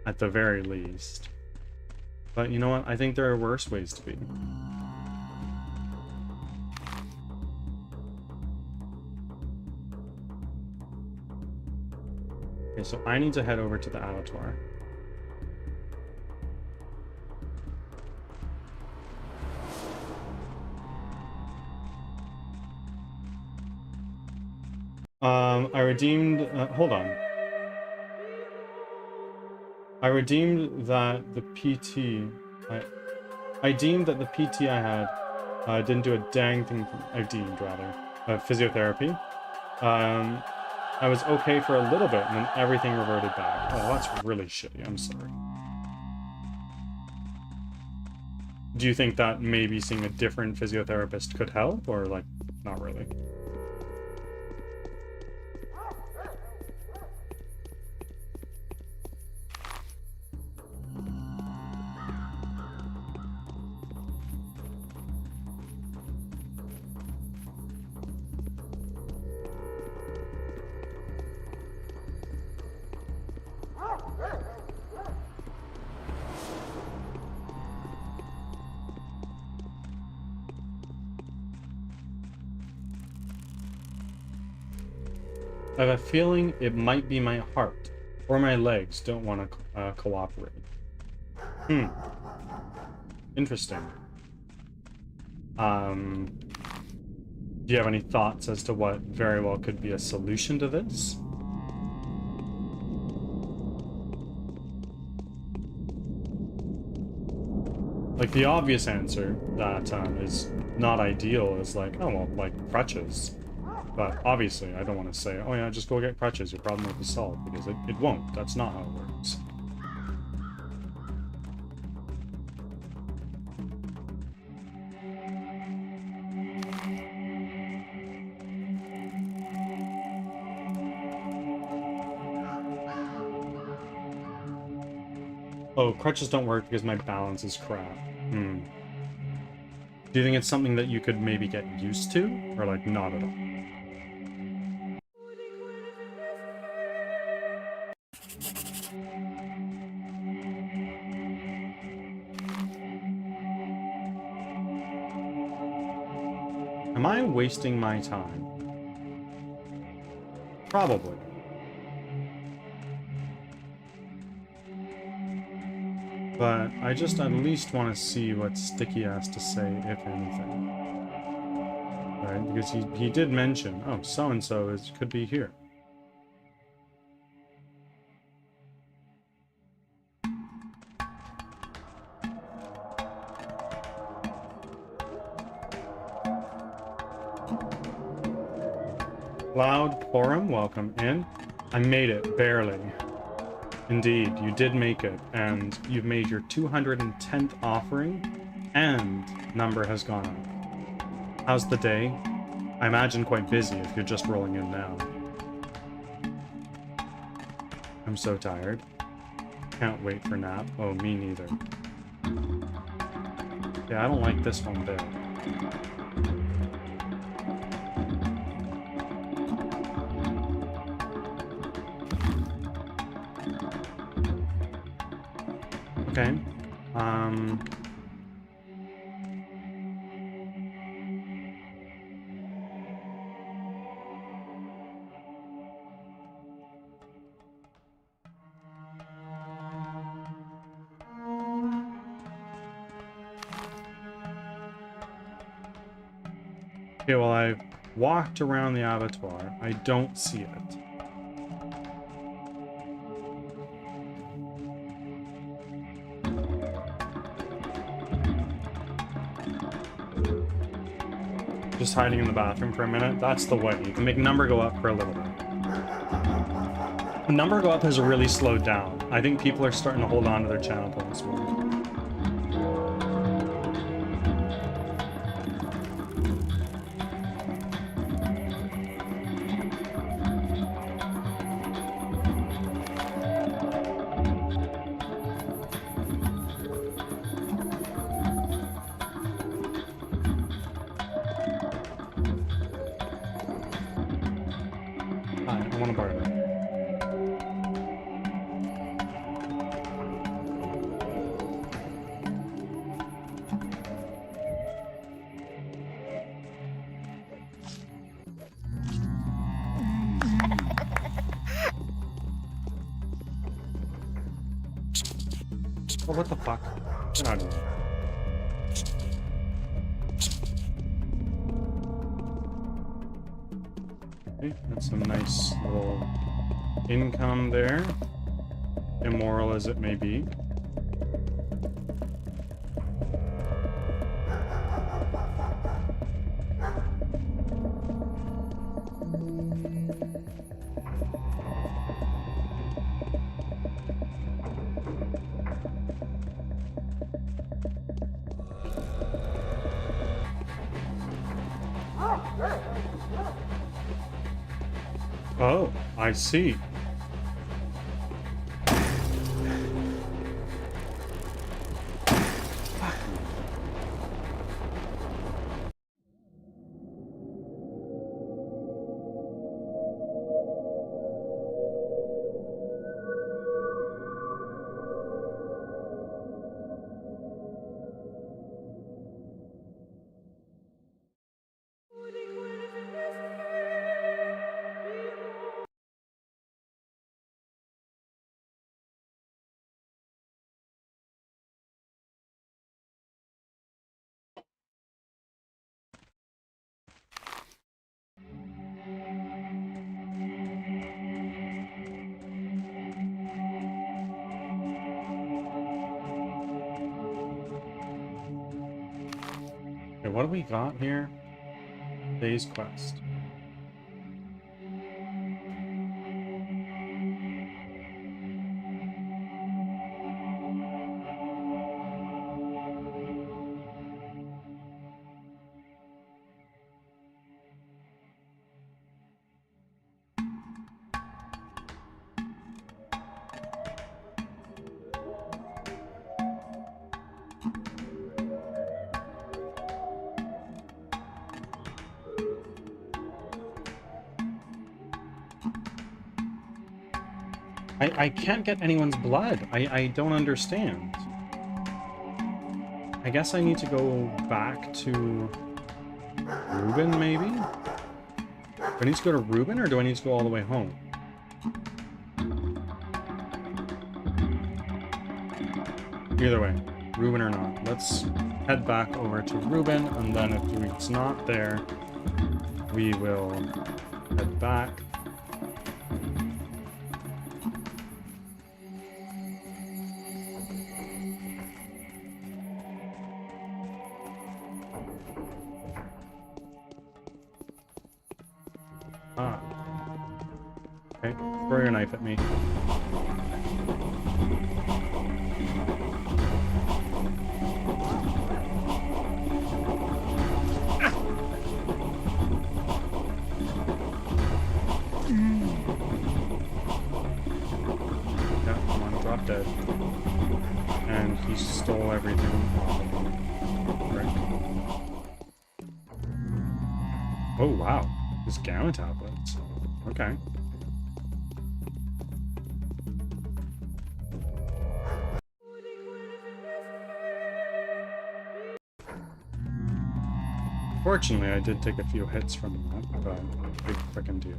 at the very least. But you know what? I think there are worse ways to be. Okay, so I need to head over to the abattoir. I redeemed, hold on. I redeemed that the PT, I deemed that the PT I had I didn't do a dang thing from deemed rather physiotherapy. I was okay for a little bit, and then everything reverted back. Oh, that's really shitty. I'm sorry. Do you think that maybe seeing a different physiotherapist could help, or like, not really? I have a feeling it might be my heart or my legs don't want to cooperate. Interesting. Do you have any thoughts as to what very well could be a solution to this? Like, the obvious answer that is not ideal is like, oh, well, like, crutches. But obviously, I don't want to say, oh yeah, just go get crutches, your problem will be solved, because it won't. That's not how it works. Oh, crutches don't work because my balance is crap. Do you think it's something that you could maybe get used to? Or like, not at all? Am I wasting my time? Probably. But I just at least want to see what Sticky has to say, if anything. Right? Because he did mention, oh, so-and-so could be here. Cloud Forum, welcome in. I made it, barely. Indeed, you did make it, and you've made your 210th offering, and number has gone up. How's the day? I imagine quite busy if you're just rolling in now. I'm so tired. Can't wait for nap. Oh, me neither. Yeah, I don't like this one bit. Okay. Okay, well, I've walked around the abattoir. I don't see it. Just hiding in the bathroom for a minute. That's the way. You can make number go up for a little bit. The number go up has really slowed down. I think people are starting to hold on to their channel points more. Hi, I want to borrow that. Oh, what the fuck? Get out of here. Okay, that's a nice little income there. Immoral as it may be. Oh, I see. Okay, what do we got here? Day's quest. I can't get anyone's blood. I don't understand. I guess I need to go back to Reuben, maybe? Do I need to go to Reuben, or do I need to go all the way home? Either way, Reuben or not. Let's head back over to Reuben, and then if it's not there, we will head back. Okay, throw your knife at me. Yeah, come on, drop dead. And he stole everything off of me. Right. Oh, wow. His gamma tablets. Okay. Fortunately, I did take a few hits from that, but big frickin' deal.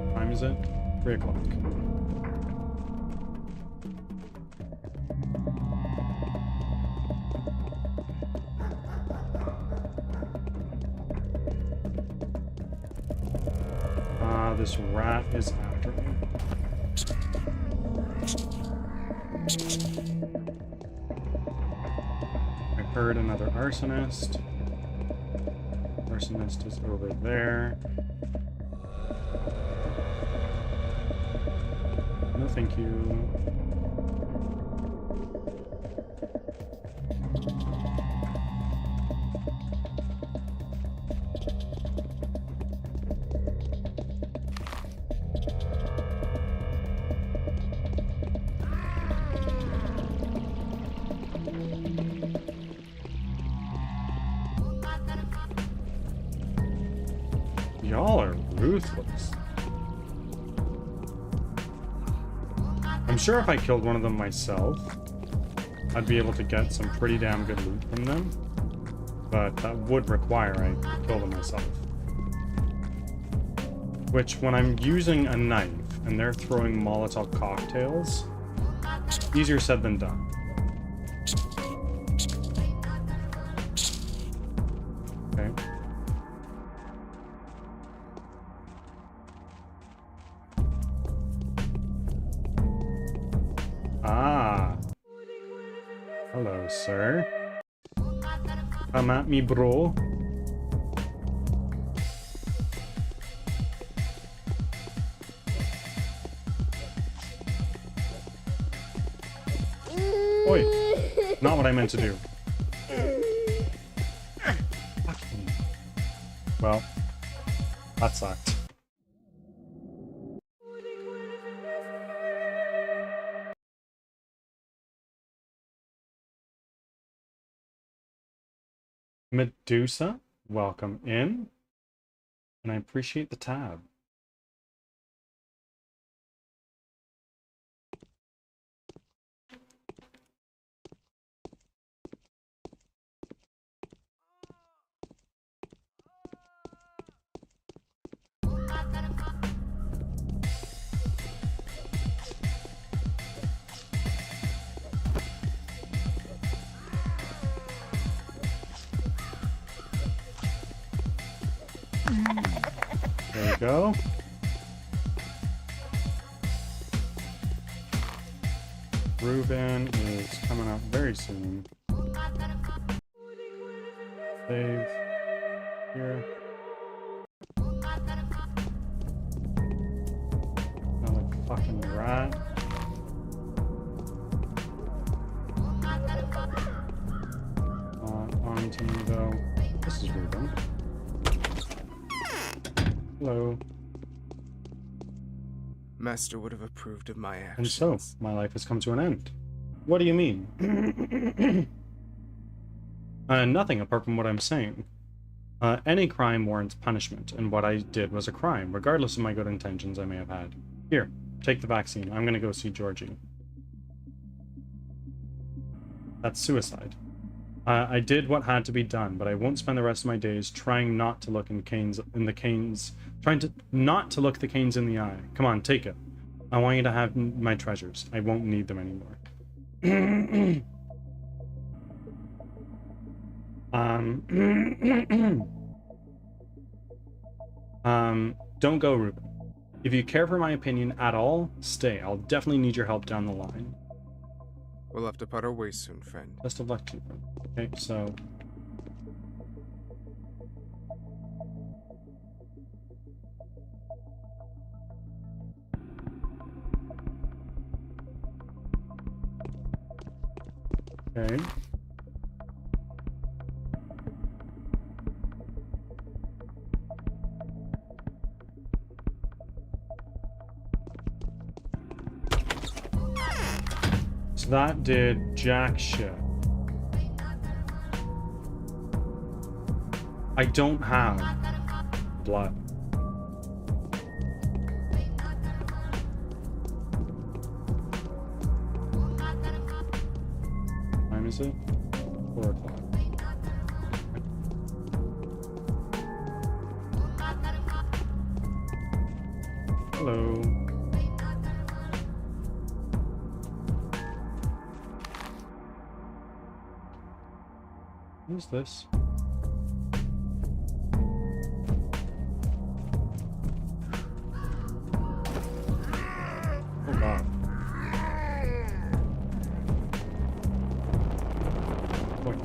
What time is it? 3 o'clock. This rat is after me. I heard another arsonist. Arsonist is over there. No, thank you. Y'all are ruthless. I'm sure if I killed one of them myself, I'd be able to get some pretty damn good loot from them. But that would require I kill them myself. Which, when I'm using a knife and they're throwing Molotov cocktails, easier said than done. Okay. Ah. Hello, sir. Come at me, bro. Oi. Not what I meant to do. Well, that sucked. Medusa, welcome in. And I appreciate the tab. There we go. Ruben is coming up very soon. Save here. Another fucking rat. On to me though. This is Ruben. Hello. Master would have approved of my And actions. so, my life has come to an end. What do you mean? Nothing apart from what I'm saying. Any crime warrants punishment, and what I did was a crime, regardless of my good intentions I may have had. Here, take the vaccine. I'm gonna go see Georgie. That's suicide. I did what had to be done, but I won't spend the rest of my days trying not to look trying to not to look the Canes in the eye. Come on, take it. I want you to have my treasures. I won't need them anymore. Don't go, Ruben. If you care for my opinion at all, stay. I'll definitely need your help down the line. We'll have to part our ways soon, friend. Best of luck to you, friend. Okay, so... Okay. So that did jack shit. I don't have blood. What time is it? 4 o'clock. Hello. Who's this? Oh god. Boy.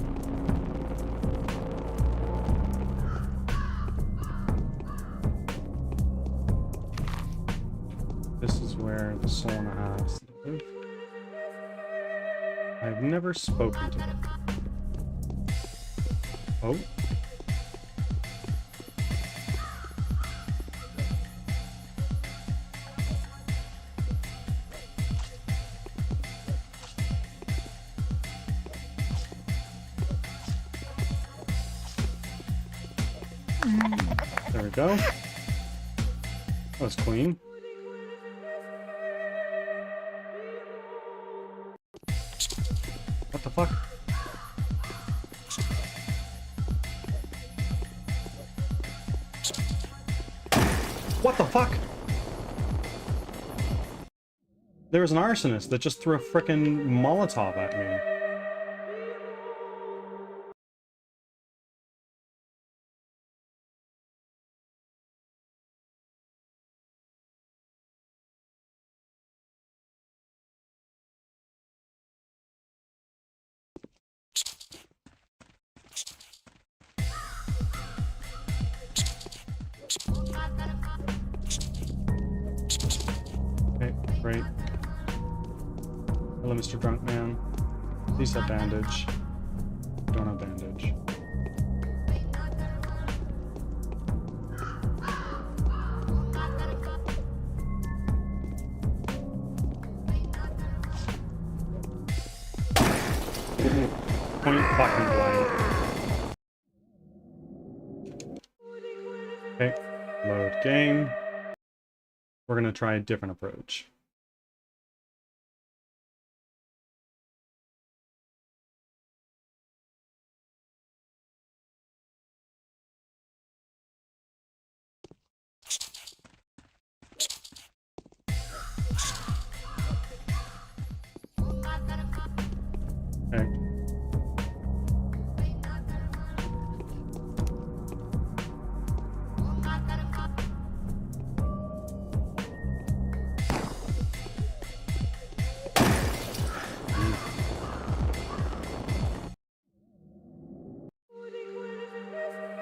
This is where the Solana has live. I've never spoken to them. Oh. There we go. That was clean. What the fuck? What the fuck? There was an arsonist that just threw a frickin' Molotov at me. Okay, great. Hello, Mr. Drunk Man. Please have bandage. Don't have bandage. point fucking blank. Okay, load game. We're gonna try a different approach. Okay.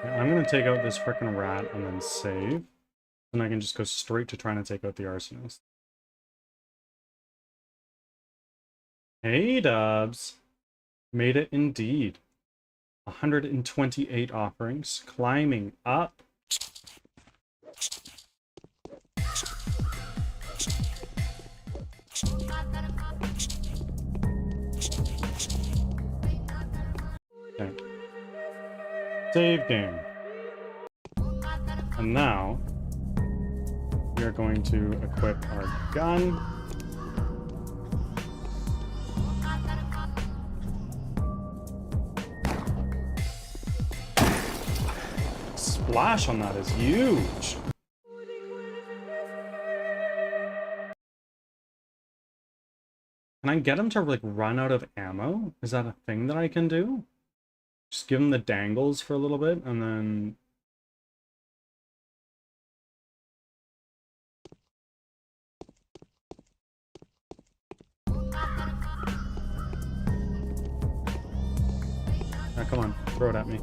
I'm gonna take out this frickin' rat and then save. And I can just go straight to trying to take out the arsonist. Hey, Dubs. Made it indeed. 128 offerings. Climbing up. Okay. Save game. And now we are going to equip our gun. Splash on that is huge. Can I get him to like run out of ammo? Is that a thing that I can do? Just give him the dangles for a little bit and then... Now, come on, throw it at me.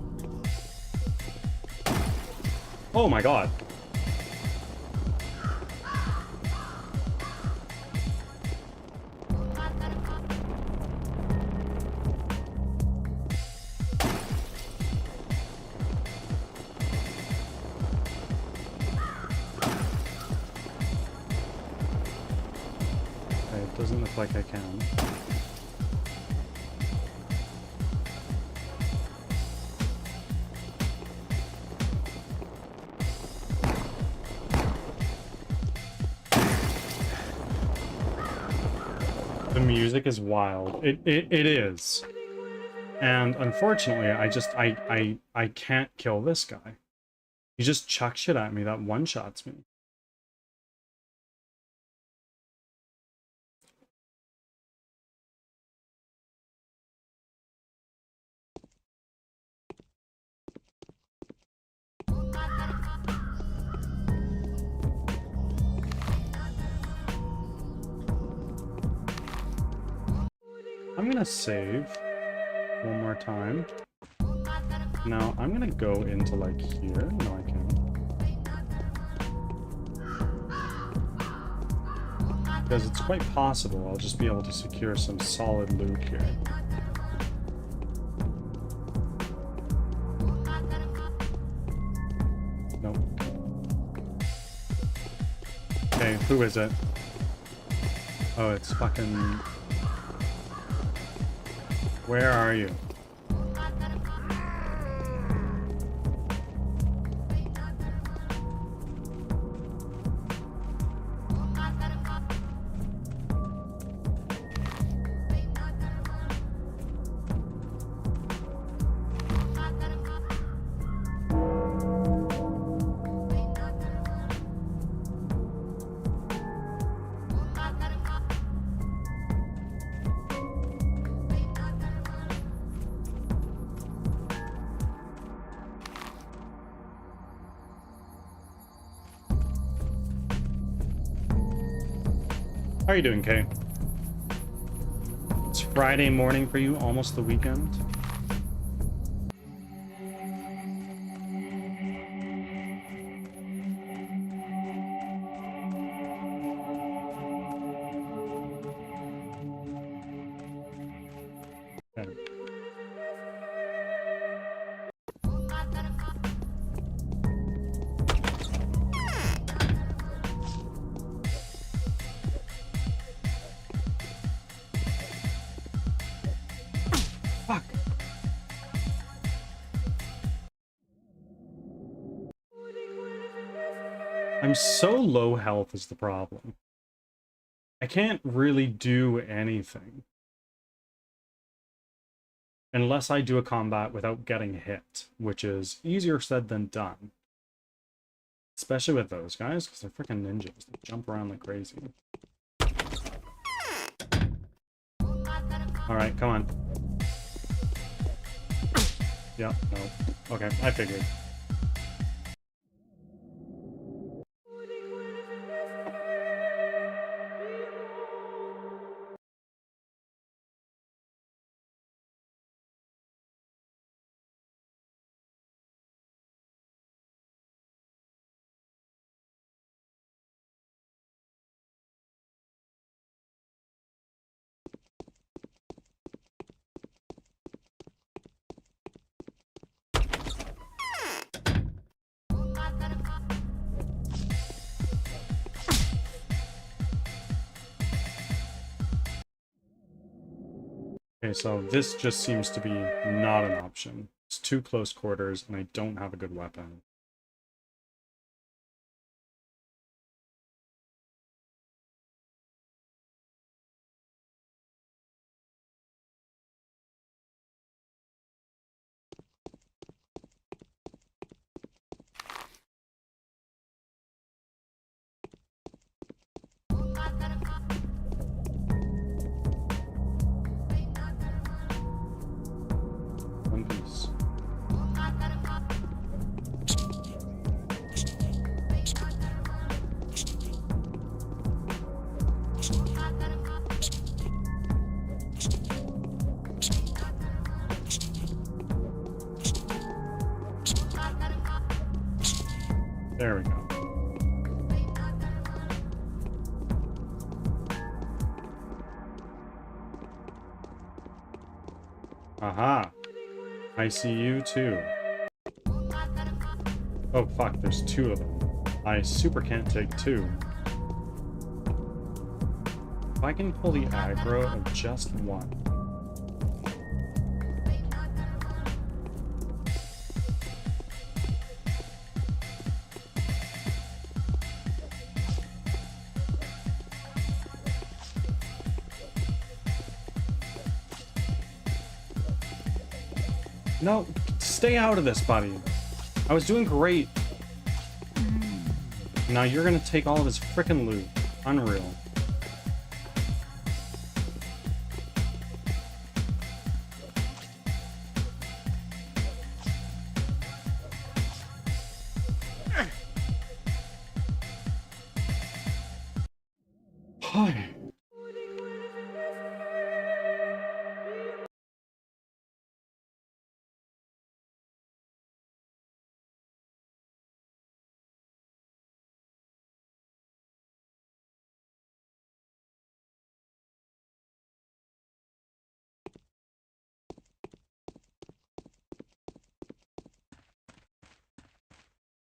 Oh my god. Okay, it doesn't look like I can. The music is wild. It is. And unfortunately, I can't kill this guy. He just chucks shit at me that one-shots me. I'm gonna save one more time. Now I'm gonna go into like here. No, I can't. Because it's quite possible I'll just be able to secure some solid loot here. Nope. Okay, who is it? Oh, it's fucking... Where are you? How are you doing, Kay? It's Friday morning for you, almost the weekend. Okay. Fuck. I'm so low health is the problem. I can't really do anything. Unless I do a combat without getting hit, which is easier said than done. Especially with those guys, because they're freaking ninjas. They jump around like crazy. Alright, come on. Yeah, no. Okay, I figured. Okay, so this just seems to be not an option. It's too close quarters, and I don't have a good weapon. One piece. There we go. Aha! I see you too. Oh fuck, there's two of them. I super can't take two. If I can pull the aggro of just one. No, stay out of this, buddy. I was doing great. Now you're gonna take all of his frickin' loot. Unreal. Hi.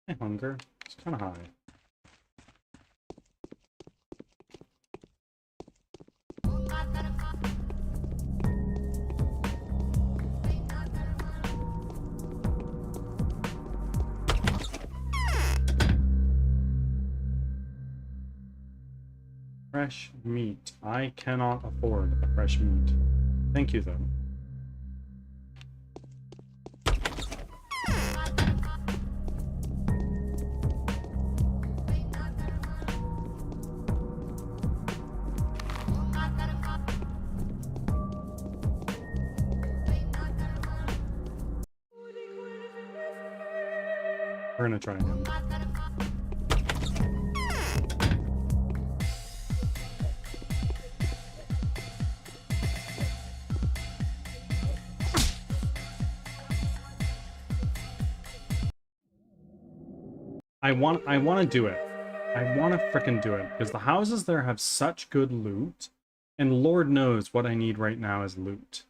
My hunger. It's kind of high. Fresh meat. I cannot afford fresh meat. Thank you, though. We're gonna try again. I want to do it. I want to frickin' do it because the houses there have such good loot, and Lord knows what I need right now is loot.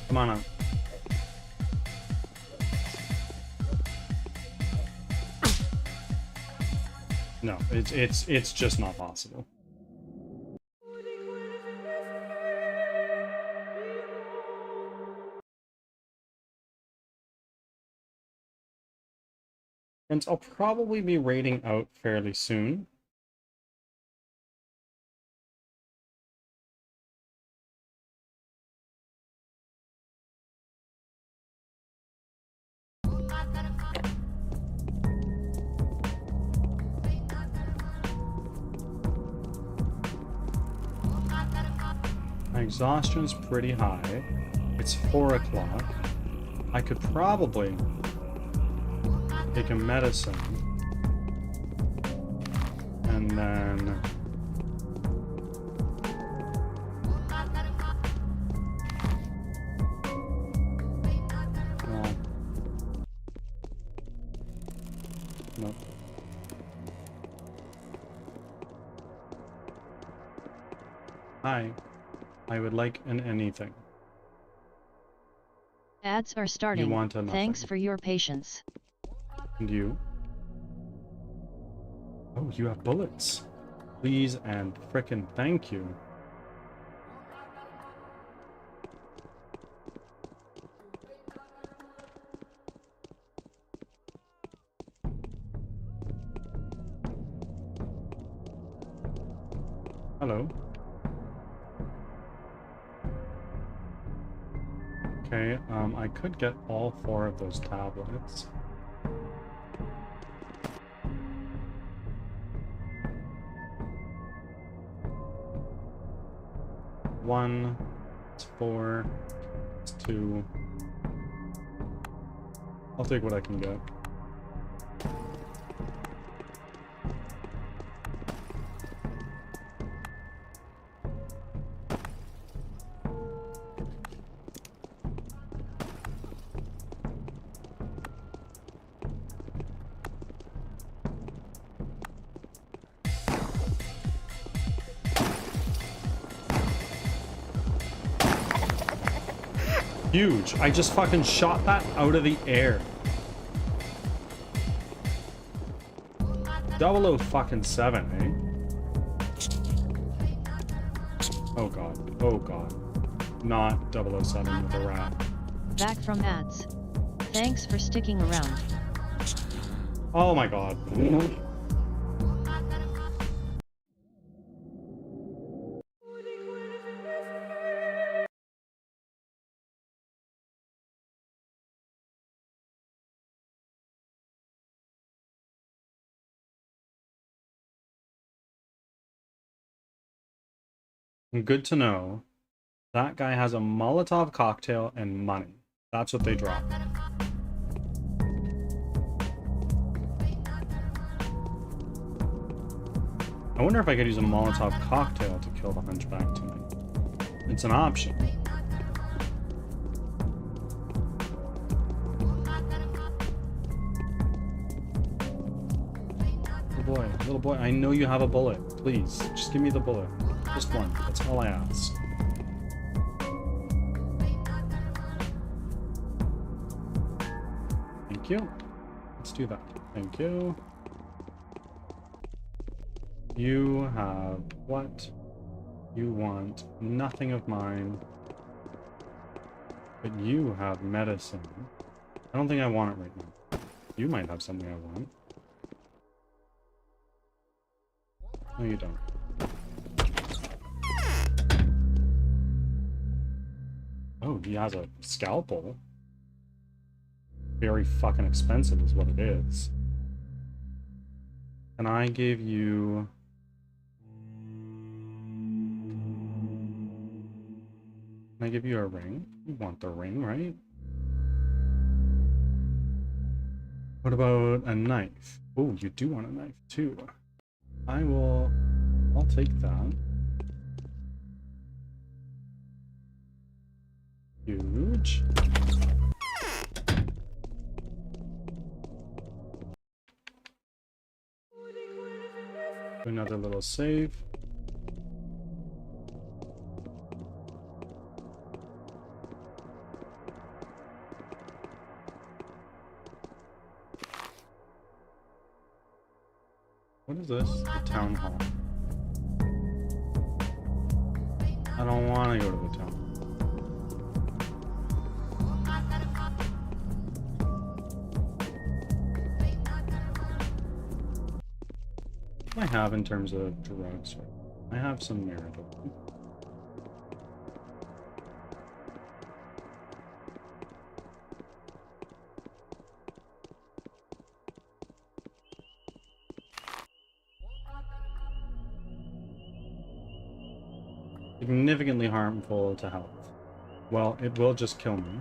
Come on up. No, it's just not possible. Friends, I'll probably be raiding out fairly soon. My exhaustion is pretty high. It's 4 o'clock. I could probably take a medicine. And then... Well... Nope. Hi. I would like an anything. Ads are starting. You want a nothing. Thanks for your patience. And you? Oh, you have bullets. Please and frickin' thank you. Hello. Okay, I could get all 4 of those tablets. One, it's 4, it's 2. I'll take what I can get. Huge. I just fucking shot that out of the air. 007, eh? Oh god. Oh god. Not 007 with a rat. Back from ads. Thanks for sticking around. Oh my god. Good to know. That guy has a Molotov cocktail and money. That's what they drop. I wonder if I could use a Molotov cocktail to kill the hunchback tonight. It's an option. Little boy, I know you have a bullet. Please, just give me the bullet. Just one. That's all I ask. Thank you. Let's do that. Thank you. You have what you want. Nothing of mine. But you have medicine. I don't think I want it right now. You might have something I want. No, you don't. Oh, he has a scalpel. Very fucking expensive is what it is. Can I give you... Can I give you a ring? You want the ring, right? What about a knife? Oh, you do want a knife too. I'll take that. Huge. Another little save. What is this? The town hall. I don't want to go to the town. What do I have in terms of drugs? I have some merit. Significantly harmful to health. Well, it will just kill me.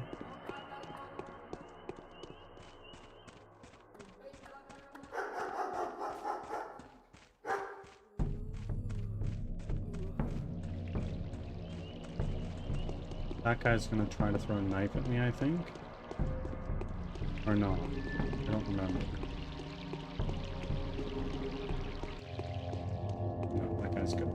That guy's gonna try to throw a knife at me, I think. Or no. I don't remember. No, that guy's good.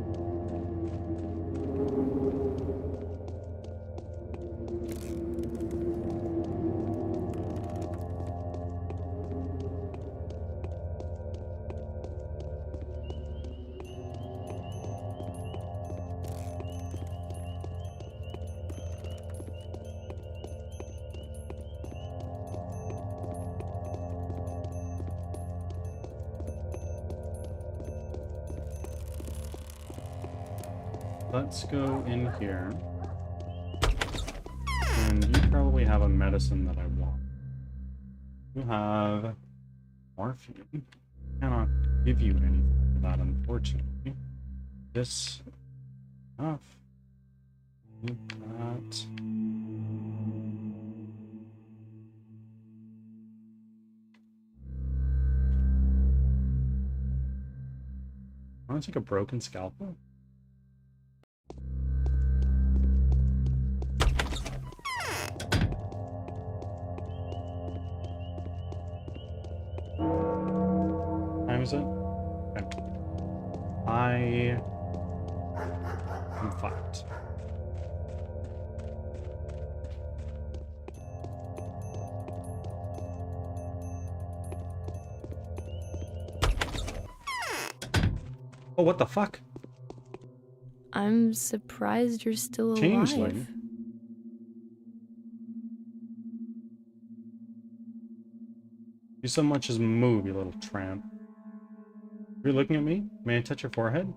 Let's go in here. And you probably have a medicine that I want. You have morphine. I cannot give you anything for that, unfortunately. This enough. Need that. I want to take a broken scalpel. Is it? Okay. I am fucked. Oh, what the fuck? I'm surprised you're still alive. Changeling. You so much as move, you little tramp. You're looking at me? May I touch your forehead?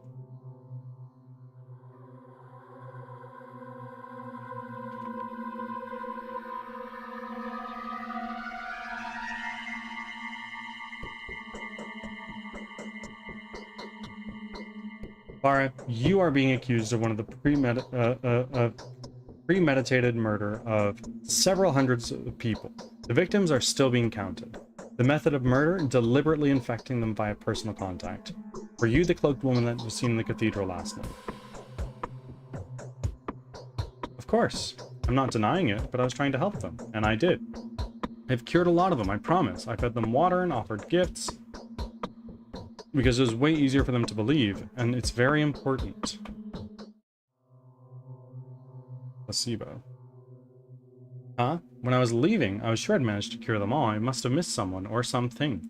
Lara, you are being accused of one of the premeditated murder of several hundreds of people. The victims are still being counted. The method of murder, deliberately infecting them via personal contact. Were you the cloaked woman that was seen in the cathedral last night? Of course. I'm not denying it, but I was trying to help them, and I did. I've cured a lot of them, I promise. I fed them water and offered gifts, because it was way easier for them to believe, and it's very important. Placebo. Huh? When I was leaving, I was sure I'd managed to cure them all. I must have missed someone, or something.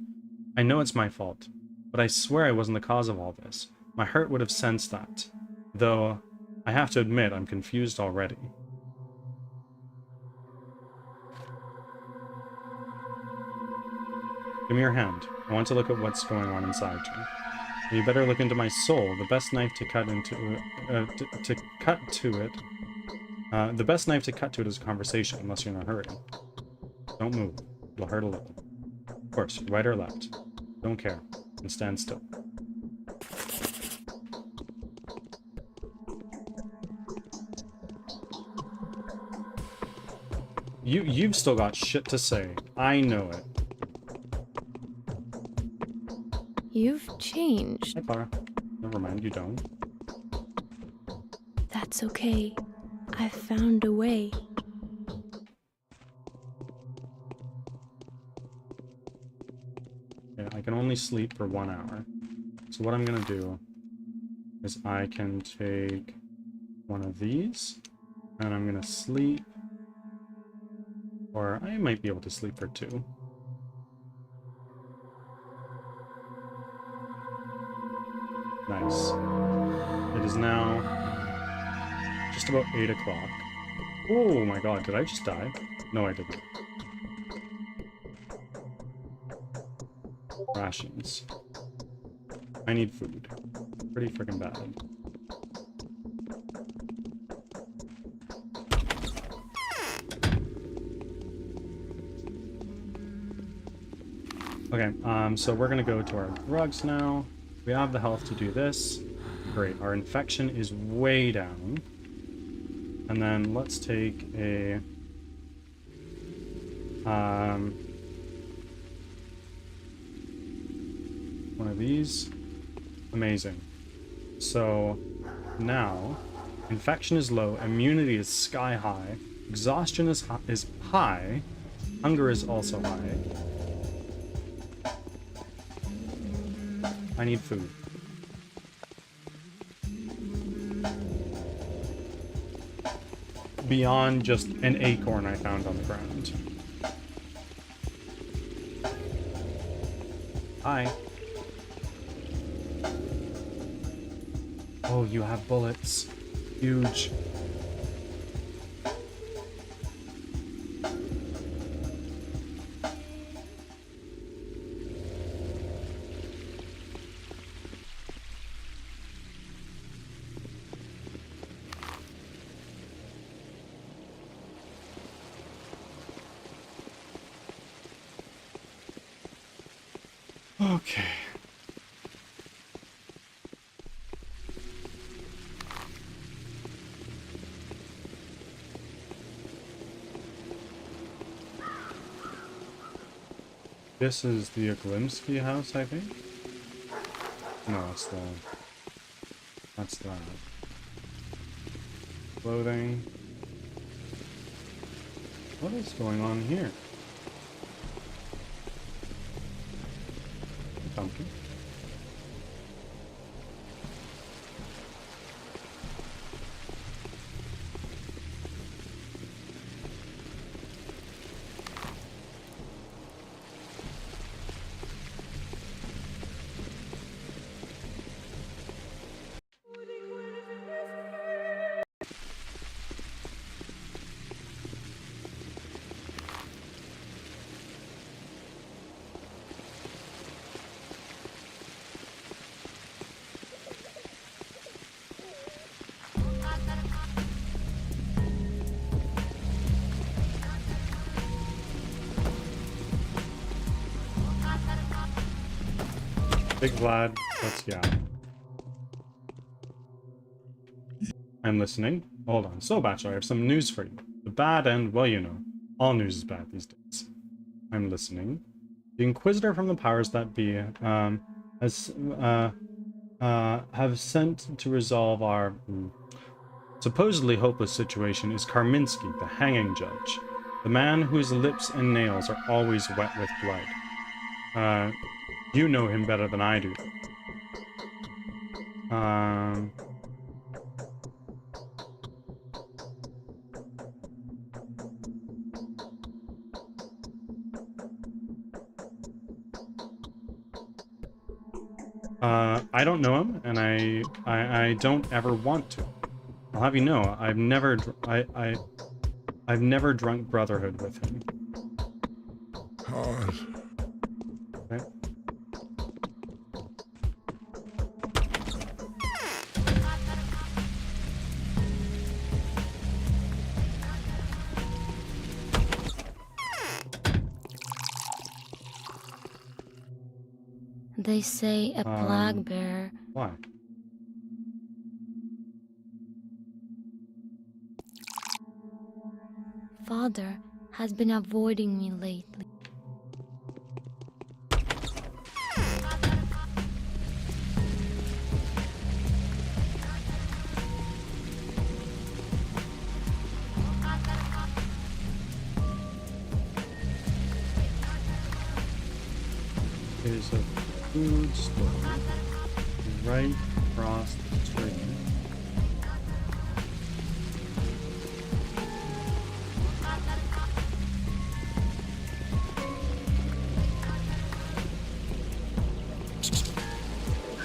I know it's my fault, but I swear I wasn't the cause of all this. My heart would have sensed that. Though, I have to admit, I'm confused already. Give me your hand. I want to look at what's going on inside you. You better look into my soul. The best knife to cut into the best knife to cut to it is a conversation, unless you're in a hurry. Don't move. It'll hurt a little. Of course, right or left. Don't care. And stand still. You've still got shit to say. I know it. You've changed. Hi, Clara. Never mind, you don't. That's okay. I found a way. Yeah, I can only sleep for 1 hour. So what I'm gonna do is I can take one of these, and I'm gonna sleep. Or I might be able to sleep for 2. Nice. It is now just about 8 o'clock. Oh my god, did I just die? No, I didn't. Rations. I need food. Pretty freaking bad. Okay, so we're gonna go to our drugs now. We have the health to do this. Great, our infection is way down. And then let's take a... one of these. Amazing. So now, infection is low, immunity is sky high, exhaustion is high, hunger is also high. I need food. Beyond just an acorn I found on the ground. Hi. Oh, you have bullets. Huge. Okay. This is the Oglimsky house, I think? No, that's the... That's that. Clothing. What is going on here? Pumpkin. Big Vlad, let's yeah. I'm listening. Hold on. So, Bachelor, I have some news for you. The bad end, well, you know, all news is bad these days. I'm listening. The Inquisitor from the powers that be have sent to resolve our supposedly hopeless situation is Karminsky, the hanging judge. The man whose lips and nails are always wet with blood. You know him better than I do. I don't know him, and I don't ever want to. I'll have you know, I've never drunk Brotherhood with him. Hard. Okay. They say a plague bearer. Why? Father has been avoiding me lately. There's a food store right across the street.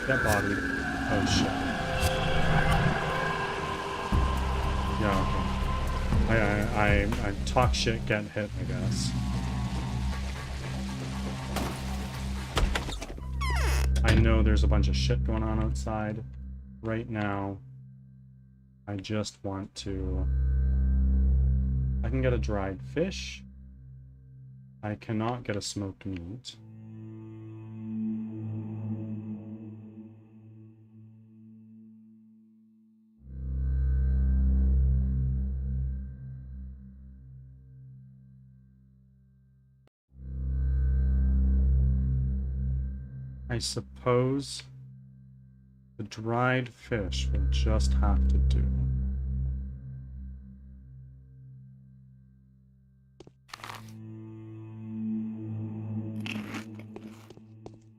Get bodied. Oh shit. Yeah, okay. I talk shit, get hit, I guess. I know there's a bunch of shit going on outside right now. I just want to... I can get a dried fish. I cannot get a smoked meat. I suppose the dried fish will just have to do.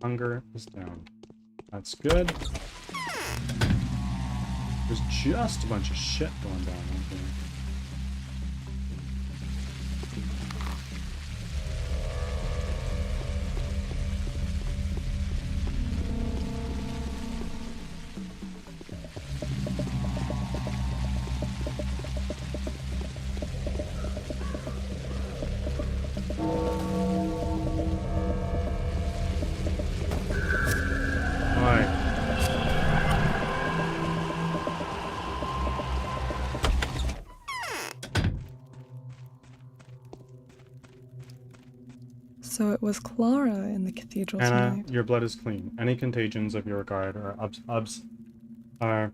Hunger is down. That's good. There's just a bunch of shit going down in here. So it was Clara in the cathedral Anna, tonight. your blood is clean. Any contagions of your guard are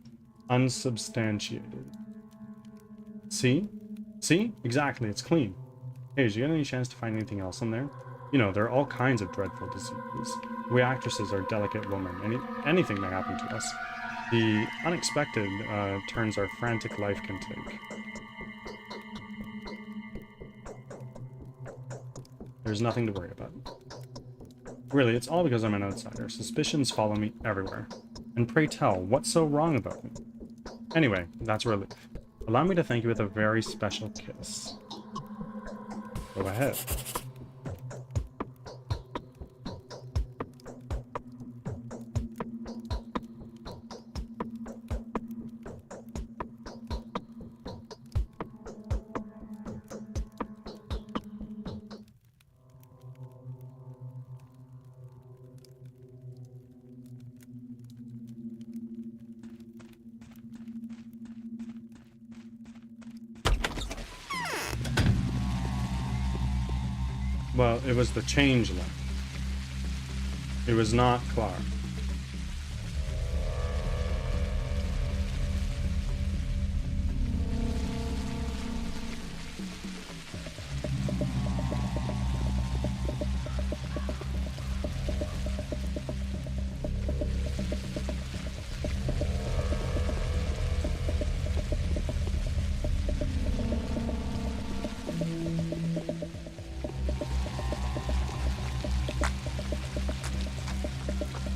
unsubstantiated. See? See? Exactly, it's clean. Hey, did you get any chance to find anything else in there? You know, there are all kinds of dreadful diseases. We actresses are delicate women. Anything may happen to us. The unexpected turns our frantic life can take. There's nothing to worry about. Really, it's all because I'm an outsider. Suspicions follow me everywhere. And pray tell, what's so wrong about me? Anyway, that's a relief. Allow me to thank you with a very special kiss. Go ahead. Well, it was the changeling. It was not Clara.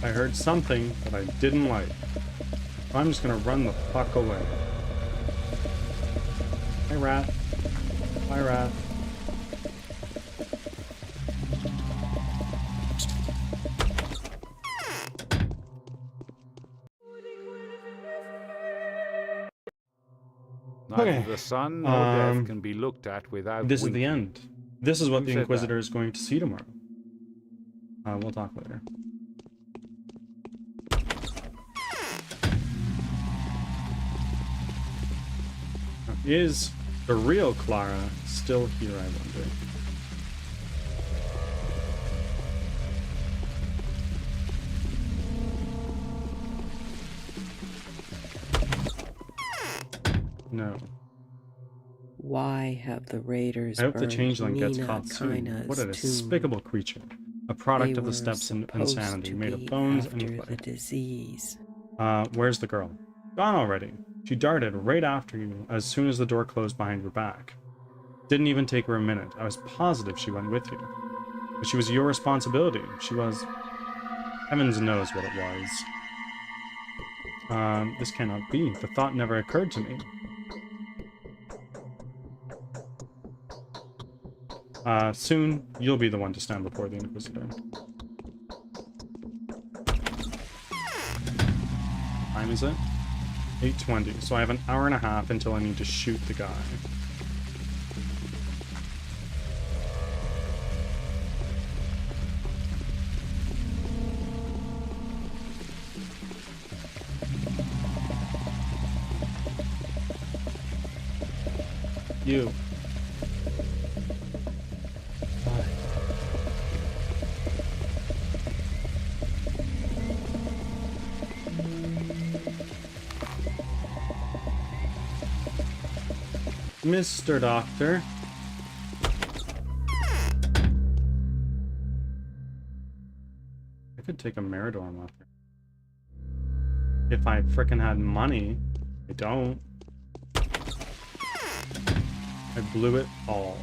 I heard something that I didn't like. I'm just gonna run the fuck away. Hey, rat. Bye, rat. Neither the sun nor death can be looked at without This winking. is the end. This is what Who the said Inquisitor that? is going to see tomorrow. We'll talk later. Now, is the real Clara still here, I wonder? No. Why have the raiders I hope the burned changeling gets Nina caught soon. Kaina's What a tomb? despicable creature. A product They of the were steppes and supposed insanity, to made be of bones and after clay. the disease. Where's the girl? Gone already. She darted right after you as soon as the door closed behind your back. Didn't even take her a minute. I was positive she went with you. But she was your responsibility. She was... Heavens knows what it was. This cannot be. The thought never occurred to me. Soon, you'll be the one to stand before the Inquisitor. time is it? 8:20. So I have an hour and a half until I need to shoot the guy. You. Mr. Doctor. I could take a Meridorm up here. If I frickin' had money. I don't. I blew it all.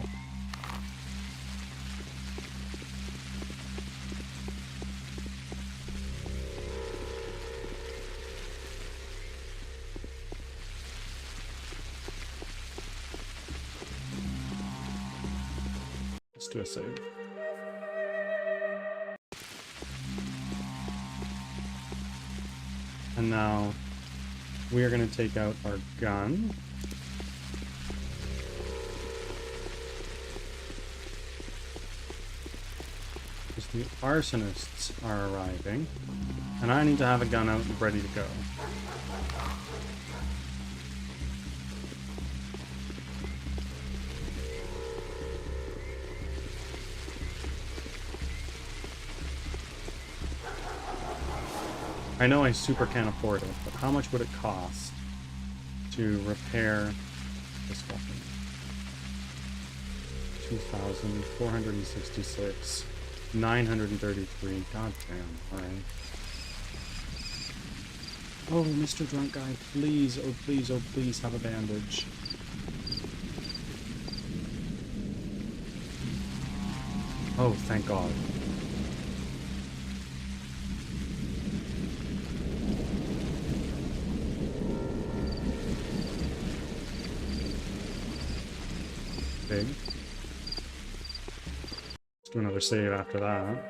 Let's do a save. And now we are going to take out our gun. Because the arsonists are arriving. And I need to have a gun out and ready to go. I know I super can't afford it, but how much would it cost to repair this weapon? 2,466, 933. God damn, alright. Oh, Mr. Drunk Guy, please, oh please have a bandage. Oh, thank God. Big. Let's do another save after that.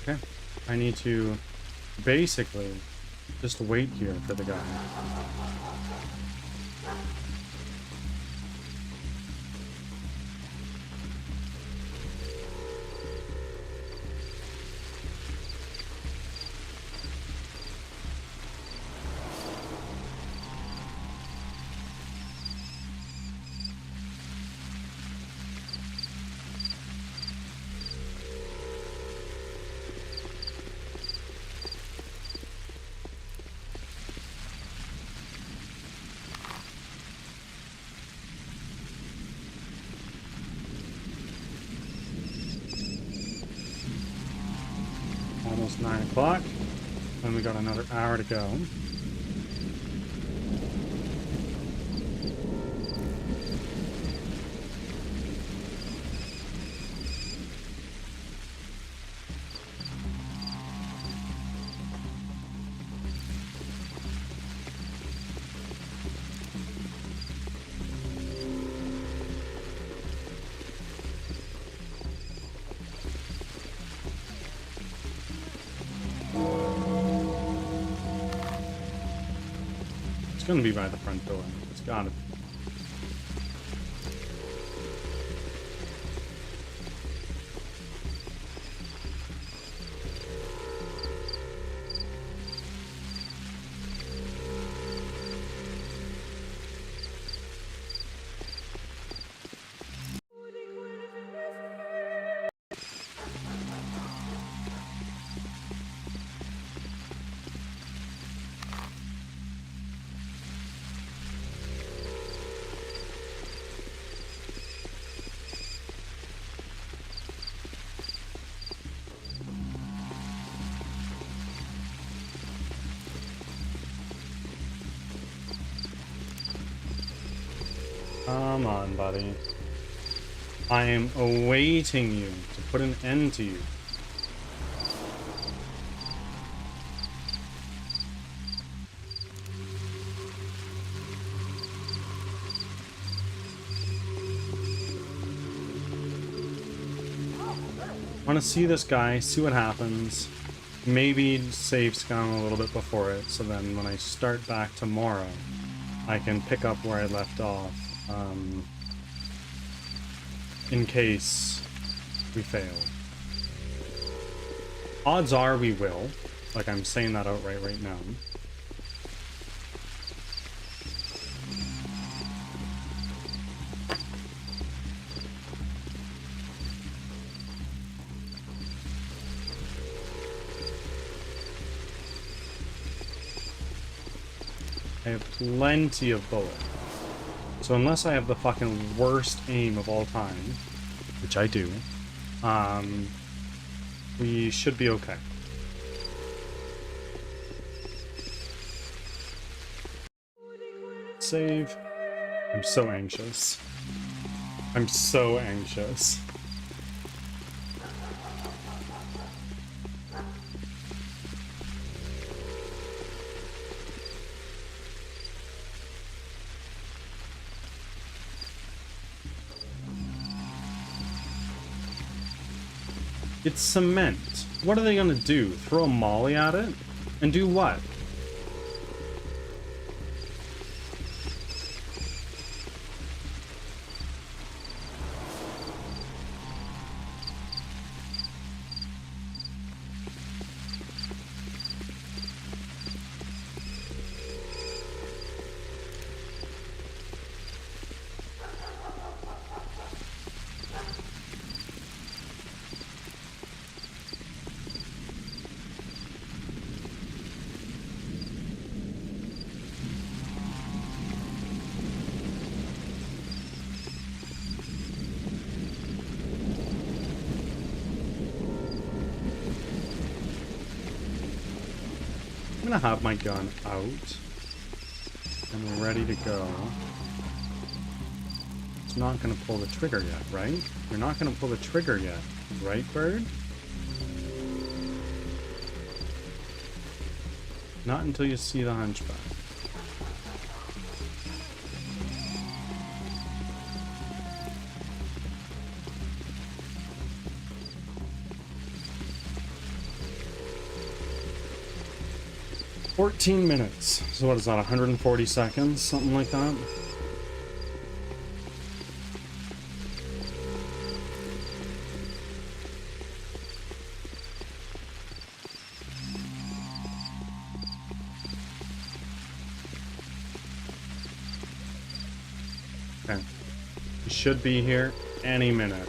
Okay. I need to basically just wait here for the guy. Almost 9 o'clock, and we got another hour to go. It's gonna be by the front door. It's gotta be. Come on, buddy. I am awaiting you to put an end to you. want to see this guy, see what happens. Maybe save Scum a little bit before it, so then when I start back tomorrow, I can pick up where I left off, in case we fail. Odds are we will. Like, I'm saying that outright right now. I have plenty of bullets. So unless I have the fucking worst aim of all time, which I do, we should be okay. Save. I'm so anxious. I'm so anxious. It's cement. What are they gonna do? Throw a molly at it? And do what? I'm gonna have my gun out and ready to go. It's not gonna pull the trigger yet, right? You're not gonna pull the trigger yet, right, bird? Not until you see the hunchback. $14 minutes. So what is that, 140 seconds? Something like that? Okay. We should be here any minute.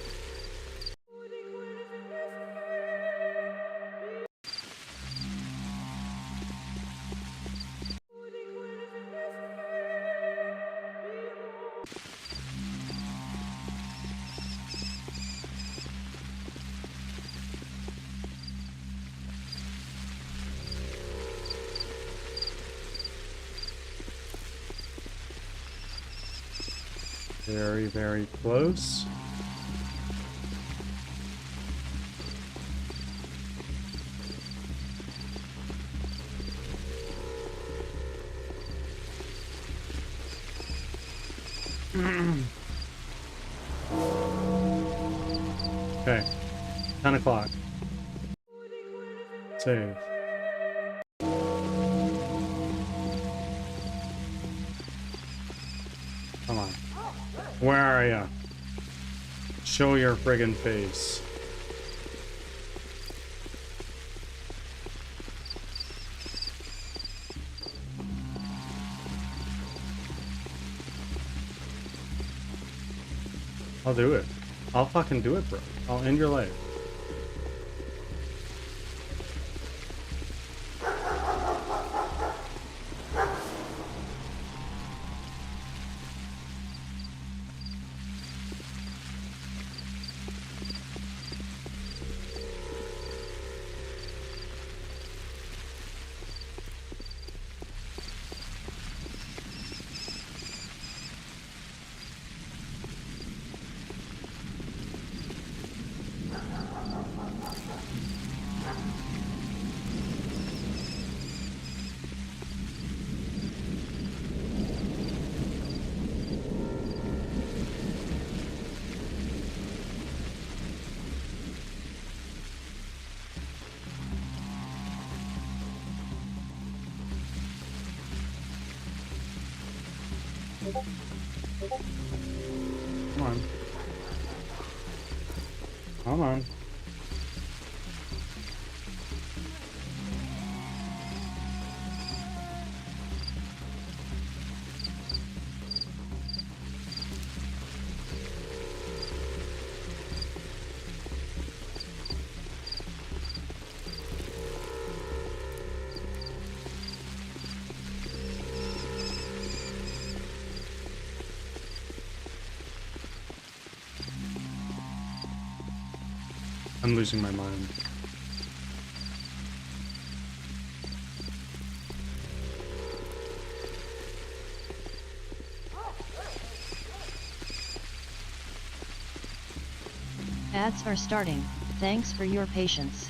Very, very close. Okay. 10 o'clock. Save. Come on. Where are ya? Show your friggin' face. I'll do it. I'll fucking do it, bro. I'll end your life. Come on. Come on. I'm losing my mind. Ads are starting. Thanks for your patience.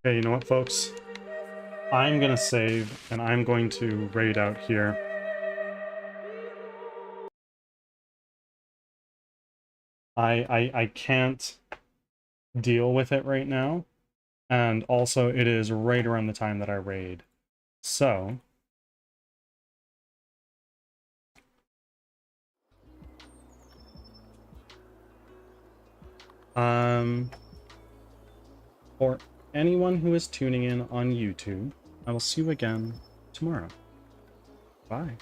Okay, you know what, folks? I'm gonna save, and I'm going to raid out here. I can't deal with it right now, and also it is right around the time that I raid. So, for anyone who is tuning in on YouTube, I will see you again tomorrow. Bye.